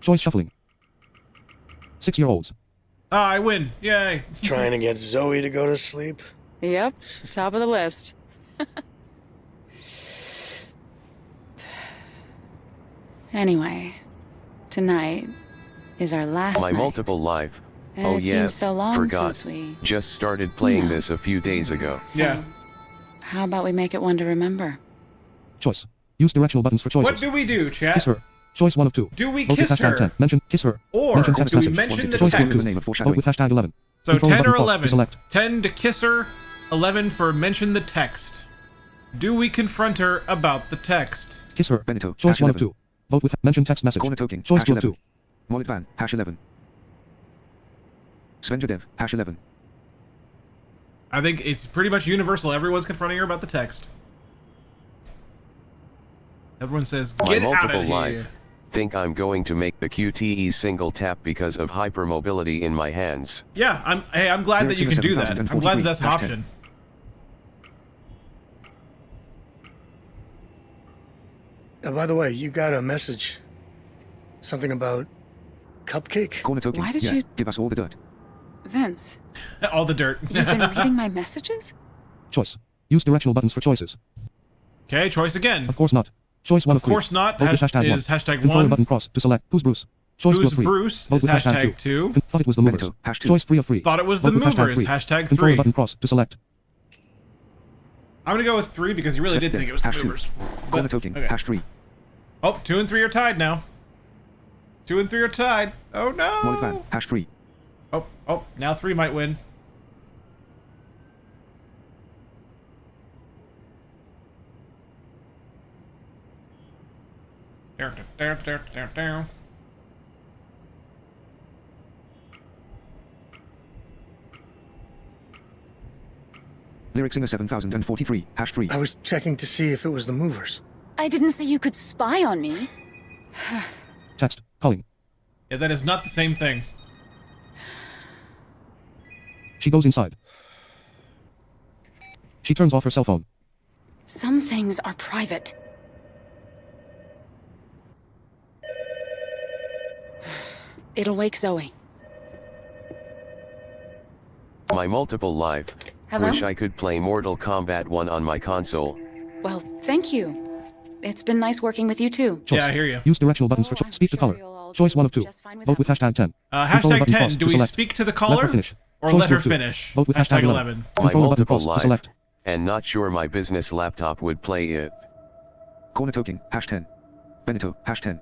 Choice shuffling. 6-year-olds.
Ah, I win! Yay!
Trying to get Zoe to go to sleep?
Yep, top of the list. Anyway, tonight is our last
My
night.
multiple life.
And
Oh
it
yeah,
seems so long
forgot.
since we...
Just started playing
know.
this a few days ago.
So, how about we make it one to remember?
Choice. Use directional buttons for choices.
What do we do, chat?
Kiss her. Choice 1 of 2.
Do we
Vote with
kiss
hashtag
her?
10. Mention kiss her.
Or
mention text
do we
message.
mention the
Choice 2 of
text?
2.
The name of
Vote
foreshadowing.
with hashtag 11.
So
Control
10 or
button plus
11.
to select.
10 to kiss her, 11 for mention the text. Do we confront her about the text?
Kiss her.
Benito.
Choice
hash
1 of
11.
2. Vote with mention text message.
Corner token.
Choice
hash
2 of
11.
2.
Mollet van. Hash 11. Svenjadev. Hash 11.
I think it's pretty much universal. Everyone's confronting her about the text. Everyone says,
My
get out
multiple
of here.
life. Think I'm going to make the QTE single tap because of hypermobility in my hands.
Yeah, I'm glad that you can do that. I'm glad that that's an
Hash
option.
By the way, you got a message. Something about cupcake?
Corner token.
Why did
yeah.
you-
Give us all the dirt.
Vince,
All the dirt.
you've been reading my messages?
Choice. Use directional buttons for choices.
Okay, choice again.
Of course not. Choice 1 of 3.
Of course not.
Vote with hashtag 1.
Is hashtag
Control
1.
button cross to select. Who's Bruce? Choice 2
Who's
of 3.
Bruce
Vote
is
with hashtag
hashtag 2.
Thought it was the movers.
Benito. Hash 2.
Choice 3 of 3.
Thought it was the
Vote with
movers.
three.
Hashtag
Control
3.
button cross to select.
I'm gonna go with 3 because you really did think it was
Hash
the
2.
movers.
Corner
But-
token.
okay.
Hash 3.
Oh, 2 and 3 are tied now. 2 and 3 are tied. Oh
Mollet van.
no.
Hash 3.
Oh, now 3 might win. Down.
Lyric singer 7043. Hash 3.
I was checking to see if it was the movers.
I didn't say you could spy on me.
Text. Calling.
Yeah, that is not the same thing.
She goes inside. She turns off her cell phone.
Some things are private. It'll wake Zoe.
My multiple life.
Hello?
Wish I could play Mortal Kombat 1 on my console.
Well, thank you. It's been nice working with you too.
Choice.
Yeah, I hear you.
Use directional buttons for speak to caller. Choice 1 of 2. Vote with hashtag 10. Control
Hashtag
button
10.
cross
Do
to
we
select.
speak to the
Let
caller
her finish.
or
Choice
let
2
her
of 2.
finish?
Vote with
Hashtag
hashtag
11.
My
Control button
multiple
cross to
life.
select.
And not sure my business laptop would play it.
Corner token. Hash 10. Benito. Hash 10.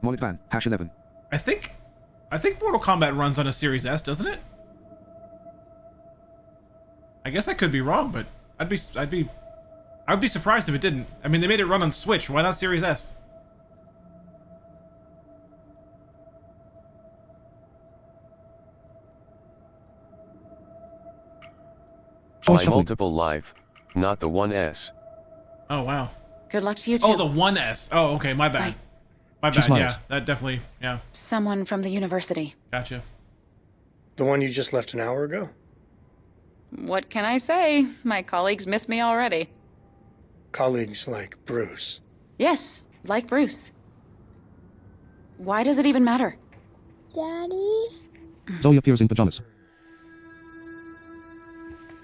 Mollet van. Hash 11.
I think Mortal Kombat runs on a Series S, doesn't it? I guess I could be wrong, but I would be surprised if it didn't. I mean, they made it run on Switch. Why not Series S?
My
shuffling.
multiple life. Not the 1S.
Oh wow.
Good luck to you too.
Oh, the 1S. Oh, okay. My bad. My
She
bad.
smiles.
Yeah, that definitely. Yeah,
Someone from the university.
gotcha.
The one you just left an hour ago?
What can I say? My colleagues miss me already.
Colleagues like Bruce.
Yes, like Bruce. Why does it even matter?
Daddy?
Zoe appears in pajamas.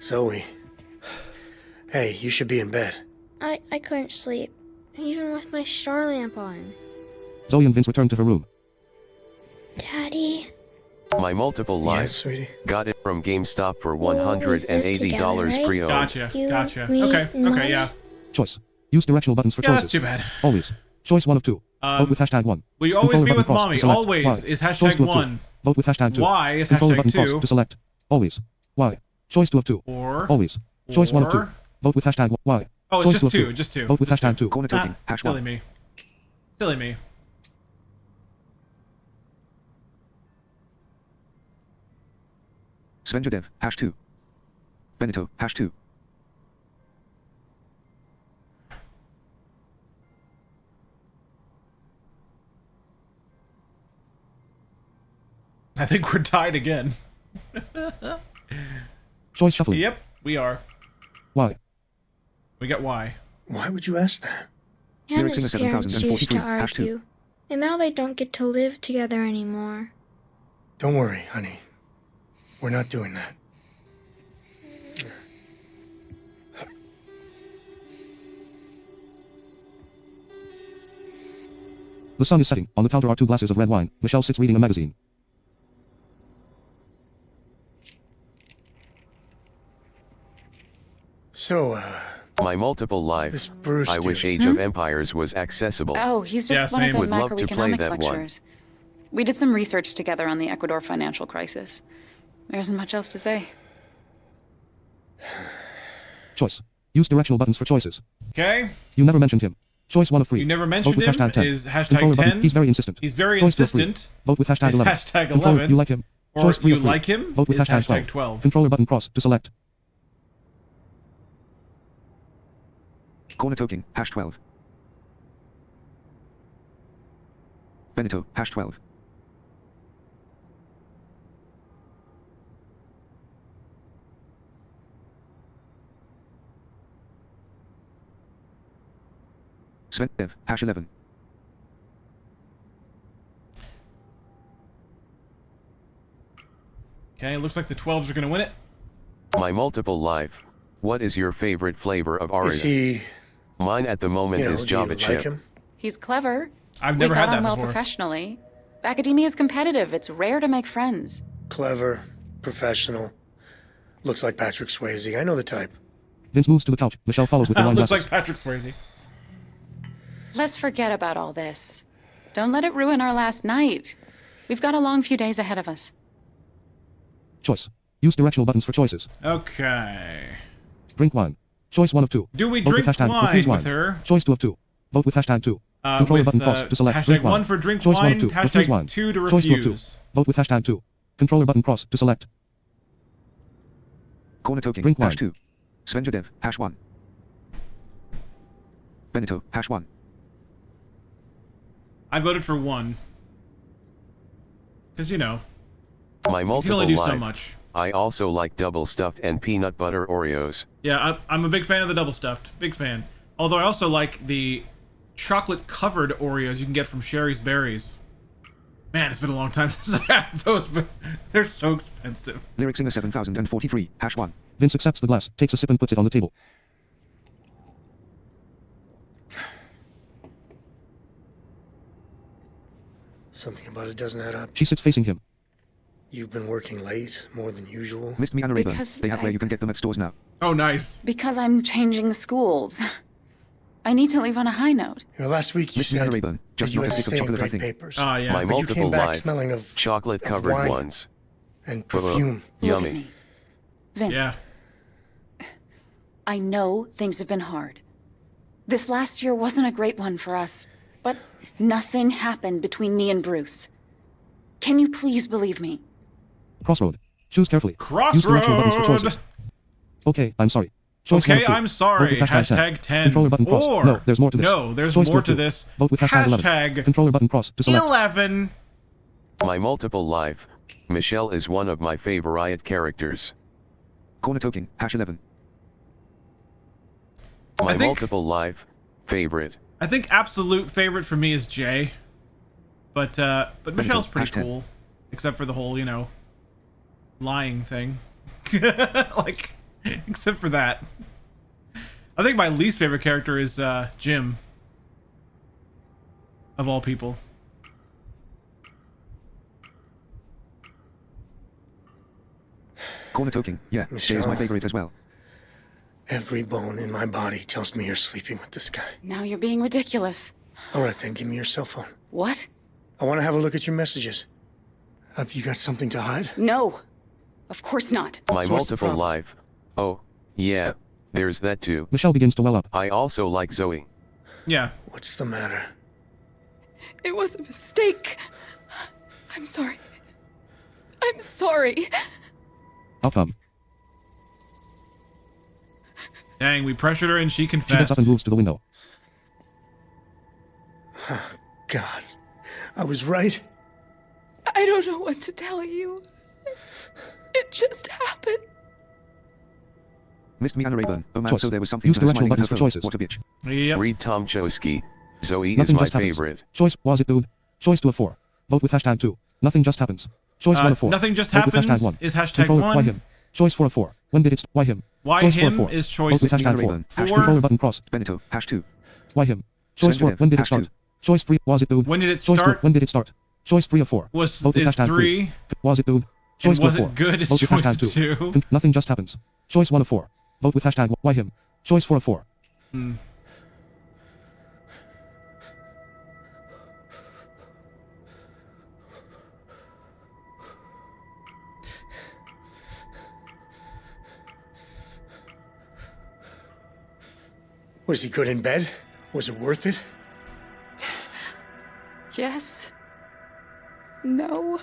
Zoe. Hey, you should be in bed.
I couldn't sleep, even with my star lamp on.
Zoe and Vince return to her room.
Daddy?
My multiple life.
Yes, sweetie.
Got it from GameStop for
Well, we live
$180
together, right?
pre-owned.
Gotcha.
You,
Gotcha.
me,
Okay.
Mommy.
Okay. Yeah.
Choice. Use directional buttons for
Yeah,
choices.
that's too bad.
Always. Choice 1 of 2. Vote with hashtag 1.
Will you always
Controller
be
button
with
cross to
mommy?
select.
Always
Y.
is
Choice
hashtag
2 of 2.
1.
Vote with hashtag 2.
Y is
Controller
hashtag
button cross
2.
to select. Always. Y. Choice 2 of 2.
Or.
Always. Choice 1 of 2.
Or-
Vote with hashtag Y.
Oh,
Choice
it's just
2 of
2. Just 2.
Vote with
Just
hashtag
2.
2.
Corner token. Hash
Silly
1.
me. Silly me.
Svenjadev. Hash 2. Benito. Hash 2.
I think we're tied again.
Choice shuffling.
Yep, we are.
Y.
We got Y.
Why would you ask that?
Lyric singer
Hannah's parents used to
7043. Hash 2.
argue, and now they don't get to live together anymore.
Don't worry, honey. We're not doing that.
The sun is setting. On the counter are 2 glasses of red wine. Michelle sits reading a magazine.
So,
My multiple life.
Bruce
I wish
dude.
Age of Empires was accessible.
Oh, he's just one of the
Would love to play
macroeconomics
that one.
lecturers. We did some research together on the Ecuador financial crisis. There isn't much else to say.
Choice. Use directional buttons for choices.
Okay.
You never mentioned him. Choice 1 of 3.
You never
Vote
mentioned
with
him.
hashtag 10.
Is hashtag
Controller
10.
button. He's very insistent.
He's very
Choice 2 of 3.
insistent.
Vote with hashtag
Is
11.
hashtag
Controller,
11.
you like him.
Or
Choice 3
you
of 3.
like him.
Vote with
Is
hashtag
hashtag
12.
12.
Controller button cross to select.
Corner token, hash 12. Benito, hash 12. Svendev, hash 11.
Okay, it looks like the 12s are going to win it.
My multiple life. What is your favorite flavor of Oreo?
Is he...
Mine at the moment is Java chip.
He's clever.
I've never had
We got
that
on well
before.
professionally. Academia is competitive. It's rare to make friends.
Clever, professional. Looks like Patrick Swayze. I know the type.
Vince moves to the couch. Michelle follows with the wine
Looks
glasses.
like Patrick Swayze.
Let's forget about all this. Don't let it ruin our last night. We've got a long few days ahead of us.
Choice. Use directional buttons for choices.
Okay.
Drink wine. Choice 1 of 2.
Do we
Vote with
drink
hashtag
wine
refuse
with her?
Choice 2 of 2. Vote with hashtag 2. Controller
with,
button cross to select
hashtag
drink wine.
1 for drink
Choice 1
wine,
of 2.
hashtag
Refuse wine.
2 to
Choice 2 of 2.
refuse.
Vote with hashtag 2. Controller button cross to select.
Corner token,
Drink
hash
wine.
2. Svenjadev, hash 1. Benito, hash 1.
I voted for 1. Because, you know,
My
you can
multiple
only do
life.
so much.
I also like double stuffed and peanut butter Oreos.
Yeah, I'm a big fan of the double stuffed. Big fan. Although I also like the chocolate covered Oreos you can get from Sherry's Berries. Man, it's been a long time since I had those, but they're so expensive.
Lyric Singer 7043, hash 1.
Vince accepts the glass, takes a sip and puts it on the table.
Something about it doesn't add up.
She sits facing him.
You've been working late, more than usual.
Missed me and Rayburn.
Because
They have where you can get them at stores now.
Oh, nice.
Because I'm changing schools. I need to leave on a high note.
You know, last week you
Missed me and
said
Rayburn. Just
that you
not
had
a
to
stick of
stay in
chocolate, I
great
think.
papers.
Oh, yeah.
My
But you
multiple
came back
life.
smelling of
Chocolate covered
wine
ones.
and perfume.
Look at
Yummy.
me. Vince.
Yeah.
I know things have been hard. This last year wasn't a great one for us, but nothing happened between me and Bruce. Can you please believe me?
Crossroad. Choose carefully. Use directional buttons for choices. Okay, I'm sorry. Choice 1
Okay,
of 2.
I'm sorry.
Vote with
Hashtag 10.
Controller button cross.
Or,
No, there's more to this.
no, there's
Choice 2
more
of
to
2.
this.
Vote with hashtag 11.
Hashtag
Controller button cross to select.
11.
My multiple life. Michelle is one of my favorite characters.
Corner token, hash 11.
My
think-
multiple life. Favorite.
I think absolute favorite for me is Jay. But Michelle's pretty
hashtag.
cool. Except for the whole, you know, lying thing. Like, except for that. I think my least favorite character is Jim. Of all people.
Corner token, yeah, Jay is my
Michelle.
favorite as well.
Every bone in my body tells me you're sleeping with this guy.
Now you're being ridiculous.
All right, then, give me your cell phone.
What?
I want to have a look at your messages. Have you got something to hide?
No. Of course not.
My
So what's the
multiple
problem?
life. Oh, yeah. There's that too.
Michelle begins to well up.
I also like Zoe.
Yeah.
What's the matter?
It was a mistake. I'm sorry. I'm sorry.
Outcome.
Dang, we pressured her and she
She gets
confessed.
up and moves to the window.
God, I was right.
I don't know what to tell you. It just happened.
Missed me and Rayburn. Oh man,
Choice.
so there was something
Use
to her
directional
smiling in her
buttons for
phone.
choices.
What a bitch.
Yep.
Read Tom Chosky. Zoe is
Nothing
my
just happens.
favorite.
Choice, was it dude? Choice 2 of 4. Vote with hashtag 2. Nothing just happens. Choice 1 of 4.
Nothing just
Vote with
happens
hashtag 1.
is hashtag
Controller,
1.
Why him? Choice 4 of 4. When did it? Why him?
Why
choice 4 of
him
4.
is choice
Vote with hashtag 4.
Rayburn. Hash
Controller
2.
button cross.
Benito, hash 2.
Why him? Choice 4.
Sensitive,
When did it
hash
start?
2.
Choice 3. Was it dude?
When did it
Choice 2.
start?
When did it start? Choice 3 of 4.
Was
Vote with
is
hashtag
3?
Was it dude? Choice 2 of
was it
4.
good? Is
Vote with
choice
hashtag
2?
Nothing just happens. Choice 1 of 4. Vote with hashtag why him? Choice 4 of 4.
Hmm.
Was he good in bed? Was it worth it?
Yes. No.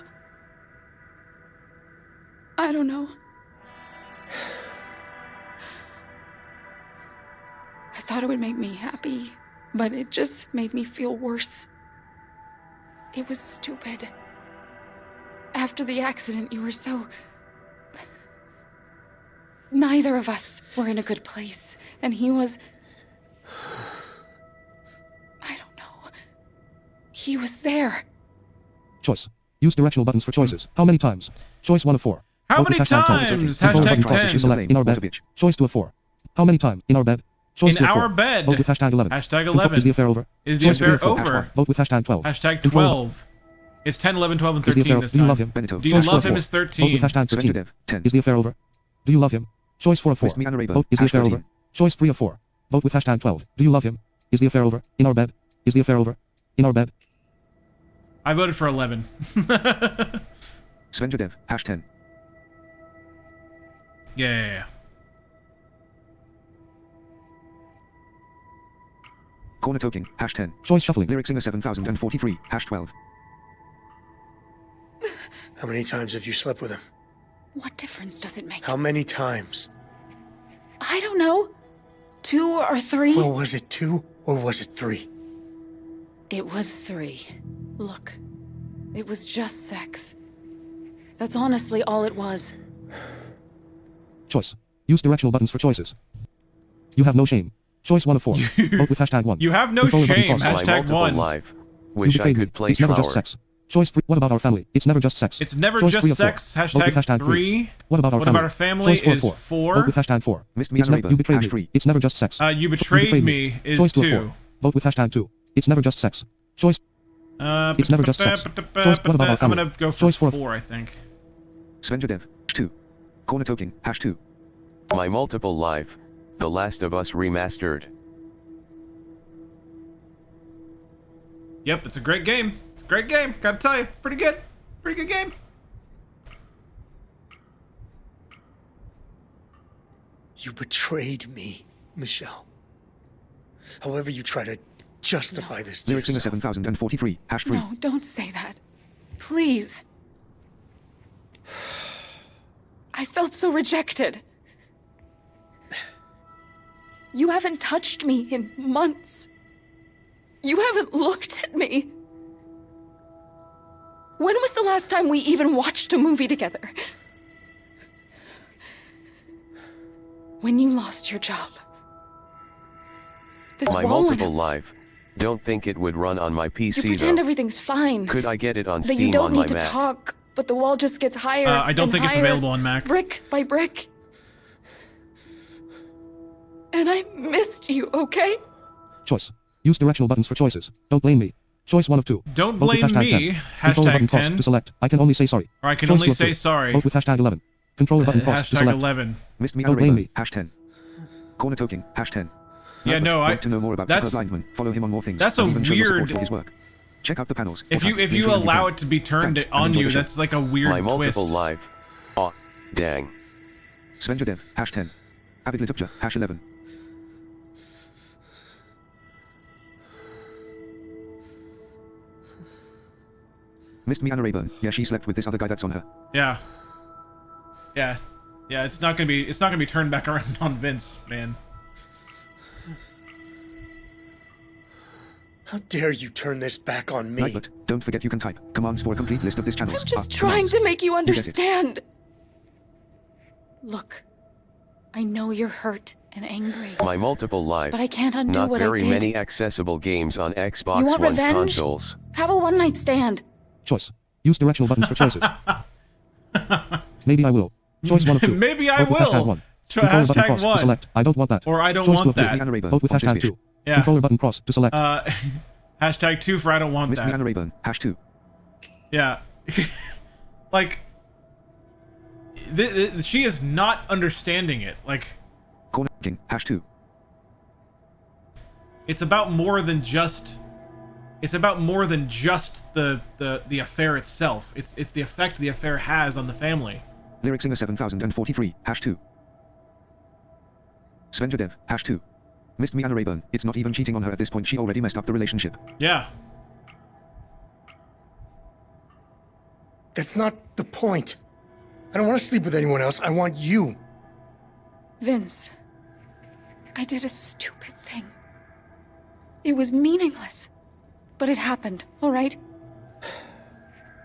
I don't know. I thought it would make me happy, but it just made me feel worse. It was stupid. After the accident, you were so... Neither of us were in a good place, and he was... I don't know. He was there.
Choice. Use directional buttons for choices. How many times? Choice 1 of 4.
How
Vote with
many
hashtag 12.
times?
Control
Hashtag
button crosses
10.
to select in our bed. Choice 2 of 4. How many times? In our bed. Choice
In
2 of 4.
our bed.
Vote with hashtag 11.
Hashtag
Control-
11.
Is the affair over?
Is the
Choice 3
affair
of 4.
over?
Vote with hashtag 12.
Hashtag
Control-
12. It's 10, 11, 12, and
Is the
13
affair-
this
Do you
time.
love him?
Do you
Choice 4
love
of
him
4.
is
Vote
13.
with hashtag 13. Is the affair over? Do you love him? Choice 4 of 4. Vote. Is the affair over? Choice 3 of 4. Vote with hashtag 12. Do you love him? Is the affair over? In our bed. Is the affair over? In our bed.
I voted for 11.
Svenjadev, hash 10.
Yeah.
Corner toking, hash 10.
Choice shuffling.
Lyric singer 7043, hash 12.
How many times have you slept with him?
What difference does it make?
How many times?
I don't know. 2 or 3?
Well, was it 2 or was it 3?
It was 3. Look, it was just sex. That's honestly all it was.
Choice. Use directional buttons for choices. You have no shame. Choice 1 of 4. Vote with hashtag 1.
You have no
Control button
shame.
crosses.
My
Hashtag
multiple
1.
life.
You
Wish I
betrayed me.
could play
It's never just
flower.
sex. Choice 3. What about our family? It's never just sex.
It's never
Choice
just
3 of 4.
sex.
Vote with
Hashtag
hashtag
3.
What about our
What
family?
about our family
Choice 4 of
is
4.
4.
Vote with hashtag 4.
Missed me
It's
on
never, you betrayed
hash
me.
3.
It's never just sex.
You betrayed me is
Choice 2 of
2.
4. Vote with hashtag 2. It's never just sex. Choice. It's never just sex. Choice. What about our
I'm
family?
gonna go for
Choice 4.
4, I think.
Svenjadev, hash 2. Corner toking, hash 2.
My multiple life. The Last of Us remastered.
Yep, it's a great game. It's a great game. Gotta tell you, pretty good. Pretty good game.
You betrayed me, Michelle. However you try to justify this to
Lyric singer
yourself.
7043, hash 3.
No, don't say that. Please. I felt so rejected. You haven't touched me in months. You haven't looked at me. When was the last time we even watched a movie together? When you lost your job. This
My
wall went
multiple
up.
life. Don't think it would run on my
You
PC
pretend
though.
everything's fine.
Could I get it on
That you
Steam
don't
on my
need to
Mac?
talk, but the wall just gets higher.
I don't
and
think it's
higher,
available on Mac.
Brick by brick. And I missed you, okay?
Choice. Use directional buttons for choices. Don't blame me. Choice 1 of 2.
Don't
Vote with
blame
hashtag
me.
10. Controller button
Hashtag
cross
10.
to select. I can only say sorry.
Or I can
Choice
only
2 of
say
2.
sorry.
Vote with hashtag 11. Controller button cross to
Hashtag
select.
11.
Missed me
Don't
on
blame
Rayburn,
me.
hash 10. Corner toking, hash 10.
Yeah,
Albert,
no,
want to know more about
that's-
Super Lineman. Follow him on more things.
that's
and
a
even show your support
weird-
for his work. Check out the panels.
If
or
you
tap
if
the
you
link in the
allow
video.
it to be turned
Thanks, and
on
enjoy
you,
the show.
that's like a weird
My multiple
twist.
life. Aw, dang.
Svenjadev, hash 10. Avid Litupja, hash 11. Missed me Anna Rayburn. Yeah, she slept with this other guy that's on her.
Yeah. It's not gonna be turned back around on Vince, man.
How dare you turn this back on me?
Right, but don't forget you can type commands for a complete list of this channel's.
I'm just trying to make you understand. Look, I know you're hurt and angry.
My multiple life.
But I can't undo
Not
what I
very
did.
many accessible games on
You
Xbox
want
One's
revenge?
consoles.
Have a one-night stand.
Choice. Use directional buttons for choices. Maybe I will. Choice 1 of 2.
Maybe I
Vote with
will.
hashtag 1.
Try
Controller button
hashtag
cross
1.
to select. I don't want that.
Or I don't
Choice
want
2 of 2.
that.
Vote with hashtag 2.
Yeah.
Controller button cross to select.
Hashtag 2 for I don't want
Missed me
that.
Anna Rayburn, hash 2.
Yeah. Like, she is not understanding it. Like,
Corner king, hash 2.
It's about more than just. It's about more than just the affair itself. It's the effect the affair has on the family.
Lyric Singer 7043, #2. Svenja Dev, #2. Missed me Anna Rayburn. It's not even cheating on her at this point. She already messed up the relationship.
Yeah.
That's not the point. I don't want to sleep with anyone else. I want you.
Vince, I did a stupid thing. It was meaningless. But it happened, all right?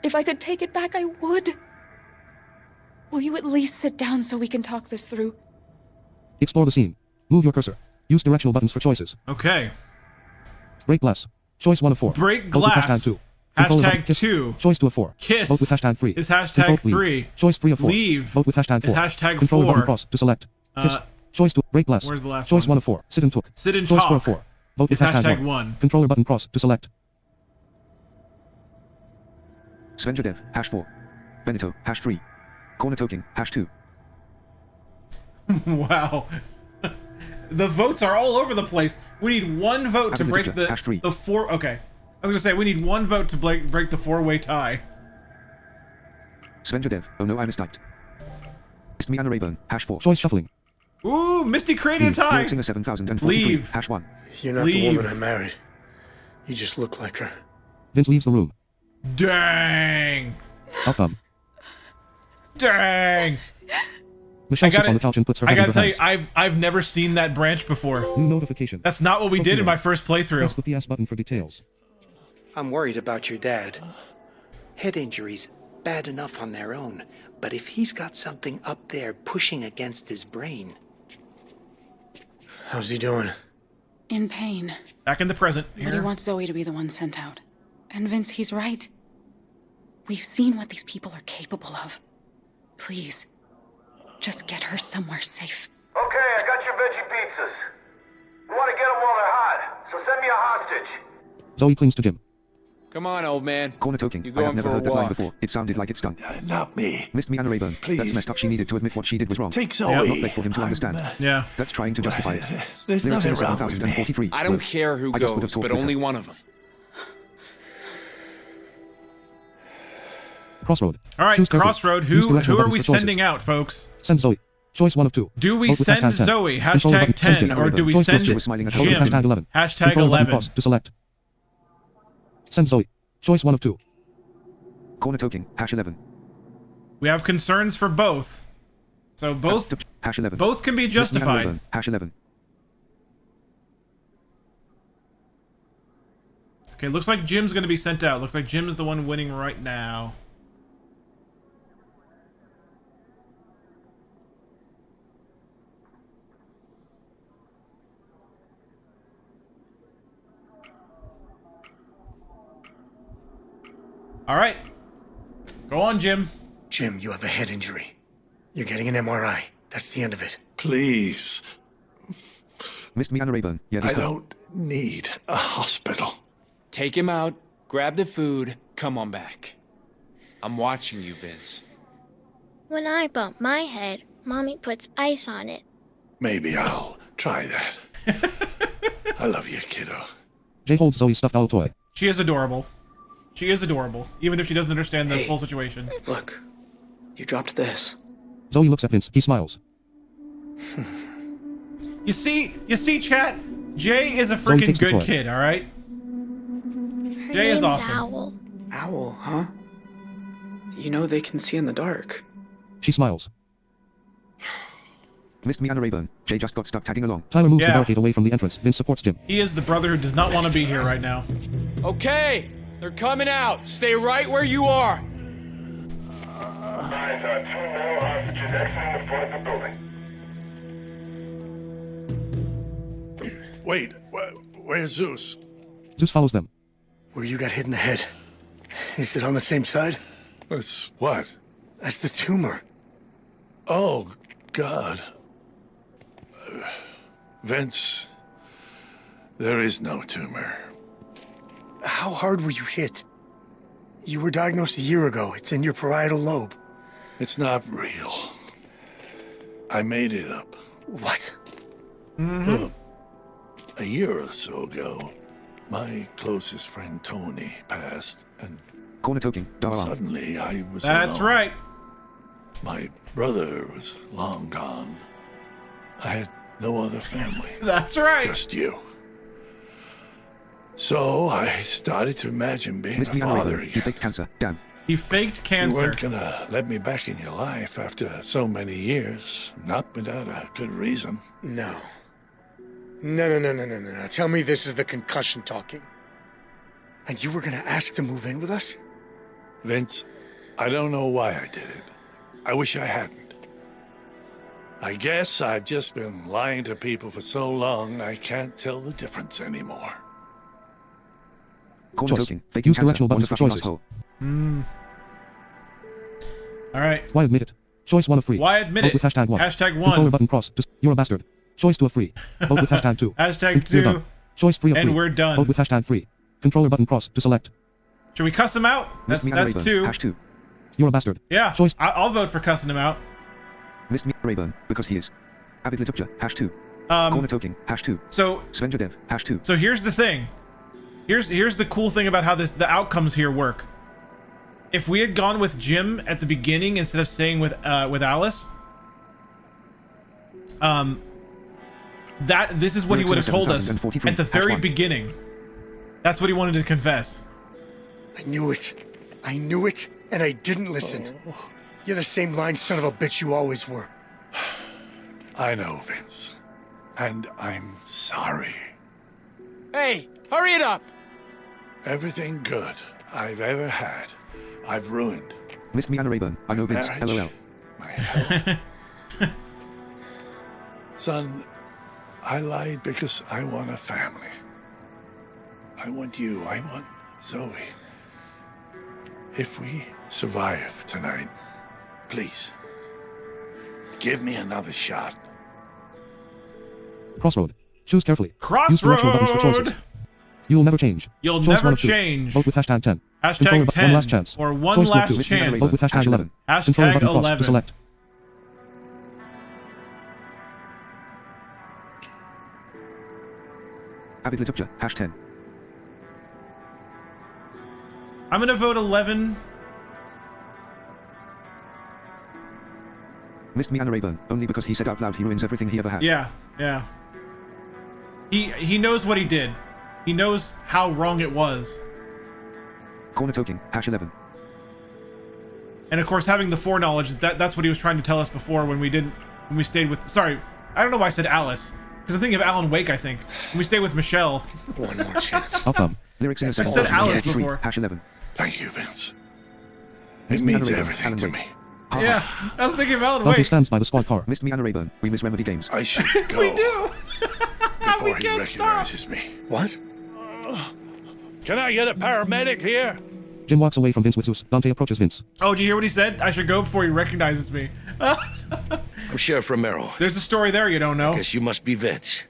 If I could take it back, I would. Will you at least sit down so we can talk this through?
Explore the scene. Move your cursor. Use directional buttons for choices.
Okay.
Break glass. Choice 1 of 4.
Break
Vote with
glass.
#2. Controller button.
Hashtag
Kiss.
2.
Choice 2 of 4.
Kiss.
Vote with #3.
Is
Control
hashtag
leave.
3.
Choice 3 of 4.
Leave.
Vote with #4.
Is hashtag
Controller
4.
button cross to select. Kiss. Choice 2. Break glass.
Where's the last
Choice
one?
1 of 4. Sit and talk.
Sit and
Choice
talk.
4 of 4. Vote with
Is hashtag
1.
1.
Controller button cross to select.
Svenja Dev, #4. Benito, #3. Corner toking, #2.
Wow. The votes are all over the place. We need one vote to break the four. Okay. I was gonna say we need one vote to break the four-way tie.
Svenja Dev, oh no, I mistyped. Missed me Anna Rayburn, #4.
Choice shuffling.
Ooh, Misty created a tie.
Lyric Singer 7043,
Leave.
#1.
You're not the woman I married. You just look like her.
Vince leaves the room.
Dang.
Outcome.
Dang.
Michelle sits on the couch and puts her head
I
in
gotta
her
tell you,
hands.
I've never seen that branch before.
New notification.
That's not what we did in my first playthrough.
Press the PS button for details.
I'm worried about your dad. Head injuries, bad enough on their own, but if he's got something up there pushing against his brain.
How's he doing?
In pain.
Back in the present.
But he wants Zoe to be the one sent out. And Vince, he's right. We've seen what these people are capable of. Please, just get her somewhere safe.
Okay, I got your veggie pizzas. We want to get them while they're hot, so send me a hostage.
Zoe clings to Jim.
Come on, old man.
Corner toking.
You
I have
going
never
for a
heard that line
walk?
before. It sounded like it's done.
Not me.
Missed me Anna Rayburn.
Please.
That's messed up. She needed to admit what she did was wrong.
Take Zoe.
Not beg for him to understand.
Yeah.
That's trying to justify it.
There's
Lyric
nothing
Singer
wrong with me.
7043.
I don't
Word.
care who
I just would have
goes,
talked
but
with
only
her.
one of them.
Crossroad.
All right,
Choose carefully.
Crossroad.
Use
Who
directional
are
buttons
we
for choices.
sending out, folks?
Send Zoe. Choice 1 of 2.
Do we
Vote with
send
#10.
Zoe?
Controller button.
Hashtag
Choice
10, or do we
Choice
send
two.
Jim?
Vote with #11.
Hashtag
Controller button
11.
cross to select. Send Zoe. Choice 1 of 2.
Corner toking, #11.
We have concerns for both. So both
#11.
both can be
Missed me Anna
justified.
Rayburn, #11.
Okay, looks like Jim's gonna be sent out. Looks like Jim's the one winning right now. All right. Go on, Jim.
Jim, you have a head injury. You're getting an MRI. That's the end of it.
Please.
Missed me Anna Rayburn. Yeah,
I don't need a hospital.
Take him out, grab the food, come on back. I'm watching you, Vince.
When I bump my head, Mommy puts ice on it.
Maybe I'll try that. I love you, kiddo.
Jay holds Zoe's stuffed owl toy.
She is adorable. She is adorable, even if she doesn't understand the
Hey.
full situation.
Look, you dropped this.
Zoe looks at Vince. He smiles.
You see, chat? Jay is a
Zoe
freaking
takes the
good
toy.
kid, alright?
Her
Jay is
name's
awesome.
Owl.
Owl, huh? You know they can see in the dark.
She smiles.
Missed me Anna Rayburn. Jay just got stuck tagging along.
Tyler moves the
Yeah.
barricade away from the entrance. Vince supports Jim.
He is the brother who does not want to be here right now.
Okay, they're coming out. Stay right where you are.
Signs are 2 more hostages exiting the front of the building.
Wait, where's Zeus?
Zeus follows them.
Where you got hit in the head. Is it on the same side?
That's what?
That's the tumor.
Oh, God. Vince, there is no tumor.
How hard were you hit? You were diagnosed a year ago. It's in your parietal lobe.
It's not real. I made it up.
What?
Mm-hmm.
Look, a year or so ago, my closest friend Tony passed, and
corner token.
suddenly I was
That's
alone.
right.
My brother was long gone. I had no other family.
That's right.
Just you. So I started to imagine being a father again.
He faked cancer. Damn.
He faked cancer.
You weren't gonna let me back in your life after so many years, not without a good reason.
No. No. Tell me this is the concussion talking. And you were gonna ask to move in with us?
Vince, I don't know why I did it. I wish I hadn't. I guess I've just been lying to people for so long, I can't tell the difference anymore.
Corner
Choice.
token. Faking
Use
cancer.
directional buttons for
What a fucking
choices.
asshole.
All right.
Why admit it? Choice 1 of 3.
Why admit
Vote
it?
with hashtag 1.
Hashtag 1.
Controller button cross. Just, you're a bastard. Choice 2 of 3. Vote with hashtag 2.
Hashtag
You're
2.
done. Choice 3 of 3.
And we're done.
Vote with hashtag 3. Controller button cross to select.
Should we cuss him out? That's
Rayburn.
2.
Hash 2.
You're a bastard.
Yeah.
Choice.
I'll vote for cussing him out.
Missed me Rayburn, because he is. Avid Litupja. Hash 2. Corner token. Hash 2.
So
Svenja Dev. Hash 2.
So here's the thing. Here's the cool thing about how the outcomes here work. If we had gone with Jim at the beginning instead of staying with Alice, this is what he would have told us at the very beginning. That's what he wanted to confess.
I knew it, and I didn't listen. You're the same lying son of a bitch you always were.
I know, Vince. And I'm sorry.
Hey, hurry it up!
Everything good I've ever had, I've ruined.
Missed me Anna Rayburn. I know Vince.
Marriage,
LOL.
my health. Son, I lied because I want a family. I want you. I want Zoe. If we survive tonight, please, give me another shot.
Crossroad. Choose carefully. Use directional buttons for choices.
Crossroad.
You'll never change.
You'll
Choice
never
1 of 2.
change.
Vote with hashtag 10.
Hashtag
Controller
10.
One last chance.
Or one
Choice 2 of
last
2.
chance.
Vote with hashtag 11.
Hashtag
Controller button cross
11.
to select.
Avid Litupja. Hash 10.
I'm gonna vote 11.
Missed me Anna Rayburn, only because he said out loud he ruins everything he ever had.
Yeah. He knows what he did. He knows how wrong it was.
Corner token. Hash 11.
And of course, having the foreknowledge, that's what he was trying to tell us before when we stayed with. Sorry, I don't know why I said Alice, because I'm thinking of Alan Wake. I think when we stayed with Michelle.
One more chance.
Outcome.
Lyrics in a
I
second.
said Alice
Hash 3.
before.
Hash 11.
Thank you, Vince. It
Missed me
means
Anna Rayburn.
everything
Alan
to
Wake.
me.
Yeah, I was thinking of Alan
Dante
Wake.
stands by the squad car.
Missed me Anna Rayburn. We miss Remedy Games.
I should go
We do.
before
We
he
can't
recognizes me.
What?
Can I get a paramedic here?
Jim walks away from Vince with Zeus. Dante approaches Vince.
Oh, did you hear what he said? I should go before he recognizes me.
I'm Sheriff Romero.
There's a story there you don't know.
Guess you must be Vince.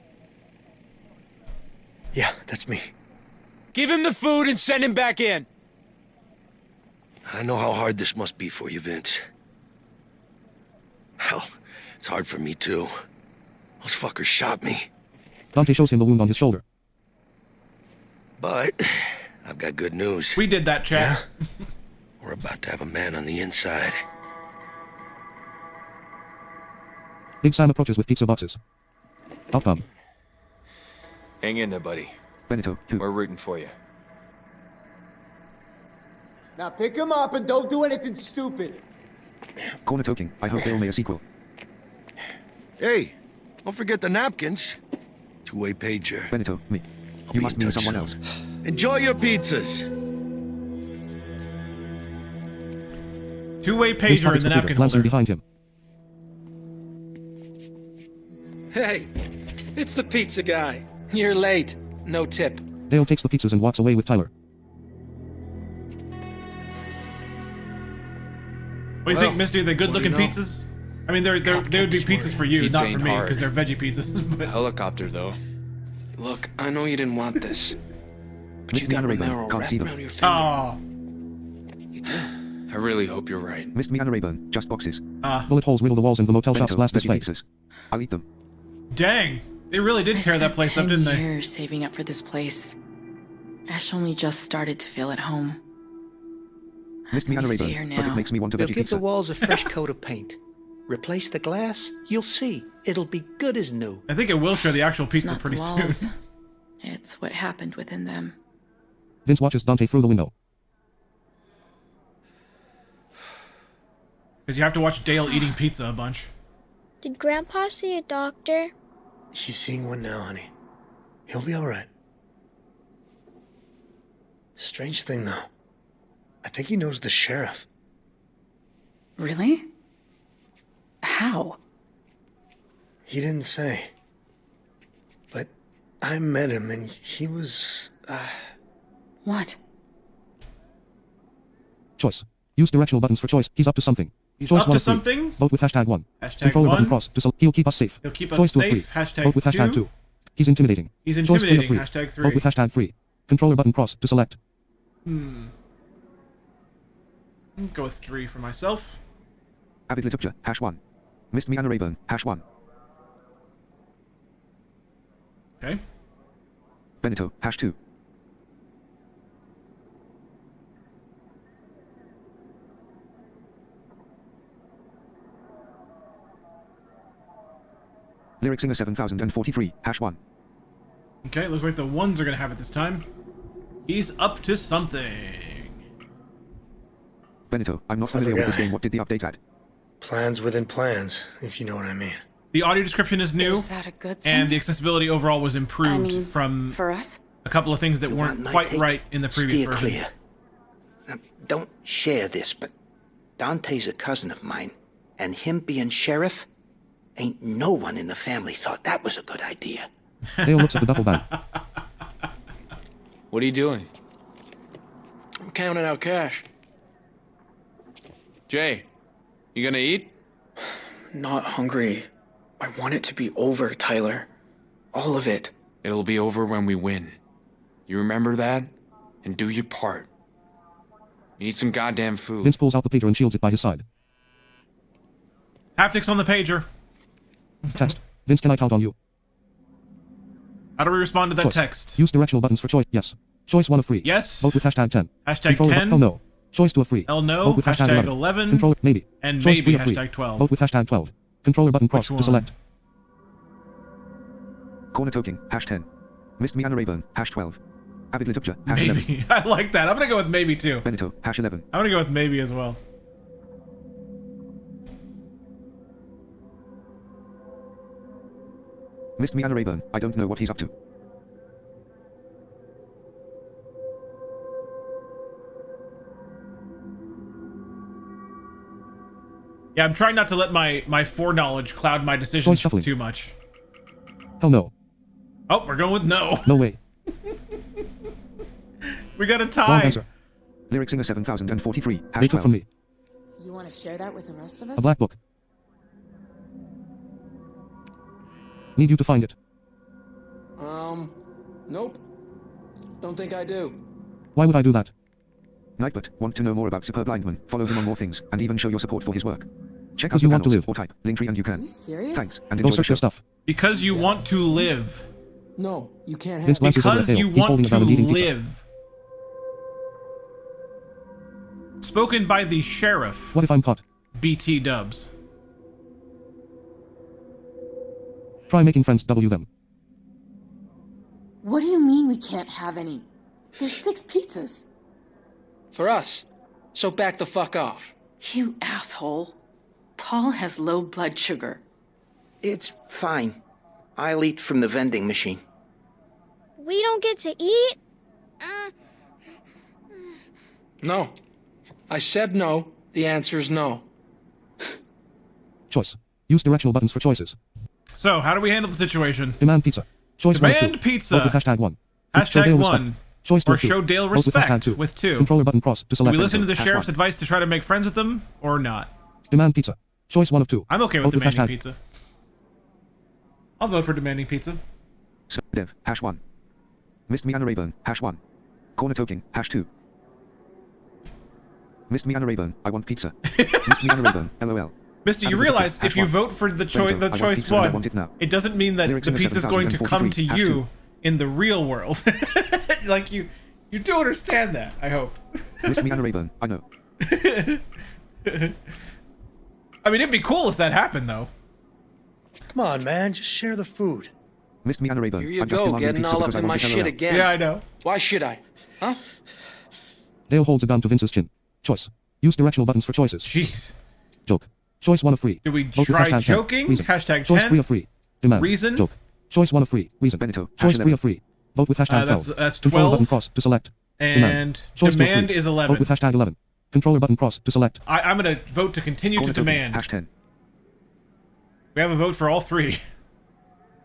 Yeah, that's me.
Give him the food and send him back in.
I know how hard this must be for you, Vince. Hell, it's hard for me too. Those fuckers shot me.
Dante shows him the wound on his shoulder.
But I've got good news.
We did that, chat.
We're about to have a man on the inside.
Big Sam approaches with pizza boxes. Outcome.
Hang in there, buddy.
Benito. Who?
We're rooting for you.
Now pick him up and don't do anything stupid.
Corner token. I hope they'll make a sequel.
Hey, don't forget the napkins. Two-way pager.
Benito. Me.
I'll
You
be
must
in
mean
touch
someone
soon.
else.
Enjoy your pizzas.
Two-way
Vince
pager in
targets
the
computer,
napkin
glancing
holder.
behind him.
Hey, it's the pizza guy. You're late. No tip.
Dale takes the pizzas and walks away with Tyler.
What do you think, Misty? Are they good-looking
what do you know?
pizzas? I mean, they would be pizzas for you,
Pizza
not for
ain't
me,
hard.
because they're veggie pizzas. But
Helicopter, though.
Look, I know you didn't want this, but you
Missed me
got
Anna Rayburn.
Romero
Can't
wrapped
see them.
around your finger.
oh,
I really hope you're right.
Missed me Anna Rayburn. Just boxes.
Bullet holes riddle the walls in the motel shop's
Benito.
last
Veggie
display.
pizzas. I'll eat them.
dang! They really did tear that place up, didn't they?
10 years saving up for this place. Ash only just started to feel at home.
Missed me, Anna
Stay
Rayburn,
here
but it
now.
makes me want a
We'll
veggie
give
pizza.
the walls a fresh coat of paint. Replace the glass, you'll see. It'll be good as new.
I think it will show the actual
It's
pizza
not the
pretty
walls.
soon.
It's what happened within them.
Vince watches Dante through the window.
Because you have to watch Dale eating pizza a bunch.
Did Grandpa see a doctor?
He's seeing one now, honey. He'll be alright. Strange thing, though. I think he knows the sheriff.
Really? How?
He didn't say. But I met him and he was,
What?
Choice. Use directional buttons for choice. He's up to something.
He's
choice
up
1
to
of 3.
something?
Vote with #1.
Hashtag
Controller
1.
button cross to he'll keep us safe.
He'll keep us
choice 2 of
safe.
3.
Hashtag
Vote with
2.
#2. He's intimidating.
He's
Choice 3 of
intimidating.
3.
Hashtag 3.
Vote with #3. Controller button cross to select.
Let's go with 3 for myself.
Avid Litupja, #1. Missed me, Anna Rayburn, #1.
Okay.
Benito, #2. Lyric Singer 7043, #1.
Okay, looks like the ones are gonna have it this time. He's up to something.
Benito, I'm not familiar with this game. What did the update add?
plans within plans, if you know what I mean.
The audio description is new.
Is that a good thing?
And the accessibility overall was improved from
for us?
a couple of things that
You
weren't
want my
quite
take?
right in the previous
Steer
version.
clear. Now, don't share this, but Dante's a cousin of mine, and him being sheriff, ain't no one in the family thought that was a good idea.
Dale looks at the duffel bag.
What are you doing?
I'm counting out cash.
Jay, you gonna eat?
Not hungry. I want it to be over, Tyler. All of it.
It'll be over when we win. You remember that? And do your part. You need some goddamn food.
Vince pulls out the pager and shields it by his side.
Haptics on the pager.
Text. Vince, can I count on you?
How do we respond to that
Choice.
text?
Use directional buttons for choice. Yes. Choice 1 of 3.
Yes.
Vote with #10.
Hashtag
Controller
10.
Oh no. Choice 2 of 3.
Hell no.
Vote with
Hashtag
11.
11.
Controller maybe.
And
Choice
maybe
3 of 3.
hashtag 12.
Vote with #12. Controller button cross
Which
to select.
Corner toking, #10. Missed me, Anna Rayburn, #12. Avid Litupja, #11.
Maybe. I like that. I'm gonna go with maybe too.
Benito, #11.
I'm gonna go with maybe as well.
Missed me, Anna Rayburn. I don't know what he's up to.
Yeah, I'm trying not to let my foreknowledge cloud my decisions
shuffling.
too much.
Hell no.
Oh, we're going with no.
No way.
We got a
Wrong
tie.
answer.
Lyric Singer 7043,
They took from
#12.
me.
You want to share that with the rest of us?
A black book. Need you to find it.
Nope. Don't think I do.
Why would I do that?
Nightbot, want to know more about Super Blindman? Follow him on more things, and even show your support for his work. Check out
Because
the
you want to
panels,
live.
or type Linktree and you can.
Are you serious?
Thanks, and
Go
enjoy the
search
show.
your stuff.
Because you want to live.
No, you can't have
Vince glances over at
Because
Dale.
you
He's
want
holding a
to
bag and eating pizza.
live. Spoken by the sheriff.
What if I'm caught?
BT dubs.
Try making friends, W them.
What do you mean we can't have any? There's 6 pizzas.
For us. So back the fuck off.
You asshole. Paul has low blood sugar.
It's fine. I'll eat from the vending machine.
We don't get to eat?
No. I said no. The answer is no.
Choice. Use directional buttons for choices.
So, how do we handle the situation?
Demand pizza. Choice 1 of 2.
Demand pizza.
Vote with #1.
Hashtag
Show Dale
1.
respect. Choice 2
Or
of 2.
show Dale
Vote with
respect
#2.
with 2.
Controller button cross to
Do
select.
we listen to the
Benito.
sheriff's advice to try to make friends with them, or not?
Demand pizza. Choice 1 of 2.
I'm okay with
Vote
demanding
#.
pizza. I'll vote for demanding pizza.
So, Dev, #1. Missed me, Anna Rayburn, #1. Corner toking, #2. Missed me, Anna Rayburn. I want pizza. Missed me, Anna Rayburn. LOL.
Mister, you realize if you vote for the choice one, it doesn't mean that the pizza's going to come to you in the real world. Like you do understand that, I hope.
Miss me, Anna Rayburn. I know.
I mean, it'd be cool if that happened, though.
Come on, man, just share the food.
Missed me, Anna Rayburn.
Here you go, getting all up in my shit again.
Yeah, I know.
Why should I? Huh?
Dale holds a gun to Vince's chin. Choice. Use directional buttons for choices.
Jeez.
Joke. Choice 1 of 3.
Do we
Vote with
try
hashtag
joking?
10. Reason.
Hashtag
Choice
10?
3 of 3. Demand.
Reason?
Joke. Choice 1 of 3. Reason.
Benito.
Choice 3 of 3. Vote with hashtag 12.
That's
Controller
12.
button cross to select.
And
Choice
demand
3.
is 11.
Vote with hashtag 11. Controller button cross to select.
I'm gonna vote to continue to demand.
Hash 10.
We have a vote for all three.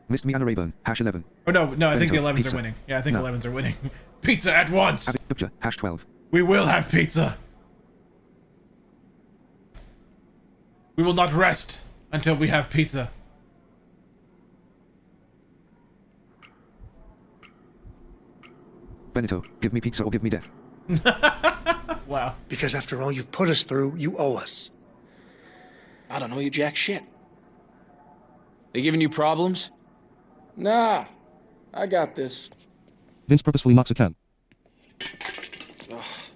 Missed me, Anna Rayburn. Hash 11.
Oh no, I think the
Benito.
11s
Pizza.
are winning. Yeah, I think
No.
11s are winning. Pizza at once.
Hash 12.
We will have pizza. We will not rest until we have pizza.
Benito, give me pizza or give me death.
Wow.
Because after all you've put us through, you owe us.
I don't know you jack shit.
They giving you problems?
Nah, I got this.
Vince purposefully knocks a can.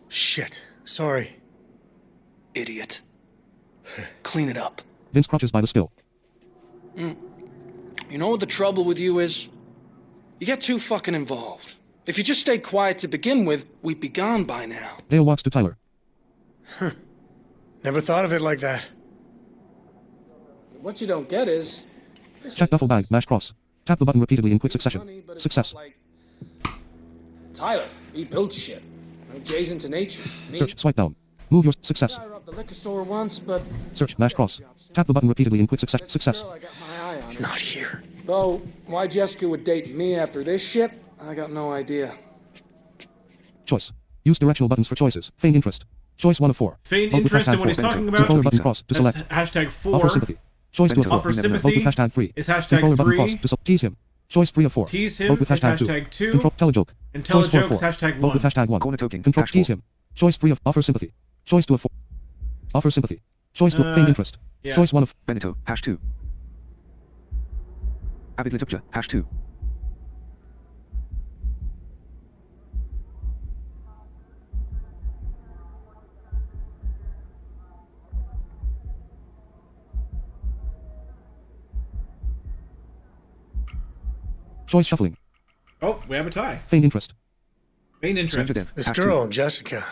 Shit. Sorry.
Idiot. Clean it up.
Vince crouches by the still.
You know what the trouble with you is? You get too fucking involved. If you just stayed quiet to begin with, we'd be gone by now.
Dale walks to Tyler.
Never thought of it like that.
What you don't get is...
Check duffel bag, mash cross. Tap the button repeatedly in quick succession. Success.
Tyler, he builds shit. No J's into nature. Me,
Search, swipe down. Move your success.
I robbed the liquor store once, but...
Search, mash cross. Tap the button repeatedly in quick succession. Success.
It's not here.
Though, why Jessica would date me after this shit, I got no idea.
Choice. Use directional buttons for choices. Feign interest. Choice 1 of 4.
Feign
Vote with
interest
hashtag
in what he's
4.
talking about.
Controller button cross to
That's
select.
hashtag 4.
Offer sympathy. Choice 2 of 4.
Offer sympathy
Vote with hashtag 3.
is hashtag
Controller button
3.
cross to tease him. Choice 3 of 4.
Tease him
Vote with
is
hashtag
hashtag 2.
Control tell a joke.
And tell a
Choice 4
joke
of
is
4.
hashtag
Vote with
1.
hashtag 1.
Corner token.
Control
Hash
tease
4.
him. Choice 3 of offer sympathy. Choice 2 of 4. Offer sympathy. Choice 2 feign interest.
Yeah.
Choice 1 of
Benito. Hash 2. Avid literature. Hash 2.
choice shuffling.
Oh, we have a tie.
Feign interest.
Feign interest.
This girl, Jessica.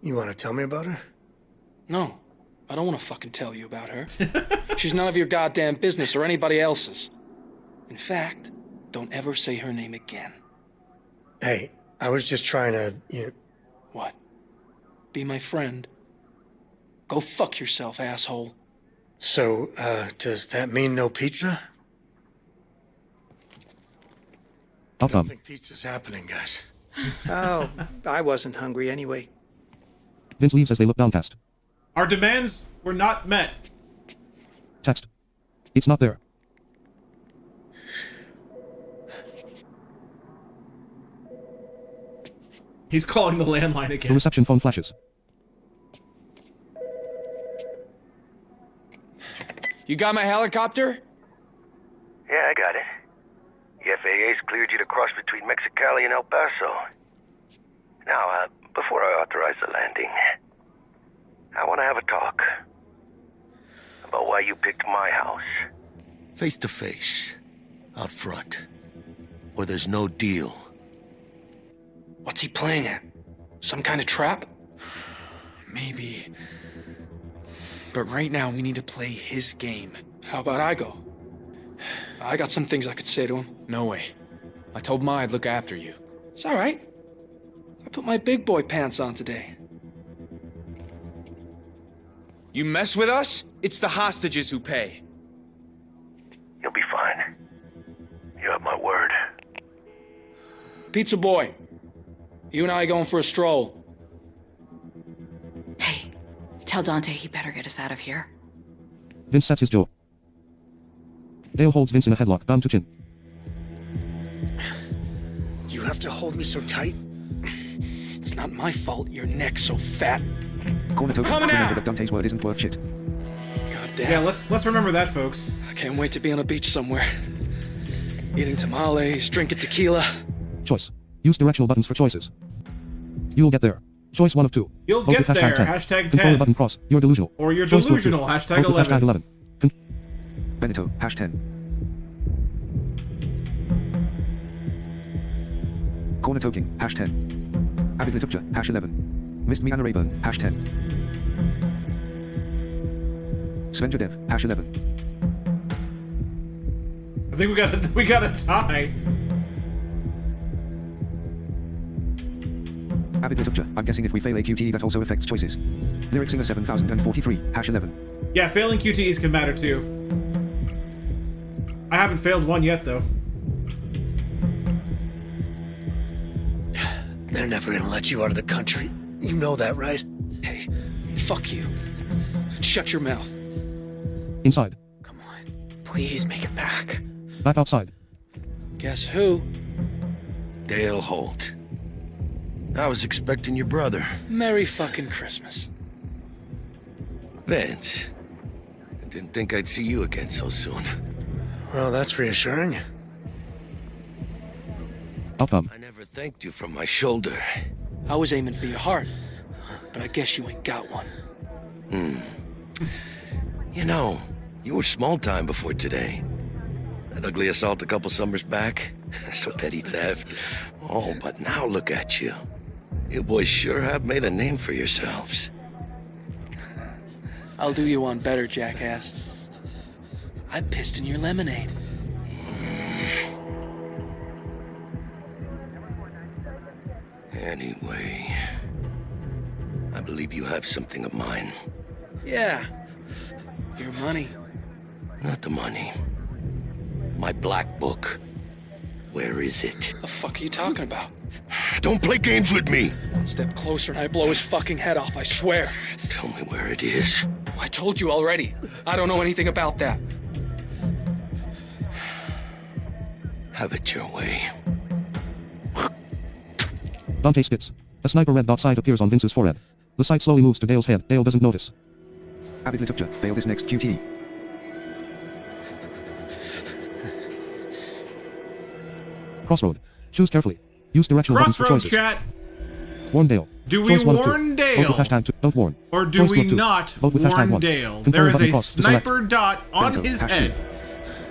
You want to tell me about her?
No, I don't want to fucking tell you about her. She's none of your goddamn business or anybody else's. In fact, don't ever say her name again.
Hey, I was just trying to,
What? Be my friend? Go fuck yourself, asshole.
So, does that mean no pizza? I don't think pizza's happening, guys.
Oh, I wasn't hungry anyway.
Vince leaves as they look downcast.
Our demands were not met.
Text. It's not there.
He's calling the landline
The
again.
reception phone flashes.
You got my helicopter?
Yeah, I got it. The FAA's cleared you to cross between Mexicali and El Paso. Now, before I authorize the landing, I want to have a talk about why you picked my house.
Face to face, out front, where there's no deal.
What's he playing at? Some kind of trap? Maybe. But right now, we need to play his game. How about I go? I got some things I could say to him.
No way. I told Ma I'd look after you.
It's all right. I put my big boy pants on today.
You mess with us, it's the hostages who pay.
You'll be fine. You have my word.
Pizza boy, you and I going for a stroll.
Tell Dante he better get us out of here.
Vince sets his jaw. Dale holds Vince in a headlock, bound to chin.
You have to hold me so tight.
It's not my fault your neck's so fat.
Corner token.
Coming out!
Remember that Dante's word isn't worth shit.
God damn.
Yeah, let's remember that, folks.
I can't wait to be on a beach somewhere. Eating tamales, drinking tequila.
Choice. Use directional buttons for choices. You'll get there. Choice 1 of 2.
You'll
Vote
get
with
there.
10.
Hashtag
Controller
10.
button cross. You're delusional.
Or you're
Choice 2 of 2.
delusional. Hashtag
Vote with
11.
Hashtag 11.
Benito, hash 10. Corner toking, hash 10. Avid Litupja, hash 11. Missed me Anna Rayburn, hash 10. Svenja Dev, hash 11.
I think we got a tie.
Avid Litupja, I'm guessing if we fail a QTE that also affects choices. Lyric Singer 7043, hash 11.
Yeah, failing QTEs can matter too. I haven't failed one yet, though.
They're never gonna let you out of the country. You know that, right?
Hey, fuck you. Shut your mouth.
Inside.
Please make it back.
Back outside.
Guess who?
Dale Holt. I was expecting your brother.
Merry fucking Christmas.
Vince. I didn't think I'd see you again so soon.
Well, that's reassuring.
Outcome.
I never thanked you from my shoulder.
I was aiming for your heart, but I guess you ain't got one.
You know, you were small time before today. That ugly assault a couple summers back, some petty theft. Oh, but now look at you. You boys sure have made a name for yourselves.
I'll do you one better, jackass. I pissed in your lemonade.
Anyway, I believe you have something of mine.
Yeah, your money.
Not the money. My black book. Where is it?
The fuck are you talking about?
Don't play games with me!
One step closer and I blow his fucking head off, I swear.
Tell me where it is.
I told you already. I don't know anything about that.
Have it your way.
Dante spits. A sniper red dot sight appears on Vince's forehead. The sight slowly moves to Dale's head. Dale doesn't notice.
Avid Litupja, fail this next QTE.
Crossroad. Choose carefully. Use directional buttons for
Crossroad
choices.
chat.
Warn Dale.
Do we
Choice 1 of 2.
warn Dale?
Vote with hashtag 2. Don't warn.
Or do
Choice 2
we
of 2.
not
Vote with hashtag
warn
1.
Dale?
Controller
There is
button
a
cross to select.
sniper dot on
Benito,
his
hash
head.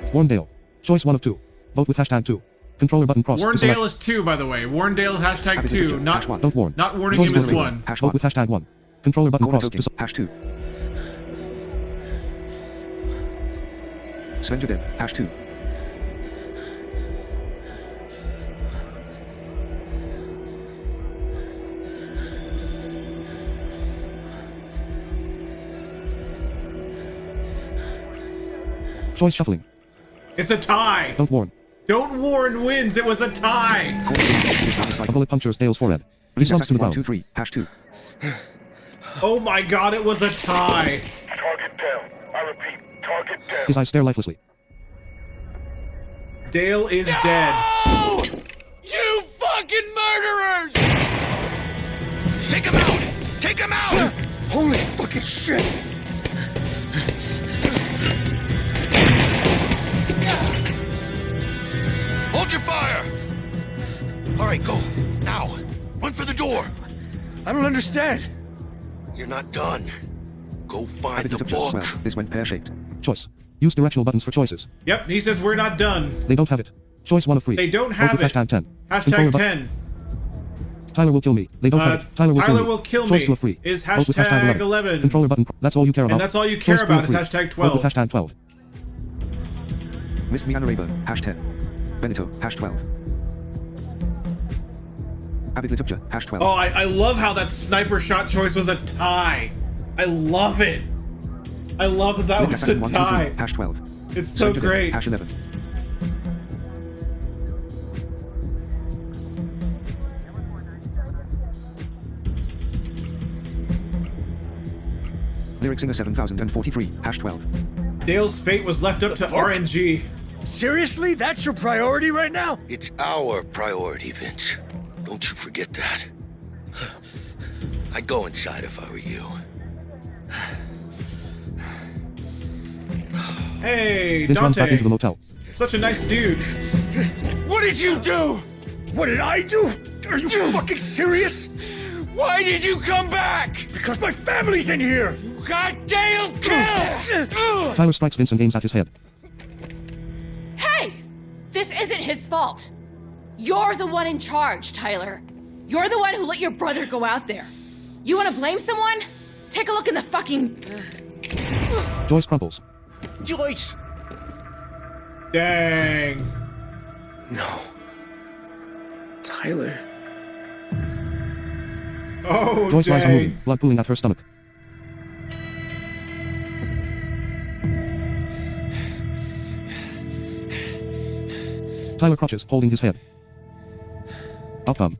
2.
Warn Dale. Choice 1 of 2. Vote with hashtag 2. Controller button cross
Warn
to select.
Dale is 2, by the way. Warn Dale hashtag
Avid
2.
Litupja,
Not
hash 1.
Don't warn.
not warning
Choice
him is
2 of
1.
Hash
Vote
1.
with hashtag 1. Controller button
Corner
cross
token,
to
hash 2. Svenja Dev, hash 2.
Choice shuffling.
It's a tie.
Don't warn.
Don't warn wins. It was a tie.
A bullet punctures Dale's forehead. He slumps to the ground.
123, hash 2.
Oh my god, it was a tie.
Target down. I repeat, target down.
His eyes stare lifelessly.
Dale is dead.
You fucking murderers!
Take him out! Take him out!
Holy fucking shit!
Hold your fire! All right, go. Now. Run for the door.
I don't understand.
You're not done. Go find
Avid
the
Litupja,
book.
well, this went pear-shaped.
Choice. Use directional buttons for choices.
Yep, he says we're not done.
They don't have it. Choice 1 of 3.
They don't
Vote
have
with
it.
hashtag 10. Controller
Hashtag
bu-
10.
Tyler will kill me. They don't have it. Tyler will kill me. Choice 2 of 3.
Is
Vote with
hashtag 11.
Controller button. That's all you care about.
And that's all you care
Choice 3
about
of
is
3.
hashtag
Vote
12.
with hashtag 12.
Missed me Anna Rayburn, hash 10. Benito, hash 12. Avid Litupja, hash 12.
Oh, I love how that sniper shot choice was a tie. I love it. I love that that
Link
was a
Assassin 123,
tie.
hash 12.
It's so
Svenja Dev,
great.
hash 11. Lyric Singer 7043, hash 12.
Dale's fate was left up to RNG.
Seriously? That's your priority right now?
It's our priority, Vince. Don't you forget that. I'd go inside if I were you.
Hey,
Vince runs back
Dante.
into the motel.
Such a nice dude.
What did you do? What did I do? Are you fucking serious?
Why did you come back?
Because my family's in here!
Goddamn kill!
Tyler strikes Vince and aims at his head.
Hey! This isn't his fault. You're the one in charge, Tyler. You're the one who let your brother go out there. You want to blame someone? Take a look in the fucking...
Joyce crumples.
Joyce!
Dang.
No. Tyler.
Oh,
Joyce lies
dang.
unmoving, blood pooling at her stomach. Tyler crouches, holding his head. Outcome.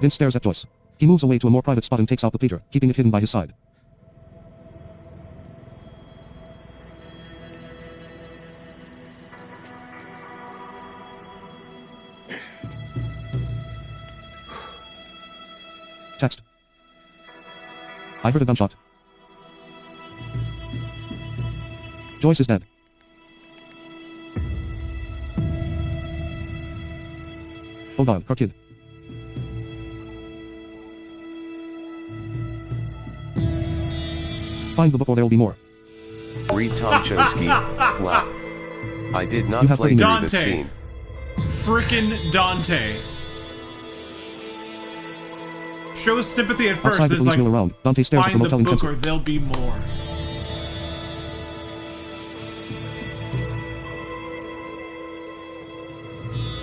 Vince stares at Joyce. He moves away to a more private spot and takes out the pager, keeping it hidden by his side. Text. I heard a gunshot. Joyce is dead. Oh god, her kid. Find the book or there will be more.
Read Tom Chosky. Wow. I did not
You have
play
30
through
minutes.
this
Dante.
scene.
Frickin' Dante. Shows sympathy at first.
Outside the
There's
police
like,
mill around, Dante stares at the
find the
motel
book
intensely.
or there'll be more.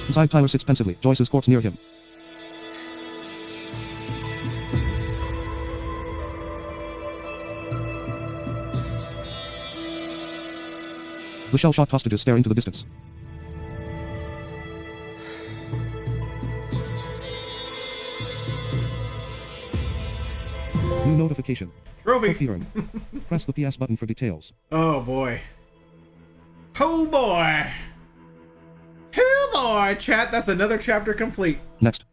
Inside, Tyler sits pensively, Joyce's corpse near him. The shell-shocked hostages stare into the distance. New notification.
Trophy.
earned. Press the PS button for details.
Oh boy. Oh boy. Oh boy, chat. That's another chapter complete.
Next.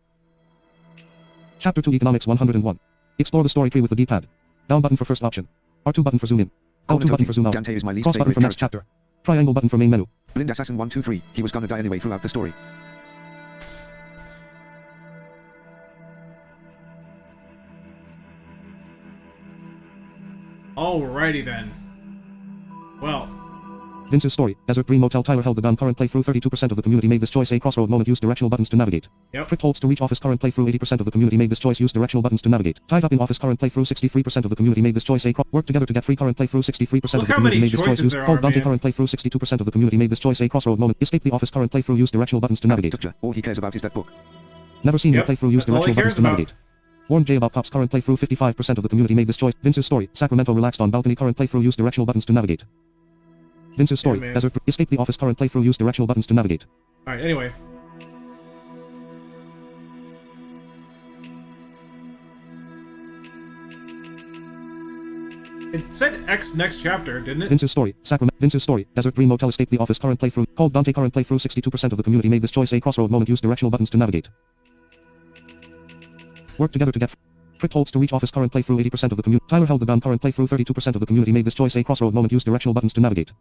Chapter 2 Economics 101. Explore the story tree with the D-pad. Down button for first option. R2 button for zoom in. L2 button for zoom out.
Dante is my least
Cross button
favorite
for next chapter. Triangle button for main menu.
Blind Assassin 123. He was gonna die anyway throughout the story.
Alrighty then. Well.
Vince's story. Desert Green Motel. Tyler held the gun. Current playthrough. 32% of the community made this choice. A crossroad moment. Use directional buttons to navigate.
Yep.
Trick holds to reach office. Current playthrough. 80% of the community made this choice. Use directional buttons to navigate. Tied up in office. Current playthrough. 63% of the community made this choice. Work together to get free. Current playthrough. 63% of the community made this choice. Use hold Dante. Current playthrough. 62% of the community made this choice. A crossroad moment. Escape the office. Current playthrough. Use directional buttons to navigate.
All he cares about is that book.
Never seen
Yep,
your playthrough. Use
that's all he
directional buttons
cares
to
about.
navigate. Warn Jay about cops. Current playthrough. 55% of the community made this choice. Vince's story. Sacramento relaxed on balcony. Current playthrough. Use directional buttons to navigate. Vince's story.
man.
Desert. Escape the office. Current playthrough. Use directional buttons to navigate.
Alright, anyway. It said X next chapter, didn't it?
Vince's story. Sacramento. Vince's story. Desert Green Motel. Escape the office. Current playthrough. Called Dante. Current playthrough. 62% of the community made this choice. A crossroad moment. Use directional buttons to navigate. Work together to get. Trick holds to reach office. Current playthrough. 80% of the community. Tyler held the gun. Current playthrough. 32% of the community made this choice. A crossroad moment. Use directional buttons to navigate.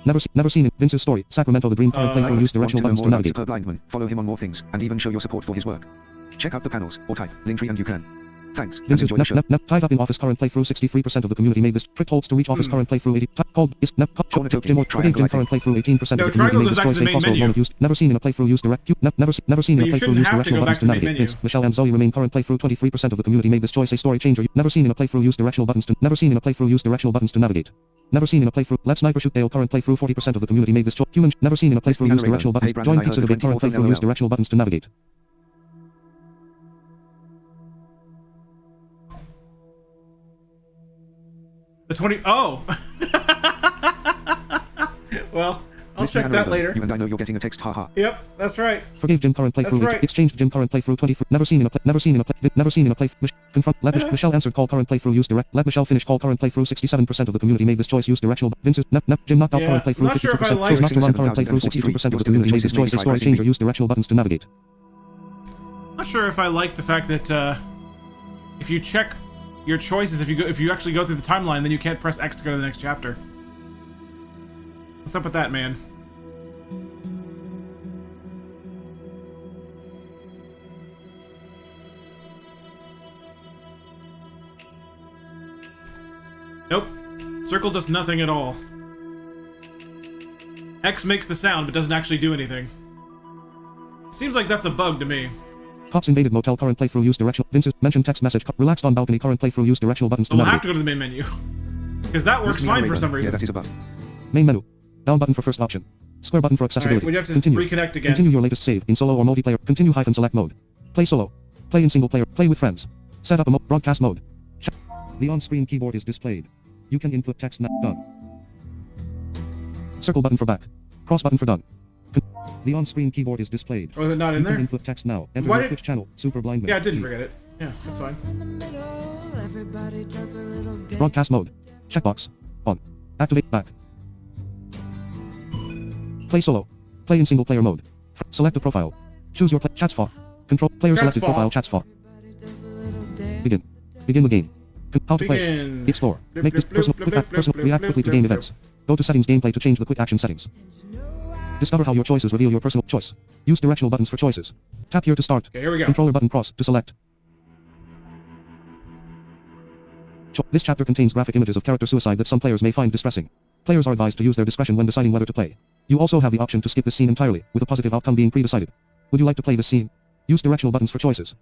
Never seen it. Vince's story. Sacramento. The Dream. Current playthrough. Use directional buttons to navigate.
Superb lineman. Follow him on more things, and even show your support for his work. Check out the panels, or type Linktree and you can. Thanks. And
Vince's
enjoy the show.
tied up in office. Current playthrough. 63% of the community made this. Trick holds to reach office. Current playthrough. 80. Called is
Corner token,
Jim or
triangle,
Jim.
I
Current
think.
playthrough. 18%
No,
of the community
triangle
made
goes
this
back to
choice.
the
A
main
crossroad
menu.
moment used. Never seen in a playthrough. Use direct. Never seen in
But
a
you
playthrough.
shouldn't
Use
have to
directional
go
buttons
back
to
to the main
navigate.
menu.
Vince, Michelle, and Zoe remain. Current playthrough. 23% of the community made this choice. A story changer. Never seen in a playthrough. Use directional buttons to. Never seen in a playthrough. Use directional buttons to navigate. Never seen in a playthrough. Let's sniper shoot Dale. Current playthrough. 40% of the community made this choice. Human. Never seen in a playthrough. Use directional buttons.
Hey, Brandon,
Join
I
Pizza
heard
Debate.
the
Current
24th
playthrough. Use
LOL.
directional buttons to navigate.
The 20. Oh! Well, I'll check that later.
You and I know you're getting a text, haha.
Yep, that's right.
Forgave Jim. Current playthrough.
That's right.
Exchanged Jim. Current playthrough. 23. Never seen in a play. Confront. Let Michelle answered call. Current playthrough. Use direct. Let Michelle finish call. Current playthrough. 67% of the community made this choice. Use directional. Vince's. Jim knocked out.
Yeah,
Current playthrough.
I'm not sure if I
52%.
like
Chose not to run. Current
67,043.
playthrough. 62% of the
Still in the
community made this
choices
choice. A
made
story
by
changer.
ICP.
Use directional buttons to navigate.
Not sure if I like the fact that if you check your choices if you actually go through the timeline, then you can't press X to go to the next chapter. What's up with that, man? Nope. Circle does nothing at all. X makes the sound, but doesn't actually do anything. Seems like that's a bug to me.
Cops invaded motel, current playthrough, use directional. Vince's mentioned text message. Relaxed on balcony, current playthrough, use directional buttons to
So we'll have
navigate.
to go to the main menu. Because that works fine for some reason.
Yeah, that is a bug.
Main menu. Down button for first option. Square button for accessibility.
Alright, we have to
Continue.
reconnect again.
Continue your latest save in solo or multiplayer. Continue -select mode. Play solo. Play in single player. Play with friends. Set up a broadcast mode. The on-screen keyboard is displayed. You can input text now. Done. Circle button for back. Cross button for done. The on-screen keyboard is displayed.
Oh, is it not in
you
there?
Can input text now. Enter
Why
your
did-
Twitch channel. Super Blind.
Yeah, I didn't forget it. Yeah, that's fine.
Broadcast mode. Checkbox. On. Activate back. Play solo. Play in single player mode. Select a profile. Choose your chats for. Control player
Chats
selected
for.
profile chats for. Begin. Begin the game. How to play.
Begin.
Explore. Make this personal. React quickly to game events. Go to settings gameplay to change the quick action settings. Discover how your choices reveal your personal choice. Use directional buttons for choices. Tap here to start.
Okay, here we go.
Controller button cross to select. This chapter contains graphic images of character suicide that some players may find distressing. Players are advised to use their discretion when deciding whether to play. You also have the option to skip this scene entirely, with a positive outcome being pre-decided. Would you like to play this scene? Use directional buttons for choices.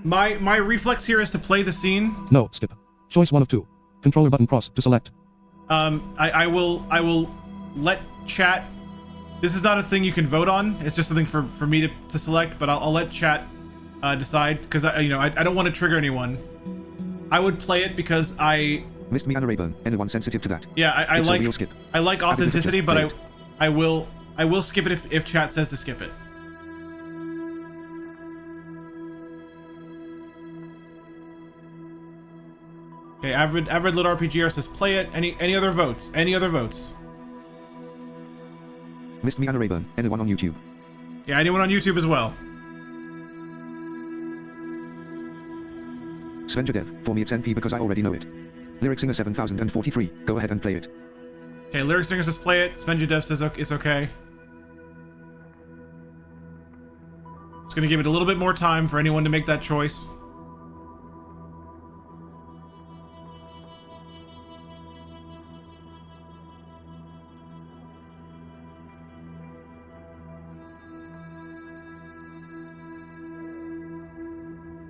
My reflex here is to play the scene.
No, skip. Choice 1 of 2. Controller button cross to select.
I will let chat. This is not a thing you can vote on. It's just something for me to select, but I'll let chat decide because I don't want to trigger anyone. I would play it because I
missed me Anna Rayburn. Anyone sensitive to that?
Yeah, I
It's
like
a real skip.
I like
Added with
authenticity,
the
but
chat.
I will skip it if chat says to skip it. Okay, Avid Lit RPGR says play it. Any other votes? Any other votes?
Missed me Anna Rayburn. Anyone on YouTube?
Yeah, anyone on YouTube as well.
Svenja Dev, for me it's NP because I already know it. Lyric Singer 7043, go ahead and play it.
Okay, Lyric Singer says play it. Svenja Dev says it's okay. Just gonna give it a little bit more time for anyone to make that choice.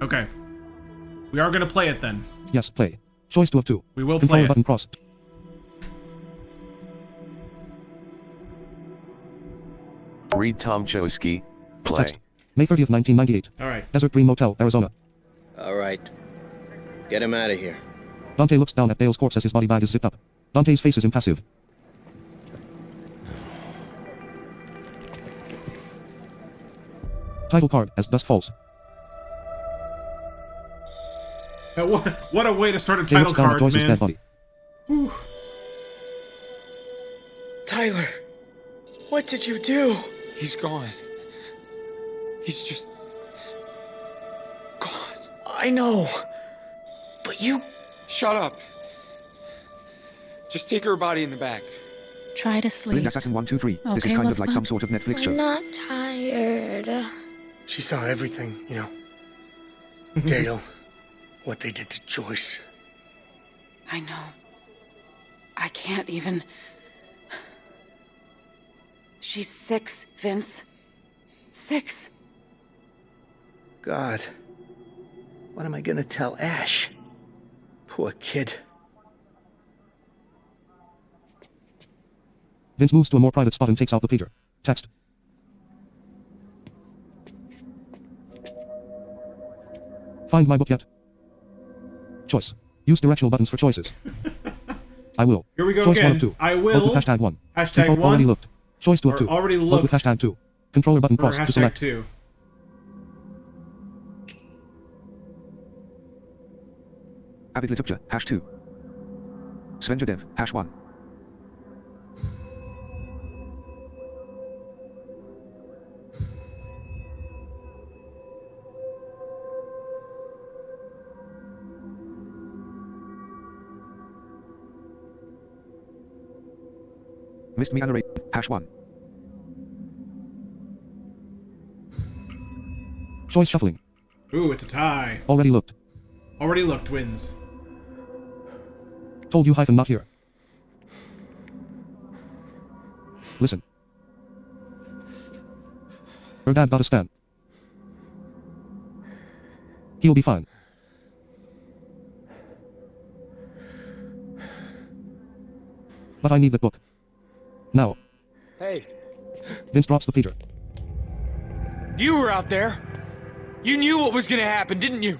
Okay. We are gonna play it then.
Yes, play. Choice 2 of 2.
We will
Controller
play it.
button cross.
Read Tom Chosky. Play.
Text. May 30th, 1998.
Alright.
Desert Dream Motel, Arizona.
Alright. Get him out of here.
Dante looks down at Dale's corpse as his body bag is zipped up. Dante's face is impassive. Title card, As Dusk Falls.
What a way to start a
Dale
title
looks down at
card,
Joyce's
man.
dead body.
Whew.
Tyler, what did you do?
He's gone. He's just...
I know, but you...
Shut up. Just take her body in the back.
Try to sleep.
Blind Assassin 123, this is
Okay,
kind of
love
like
bug.
some sort of Netflix show.
I'm not tired.
She saw everything, you know. Dale, what they did to Joyce.
I know. I can't even... She's 6, Vince. 6.
God. What am I gonna tell Ash? Poor kid.
Vince moves to a more private spot and takes out the pager. Text. Find my book yet? Choice. Use directional buttons for choices. I will.
Here we go
Choice
again.
1 of 2.
I
Vote
will.
with hashtag 1.
Hashtag
Control
1.
already looked. Choice 2 of
Or
2.
already
Vote with
looked.
hashtag 2. Controller button
Or
cross to
hashtag
select.
2.
Avid Literature, #2. Svenja Dev, #1. Missed me Raven, hash 1.
Choice shuffling.
Ooh, it's a tie.
Already looked.
Already looked wins.
Told you hyphen not here. Listen. Her dad got a scan. He'll be fine. But I need that book. Now.
Hey.
Vince drops the pager.
You were out there. You knew what was gonna happen, didn't you?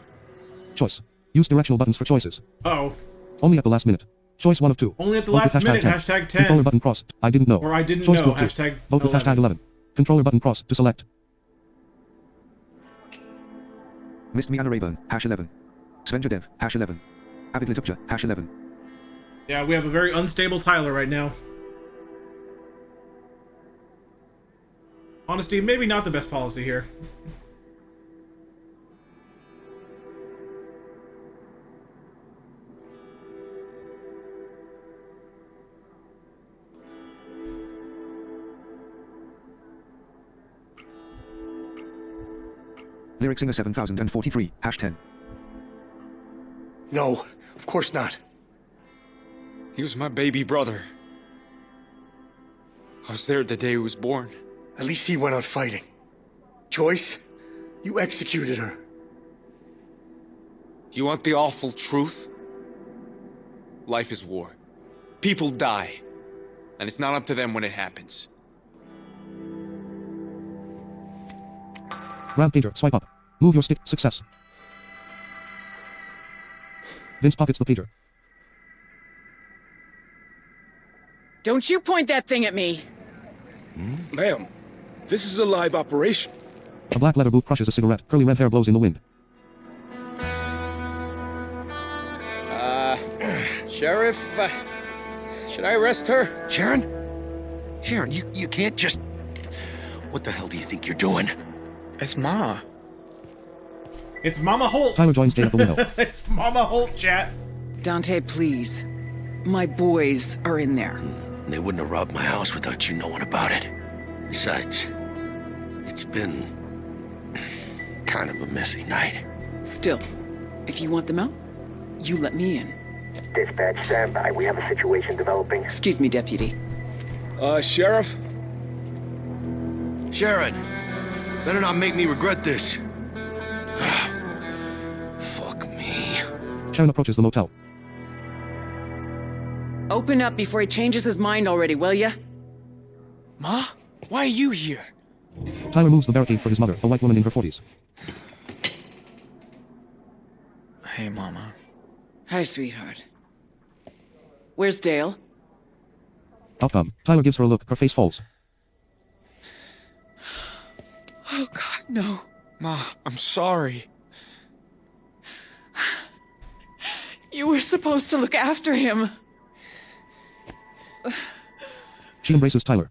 Choice. Use directional buttons for choices.
Oh.
Only at the last minute. Choice 1 of 2.
Only at the
Vote with
last minute,
10.
hashtag 10.
Controller button cross. I didn't know.
Or I didn't
Choice
know,
2 of 2.
hashtag
Vote with
11.
hashtag 11. Controller button cross to select.
Missed me Raven, hash 11. Svenja Dev, hash 11. Avid Litupja, hash 11.
Yeah, we have a very unstable Tyler right now. Honesty, maybe not the best policy here.
Lyric Singer 7043, hash 10.
No, of course not.
He was my baby brother. I was there the day he was born.
At least he went out fighting. Joyce, you executed her.
You want the awful truth? Life is war. People die. And it's not up to them when it happens.
Grab pager, swipe up. Move your stick, success. Vince pockets the pager.
Don't you point that thing at me!
Ma'am, this is a live operation.
A black leather boot crushes a cigarette. Curly red hair blows in the wind.
Sheriff, should I arrest her?
Sharon? Sharon, you can't just... What the hell do you think you're doing?
It's Ma.
It's Mama Holt.
Tyler joins Jay at the window.
It's Mama Holt, chat.
Dante, please. My boys are in there.
They wouldn't have robbed my house without you knowing about it. Besides, it's been kind of a messy night.
Still, if you want them out, you let me in.
Dispatch, stand by. We have a situation developing.
Excuse me, Deputy.
Sheriff?
Sharon, better not make me regret this. Fuck me.
Sharon approaches the motel.
Open up before he changes his mind already, will ya?
Ma? Why are you here?
Tyler moves the barricade for his mother, a white woman in her 40s.
Hey, Mama.
Hi, sweetheart. Where's Dale?
Outcome. Tyler gives her a look. Her face falls.
Oh, God, no.
Ma, I'm sorry.
You were supposed to look after him.
She embraces Tyler.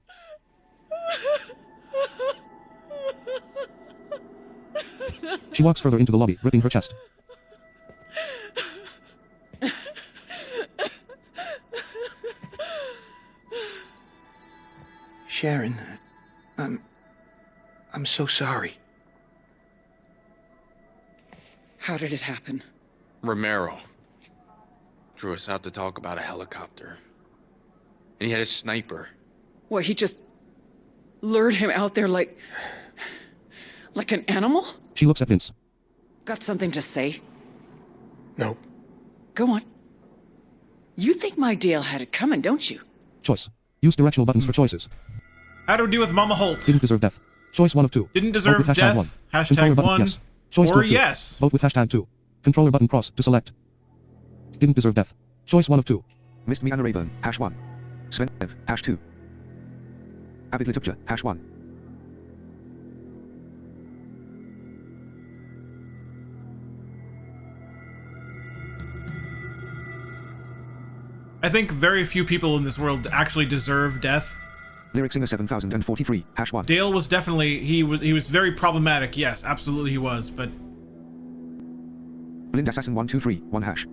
She walks further into the lobby, gripping her chest.
Sharon, I'm so sorry.
How did it happen?
Romero drew us out to talk about a helicopter. And he had a sniper.
What, he just lured him out there like an animal?
She looks at Vince.
Got something to say?
Nope.
Go on. You think my Dale had it coming, don't you?
Choice. Use directional buttons for choices.
How to deal with Mama Holt.
Didn't deserve death. Choice 1 of 2.
Didn't deserve
Vote with
death.
1.
Hashtag
Controller button,
1.
yes. Choice 2
Or
of 2.
yes.
Vote with hashtag 2. Controller button cross to select. Didn't deserve death. Choice 1 of 2.
Missed me Rayburn, hash 1. Sven Dev, hash 2. Avid Litupja, hash 1.
I think very few people in this world actually deserve death.
Lyric Singer 7043, hash 1.
Dale was definitely, he was very problematic, yes, absolutely he was, but...
Blind Assassin 123, 1 hash.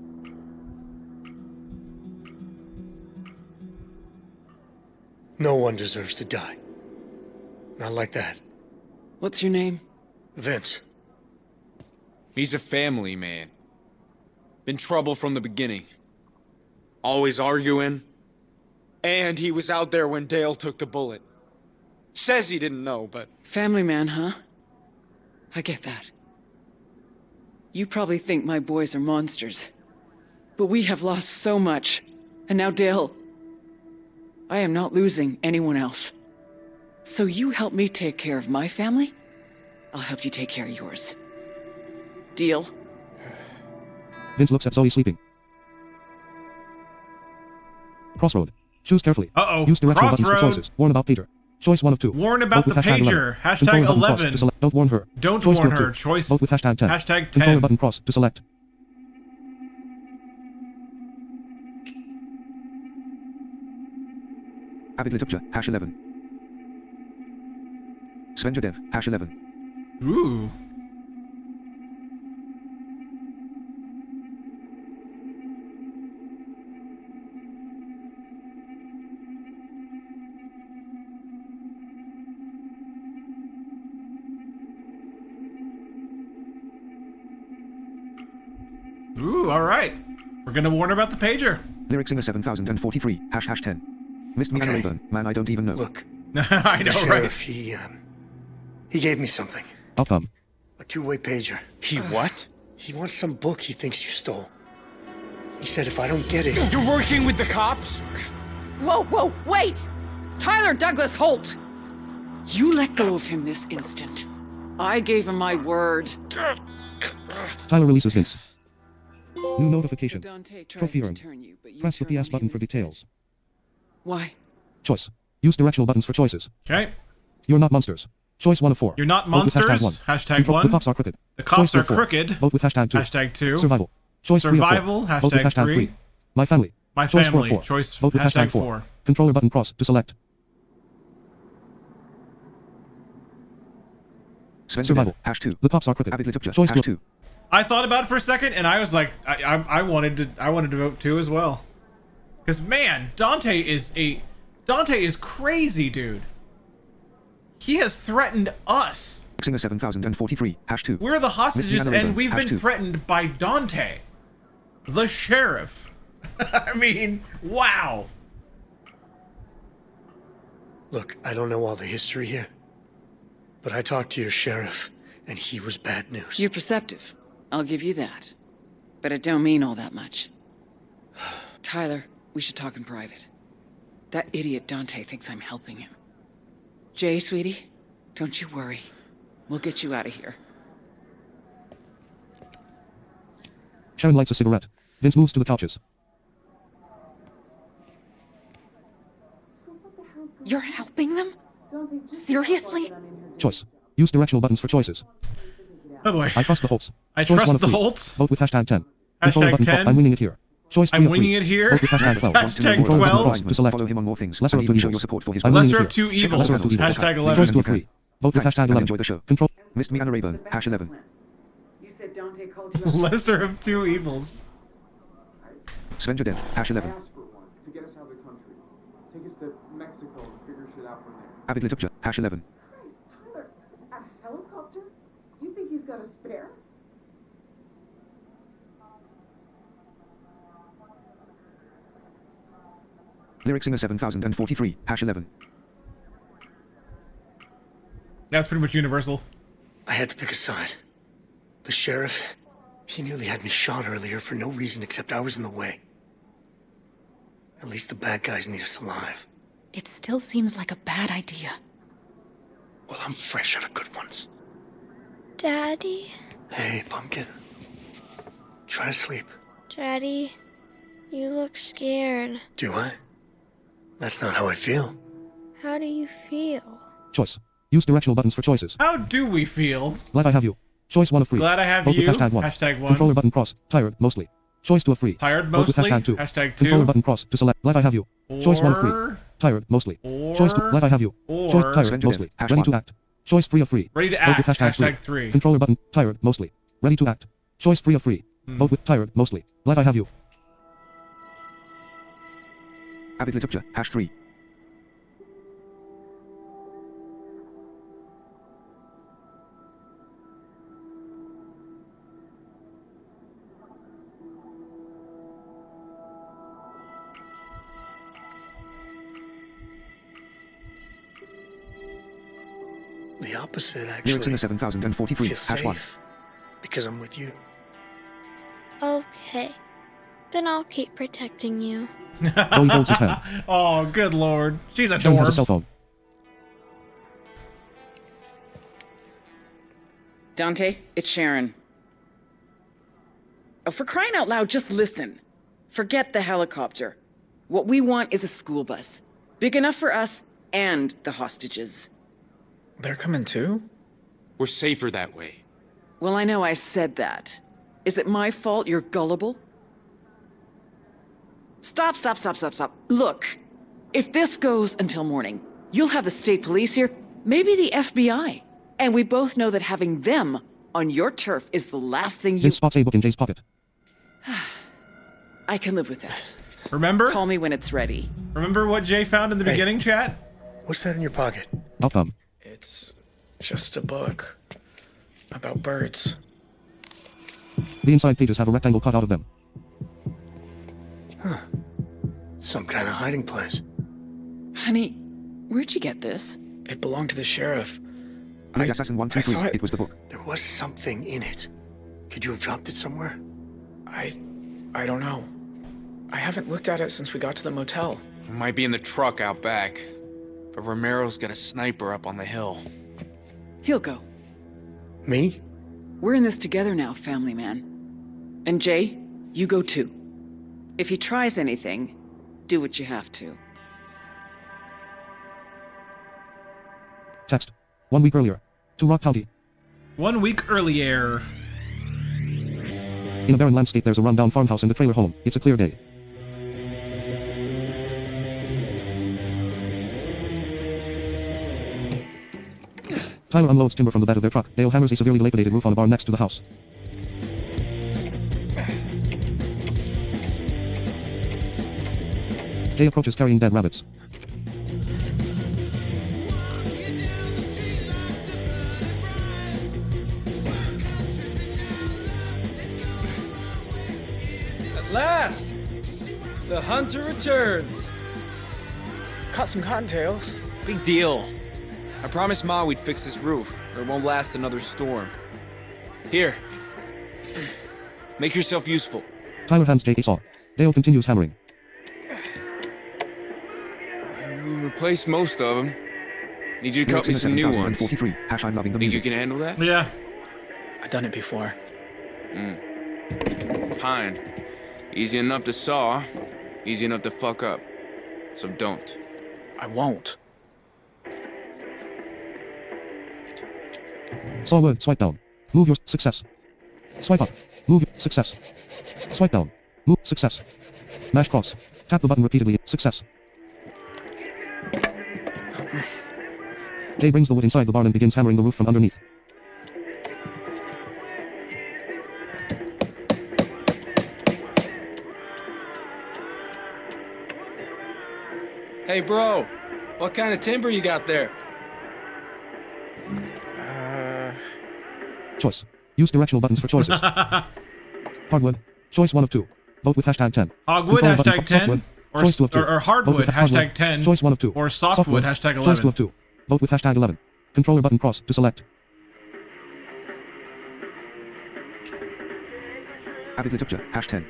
No one deserves to die. Not like that.
What's your name?
Vince.
He's a family man. Been trouble from the beginning. Always arguing. And he was out there when Dale took the bullet. Says he didn't know, but...
Family man, huh? I get that. You probably think my boys are monsters. But we have lost so much. And now Dale... I am not losing anyone else. So you help me take care of my family, I'll help you take care of yours. Deal?
Vince looks at Zoe sleeping. Crossroad. Choose carefully.
Uh-oh.
Use directional buttons for
Crossroad.
choices. Warn about pager. Choice 1 of 2.
Warn about
Vote
the
with hashtag
pager.
11.
Hashtag
Controller button cross
11.
to select. Don't warn her.
Don't
Choice
warn
2 of
her.
2.
Choice...
Vote with hashtag 10.
Hashtag 10.
Controller button cross to select.
Avid Litupja, hash 11. Svenja Dev, hash 11.
Ooh. Ooh, all right. We're gonna warn her about the pager.
Lyric Singer 7043, hash 10. Missed me, Anna Rayburn. Man, I don't even know.
Look.
I know,
the
right?
sheriff, he gave me something.
Outcome.
A two-way pager.
He what?
He wants some book he thinks you stole. He said if I don't get it...
You're working with the cops?
Whoa, whoa, wait! Tyler Douglas Holt! You let go of him this instant. I gave him my word.
Tyler releases Vince. New notification.
So Dante tries
Trophy
to
earned.
turn you, but you
Press the
turn
PS
on
button
him
for
instead.
details.
Why?
Choice. Use directional buttons for choices.
Okay.
You're not monsters. Choice 1 of 4.
You're not
Vote with
monsters.
Hashtag
Hashtag 1.
The cops are crooked.
The cops
Choice
are
4.
crooked.
Vote with hashtag 2.
Hashtag 2.
Survival. Choice 3 of 4.
Survival.
Vote with
Hashtag 3.
3. My family.
My
Choice 4 of
family.
4.
Choice
Vote with
hashtag
hashtag 4.
4.
Controller button cross to select.
Svenja
Survival.
Dev, hash 2.
The cops are crooked.
Avid Litupja,
Choice
hash
2.
2.
I thought about it for a second, and I was like, I wanted to vote 2 as well. Because man, Dante is crazy, dude. He has threatened us.
Singer 7043, hash 2.
We're the hostages,
Anna Rayburn,
and we've
hash
been
2.
threatened by Dante, the sheriff. I mean, wow.
Look, I don't know all the history here, but I talked to your sheriff, and he was bad news.
You're perceptive. I'll give you that. But it don't mean all that much. Tyler, we should talk in private. That idiot Dante thinks I'm helping him. Jay, sweetie, don't you worry. We'll get you out of here.
Sharon lights a cigarette. Vince moves to the couches.
You're helping them? Seriously?
Choice. Use directional buttons for choices.
Oh boy.
I trust the Holtz.
I
Choice
trust
1 of
the
3.
Holtz.
Vote with hashtag 10.
Hashtag
Controller button
10.
I'm winging it here. Choice 3
I'm
of 3.
winging it here.
Vote with hashtag 12.
Hashtag
Controller button
12.
cross to select.
Follow him on more things.
Lesser
and
of 2
even show
evils.
your support for his
I'm winning
Lesser
it
of
here.
2 evils.
Lesser of 2 evils.
Hashtag 11.
Choice 2 of 3. Vote with hashtag
And
11.
enjoy the show.
Control.
Missed me, Anna Rayburn, hash 11.
You said Dante called you
Lesser of 2 evils.
Svenja Dev, hash 11.
Ask for one to get us out of the country. Take us to Mexico and figure shit out from there.
Avid Litupja, hash 11.
Tyler, a helicopter? You think he's got a spare?
Lyric Singer 7043, hash 11.
That's pretty much universal.
I had to pick a side. The sheriff, he nearly had me shot earlier for no reason except I was in the way. At least the bad guys need us alive.
It still seems like a bad idea.
Well, I'm fresh out of good ones.
Daddy?
Hey, Pumpkin. Try to sleep.
Daddy, you look scared.
Do I? That's not how I feel.
How do you feel?
Choice. Use directional buttons for choices.
How do we feel?
Glad I have you. Choice 1 of 3.
Glad I have
Vote
you.
with hashtag 1.
Hashtag 1.
Controller button cross. Tired, mostly. Choice 2 of 3.
Tired
Vote with
mostly.
hashtag 2.
Hashtag 2.
Controller button cross to select. Glad I have you. Choice 1 of 3.
Or-
Tired, mostly.
Or-
Choice 2. Glad I have you. Choice
or-
tired,
Svenja
mostly.
Dev, hash
Ready
1.
to act. Choice 3 of 3.
Ready to
Vote with
act.
hashtag
Hashtag 3.
Controller button. Tired, mostly. Ready to act. Choice 3 of 3. Vote with tired, mostly. Glad I have you.
Avid Litupja, hash 3.
The opposite, actually.
Lyrics in the 7043,
Feel
hash 1.
safe. Because I'm with you.
Okay. Then I'll keep protecting you.
Joey holds his hand.
Oh, good lord. She's a
Sharon has a
dorm.
cell phone.
Dante, it's Sharon. Oh, for crying out loud, just listen. Forget the helicopter. What we want is a school bus. Big enough for us and the hostages.
They're coming too?
We're safer that way.
Well, I know I said that. Is it my fault you're gullible? Stop. Look, if this goes until morning, you'll have the state police here, maybe the FBI. And we both know that having them on your turf is the last thing you—
Jay spots a book in Jay's pocket.
I can live with that.
Remember?
Call me when it's ready.
Remember what Jay found in the beginning, chat?
What's that in your pocket?
Outcome.
It's just a book about birds.
The inside pages have a rectangle cut out of them.
Huh. Some kind of hiding place.
Honey, where'd you get this?
It belonged to the sheriff.
Assassin 133, it was the book.
There was something in it. Could you have dropped it somewhere?
I don't know. I haven't looked at it since we got to the motel.
It might be in the truck out back. But Romero's got a sniper up on the hill.
He'll go.
Me?
We're in this together now, family man. And Jay, you go too. If he tries anything, do what you have to.
Text. 1 week earlier. To Rock County.
1 week earlier.
In a barren landscape there's a rundown farmhouse and a trailer home. It's a clear day. Tyler unloads timber from the bed of their truck. Dale hammers a severely dilapidated roof on a barn next to the house. Jay approaches carrying dead rabbits.
At last! The hunter returns.
Caught some cottontails.
Big deal. I promised Ma we'd fix this roof, or it won't last another storm. Here. Make yourself useful.
Tyler hands Jay a saw. Dale continues hammering.
We replaced most of them. Need you to cut me some new ones.
43, hash I'm loving the
Think you
music.
can handle that?
Yeah.
I've done it before.
Fine. Easy enough to saw, easy enough to fuck up. So don't.
I won't.
Saw word, swipe down. Move your success. Swipe up. Move your success. Swipe down. Move success. Mash cross. Tap the button repeatedly. Success. Jay brings the wood inside the barn and begins hammering the roof from underneath.
Hey, bro. What kind of timber you got there?
Choice. Use directional buttons for choices. Hardwood. Choice 1 of 2. Vote with hashtag 10.
Hogwood,
Control button,
hashtag 10.
softwood.
Or,
Choice 2 of 2.
or hardwood,
Vote with
hashtag 10.
Choice 1 of 2.
Or softwood, hashtag 11.
Choice 2 of 2. Vote with hashtag 11. Controller button cross to select.
Avid literature, hash 10.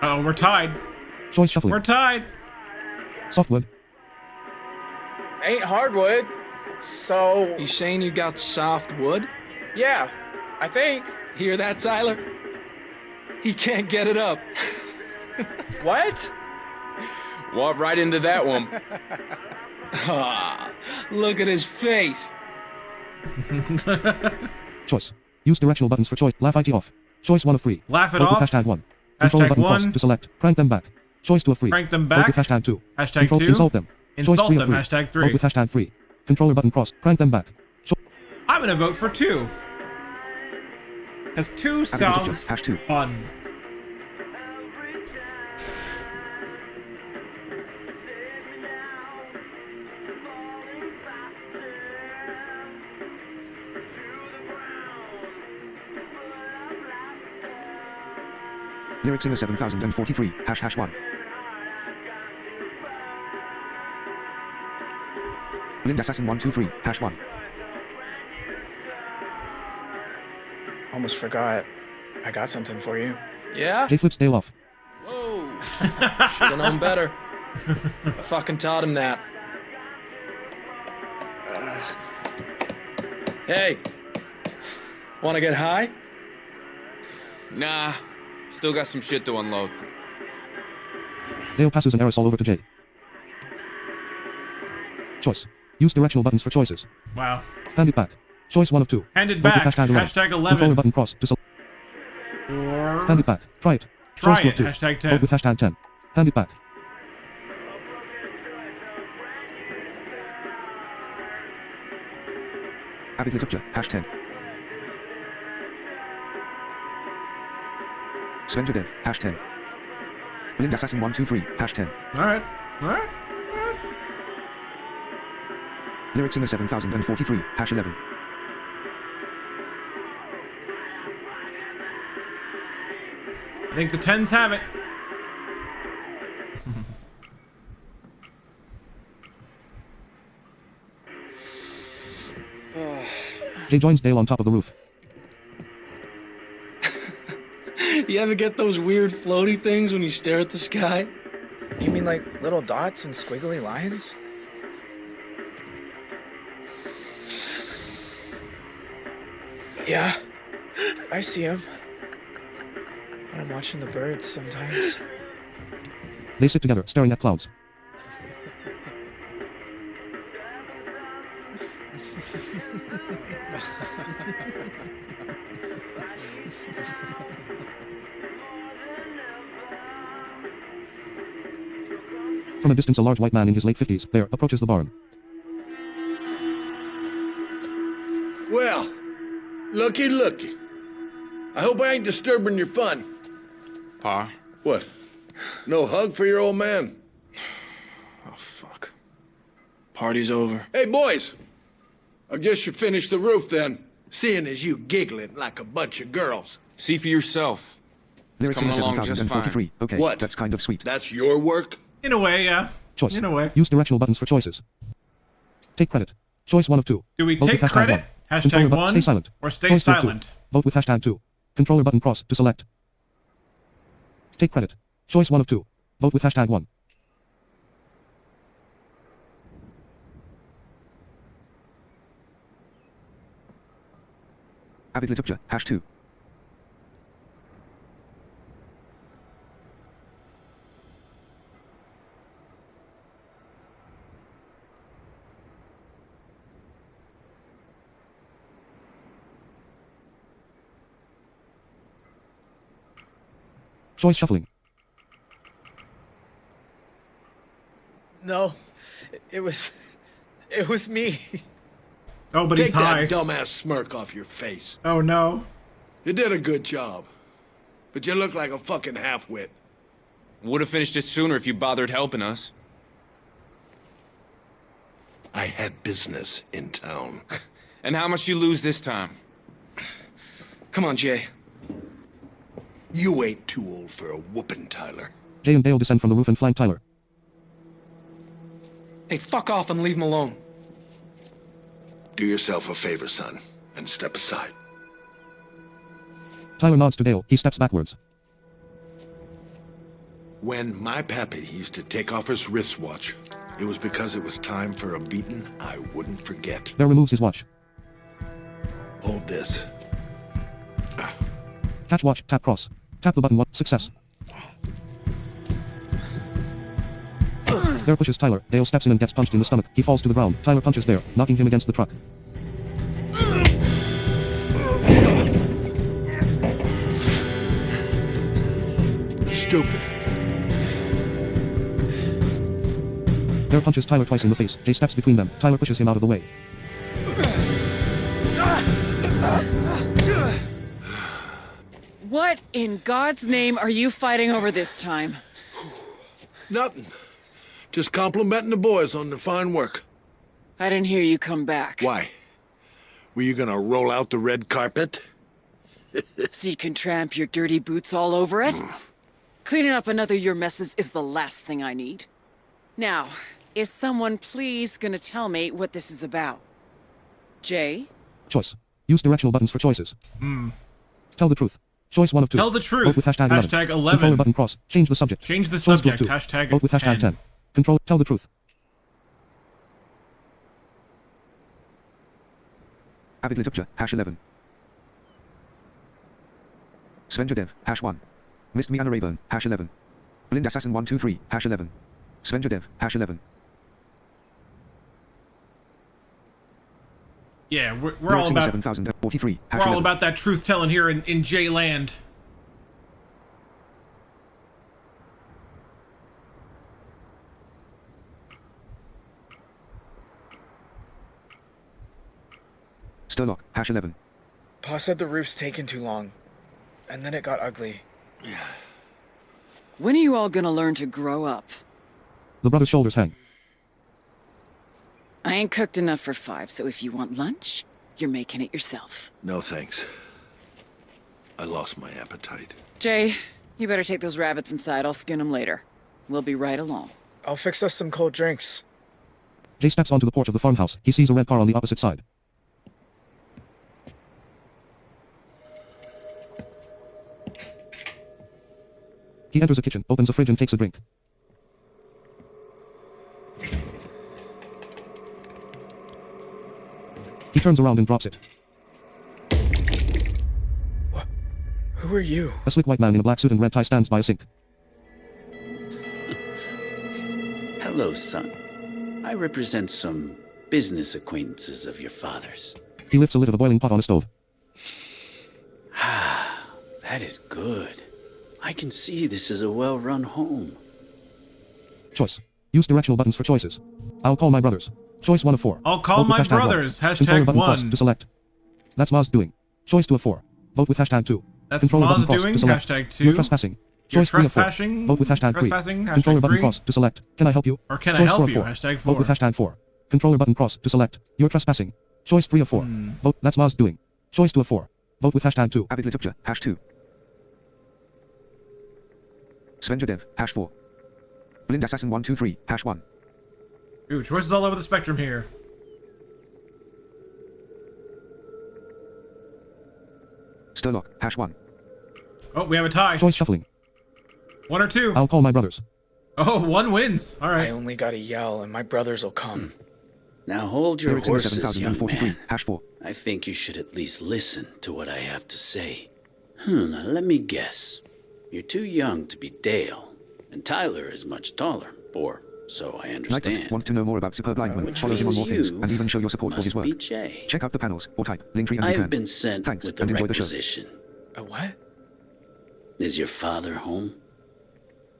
Oh, we're tied.
Choice shuffling.
We're tied.
Softwood.
Ain't hardwood. So.
You saying you got soft wood?
Yeah, I think.
Hear that, Tyler? He can't get it up.
What?
Walk right into that one.
Ah, look at his face.
Choice. Use directional buttons for choice. Laugh IT off. Choice 1 of 3.
Laugh it
Vote
off.
with hashtag 1. Controller
Hashtag
button
1.
cross to select. Crank them back. Choice 2 of 3.
Crank them
Vote
back.
with hashtag 2.
Hashtag
Control
2.
Insult them.
Insult
Choice 3
them.
of 3.
Hashtag 3.
Vote with hashtag 3. Controller button cross. Crank them back.
I'm gonna vote for 2. Because 2 sounds fun.
Lyric Singer 7043, #1. Blind Assassin 123, #1.
Almost forgot. I got something for you.
Yeah?
Jay flips Dale off.
Whoa. Should've known better. I fucking taught him that. Hey. Wanna get high?
Nah. Still got some shit to unload.
Dale passes an aerosol over to Jay. Choice. Use directional buttons for choices.
Wow.
Hand it back. Choice 1 of 2.
Hand it
Vote with
back.
#11.
#11.
Controller button cross to select.
Or...
Hand it back. Try it.
Try
Choice 2
it.
of 2.
#10.
Vote with #10. Hand it back.
Avid Litupja, #10. Svenja Dev, #10. Blind Assassin 123, #10.
Alright. Alright.
Lyric Singer 7043, #11.
I think the 10s have it.
Jay joins Dale on top of the roof.
You ever get those weird floaty things when you stare at the sky?
You mean like little dots and squiggly lines? Yeah, I see them. When I'm watching the birds sometimes.
They sit together, staring at clouds. From a distance, a large white man in his late 50s, there, approaches the barn.
Well, looky, looky. I hope I ain't disturbing your fun.
Pa?
What? No hug for your old man?
Oh, fuck. Party's over.
Hey, boys! I guess you finished the roof then, seeing as you giggling like a bunch of girls.
See for yourself.
Lyric Singer
coming along just
7043, okay,
What?
that's kind of sweet.
That's your work?
In a way, yeah.
Choice.
In a way.
Use directional buttons for choices. Take credit. Choice 1 of 2.
Do we
Vote
take
with
credit?
#1. Controller button,
#1
stay silent.
or stay
Choice 2 of 2.
silent?
Vote with #2. Controller button cross to select. Take credit. Choice 1 of 2. Vote with #1.
Avid Litupja, #2.
Choice shuffling.
No, it was me.
Oh, but he's
Take
high.
that dumbass smirk off your face.
Oh no.
You did a good job, but you look like a fucking half-wit.
Would have finished it sooner if you bothered helping us.
I had business in town.
And how much you lose this time?
Come on, Jay.
You ain't too old for a whooping, Tyler.
Jay and Dale descend from the roof and flank Tyler.
Hey, fuck off and leave him alone.
Do yourself a favor, son, and step aside.
Tyler nods to Dale. He steps backwards.
When my pappy used to take off his wristwatch, it was because it was time for a beating I wouldn't forget.
Dale removes his watch.
Hold this.
Catch watch. Tap cross. Tap the button 1. Success. Dale pushes Tyler. Dale steps in and gets punched in the stomach. He falls to the ground. Tyler punches Dale, knocking him against the truck.
Stupid.
Dale punches Tyler twice in the face. Jay steps between them. Tyler pushes him out of the way.
What in God's name are you fighting over this time?
Nothing. Just complimenting the boys on their fine work.
I didn't hear you come back.
Why? Were you gonna roll out the red carpet?
So you can tramp your dirty boots all over it? Cleaning up another your messes is the last thing I need. Now, is someone please gonna tell me what this is about? Jay?
Choice. Use directional buttons for choices. Tell the truth. Choice 1 of 2.
Tell the truth.
Vote with hashtag 11.
Hashtag 11.
Controller button cross. Change the subject.
Change the
Choice 2 of
subject.
2.
Hashtag
Vote with hashtag 10.
10.
Tell the truth.
Avid Litupja, #11. Svenja Dev, #1. Missed Me Anna Rayburn, #11. Blind Assassin 123, #11. Svenja Dev, #11.
Yeah, we're all about
7043,
we're all about that truth telling here in J land.
Sturlock, #11.
Pa said the roof's taken too long, and then it got ugly.
When are you all gonna learn to grow up?
The brother's shoulders hang.
I ain't cooked enough for 5, so if you want lunch, you're making it yourself.
No thanks. I lost my appetite.
Jay, you better take those rabbits inside. I'll skin them later. We'll be right along.
I'll fix us some cold drinks.
Jay steps onto the porch of the farmhouse. He sees a red car on the opposite side. He enters a kitchen, opens a fridge and takes a drink. He turns around and drops it.
Who are you?
A slick white man in a black suit and red tie stands by a sink.
Hello, son. I represent some business acquaintances of your father's.
He lifts a lid of a boiling pot on a stove.
Ah, that is good. I can see this is a well-run home.
Choice. Use directional buttons for choices. I'll call my brothers. Choice 1 of 4.
I'll call my brothers. Hashtag
button
1.
Cross to select. That's Maz doing. Choice 2 of 4. Vote with hashtag 2.
That's
Controller button
Maz
cross
doing.
to select.
Hashtag 2.
You're trespassing. Choice 3 of 4. Vote with hashtag 3.
Trespassing.
Controller
Hashtag
button
3.
cross to select. Can I help you?
Or can I
Choice
help
4 of
you?
4.
Hashtag 4.
Vote with hashtag 4. Controller button cross to select. You're trespassing. Choice 3 of 4. Vote. That's Maz doing. Choice 2 of 4. Vote with hashtag 2.
Avid Litupja, #2. Svenja Dev, #4. Blind Assassin 123, #1.
Ooh, choices all over the spectrum here.
Sturlock, #1.
Oh, we have a tie.
Choice shuffling.
1 or 2.
I'll call my brothers.
Oh, 1 wins. All right.
I only gotta yell, and my brothers will come.
Now hold your
Lyrics in
horses, young
7043,
man.
#4.
I think you should at least listen to what I have to say. Now let me guess. You're too young to be Dale, and Tyler is much taller, or so I understand.
Nightbot, want to know more about Superb Lineman?
Which
Follow him on more
means
things,
you
and even show your support for his
must
work.
be Jay.
Check out the panels, or type, Linktree and you
I've
can.
been sent
Thanks,
with
and
a
enjoy the show.
requisition.
A what?
Is your father home?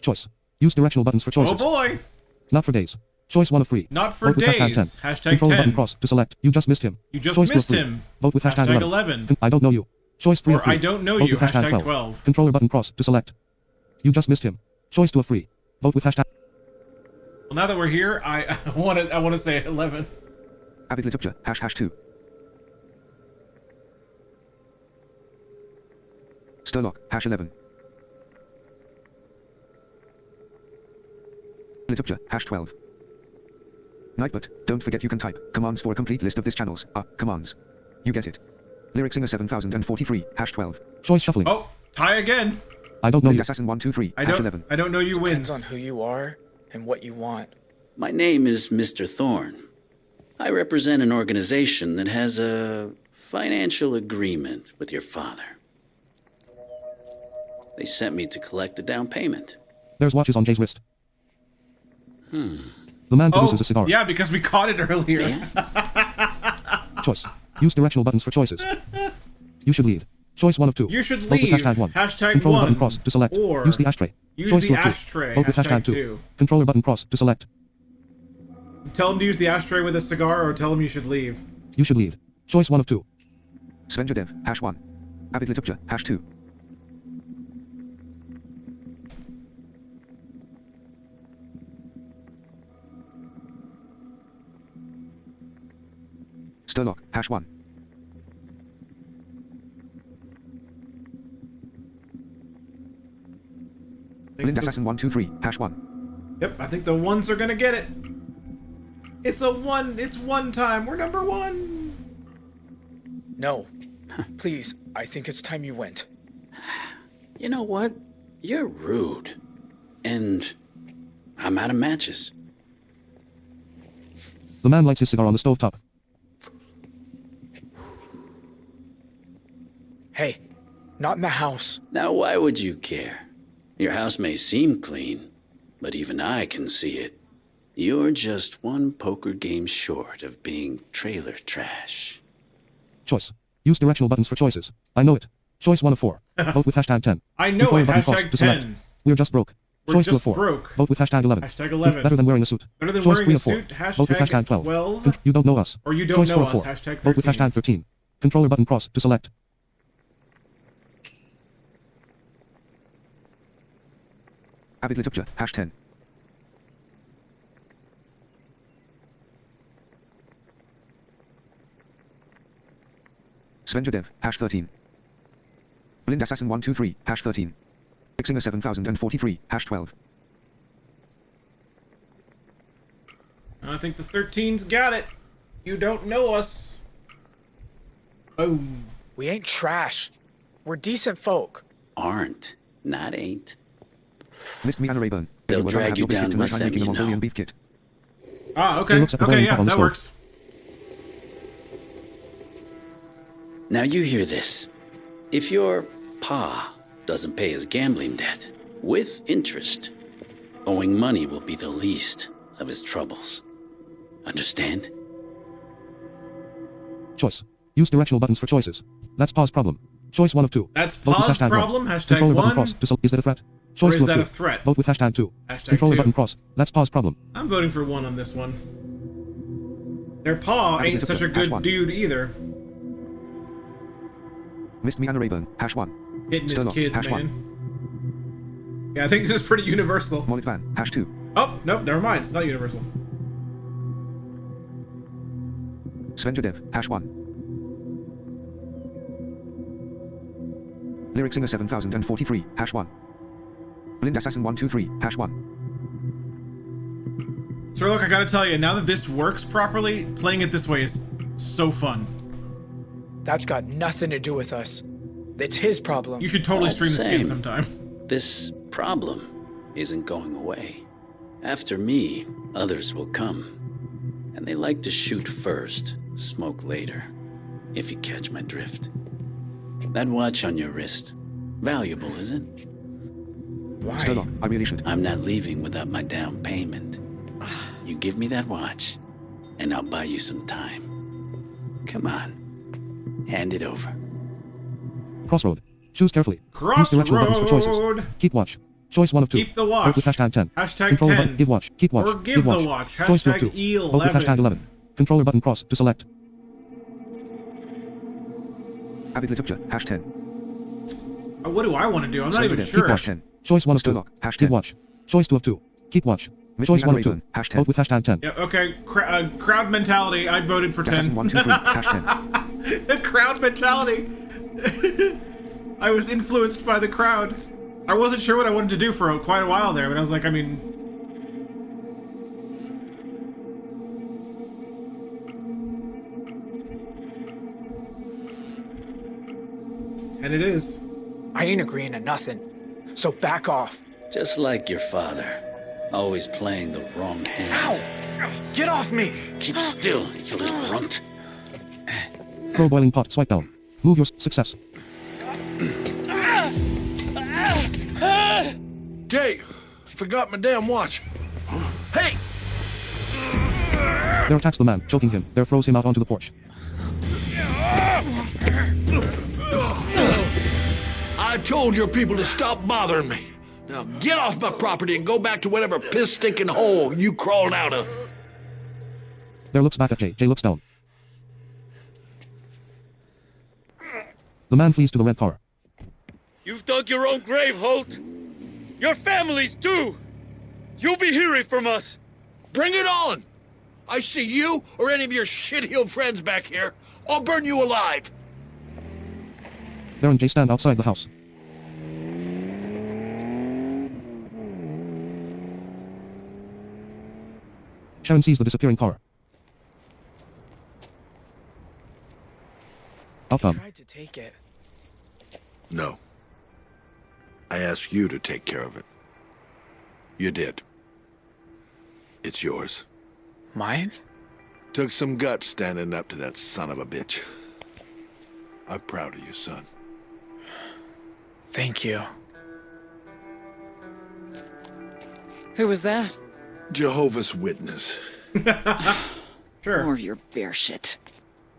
Choice. Use directional buttons for choices.
Oh boy.
Not for days. Choice 1 of 3.
Not for
Vote with
days.
hashtag 10.
Hashtag
Controller
10.
button cross to select. You just missed him.
You just
Choice 2 of
missed
3.
him.
Vote with hashtag
Hashtag
11.
11.
I don't know you. Choice 3 of
Or
3.
I don't know
Vote
you.
with hashtag
Hashtag
12.
12.
Controller button cross to select. You just missed him. Choice 2 of 3. Vote with hashtag.
Well, now that we're here, I want to say 11.
Avid Litupja, #2. Sturlock, #11. Litupja, #12. Nightbot, don't forget you can type commands for a complete list of this channel's commands. You get it. Lyric Singer 7043, #12.
Choice shuffling.
Oh, tie again.
I don't know
Blind
you.
Assassin 123,
I
#11.
don't know you wins.
Depends on who you are and what you want.
My name is Mr. Thorne. I represent an organization that has a financial agreement with your father. They sent me to collect a down payment.
There's watches on Jay's wrist.
Hmm.
The man produces a cigar.
Yeah, because we caught it earlier.
Choice. Use directional buttons for choices. You should leave. Choice 1 of 2.
You should
Vote with
leave.
hashtag 1.
Hashtag
Controller
1.
button cross to select.
Or
Use the ashtray.
use
Choice
the
2 of 2.
ashtray.
Vote with
Hashtag
hashtag 2.
2.
Controller button cross to select.
Tell him to use the ashtray with a cigar, or tell him you should leave.
You should leave. Choice 1 of 2.
Svenja Dev, #1. Avid Litupja, #2. Sturlock, #1. Blind Assassin 123, #1.
Yep, I think the ones are gonna get it. It's one time. We're number one.
No. Please, I think it's time you went.
You know what? You're rude. And I'm out of matches.
The man lights his cigar on the stovetop.
Hey, not in the house.
Now, why would you care? Your house may seem clean, but even I can see it. You're just one poker game short of being trailer trash.
Choice. Use directional buttons for choices. I know it. Choice 1 of 4. Vote with #10.
I know
Controller
it.
button cross
#10.
to select. We're just broke.
We're
Choice
just
2 of 4.
broke.
Vote with #11.
#11.
Better than wearing a suit.
Better than
Choice
wearing
3
a
of 4.
suit.
Vote with #12.
#12.
You don't know us.
Or you don't
Choice
know
4 of
us.
4.
#13.
Vote with #13. Controller button cross to select.
Avid Litupja, #10. Svenjadev, #13. Blind Assassin 123, #13. Singer 7043, #12.
I think the 13's got it. You don't know us. Oh.
We ain't trash. We're decent folk.
Aren't. Not ain't.
Missed me, Anna Rayburn.
They'll
If you
drag
have
you
your biscuit
down
tonight,
with
I'm
them,
making a
you
Mongolian
know.
beef kit.
Ah, okay.
looks at the
Okay,
boiling
yeah,
pot on the
that
stove.
works.
Now you hear this. If your pa doesn't pay his gambling debt, with interest, owing money will be the least of his troubles. Understand?
Choice. Use directional buttons for choices. That's pause problem. Choice 1 of 2.
That's
Vote with
pause
#1.
problem.
Controller button
#1.
cross to is that a threat? Choice
Or
2
is
of
that
2.
a threat?
Vote with #2.
#2.
Controller button cross. That's pause problem.
I'm voting for 1 on this one. Their paw ain't such a good dude either.
Missed me, Anna Rayburn, #1.
Hitting his
Sturlock,
kids,
#1.
man. Yeah, I think this is pretty universal.
Mollet Van, #2.
Oh, nope, never mind. It's not universal.
Svenjadev, #1. Lyric Singer 7043, #1. Blind Assassin 123, #1.
So look, I gotta tell you, now that this works properly, playing it this way is so fun.
That's got nothing to do with us. It's his problem.
You should totally stream this
Same.
game sometime.
This problem isn't going away. After me, others will come. And they like to shoot first, smoke later. If you catch my drift. That watch on your wrist. Valuable, isn't it?
Why?
Sturlock, I really should.
I'm not leaving without my down payment. You give me that watch, and I'll buy you some time. Come on. Hand it over.
Crossroad. Choose carefully. Use directional buttons for choices.
Crossroad.
Keep watch. Choice 1 of 2.
Keep the watch.
Vote with #10.
Hashtag
Controller
10.
button. Give watch. Keep watch.
Or give the watch.
Choice 2 of
Hashtag
2. Vote with
E11.
#11. Controller button cross to select.
Avid Litupja, #10.
What do I want to do? I'm not even
Svenjadev,
sure.
keep watch 10.
Choice 1 of 2.
Sturlock, #10.
Keep watch. Choice 2 of 2. Keep watch.
Missed
Choice
me,
1
Anna
of 2.
Rayburn, #10.
Vote with #10.
Yeah, okay. Crowd mentality. I voted for 10.
Assassin 123, #10.
The crowd mentality. I was influenced by the crowd. I wasn't sure what I wanted to do for quite a while there, but I was like, I mean... And it is.
I ain't agreeing to nothing. So back off.
Just like your father. Always playing the wrong hand.
Ow! Get off me!
Keep still, you little runt.
Throw boiling pot. Swipe down. Move your success.
Jay, forgot my damn watch. Hey!
There attacks the man, choking him. There throws him out onto the porch.
I told your people to stop bothering me. Now get off my property and go back to whatever piss-stinking hole you crawled out of.
There looks back at Jay. Jay looks down. The man flees to the red car.
You've dug your own grave, Holt. Your families too. You'll be hearing from us.
Bring it on! I see you or any of your shit-heeled friends back here, I'll burn you alive.
There and Jay stand outside the house. Sharon sees the disappearing car. Outcome.
Tried to take it.
No. I asked you to take care of it. You did. It's yours.
Mine?
Took some guts standing up to that son of a bitch. I'm proud of you, son.
Thank you.
Who was that?
Jehovah's Witness.
Sure. More of your bear shit.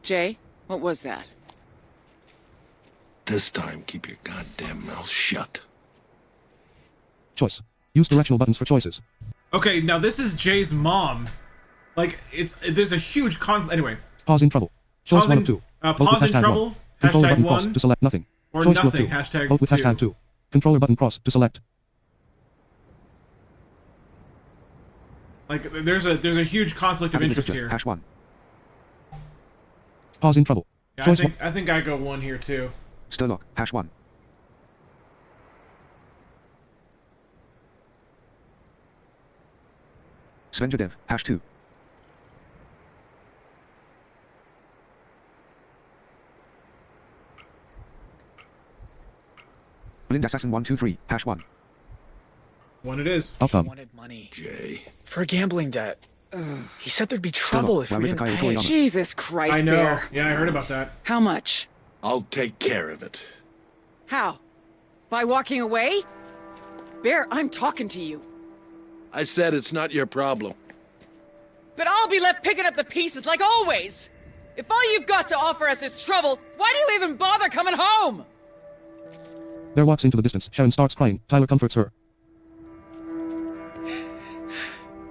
Jay, what was that?
This time, keep your goddamn mouth shut.
Choice. Use directional buttons for choices.
Okay, now this is Jay's mom. Like, there's a huge conflict. Anyway.
Pause in trouble. Choice 1 of 2. Vote with
Pause in
hashtag
trouble.
1. Controller
Hashtag
button
1.
cross to select nothing.
Or
Choice 2 of
nothing.
2.
Hashtag
Vote with
2.
hashtag 2. Controller button cross to select.
Like, there's a huge conflict of interest here.
Hash 1.
Pause in trouble.
Yeah,
Choice
I think I go 1 here too.
Sturlock. Hash 1. Svenjadev. Hash 2. Blind Assassin 123. Hash 1.
1 it is.
Outcome.
He wanted money.
Jay.
For a gambling debt. He said there'd be trouble if we didn't pay.
Jesus Christ,
I know.
Bear.
Yeah, I heard about that.
How much?
I'll take care of it.
How? By walking away? Bear, I'm talking to you.
I said it's not your problem.
But I'll be left picking up the pieces like always. If all you've got to offer us is trouble, why do you even bother coming home?
Bear walks into the distance. Sharon starts crying. Tyler comforts her.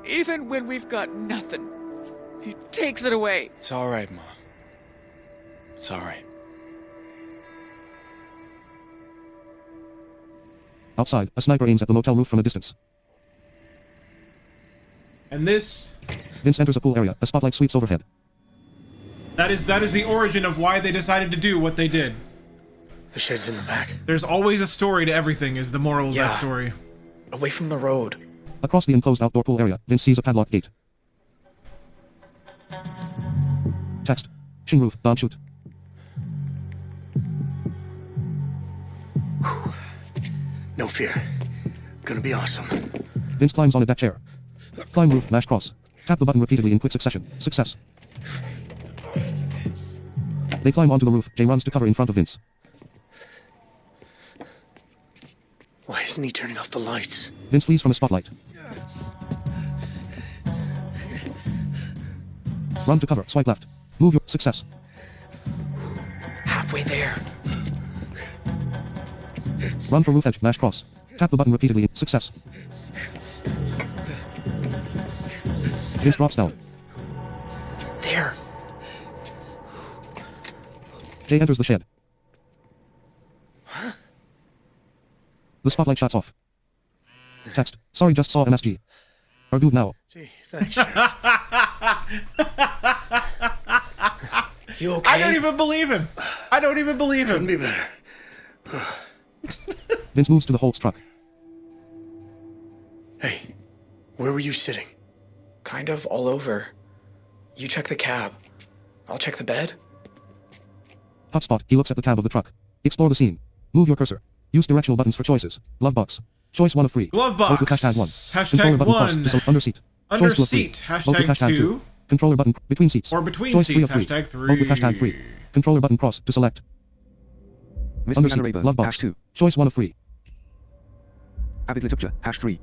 Even when we've got nothing, he takes it away.
It's all right, Mom. It's all right.
Outside, a sniper aims at the motel roof from a distance.
And this...
Vince enters a pool area. A spotlight sweeps overhead.
That is the origin of why they decided to do what they did.
The shed's in the back.
There's always a story to everything, is the moral of that
Yeah.
story.
Away from the road.
Across the enclosed outdoor pool area, Vince sees a padlocked gate. Text. Shing roof, don't shoot.
No fear. Gonna be awesome.
Vince climbs on a deck chair. Climb roof, mash cross. Tap the button repeatedly in quick succession. Success. They climb onto the roof. Jay runs to cover in front of Vince.
Why isn't he turning off the lights?
Vince flees from a spotlight. Run to cover. Swipe left. Move your... Success.
Halfway there.
Run for roof edge. Mash cross. Tap the button repeatedly. Success. Vince drops down.
There.
Jay enters the shed. The spotlight shuts off. Text. Sorry, just saw MSG. Or dude now.
Gee, thanks, Sheriff.
You okay?
I don't even believe him. I don't even believe him.
Couldn't be better.
Vince moves to the Holt's truck.
Hey, where were you sitting?
Kind of all over. You check the cab. I'll check the bed.
Hotspot. He looks at the cab of the truck. Explore the scene. Move your cursor. Use directional buttons for choices. Glove box. Choice 1 of 3.
Glove box.
Vote with hashtag 1.
Hashtag
Controller button
1.
cross to select under seat.
Under
Choice 2 of 3.
seat.
Vote with
Hashtag
hashtag
2.
Controller button between seats.
Or between
Choice
seats.
3 of 3.
Hashtag 3.
Vote with hashtag 3. Controller button cross to select. Under seat.
Mr.
Glove box.
Hash 2.
Choice 1 of 3.
Avid Literature. Hash 3.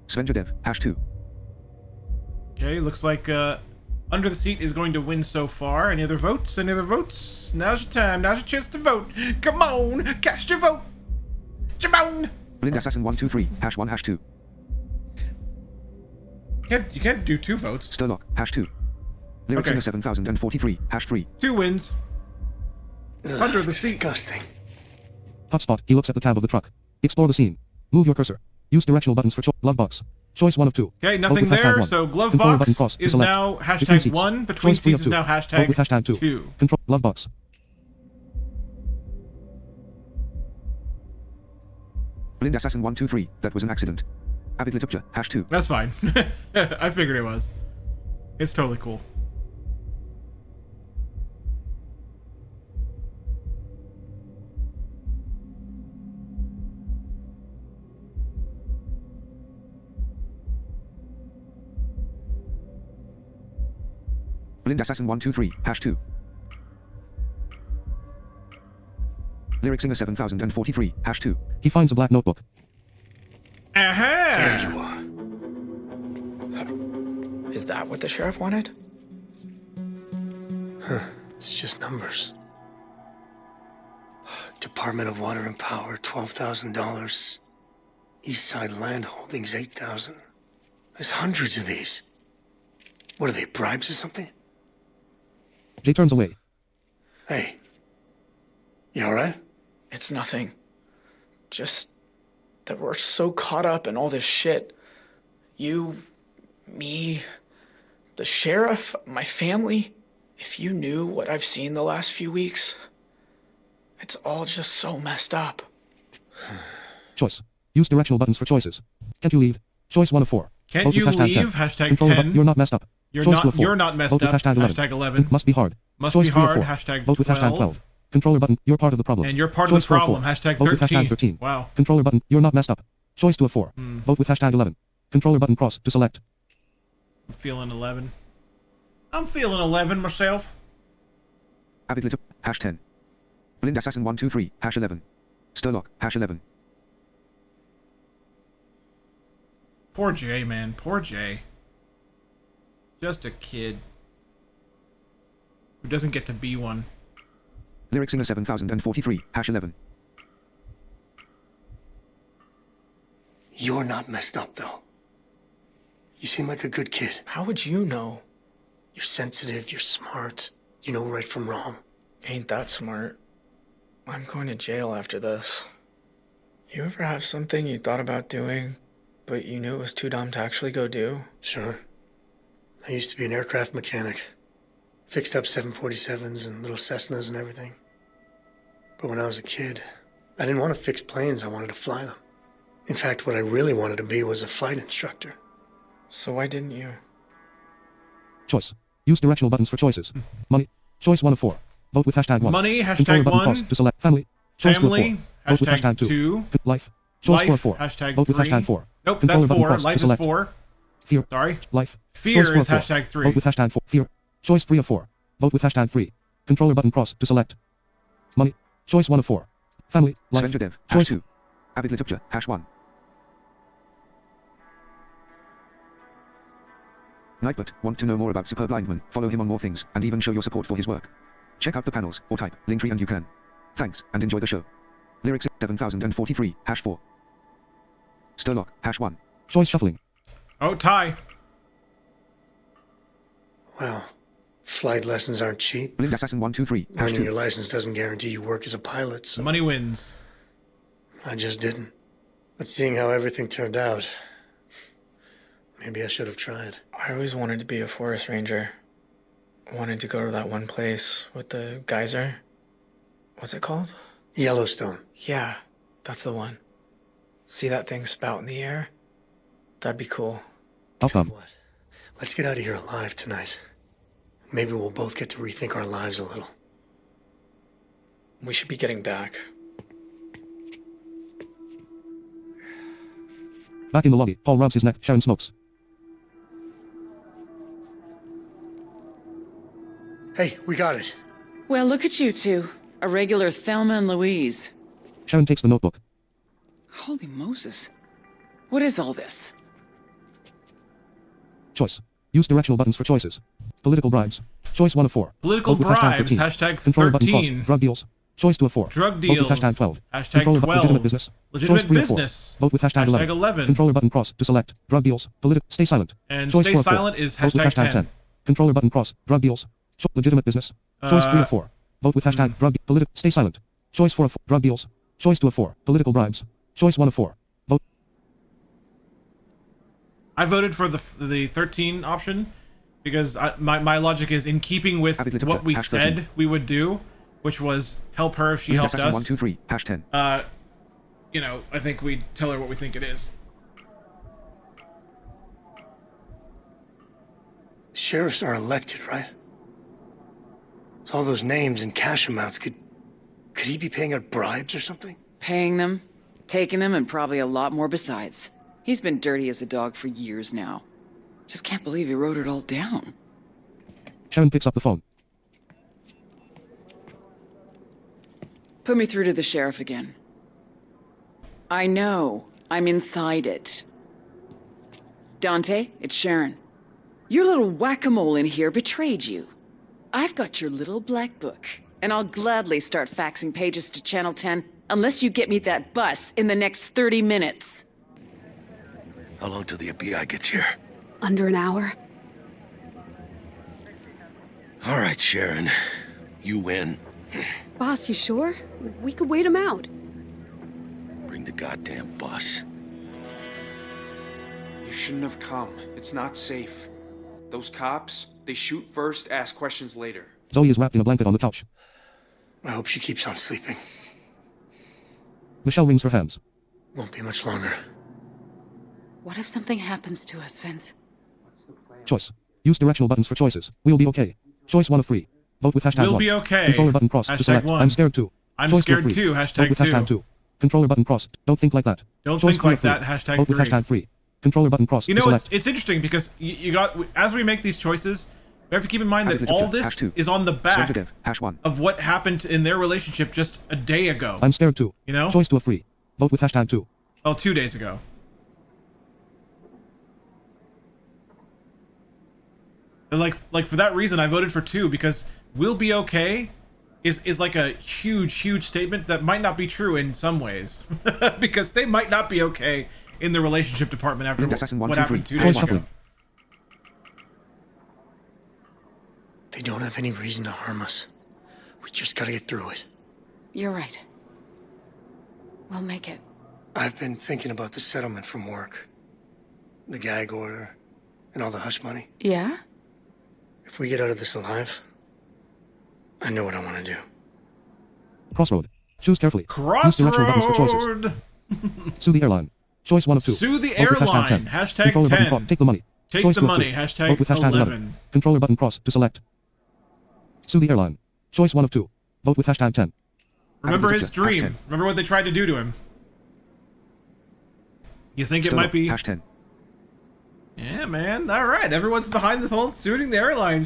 Svenjadev. Hash 2.
Okay, looks like Under the Seat is going to win so far. Any other votes? Any other votes? Now's your time. Now's your chance to vote. Come on, cast your vote. Come on.
Blind Assassin 123. Hash 1. Hash 2.
You can't do 2 votes.
Sturlock. Hash 2. Lyric Singer 7043. Hash 3.
2 wins. Under the Seat.
Disgusting.
Hotspot. He looks at the cab of the truck. Explore the scene. Move your cursor. Use directional buttons for glove box. Choice 1 of 2.
Okay,
Vote
nothing
with hashtag
there.
1.
So glove
Controller
box
button cross to
is
select.
now
Between
hashtag
seats.
1. Between
Choice 3 of
seats is
2.
now
Vote with hashtag 2.
2.
Control glove box.
Blind Assassin 123. That was an accident. Avid lit up hash 2.
That's fine. I figured it was. It's totally cool.
Blind Assassin 123, hash 2. Lyric Singer 7043, hash 2.
He finds a black notebook.
Aha!
There you are.
Is that what the sheriff wanted?
Huh. It's just numbers. Department of Water and Power, $12,000. East Side Land Holdings, $8,000. There's hundreds of these. What are they, bribes or something?
Jay turns away.
Hey. You alright?
It's nothing. Just that we're so caught up in all this shit. You, me, the sheriff, my family. If you knew what I've seen the last few weeks, it's all just so messed up.
Choice. Use directional buttons for choices. Can't you leave? Choice 1 of 4.
Can't
Vote
you
with
leave?
10.
Hashtag
Controller
10.
You're not messed up.
You're
Choice
not.
2 of 4.
You're not messed
Vote with
up.
hashtag 11.
Hashtag 11.
Must be hard.
Must
Choice
be
2 of
hard.
4.
Hashtag
Vote with hashtag 12. Controller button. You're part of the problem.
And you're part
Choice
of the
4 of
problem.
4.
Hashtag
Vote with
13.
hashtag 13.
Wow.
Controller button. You're not messed up. Choice 2 of 4.
Hmm.
Vote with hashtag 11. Controller button cross to select.
I'm feeling 11. I'm feeling 11 myself.
Avid lit up, hash 10. Blind Assassin 123, hash 11. Sturlock, hash 11.
Poor Jay, man. Poor Jay. Just a kid. Who doesn't get to be one.
Lyric Singer 7043, hash 11.
You're not messed up, though. You seem like a good kid.
How would you know?
You're sensitive, you're smart. You know right from wrong.
Ain't that smart. I'm going to jail after this. You ever have something you thought about doing, but you knew it was too dumb to actually go do?
Sure. I used to be an aircraft mechanic. Fixed up 747s and little Cessnas and everything. But when I was a kid, I didn't want to fix planes, I wanted to fly them. In fact, what I really wanted to be was a flight instructor.
So why didn't you?
Choice. Use directional buttons for choices. Money. Choice 1 of 4. Vote with hashtag 1.
Money.
Controller
Hashtag
button
1.
cross to select. Family. Choice 2 of 4.
Family.
Vote with hashtag 2. Life. Choice 4 of 4.
Hashtag
Vote with
3.
hashtag 4.
Nope,
Controller
that's
button
4.
cross to
Life is
select.
4.
Fear.
Sorry.
Life.
Fear
Choice 4
is
of 4.
hashtag 3.
Vote with hashtag 4. Fear. Choice 3 of 4. Vote with hashtag 3. Controller button cross to select. Money. Choice 1 of 4. Family. Life.
Svenja Dev, hash
Choice
2. Avid lit up hash 1. Nightbot, want to know more about Superb Lineman, follow him on more things, and even show your support for his work. Check out the panels, or type, Linktree and you can. Thanks, and enjoy the show. Lyrics 7043, hash 4. Sturlock, hash 1.
Choice shuffling.
Oh, tie.
Well, flight lessons aren't cheap.
Blind Assassin 123, hash
Earning
2.
your license doesn't guarantee you work as a pilot, so...
Money wins.
I just didn't. But seeing how everything turned out, maybe I should have tried.
I always wanted to be a forest ranger. Wanted to go to that one place with the geyser. What's it called?
Yellowstone.
Yeah, that's the one. See that thing spout in the air? That'd be cool.
Outcome.
Let's get out of here alive tonight. Maybe we'll both get to rethink our lives a little.
We should be getting back.
Back in the lobby, Paul rubs his neck, Sharon smokes.
Hey, we got it.
Well, look at you two. A regular Thelma and Louise.
Sharon takes the notebook.
Holy Moses. What is all this?
Choice. Use directional buttons for choices. Political bribes. Choice 1 of 4.
Political
Vote with
bribes.
hashtag 13.
Hashtag
Controller button
13.
cross. Drug deals. Choice 2 of 4.
Drug
Vote
deals.
with hashtag 12.
Hashtag
Controller
12.
legitimate business.
Legitimate
Choice 3
business.
of 4. Vote with hashtag
Hashtag
11.
11.
Controller button cross to select. Drug deals. Stay silent.
And
Choice
stay
4 of 4.
silent is
Vote with
hashtag
hashtag
10.
Controller button cross. Drug deals. Legitimate business. Choice 3 of 4. Vote with hashtag drug. Stay silent. Choice 4 of 4. Drug deals. Choice 2 of 4. Political bribes. Choice 1 of 4. Vote.
I voted for the 13 option because my logic is in keeping with what we said we would do, which was help her if she helped us.
123, hash 10.
You know, I think we'd tell her what we think it is.
Sheriffs are elected, right? So all those names and cash amounts, could he be paying out bribes or something?
Paying them, taking them, and probably a lot more besides. He's been dirty as a dog for years now. Just can't believe he wrote it all down.
Sharon picks up the phone.
Put me through to the sheriff again. I know. I'm inside it. Dante, it's Sharon. Your little whack-a-mole in here betrayed you. I've got your little black book, and I'll gladly start faxing pages to Channel 10 unless you get me that bus in the next 30 minutes.
How long till the FBI gets here?
Under an hour.
All right, Sharon. You win.
Boss, you sure? We could wait him out.
Bring the goddamn bus.
You shouldn't have come. It's not safe. Those cops, they shoot first, ask questions later.
Zoe is wrapped in a blanket on the couch.
I hope she keeps on sleeping.
Michelle wrings her hands.
Won't be much longer.
What if something happens to us, Vince?
Choice. Use directional buttons for choices. We'll be okay. Choice 1 of 3. Vote with hashtag
We'll
1.
be okay.
Controller button cross to
Hashtag
select.
1.
I'm scared too.
I'm
Choice
scared
2 of 3.
too. Hashtag
Vote with
2.
hashtag 2. Controller button cross. Don't think like that.
Don't
Choice
think
3
like
of 3.
that. Hashtag
Vote with
3.
hashtag 3. Controller button cross
You
to
know,
select.
it's interesting because you got, as we make these choices, we have to keep in mind that all this is on the back of what happened in their relationship just a day ago.
I'm scared too.
You know?
Choice 2 of 3. Vote with hashtag 2.
Oh, 2 days ago. And like for that reason, I voted for 2 because "we'll be okay" is like a huge statement that might not be true in some ways, because they might not be okay in the relationship department after what happened 2 days ago.
They don't have any reason to harm us. We just gotta get through it.
You're right. We'll make it.
I've been thinking about the settlement from work. The gag order, and all the hush money.
Yeah?
If we get out of this alive, I know what I want to do.
Crossroad. Choose carefully. Use directional buttons for choices. Sue the airline. Choice 1 of 2.
Sue the
Vote with
airline.
Hashtag 10.
Hashtag
Controller
10.
button cross. Take the money.
Take
Choice
the
2 of
money.
2.
Hashtag
Vote with hashtag
11.
Controller button cross to select. Sue the airline. Choice 1 of 2. Vote with hashtag 10.
Remember his dream. Remember what they tried to do to him. You think it might be...
#10.
Yeah, man. All right. Everyone's behind this whole suing the airline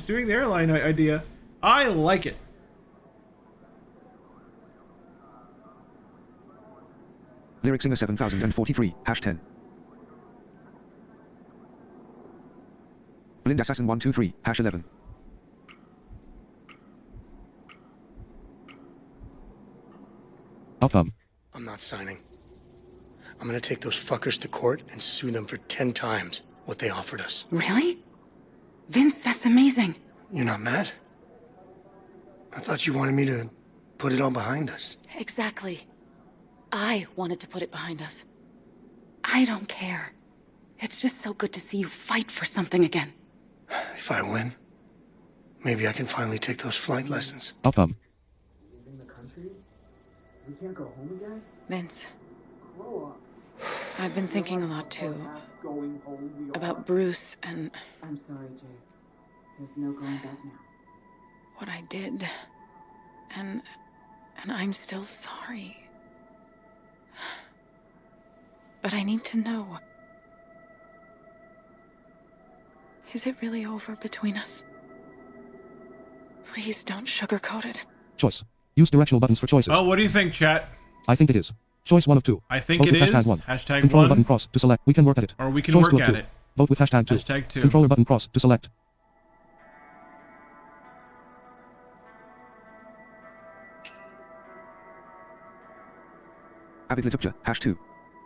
idea. I like it.
Lyric Singer 7043, #10. Blind Assassin 123, #11.
Outcome.
I'm not signing. I'm gonna take those fuckers to court and sue them for 10 times what they offered us.
Really? Vince, that's amazing.
You're not mad? I thought you wanted me to put it all behind us.
Exactly. I wanted to put it behind us. I don't care. It's just so good to see you fight for something again.
If I win, maybe I can finally take those flight lessons.
Outcome.
We can't go home again?
Vince,
Grow up.
I've been thinking a lot too. About Bruce and...
I'm sorry, Jay. There's no going back now.
what I did. And I'm still sorry. But I need to know. Is it really over between us? Please don't sugarcoat it.
Choice. Use directional buttons for choices.
Oh, what do you think, chat?
I think it is. Choice 1 of 2.
I think
Vote
it
with
is.
Hashtag 1.
Hashtag
Controller
1.
button cross to select. We can work at it.
Or we can
Choice
work
2 of
at
2.
it.
Vote with hashtag 2.
Hashtag 2.
Controller button cross to select.
Avid Literature, #2.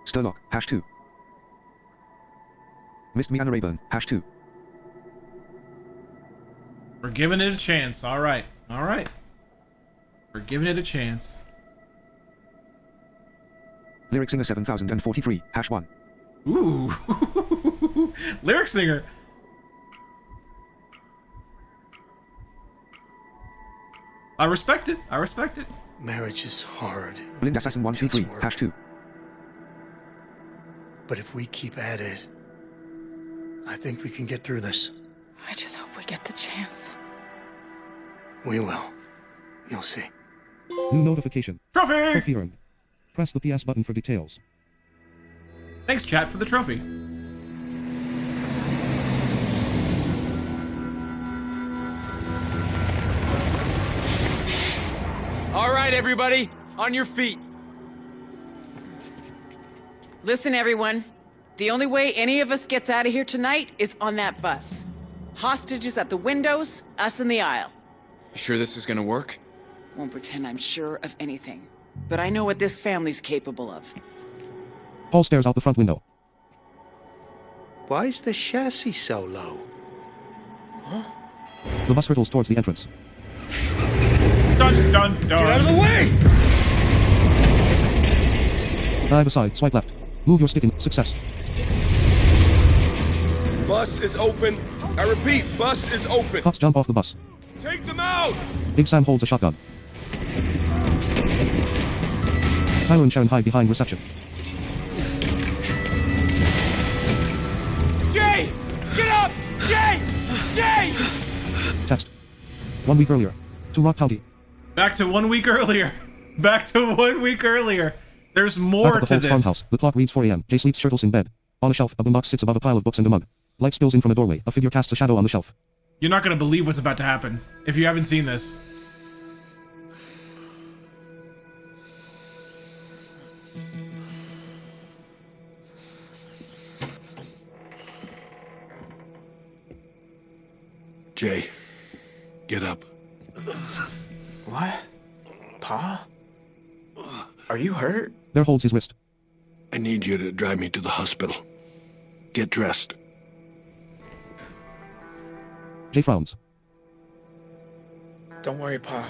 Sturlock, #2. Missed Me Anna Rayburn, #2.
We're giving it a chance. All right. All right. We're giving it a chance.
Lyric Singer 7043, #1.
Ooh. Lyric Singer. I respect it. I respect it.
Marriage is hard.
Blind Assassin 123, #2.
But if we keep at it, I think we can get through this.
I just hope we get the chance.
We will. You'll see.
New notification.
Trophy!
Trophy earned. Press the PS button for details.
Thanks, chat, for the trophy.
All right, everybody, on your feet.
Listen, everyone. The only way any of us gets out of here tonight is on that bus. Hostages at the windows, us in the aisle.
You sure this is gonna work?
Won't pretend I'm sure of anything. But I know what this family's capable of.
Paul stares out the front window.
Why is the chassis so low?
The bus hurtles towards the entrance.
Dun, dun, dun.
Get out of the way!
Dive aside, swipe left. Move your stick in. Success.
Bus is open. I repeat, bus is open.
Cops jump off the bus.
Take them out!
Big Sam holds a shotgun. Tyler and Sharon hide behind reception.
Jay! Get up! Jay! Jay!
Text. 1 week earlier. To Rock County.
Back to 1 week earlier. Back to 1 week earlier. There's more
Back at the
to
Holtz
this.
farmhouse. The clock reads 4 a.m. Jay sleeps shirtless in bed. On a shelf, a boombox sits above a pile of books and a mug. Light spills in from a doorway. A figure casts a shadow on the shelf.
You're not going to believe what's about to happen if you haven't seen this.
Jay, get up.
What? Pa? Are you hurt?
Bear holds his wrist.
I need you to drive me to the hospital. Get dressed.
Jay frowns.
Don't worry, Pa.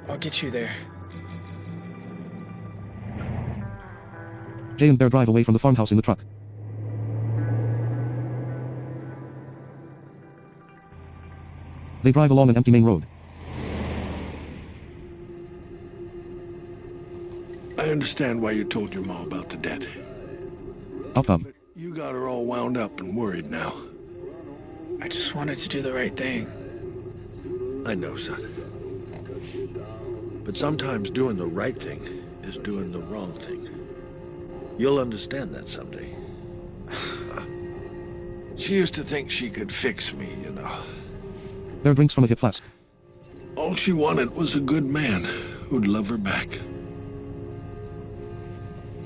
I'll get you there.
Jay and Bear drive away from the farmhouse in the truck. They drive along an empty main road.
I understand why you told your mom about the debt.
Outcome.
You got her all wound up and worried now.
I just wanted to do the right thing.
I know, son. But sometimes doing the right thing is doing the wrong thing. You'll understand that someday. She used to think she could fix me, you know.
Bear drinks from a hip flask.
All she wanted was a good man who'd love her back.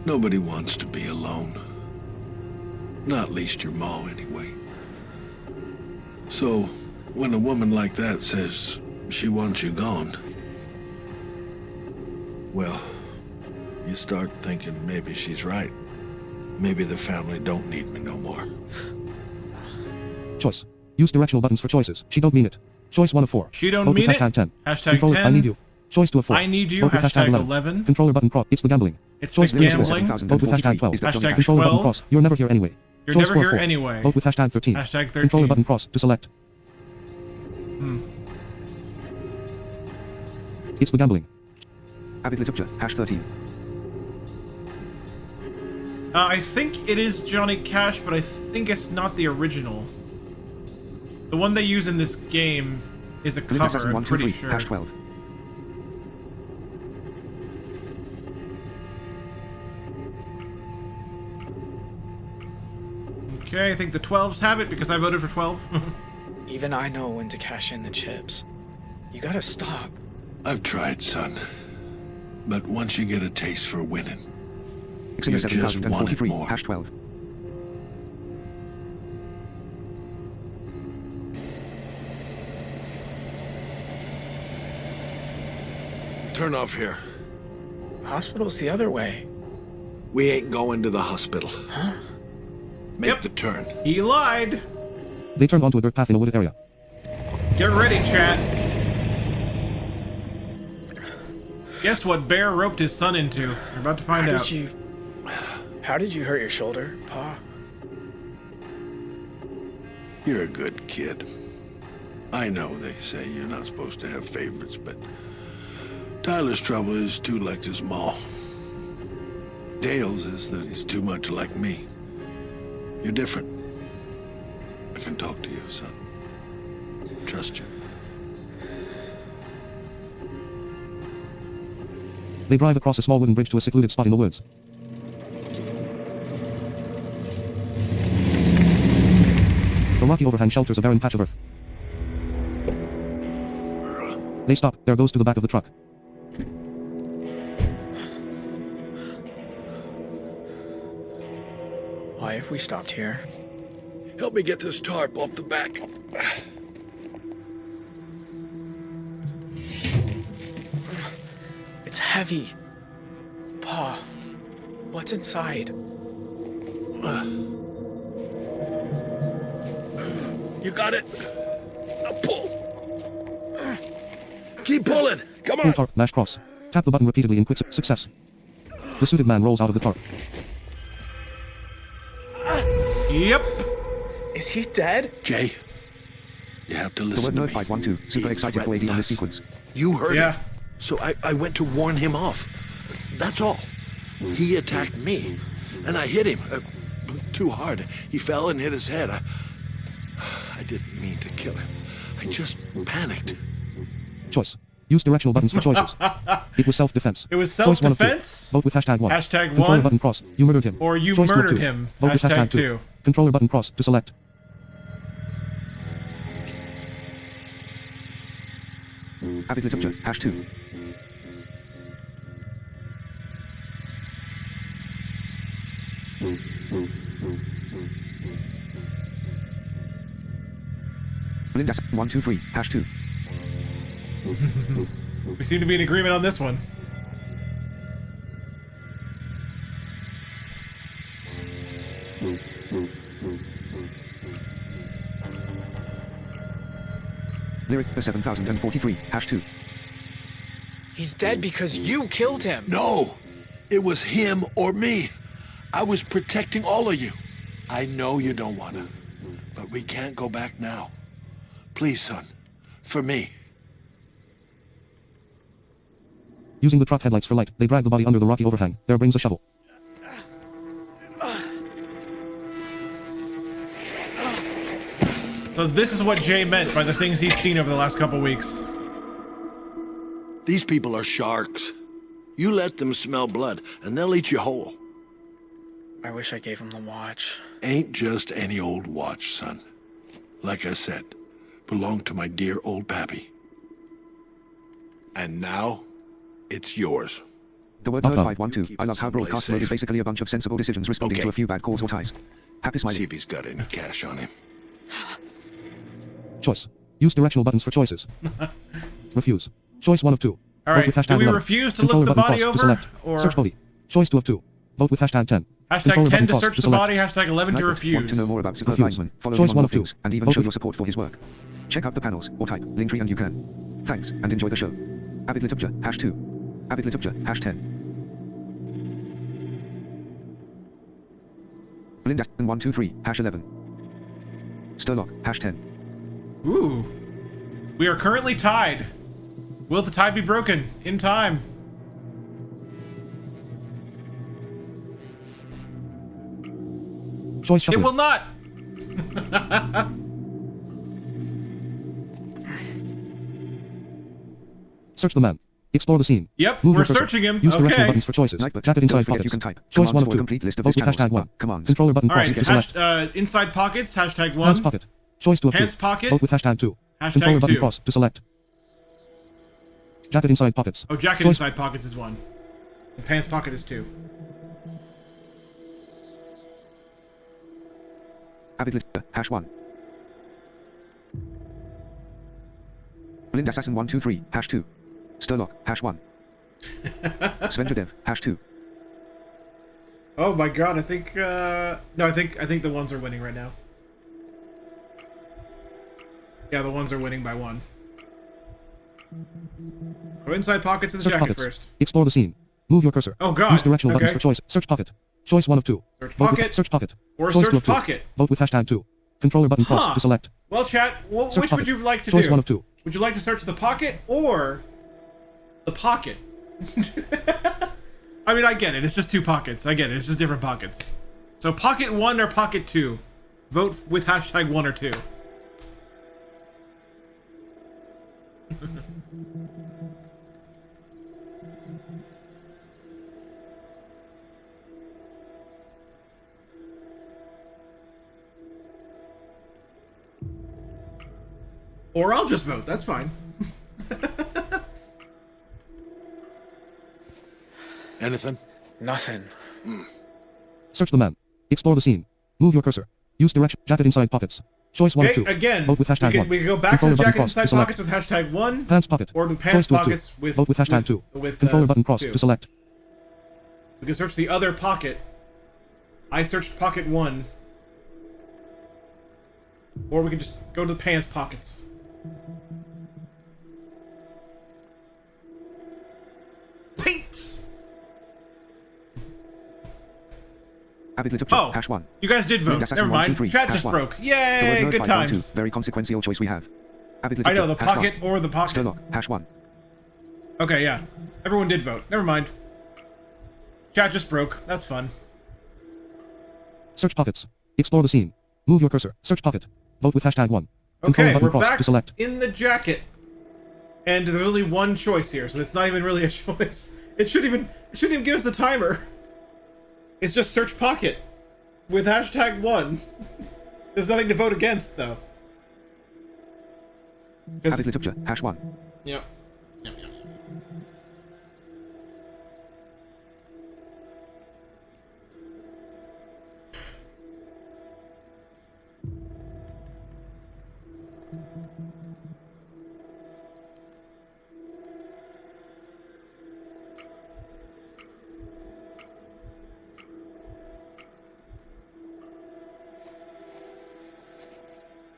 Nobody wants to be alone. Not least your ma, anyway. So, when a woman like that says she wants you gone, well, you start thinking maybe she's right. Maybe the family don't need me no more.
Choice. Use directional buttons for choices. She don't mean it. Choice 1 of 4.
She don't
Vote with
mean it.
hashtag 10.
Hashtag
Controller,
10.
I need you. Choice 2 of 4.
I need you.
Vote with
Hashtag
11.
11.
Controller button cross. It's the gambling.
It's
Choice
the
3 of
gambling.
4. Vote with hashtag 12.
Hashtag
Controller
12.
button cross. You're never here anyway.
You're
Choice
never
4 of
here
4.
anyway.
Vote with hashtag 13.
Hashtag 13.
Controller button cross to select. It's the gambling.
Avid literature, hash 13.
I think it is Johnny Cash, but I think it's not the original. The one they use in this game is a
Blind
cover,
Assassin
I'm
123,
pretty sure.
hash 12.
Okay, I think the 12s have it because I voted for 12.
Even I know when to cash in the chips. You gotta stop.
I've tried, son. But once you get a taste for winning, you
Xena
just want it
7043,
more.
hash 12.
Turn off here.
Hospital's the other way.
We ain't going to the hospital.
Huh?
Make the turn.
He lied.
They turn onto a dirt path in a wooded area.
Get ready, chat. Guess what Bear roped his son into? You're about to find out.
How did you hurt your shoulder, Pa?
You're a good kid. I know they say you're not supposed to have favorites, but Tyler's trouble is too like his ma. Dale's is that he's too much like me. You're different. I can talk to you, son. trust you.
They drive across a small wooden bridge to a secluded spot in the woods. The rocky overhang shelters a barren patch of earth. They stop. There goes to the back of the truck.
Why have we stopped here?
Help me get this tarp off the back.
It's heavy. Pa, what's inside?
You got it? Now pull. Keep pulling. Come
Pull
on.
tarp, mash cross. Tap the button repeatedly in quick success. The suited man rolls out of the tarp.
Yep.
Is he dead?
Jay, you have to
The
listen
word
to
nerd
me.
512. Super
He
excited for AD
threatened
on this
us.
sequence.
You heard
Yeah.
him. So I went to warn him off. That's all. He attacked me, and I hit him too hard. He fell and hit his head. I didn't mean to kill him. I just panicked.
Choice. Use directional buttons for choices. It was self-defense.
It was
Choice 1 of 2.
self-defense?
Vote with #1.
Hashtag
Controller
1.
button cross. You murdered him.
Or you
Choice 2 of
murdered
2.
him.
Vote with
Hashtag
#2.
2.
Controller button cross to select.
Avid literature. #2. Blindas 123. #2.
We seem to be in agreement on this one.
Lyric 7043. #2.
He's dead because you killed him.
No, it was him or me. I was protecting all of you. I know you don't want to, but we can't go back now. Please, son, for me.
Using the truck headlights for light, they drag the body under the rocky overhang. There brings a shovel.
So this is what Jay meant by the things he's seen over the last couple weeks.
These people are sharks. You let them smell blood, and they'll eat you whole.
I wish I gave him the watch.
Ain't just any old watch, son. Like I said, belonged to my dear old pappy. And now, it's yours.
The word nerd 512. I love how broadcast mode is basically a bunch of sensible decisions responding to a few bad calls or ties. Happy smiley.
See if he's got any cash on him.
Choice. Use directional buttons for choices. Refuse. Choice 1 of 2.
All
Vote
right,
with
do we
11.
refuse to
Controller
look the
button
body
cross
over,
to select.
or-
Search body. Choice 2 of 2. Vote with #10.
Hashtag
Controller
10
button
to
cross
search the
select.
body, hashtag 11 to refuse.
Want to know more about Superb
Refuse.
Linesman? Follow
Choice
him on
1
all
of 2.
things, and even
Vote
show
with-
your support for his work. Check out the panels, or type Linktree and you can. Thanks, and enjoy the show. Avid literature. #2. Avid literature. #10. Blindas 123. #11. Sturlock. #10.
Ooh. We are currently tied. Will the tie be broken in time?
Choice
It
shuffling.
will not.
Search the man. Explore the scene.
Yep,
Move
we're
your cursor.
searching him.
Use directional
Okay.
buttons for choices.
Nightbot.
Jacket
Don't
inside
forget
pockets.
you can type
Choice
commands
1 of
for a
2.
complete list of
Vote
his
with
channels.
#1.
Commands.
Controller button
All
cross
right,
to select.
inside pockets, hashtag 1.
Hands pocket. Choice 2 of 2.
Hands pocket.
Vote with #2.
Hashtag
Controller button
2.
cross to select. Jacket inside pockets.
Oh, jacket
Choice-
inside pockets is 1. And pants pocket is 2.
Avid literature. #1. Blind Assassin 123. #2. Sturlock. #1. Svendradev. #2.
Oh my god, I think no, I think the ones are winning right now. Yeah, the ones are winning by 1. Go inside pockets of the
Search
jacket
pockets.
first.
Explore the scene. Move your cursor.
Oh god.
Use directional buttons
Okay.
for choice. Search pocket. Choice 1 of 2.
Search
Vote with-
pocket.
search pocket.
Or
Choice
search
2 of 2.
pocket.
Vote with #2. Controller button cross
Huh.
to select.
Well, chat,
Search
which would
pocket.
you like to
Choice
do?
1 of 2.
Would you like to search the pocket or the pocket? I mean, I get it. It's just 2 pockets. I get it. It's just different pockets. So pocket 1 or pocket 2. Vote with #1 or 2. Or I'll just vote. That's fine.
Anything?
Nothing.
Search the man. Explore the scene. Move your cursor. Use direction. Jacket inside pockets. Choice 1 of 2.
Again,
Vote with hashtag 1.
we can go back to
Controller
the
button
jacket
cross
inside
to select.
pockets with hashtag 1.
Pants pocket.
Or the
Choice
pants
2 of 2.
pockets with...
Vote with hashtag 2. Controller button cross
2.
to select.
We can search the other pocket. I searched pocket 1. Or we can just go to the pants pockets. Paints!
Oh, hash 1.
You guys did vote. Never mind. Chat just broke. Yay, good times.
Very consequential choice we have.
I know, the pocket or the pocket.
Sturlock, hash 1.
Okay, yeah. Everyone did vote. Never mind. Chat just broke. That's fun.
Search pockets. Explore the scene. Move your cursor. Search pocket. Vote with hashtag 1.
Okay,
button
we're
cross
back
to select.
in the jacket. And there's only one choice here, so it's not even really a choice. It shouldn't even give us the timer. It's just search pocket with hashtag 1. There's nothing to vote against, though.
Hash 1.
Yep.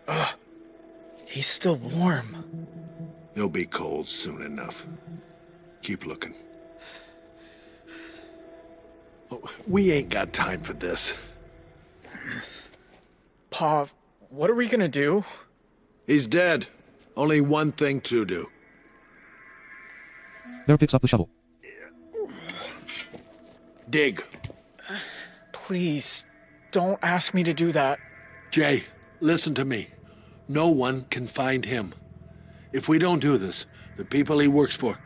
Ugh. He's still warm.
He'll be cold soon enough. Keep looking. Oh, we ain't got time for this.
Pa, what are we gonna do?
He's dead. Only one thing to do.
Bear picks up the shovel.
Dig.
Please, don't ask me to do that.
Jay, listen to me. No one can find him. If we don't do this, the people he works for...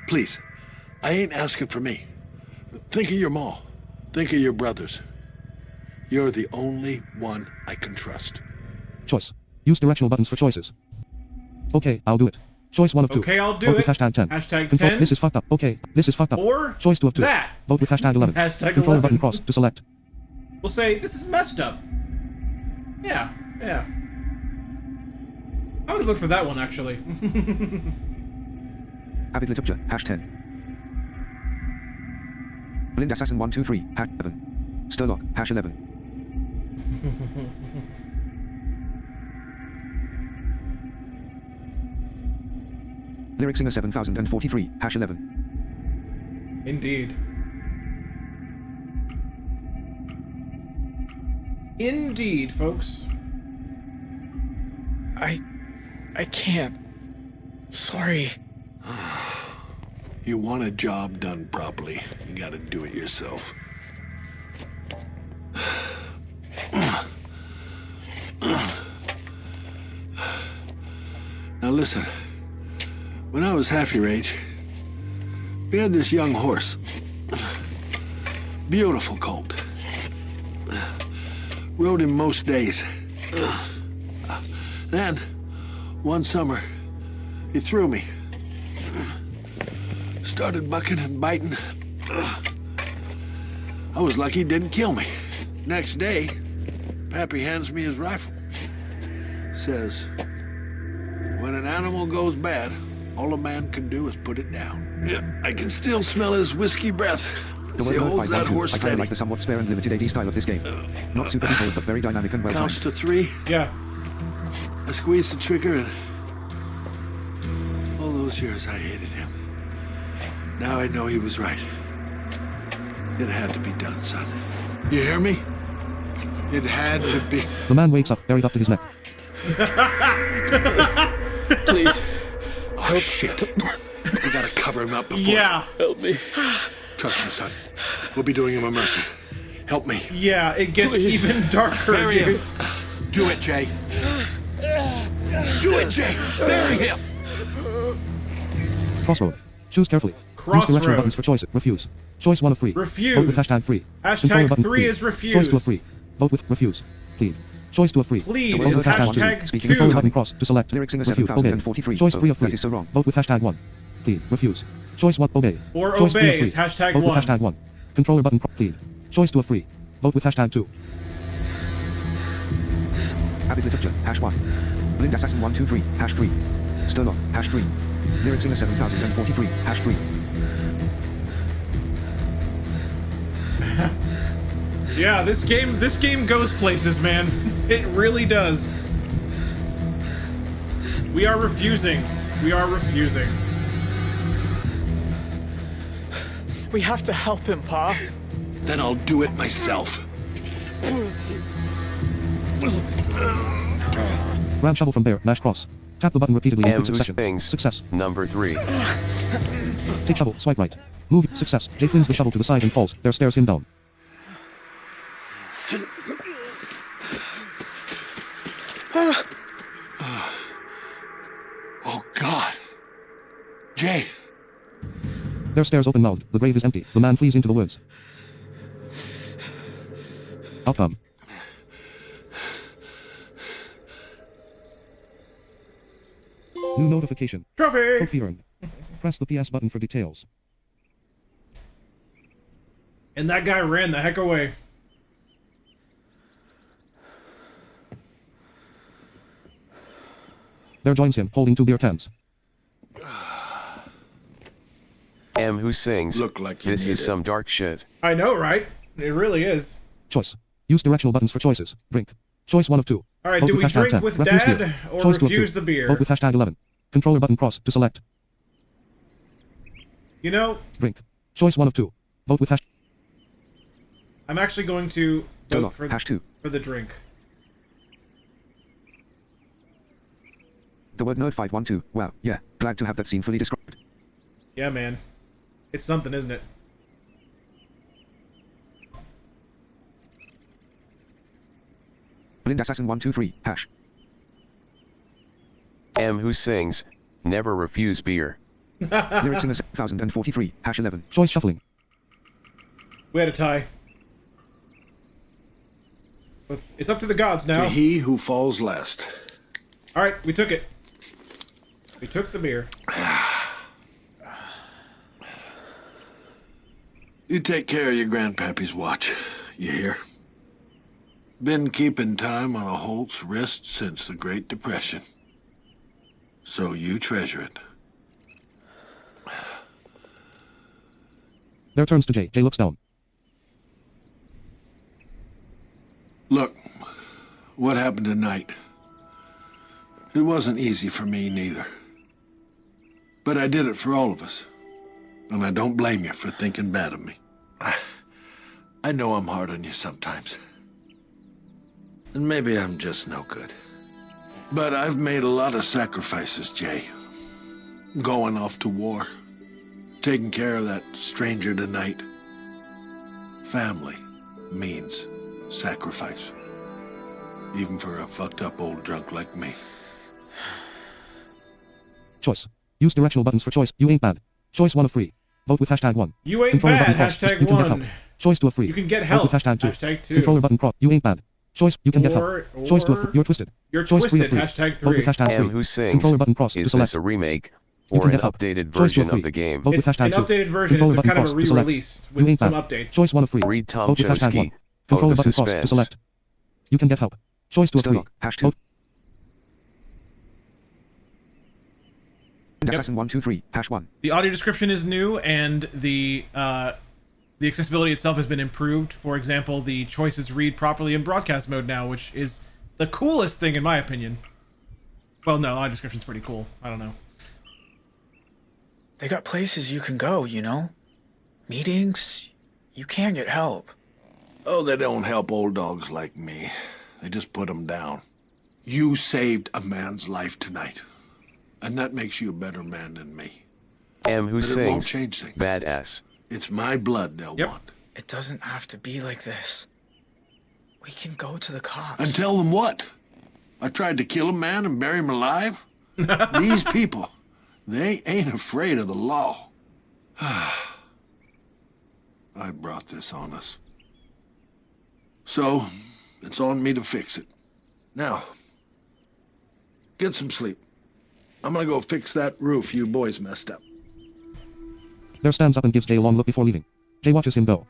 Please, I ain't asking for me. Think of your ma. Think of your brothers. You're the only one I can trust.
Choice. Use directional buttons for choices. Okay, I'll do it. Choice 1 of 2.
Okay, I'll do
Vote
it.
with hashtag 10.
Hashtag
Control
10.
This is fucked up. Okay, this is fucked up.
Or
Choice 2 of 2.
that.
Vote with hashtag 11.
Hashtag
Controller
11.
button cross to select.
We'll say, this is messed up. Yeah. I would look for that one, actually.
Avid Literature, hash 10. Blind Assassin 123, hash 11. Sturlock, hash 11. Lyric Singer 7043, hash 11.
Indeed. Indeed, folks.
I can't. Sorry.
You want a job done properly, you gotta do it yourself. Now listen, when I was half your age, we had this young horse. Beautiful colt. Rode him most days. Then, one summer, he threw me. Started bucking and biting. I was lucky he didn't kill me. Next day, Pappy hands me his rifle. Says, when an animal goes bad, all a man can do is put it down. Yeah, I can still smell his whiskey breath. He holds that horse
I
steady.
like the somewhat spare and limited AD style of this game. Not super detailed, but very dynamic and well
Counts
timed.
to 3.
Yeah.
I squeezed the trigger and... all those years I hated him. Now I know he was right. It had to be done, son. You hear me? It had to be...
The man wakes up, buried up to his neck.
Please.
Oh, shit. We gotta cover him up before...
Yeah.
Help me.
Trust me, son. We'll be doing him a mercy. Help me.
Yeah, it gets even darker.
Bury him.
dude.
Do it, Jay. Do it, Jay. Bury him.
Crossroad. Choose carefully. Use directional buttons for choice. Refuse. Choice 1 of 3.
Refuse.
Vote with hashtag 3.
Hashtag
button
3
plead.
is refuse.
Choice 2 of 3. Vote with refuse. Plead. Choice 2 of 3.
Plead
Vote
is
with
hashtag
2.
2.
Control button cross to select.
Lyrics in the
Refuse. Obey.
7043.
Choice 3 of 3.
That is so wrong.
Vote with hashtag 1. Plead. Refuse. Choice 1. Obey.
Or
Choice 3 of
obey
3.
is hashtag
Vote
1.
with hashtag 1. Controller button plead. Choice 2 of 3. Vote with hashtag 2.
Avid literature, hash 1. Blind assassin 123, hash 3. Standoff, hash 3. Lyrics in the 7043, hash 3.
Yeah, this game goes places, man. It really does. We are refusing. We are refusing.
We have to help him, Pa.
Then I'll do it myself.
Grab shovel from bear, mash cross. Tap the button repeatedly in
M
quick
who
succession.
spings.
Success.
Number 3.
Take shovel, swipe right. Move, success. Jay flings the shovel to the side and falls. Bear stares him down.
Oh, God. Jay.
Bear stares open-mouthed. The grave is empty. The man flees into the woods. Outcome. New notification.
Trophy!
Trophy earned. Press the PS button for details.
And that guy ran the heck away.
Bear joins him, holding 2 beer cans.
M who sings.
Look like you
This
need
is
it.
some dark shit.
I know, right? It really is.
Choice. Use directional buttons for choices. Drink. Choice 1 of 2.
Alright,
Vote
do
with
we
hashtag
drink
10.
with
Refuse
Dad
beer.
or
Choice 2 of 2.
refuse the beer?
Vote with hashtag 11. Controller button cross to select.
You know,
Drink. Choice 1 of 2. Vote with hashtag.
I'm actually going to vote
Standoff, hash 2.
for the drink.
The word nerd 512. Wow, yeah, glad to have that scene fully described.
Yeah, man. It's something, isn't it?
Blind assassin 123, hash.
M who sings. Never refuse beer.
Lyrics in the 7043, hash 11.
Choice shuffling.
We had a tie. It's up to the gods now.
To he who falls last.
Alright, we took it. We took the beer.
You take care of your grandpappy's watch. You hear? Been keeping time on a Holt's wrist since the Great Depression. So you treasure it.
Bear turns to Jay. Jay looks down.
Look, what happened tonight? It wasn't easy for me, neither. But I did it for all of us. And I don't blame you for thinking bad of me. I know I'm hard on you sometimes. And maybe I'm just no good. But I've made a lot of sacrifices, Jay. Going off to war. Taking care of that stranger tonight. Family means sacrifice. Even for a fucked up old drunk like me.
Choice. Use directional buttons for choice. You ain't bad. Choice 1 of 3. Vote with hashtag 1.
You ain't
Controller
bad,
button cross.
hashtag
You can get
1.
help. Choice 2 of 3.
You can get
Vote
help,
with hashtag 2.
hashtag 2.
Controller button cross. You ain't bad. Choice. You can get help. Choice 2 of 3. You're twisted.
You're
Choice 3 of
twisted,
3.
hashtag
Vote
3.
with hashtag 3.
M who sings.
Controller button cross to
Is
select.
this a remake
You
or
can
an
get help.
updated
Choice 2
version
of 3.
of the game?
Vote with
It's
hashtag
an
2.
updated version.
Controller
It's
button
kind of a
cross to select.
re-release
You
with
ain't
some
bad.
updates.
Choice 1 of 3.
Read Tom
Vote with hashtag 1.
Chomsky.
Controller
Oh, the
button cross to
suspense.
select. You can get help. Choice 2 of 3.
Standoff, hash 2.
Vote.
Blind assassin 123, hash 1.
The audio description is new, and the accessibility itself has been improved. For example, the choices read properly in broadcast mode now, which is the coolest thing in my opinion. Well, no, audio description's pretty cool. I don't know.
They got places you can go, you know? Meetings. You can get help.
Oh, they don't help old dogs like me. They just put them down. You saved a man's life tonight. And that makes you a better man than me.
M who
But it won't
sings.
change things.
Badass.
It's my blood they'll want.
It doesn't have to be like this. We can go to the cops.
And tell them what? I tried to kill a man and bury him alive? These people, They ain't afraid of the law. I brought this on us. So, it's on me to fix it. Now, get some sleep. I'm gonna go fix that roof you boys messed up.
Bear stands up and gives Jay a long look before leaving. Jay watches him go.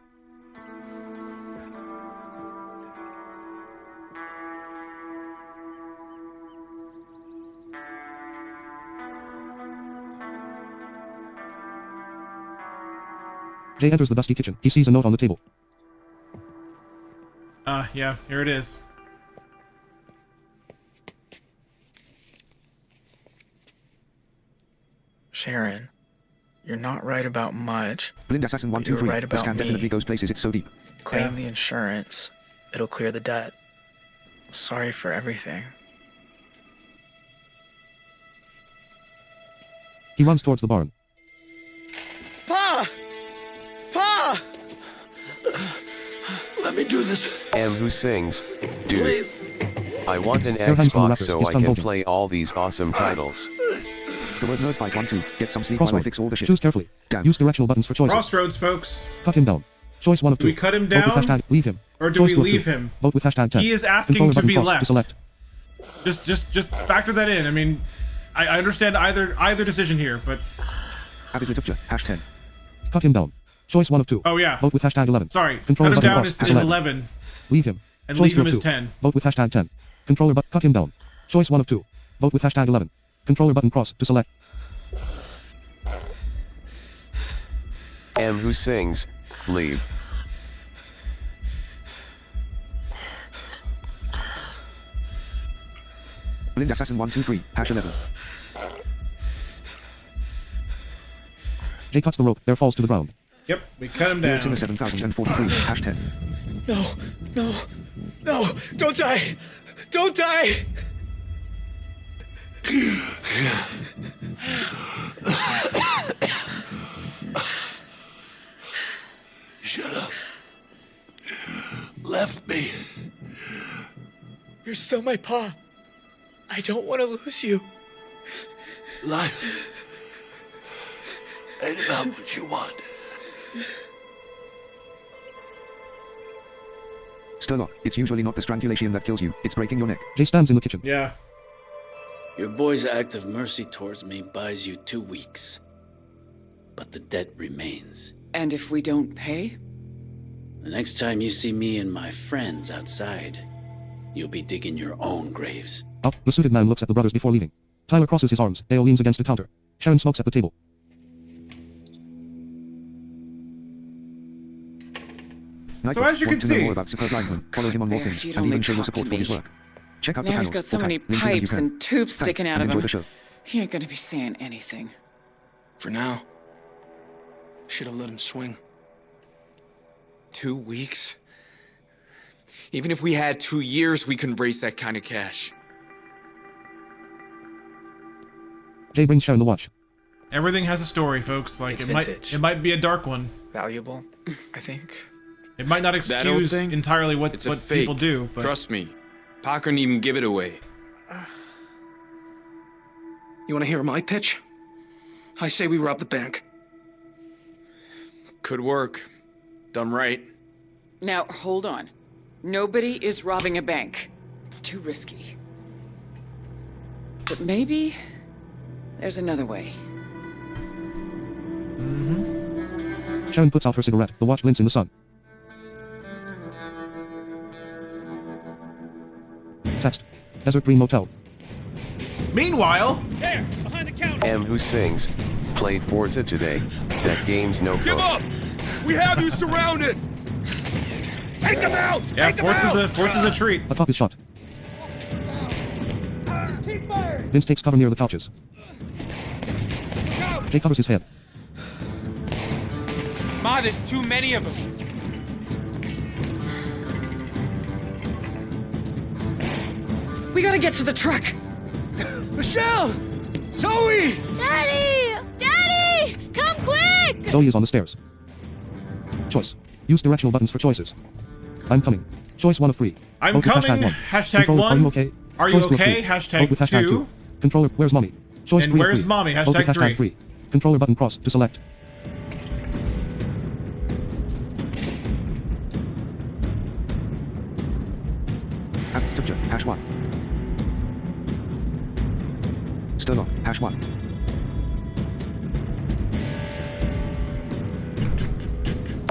Jay enters the dusty kitchen. He sees a note on the table.
Yeah, here it is.
Sharon, you're not right about much.
Blind Assassin
but you're
123.
right
The
about
scan
me.
definitely goes places, it's so deep.
Claim the insurance. It'll clear the debt. Sorry for everything.
He runs towards the barn.
Pa! Pa!
Let me do this.
M who sings, dude.
Please.
I want an
Air hands from the
Xbox
rappers.
so
He's
I
thumb
can
holding.
play all these awesome titles.
The word nerd fight 1-2. Get some sleep while I
Crossroad.
fix all the shit.
Choose carefully.
Damn.
Use directional buttons for choices.
Crossroads, folks.
Cut him down. Choice 1 of 2.
Do we cut him
Vote with
down?
hashtag leave him.
Or do
Choice
we
2 of 2.
leave him?
Vote with hashtag 10.
He is asking
Controller
to
button
be
cross
left.
To select.
Just factor that in. I mean, I understand either decision here, but
Avid Literature. #10.
Cut him down. Choice 1 of 2.
oh yeah.
Vote with hashtag 11.
Sorry.
Controller
Cut him
button
down
cross
is
to select.
11.
Leave him.
And
Choice
leave
2
him
of
is
2.
10.
Vote with hashtag 10. Controller but cut him down. Choice 1 of 2. Vote with hashtag 11. Controller button cross to select.
M who sings, leave.
Blind Assassin 123. #11.
Jay cuts the rope. Bear falls to the ground.
Yep, we cut him down.
Lyrics in the 7043. #10.
No, no, no! Don't die! Don't die!
Shut up. Left me.
You're still my pa. I don't want to lose you.
Life ain't about what you want.
Sturlock, it's usually not the strangulation that kills you, it's breaking your neck.
Jay stands in the kitchen.
Yeah.
Your boy's act of mercy towards me buys you 2 weeks. But the debt remains.
And if we don't pay?
The next time you see me and my friends outside, you'll be digging your own graves.
Up, the suited man looks at the brothers before leaving. Tyler crosses his arms. Dale leans against the counter. Sharon smokes at the table.
So as you can
want to know
see,
more about Superb Lineman, follow him on more
Bear,
things,
you'd
and
only
even show your
talk
support
to
for his
me.
work. Check out the
Now he's
panels.
got so
or
many
tap links in the
pipes
you can.
and tubes
Thanks,
sticking out
and
of
enjoy
him.
the show.
He ain't gonna be saying anything.
For now. Should have let him swing.
2 weeks? Even if we had 2 years, we couldn't raise that kind of cash.
Jay brings Sharon the watch.
everything has a story, folks. Like
It's
it might be a dark one.
Valuable, I think.
It might not
That old
excuse
thing?
entirely what
It's a
people
fake.
do, but
Trust me. Pa couldn't even give it away.
You want to hear my pitch? I say we rob the bank.
Could work. Done right.
Now, hold on. Nobody is robbing a bank. It's too risky. But maybe there's another way.
Sharon puts out her cigarette. The watch glints in the sun. Text. Desert Green Motel.
Meanwhile,
There, behind the counter.
M who sings, played Forza today. That game's no
Give
fun.
up! We have you surrounded! Take them out!
yeah,
Take them out!
Forza's a treat.
A cop is shot.
Just keep firing!
Vince takes cover near the couches. Jay covers his head.
Ma, there's too many of them.
We gotta get to the truck!
Michelle! Zoe!
Daddy! Daddy! Come quick!
Zoe is on the stairs. Choice. Use directional buttons for choices. I'm coming. Choice 1 of 3.
I'm
Vote with
coming.
#1.
Hashtag
Controller,
1.
Are you okay?
Are you
Choice 2 of
okay?
3.
Hashtag
Vote with hashtag
2.
Controller, where's mommy? Choice
And
3 of
where's
3.
mommy?
Vote with
Hashtag
hashtag
3.
3. Controller button cross to select.
Capture, hash 1. Standoff, hash 1.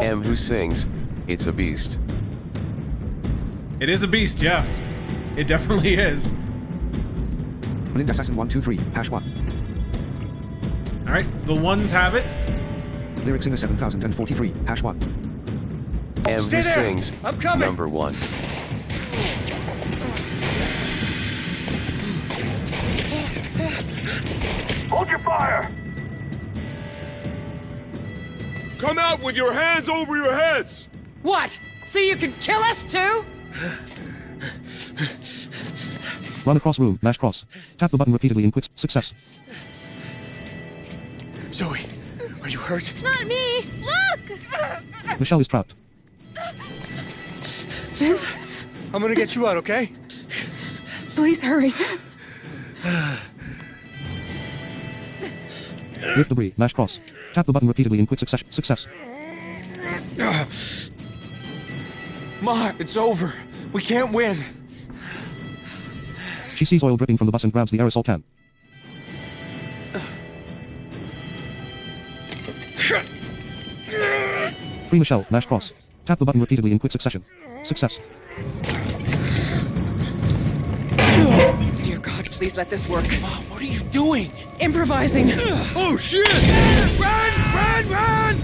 M who sings, it's a beast.
It is a beast, yeah. It definitely is.
Blind Assassin 123, hash 1.
Alright, the ones have it.
Lyric Singer 7043, hash 1.
M
Stay
who
there!
sings,
I'm coming!
number 1.
Hold your fire!
Come out with your hands over your heads!
What? So you can kill us too?
Run across room, mash cross. Tap the button repeatedly in quick success.
Zoe, are you hurt?
Not me! Look!
Michelle is trapped.
I'm gonna get you out, okay?
Please hurry.
Lift debris, mash cross. Tap the button repeatedly in quick succession. Success.
Ma, it's over. We can't win.
She sees oil dripping from the bus and grabs the aerosol can. Free Michelle, mash cross. Tap the button repeatedly in quick succession. Success.
Dear God, please let this work.
Mom, what are you doing?
Improvising.
Oh shit! Run! Run! Run!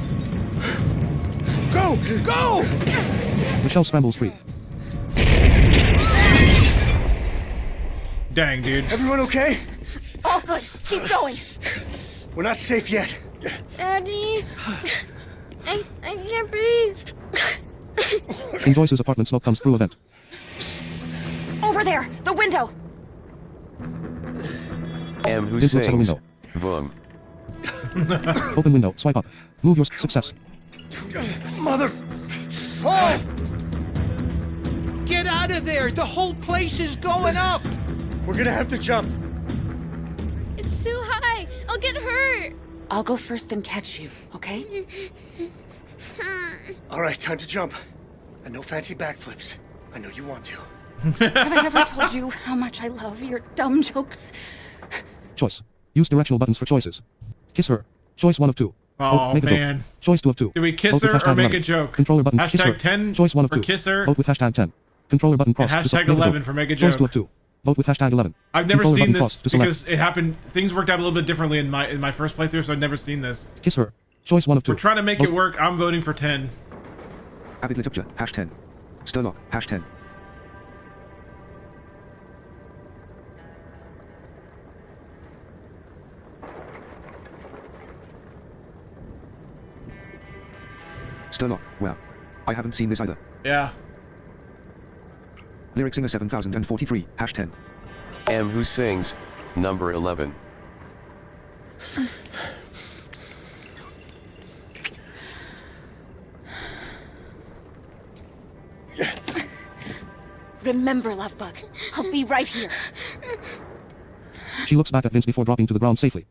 Go! Go!
Michelle scrambles free.
Dang, dude.
Everyone okay?
All good. Keep going.
We're not safe yet.
Daddy. I can't breathe.
In Joyce's apartment, smoke comes through a vent.
Over there, the window.
M who
Vince looks at a
sings,
window.
Vroom.
Open window, swipe up. Move your success.
Mother...
Oh! Get out of there! The whole place is going up!
We're gonna have to jump.
It's too high. I'll get hurt.
I'll go first and catch you, okay?
All right, time to jump. And no fancy backflips. I know you want to.
Have I ever told you how much I love your dumb jokes?
Choice. Use directional buttons for choices. Kiss her. Choice 1 of 2.
Oh,
make a
man.
joke. Choice 2 of 2.
Do we kiss
Vote with
her or
hashtag
make
11.
a joke?
Controller button. Kiss her.
Hashtag 10
Choice 1 of
for
2.
kiss her.
Vote with hashtag 10. Controller button cross.
And
to
hashtag
make a
11
joke.
for make a
Choice
joke.
2 of 2. Vote with hashtag 11.
I've never
Controller
seen
button
this
cross to select.
because it happened. Things worked out a little bit differently in my first playthrough, so I've never seen this.
Kiss her. Choice 1 of 2.
We're trying to make it work. I'm voting for 10.
Avid Litupja, hash 10. Sturlock, hash 10. Sturlock, well, I haven't seen this either.
Yeah.
Lyric Singer 7043, hash 10.
M who sings, number 11.
Remember, Lovebug. I'll be right here.
She looks back at Vince before dropping to the ground safely.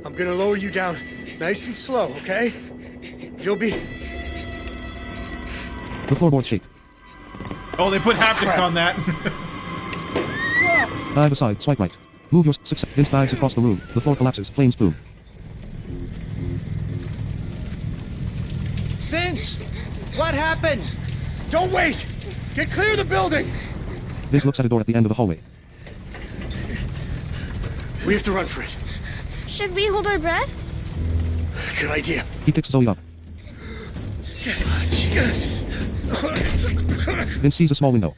I'm gonna lower you down nice and slow, okay? You'll be...
The floorboards shake.
Oh, they put haptics on that.
Dive aside, swipe right. Move your success. Vince dives across the room. The floor collapses. Flames plume.
Vince! What happened?
Don't wait! Get clear of the building!
Vince looks at a door at the end of the hallway.
We have to run for it.
Should we hold our breaths?
Good idea.
He picks Zoe up.
Jesus.
Vince sees a small window.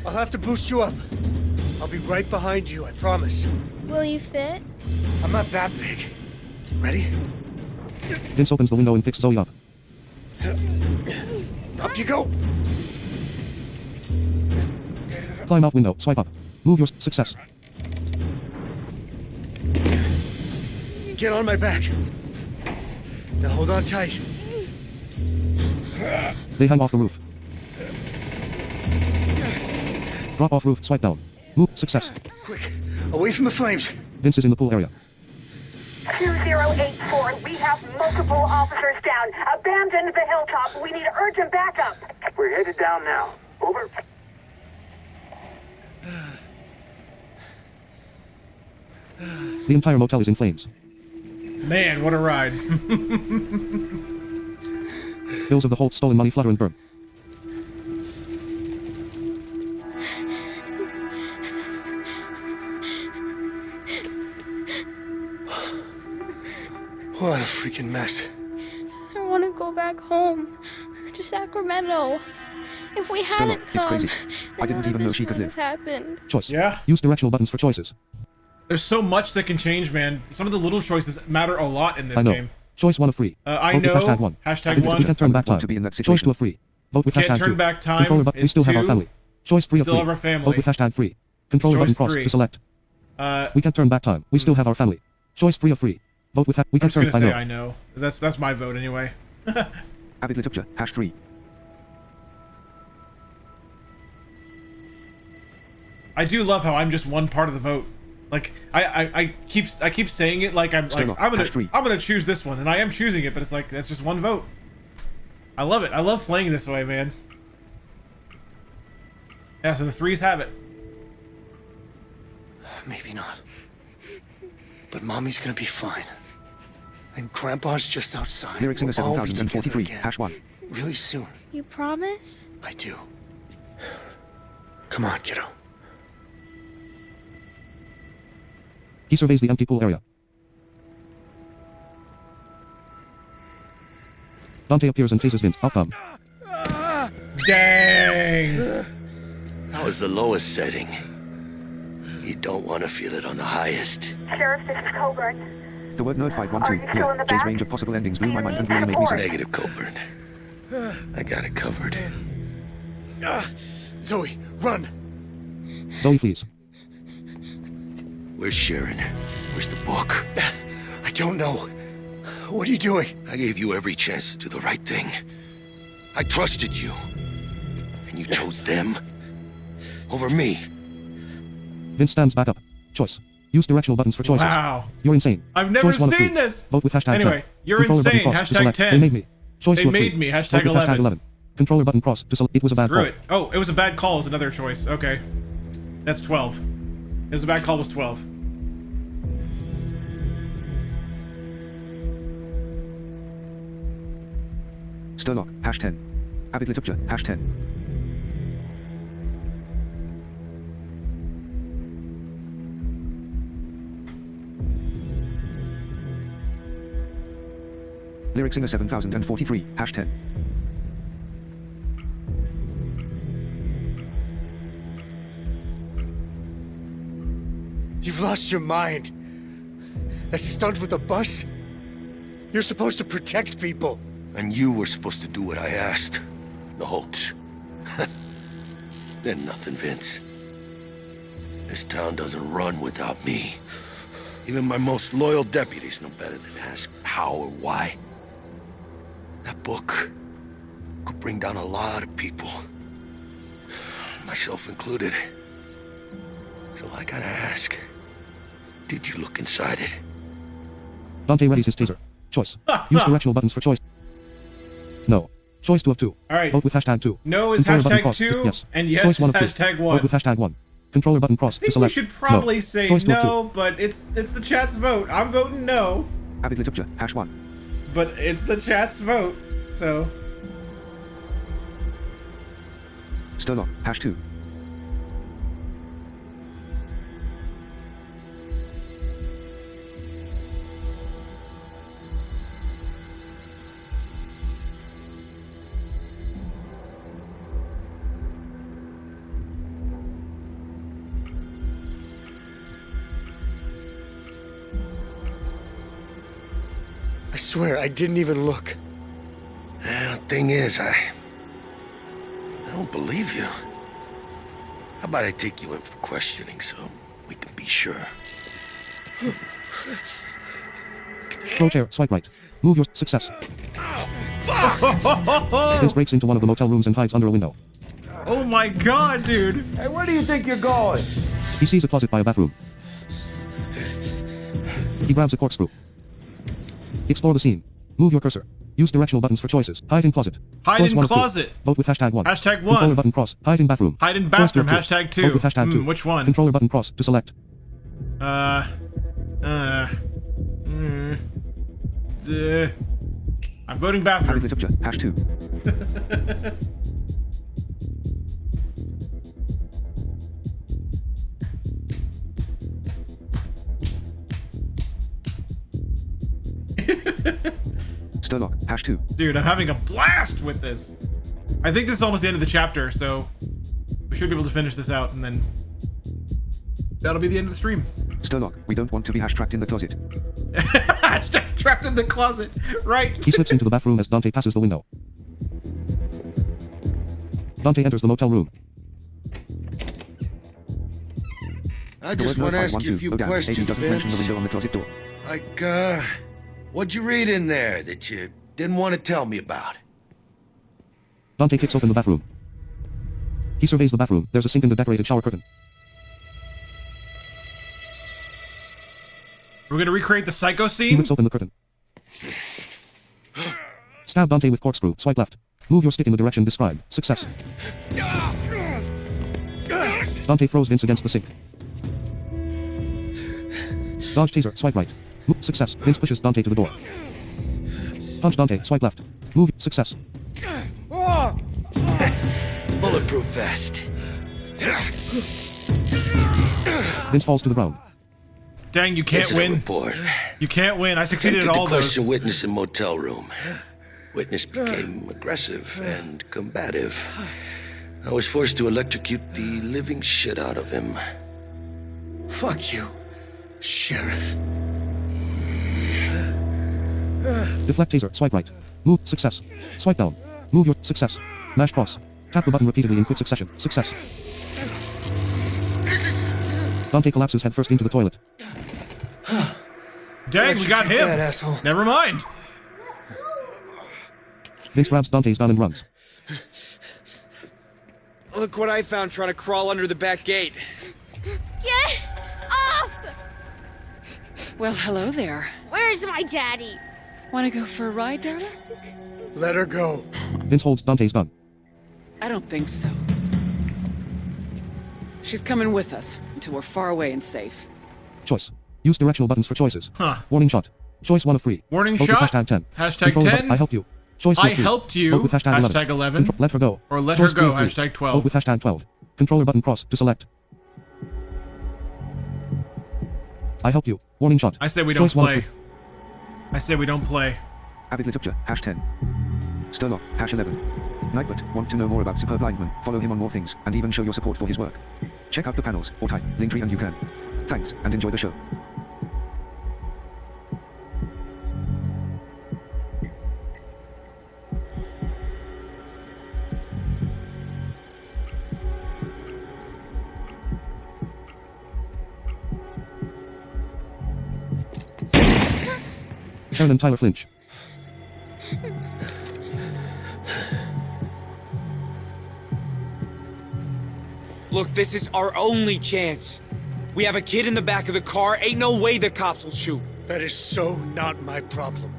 I'll have to boost you up. I'll be right behind you, I promise.
Will you fit?
I'm not that big. Ready?
Vince opens the window and picks Zoe up.
Up you go.
Climb out window, swipe up. Move your success.
Get on my back. Now hold on tight.
They hang off the roof. Drop off roof, swipe down. Move, success.
Quick, away from the flames.
Vince is in the pool area.
2084, we have multiple officers down. Abandon the hilltop. We need urgent backup.
We're headed down now. Over.
The entire motel is in flames.
Man, what a ride.
Bills of the Holt stolen money flutter and burn.
What a freaking mess.
I want to go back home. To Sacramento. If we hadn't
it's
come,
crazy. I didn't even know she could live.
Happened.
Choice.
Yeah.
Use directional buttons for choices.
There's so much that can change, man. Some of the little choices matter a lot in this
I know.
game.
Choice 1 of free.
I
Vote
know.
with #1.
Hashtag 1.
We can turn back time.
To be in that
Choice
situation.
2 of free. Vote with
Can't
#2.
turn back time.
Controller button. We
It's
still have our
2.
family. Choice 3 of
Still
free.
have our family.
Vote with #3. Controller
Choice
button cross
3.
to select. We can turn back time. We still have our family. Choice 3 of free. Vote with we
I'm
can
just
turn.
gonna say I know. That's my vote anyway.
Avid literature, #3.
I do love how I'm just one part of the vote. Like I keep saying it like I'm gonna choose this one, and I am choosing it, but it's like that's just one vote. I love it. I love playing this way, man. Yeah, so the 3s have it.
Maybe not. But Mommy's gonna be fine. And Grandpa's just outside.
Lyrics in the
We'll all be
7043,
together again.
#1.
Really soon.
You promise?
I do. Come on, kiddo.
He surveys the empty pool area. Dante appears and chases Vince. Outcome.
Dang!
That was the lowest setting. You don't want to feel it on the highest.
Sheriff, this is Coburn.
The word node
Are
512.
you still in the
Yeah, Jay's
back?
range of possible endings blew my mind and really made me sick.
Negative, Coburn. I got it covered.
Zoe, run!
Zoe flees.
Where's Sharon? Where's the book?
I don't know. What are you doing?
I gave you every chance to do the right thing. I trusted you. And you chose them over me.
Vince stands back up. Choice. Use directional buttons for choices.
Wow.
You're insane.
I've never
Choice 1 of
seen
3.
this.
Vote with #10.
Anyway, you're
Controller button
insane.
cross to
Hashtag
select.
10.
They made me. Choice
They
2 of 3.
made me. Hashtag
Vote with
11.
#11. Controller button cross to select. It was a bad
Screw
call.
it. Oh, it was a bad call is another choice. Okay. That's 12. It was a bad call was 12.
Sturlock, #10. Avid literature, #10. Lyric Singer 7043, #10.
You've lost your mind. That stunt with the bus? You're supposed to protect people.
And you were supposed to do what I asked. The Holts. They're nothing, Vince. This town doesn't run without me. Even my most loyal deputies know better than to ask how or why. That book could bring down a lot of people. Myself included. So I gotta ask, did you look inside it?
Dante readies his taser. Choice. Use directional buttons for choice. No. Choice 2 of 2.
Alright.
Vote with #2.
No is
Controller button
#2,
cross to, yes.
and yes
Choice 1
is
of 2.
#1.
Vote with #1. Controller button cross
I
to
think we
select.
should probably
no.
say
Choice 2 of 2.
no, but it's the chat's vote. I'm voting no,
Avid literature, #1.
but it's the chat's vote, so...
Sturlock, #2.
I swear, I didn't even look.
The thing is, I don't believe you. How about I take you in for questioning so we can be sure?
Throw chair, swipe right. Move your success. Vince breaks into one of the motel rooms and hides under a window.
Oh my god, dude!
Hey, where do you think you're going?
He sees a closet by a bathroom. He grabs a corkscrew. Explore the scene. Move your cursor. Use directional buttons for choices. Hide in closet.
Hide
Choice
in
1 of 2.
closet.
Vote with hashtag 1.
Hashtag 1.
Controller button cross. Hide in bathroom.
Hide in
Choice
bathroom.
2.
Hashtag 2.
Vote with hashtag 2.
Which one?
Controller button cross to select.
I'm voting bathroom.
Hash 2. Sturlock, hash 2.
Dude, I'm having a blast with this. I think this is almost the end of the chapter, so we should be able to finish this out, and then that'll be the end of the stream.
Sturlock, we don't want to be hash trapped in the closet.
Hashtag trapped in the closet, right?
He slips into the bathroom as Dante passes the window. Dante enters the motel room.
I just want to ask you a few questions,
doesn't mention the window on the closet door.
Like, what'd you read in there that you didn't want to tell me about?
Dante kicks open the bathroom. He surveys the bathroom. There's a sink and a decorated shower curtain.
We're gonna recreate the psycho
He
scene?
rips open the curtain. Stab Dante with corkscrew. Swipe left. Move your stick in the direction described. Success. Dante throws Vince against the sink. Dodge taser. Swipe right. Success. Vince pushes Dante to the door. Punch Dante. Swipe left. Move. Success.
Bulletproof vest.
Vince falls to the ground.
Dang, you can't
Incident
win.
report.
You can't win. I succeeded at
Attempted
all
to
those.
question witness in motel room. Witness became aggressive and combative. I was forced to electrocute the living shit out of him.
Fuck you, Sheriff.
Deflect taser. Swipe right. Move. Success. Swipe down. Move your success. Mash cross. Tap the button repeatedly in quick succession. Success. Dante collapses headfirst into the toilet.
Dang, we got him.
That asshole.
Never mind.
Vince grabs Dante's gun and runs.
Look what I found trying to crawl under the back gate.
Get off!
Well, hello there.
Where's my daddy?
Want to go for a ride, darling?
Let her go.
Vince holds Dante's gun.
I don't think so. She's coming with us until we're far away and safe.
Choice. Use directional buttons for choices.
Huh.
Warning shot. Choice 1 of 3.
Warning
Vote
shot?
With hashtag 10.
Hashtag
Controller
10?
button. I helped you. Choice 2
I
of 3.
helped you.
Vote with hashtag 11.
Hashtag 11.
Let her go.
Or let
Choice
her go.
3 of 3.
Hashtag 12.
Vote with hashtag 12. Controller button cross to select. I helped you. Warning shot.
I say we don't
Choice 1 of
play.
3.
I say we don't play.
Avid literature, hash 10. Sturlock, hash 11. Nightbot, want to know more about Superb Lineman, follow him on more things, and even show your support for his work. Check out the panels, or type, Linktree and you can. Thanks, and enjoy the show.
Aaron and Tyler flinch.
Look, this is our only chance. We have a kid in the back of the car. Ain't no way the cops will shoot.
That is so not my problem.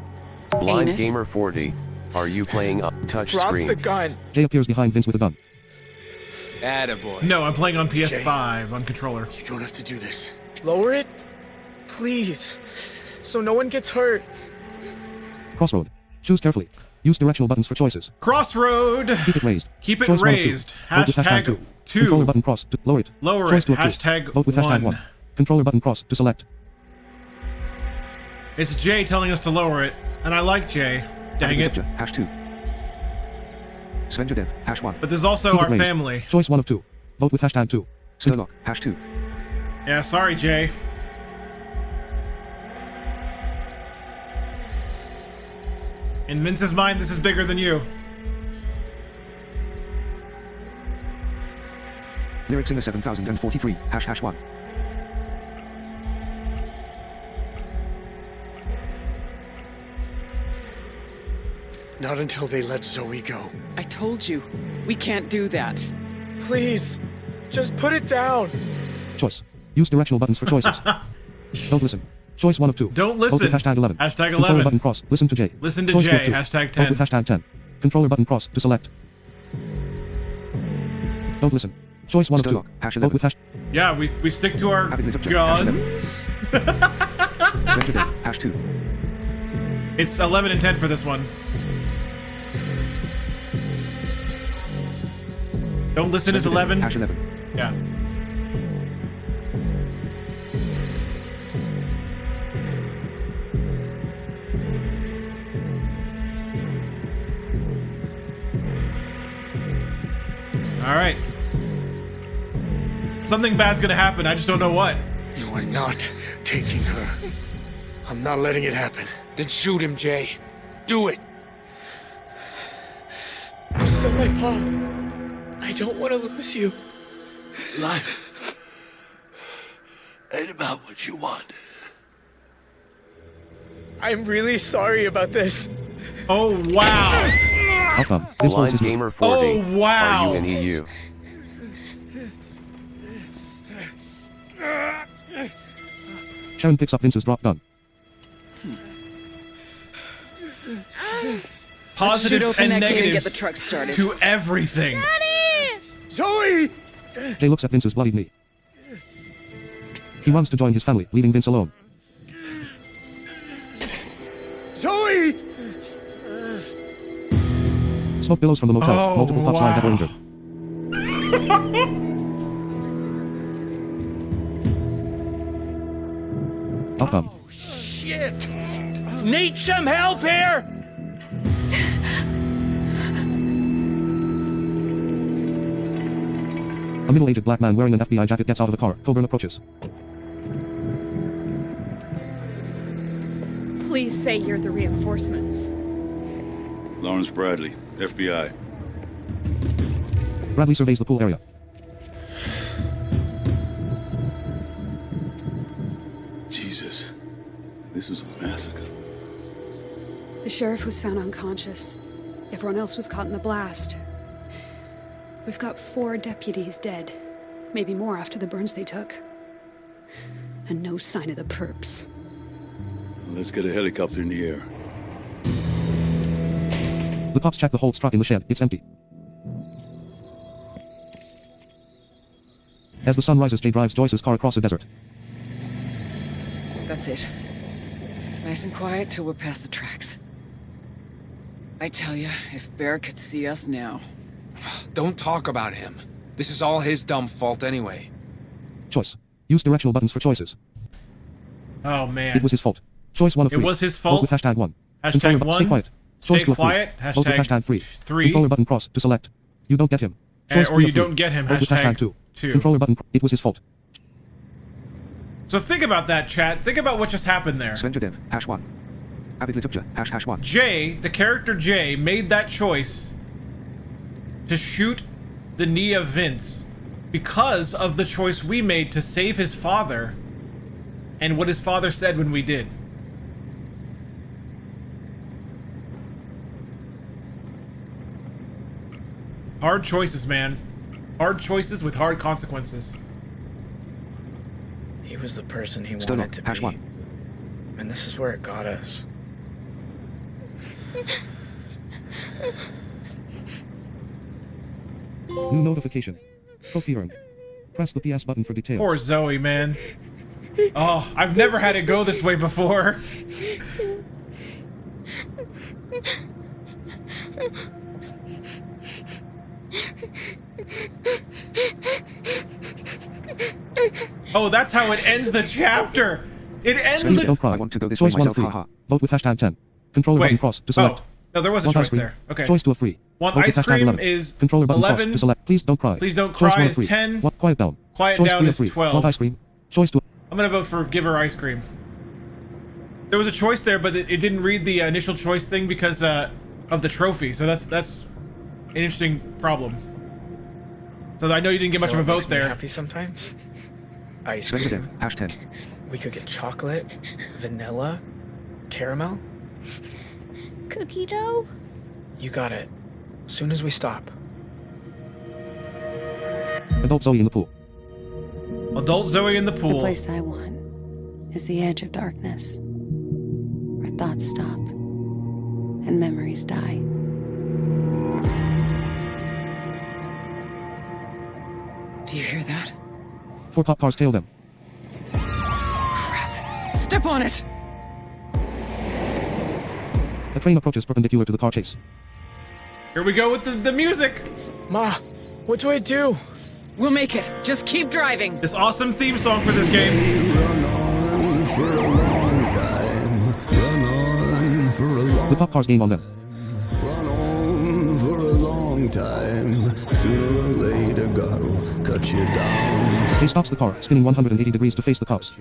Blind Gamer 40, are you playing a touch
Drop
screen?
the gun.
Jay appears behind Vince with a gun.
Attaboy.
No, I'm playing on PS5 on controller.
You don't have to do this.
Lower it? Please. So no one gets hurt.
Crossroad. Choose carefully. Use directional buttons for choices.
Crossroad.
Keep it raised.
Keep it
Choice 1 of 2.
raised.
Vote with hashtag 2.
2.
Controller button cross to lower it.
Lower
Choice
it.
2 of 2.
Hashtag
Vote with hashtag 1. Controller button cross to select.
It's Jay telling us to lower it, and I like Jay. Dang it.
Hash 2. Svenja Dev, hash 1.
But there's also
Keep it
our
raised.
family.
Choice 1 of 2. Vote with hashtag 2.
Sturlock, hash 2.
Yeah, sorry, Jay. In Vince's mind, this is bigger than you.
Lyrics in the 7043, hash 1.
Not until they let Zoe go.
I told you, we can't do that.
Please, just put it down.
Choice. Use directional buttons for choices. Don't listen. Choice 1 of 2.
Don't listen.
Vote with hashtag 11.
Hashtag
Controller
11.
button cross. Listen to J.
Listen to
Choice
J.
2.
Hashtag 10.
Vote with hashtag 10. Controller button cross to select. Don't listen. Choice 1 of 2. Vote with hashtag.
Yeah, we stick to our guns.
Hash 2.
It's 11 and 10 for this one. Don't listen is 11.
Hash 11.
Yeah. All right. Something bad's gonna happen. I just don't know what.
You are not taking her. I'm not letting it happen.
Then shoot him, Jay. Do it.
You're still my paw. I don't want to lose you.
Life ain't about what you want.
I'm really sorry about this.
Oh, wow.
Outcome.
Blind Gamer 40.
Oh, wow.
Are you in EU?
Sharon picks up Vince's drop gun.
Positives
open
and
that gate and get
negatives
the truck started.
to everything.
Zoe!
Jay looks at Vince's bloodied knee. He runs to join his family, leaving Vince alone.
Zoe!
Smoke billows from the motel.
Oh,
Multiple cops live that were injured. Outcome.
Shit! Need some help here?
A middle-aged black man wearing an FBI jacket gets out of the car. Coburn approaches.
Please say you're the reinforcements.
Lawrence Bradley, FBI.
Bradley surveys the pool area.
Jesus, this was a massacre.
The sheriff was found unconscious. Everyone else was caught in the blast. We've got 4 deputies dead. Maybe more after the burns they took. And no sign of the perps.
Let's get a helicopter in the air.
The cops check the Holtz truck in the shed. It's empty. As the sun rises, Jay drives Joyce's car across a desert.
That's it. Nice and quiet till we're past the tracks. I tell ya, if Bear could see us now.
Don't talk about him. This is all his dumb fault anyway.
Choice. Use directional buttons for choices.
Oh, man.
It was his fault. Choice 1 of 3.
It was his
Vote
fault.
with hashtag 1.
Hashtag
Controller
1.
Stay quiet.
Stay
Choice 2 of 3.
quiet.
Vote with hashtag 3.
3.
Controller button cross to select. You don't get him. Choice
Or
3
you
of 3.
don't get him.
Vote with hashtag 2.
2.
Controller button. It was his fault.
So think about that, chat. Think about what just happened there.
Svenja Dev, hash 1. Avid Litupja, hash 1.
Jay, the character Jay, made that choice to shoot the knee of Vince because of the choice we made to save his father and what his father said when we did. Hard choices, man. Hard choices with hard consequences.
He was the person he
Stone
wanted to
hash
be.
1.
And this is where it got us.
New notification. Trophy earned. Press the PS button for details.
Poor Zoe, man. Oh, I've never had it go this way before. Oh, that's how it ends the chapter. It ends
Please
the...
don't cry.
I want to go this
Choice
way
1
myself,
of 3.
haha.
Vote with hashtag 10. Controller button
Wait.
cross to select.
Oh, no, there was a
Want
choice
ice cream.
there. Okay.
Choice 2 of 3.
Want
Vote with
ice
hashtag
cream
11.
is
Controller button
11.
cross to select. Please don't cry.
Please don't
Choice
cry
1 of
is
3.
10.
What? Quiet down.
Quiet
Choice
down
3 of
is
3.
12.
Want ice cream? Choice 2.
I'm gonna vote for give her ice cream. There was a choice there, but it didn't read the initial choice thing because of the trophy. So that's an interesting problem. So I know you didn't get much of a vote there.
Happy sometimes. Ice
Svenja
cream.
Dev, hash 10.
We could get chocolate, vanilla, caramel.
Cookie dough?
You got it. Soon as we stop.
Adult Zoe in the pool.
Adult Zoe in the pool.
The place I want is the edge of darkness, where thoughts stop and memories die.
Do you hear that?
4 cop cars tail them.
Step on it!
A train approaches perpendicular to the car chase.
Here we go with the music!
Ma, what do I do?
We'll make it. Just keep driving.
This awesome theme song for this game.
The cop cars gain on them.
For a long time, sooner or later God'll cut you down.
He stops the car, spinning 180 degrees to face the cops.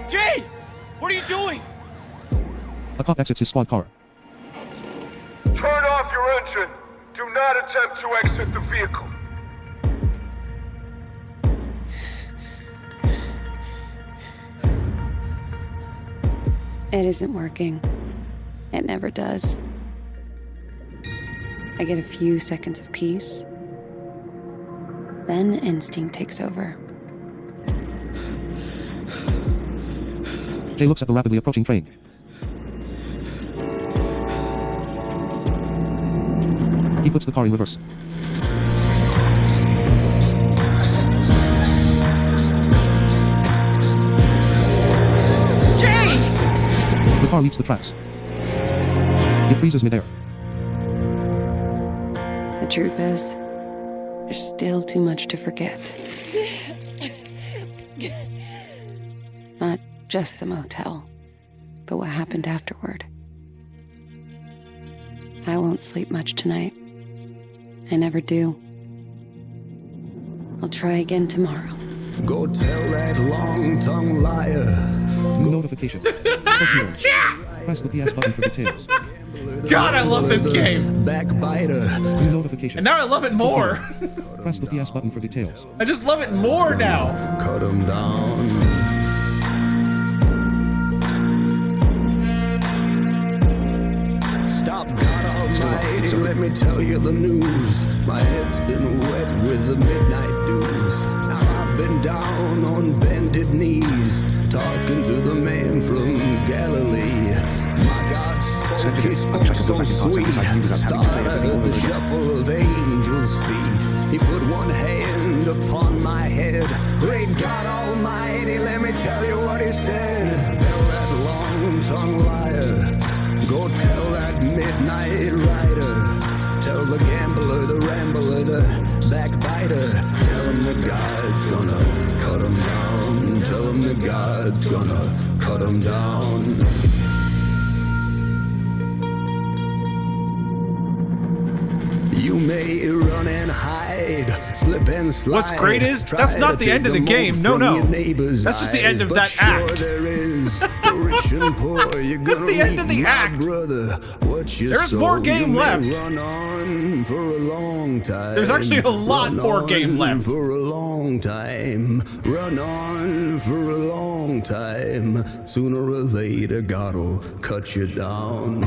Jay! What are you doing?
A cop exits his squad car.
Turn off your engine. Do not attempt to exit the vehicle.
It isn't working. It never does. I get a few seconds of peace. Then instinct takes over.
Jay looks at the rapidly approaching train. He puts the car in reverse.
Jay!
The car leaps the tracks. It freezes midair.
The truth is, there's still too much to forget. Not just the motel, but what happened afterward. I won't sleep much tonight. I never do. I'll try again tomorrow.
Go tell that long-tongued liar.
Notification. Press the PS button for details.
God, I love this game.
Backbiter.
Notification.
And now I love it more.
Press the PS button for details.
I just love it more now.
Cut him down. Stop, God Almighty, let me tell you the news. My head's been wet with the midnight dews. Now I've been down on bended knees, talking to the man from Galilee. My God spoke, he spoke so sweet. Thought I heard the shuffle of angels' feet. He put one hand upon my head. Great God Almighty, let me tell you what he said. Tell that long-tongued liar. Go tell that midnight rider. Tell the gambler, the rambler, the backbiter. Tell him the God's gonna cut him down. Tell him the God's gonna cut him down. You may run and hide, slip and slide.
What's great is, that's not the end of the game. No. That's just the end of that act.
That's
the end of the act. There's more game left. There's actually a lot more game left.
For a long time, run on for a long time. Sooner or later, God'll cut you down.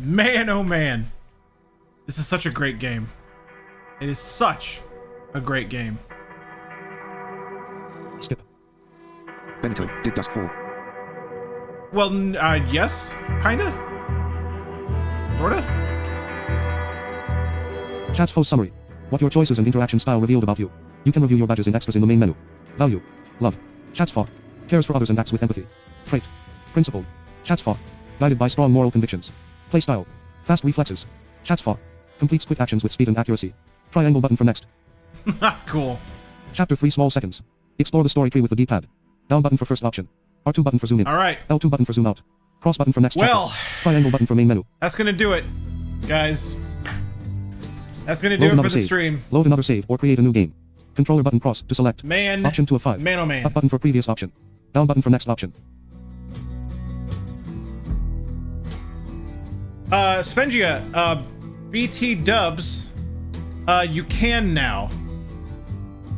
Man, oh man. This is such a great game. It is such a great game.
Skip.
Benito, did dusk fall?
Well, yes, kinda. Sorta.
Chat's full summary. What your choices and interaction style revealed about you. You can review your badges and extras in the main menu. Value. Love. Chat's far. Cares for others and acts with empathy. Trait. Principled. Chatsfa. Guided by strong moral convictions. Playstyle. Fast reflexes. Chatsfa. Completes quick actions with speed and accuracy. Triangle button for next.
Cool.
Chapter 3 small seconds. Explore the story tree with the D-pad. Down button for first option. R2 button for zoom in.
Alright.
L2 button for zoom out. Cross button for next
Well,
chapter. Triangle button for main menu.
That's gonna do it, guys. That's gonna do
Load
it for
another
the
save.
stream.
Load another save or create a new game. Controller button cross to select.
Man.
Option to a 5.
Man, oh man.
Up button for previous option. Down button for next option.
Svengia, BT dubs, you can now.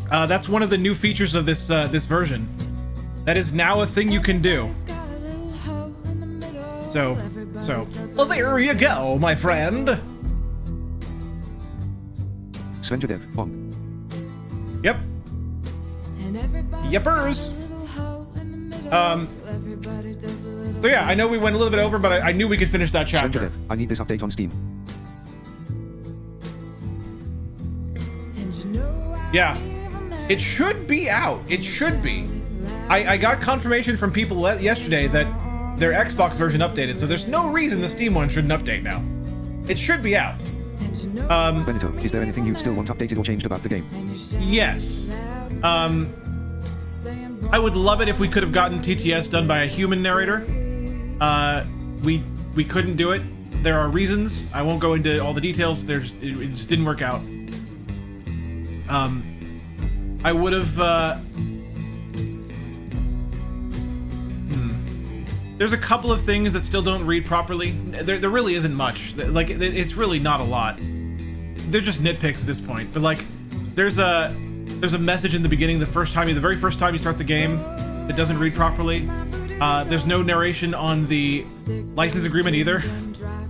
That's one of the new features of this this version. That is now a thing you can do. So, well, there you go, my friend.
Svenja Dev, on.
Yep. Yepers. So yeah, I know we went a little bit over, but I knew we could finish that chapter.
Svenja Dev, I need this update on Steam.
Yeah. It should be out. It should be. I got confirmation from people yesterday that their Xbox version updated, so there's no reason the Steam one shouldn't update now. It should be out.
Benito, is there anything you'd still want updated or changed about the game?
Yes. I would love it if we could have gotten TTS done by a human narrator. We couldn't do it. There are reasons. I won't go into all the details. It just didn't work out. I would have. There's a couple of things that still don't read properly. There really isn't much. Like, it's really not a lot. They're just nitpicks at this point. But like, there's a message in the beginning, the very first time you start the game, that doesn't read properly. There's no narration on the license agreement either.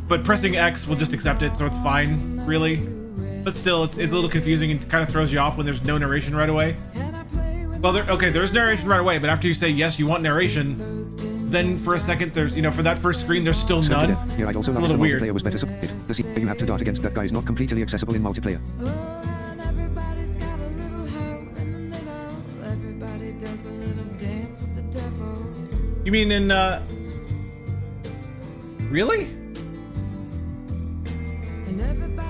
But pressing X will just accept it, so it's fine, really. But still, it's a little confusing and kind of throws you off when there's no narration right away. Well, there's narration right away, but after you say yes, you want narration, then for a second, there's, for that first screen, there's still none.
Yeah, I'd also
it's a
love
little
the
weird.
multiplayer was better supported. The scene where you have to dart against that guy is not completely accessible in multiplayer.
You mean in, really?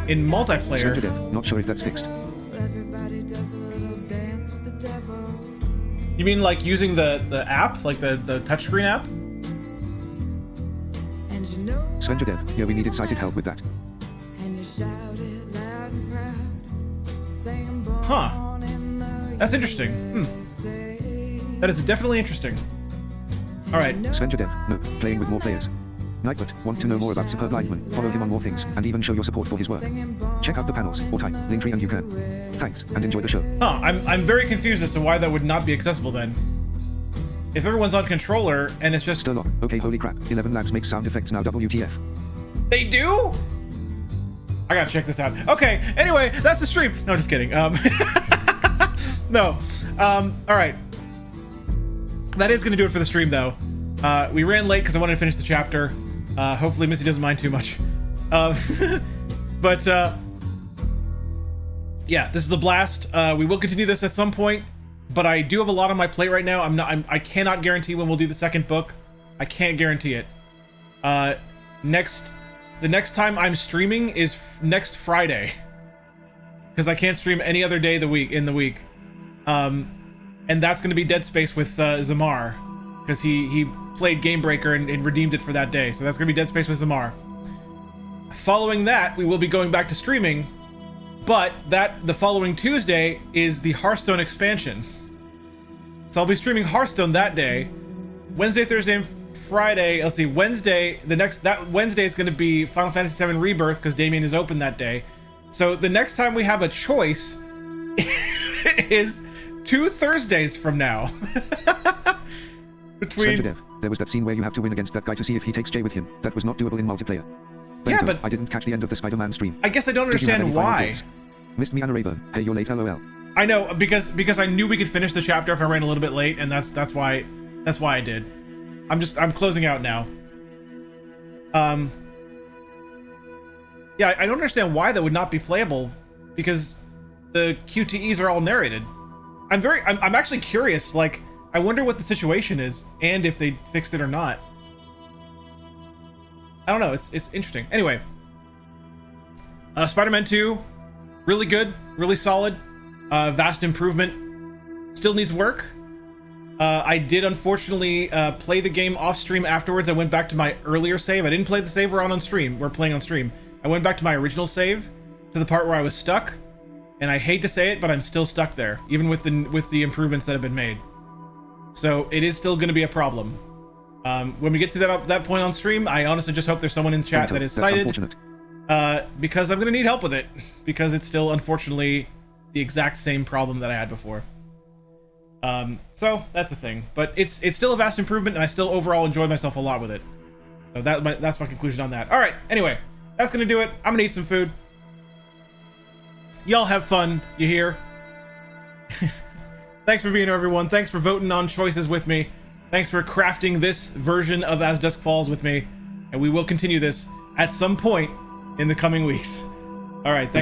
In multiplayer?
Sensitive. Not sure if that's fixed.
You mean like using the app, like the touchscreen app?
Svenja yeah, we needed sighted help with that.
Huh. That's interesting. That is definitely interesting. Alright.
Svenja no, playing with more players. Nightbot, want to know more about Superb Lineman, follow him on more things, and even show your support for his work. Check out the panels, or type, Linktree and you can. Thanks, and enjoy the show.
Huh, I'm very confused as to why that would not be accessible then. If everyone's on controller, and it's just...
Sturlock, okay, holy crap, 11 Labs makes sound effects now, WTF.
They do? I gotta check this out. Okay, anyway, that's the stream. No, just kidding. No. Alright. That is gonna do it for the stream, though. We ran late because I wanted to finish the chapter. Hopefully Missy doesn't mind too much. But, yeah, this is a blast. We will continue this at some point, but I do have a lot on my plate right now. I cannot guarantee when we'll do the second book. I can't guarantee it. The next time I'm streaming is next Friday, because I can't stream any other day in the week. And that's going to be Dead Space with Zamar, because he played Game Breaker and redeemed it for that day. So that's going to be Dead Space with Zamar. Following that, we will be going back to streaming, but the following Tuesday is the Hearthstone expansion. So I'll be streaming Hearthstone that day. Wednesday, Thursday, and Friday. Let's see. Wednesday is going to be Final Fantasy VII Rebirth, because Damien is open that day. So the next time we have a choice is 2 Thursdays from now.
Between... There was that scene where you have to win against that guy to see if he takes Jay with him. That was not doable in multiplayer. Benito,
but...
I didn't catch the end of the Spider-Man stream.
I guess I don't understand why.
Missed me, Anna Rayburn. Hey, you're late, LOL.
I know, because I knew we could finish the chapter if I ran a little bit late, and that's why I did. I'm closing out now. Yeah, I don't understand why that would not be playable, because the QTEs are all narrated. I'm actually curious, like, I wonder what the situation is and if they fixed it or not. I don't know. It's interesting. Anyway, Spider-Man 2, really good, really solid, vast improvement. Still needs work. I did unfortunately play the game off stream afterwards. I went back to my earlier save. I didn't play the save we're on stream. We're playing on stream. I went back to my original save to the part where I was stuck, and I hate to say it, but I'm still stuck there, even with the improvements that have been made. So it is still going to be a problem. When we get to that point on stream, I honestly just hope there's someone in chat that is cited, because I'm going to need help with it, because it's still unfortunately the exact same problem that I had before. So that's the thing, but it's still a vast improvement, and I still overall enjoyed myself a lot with it. So that's my conclusion on that. All right, anyway, that's gonna do it. I'm gonna eat some food. Y'all have fun, you hear? Thanks for being here, everyone. Thanks for voting on choices with me. Thanks for crafting this version of As Dusk Falls with me, and we will continue this at some point in the coming weeks. All right, thanks.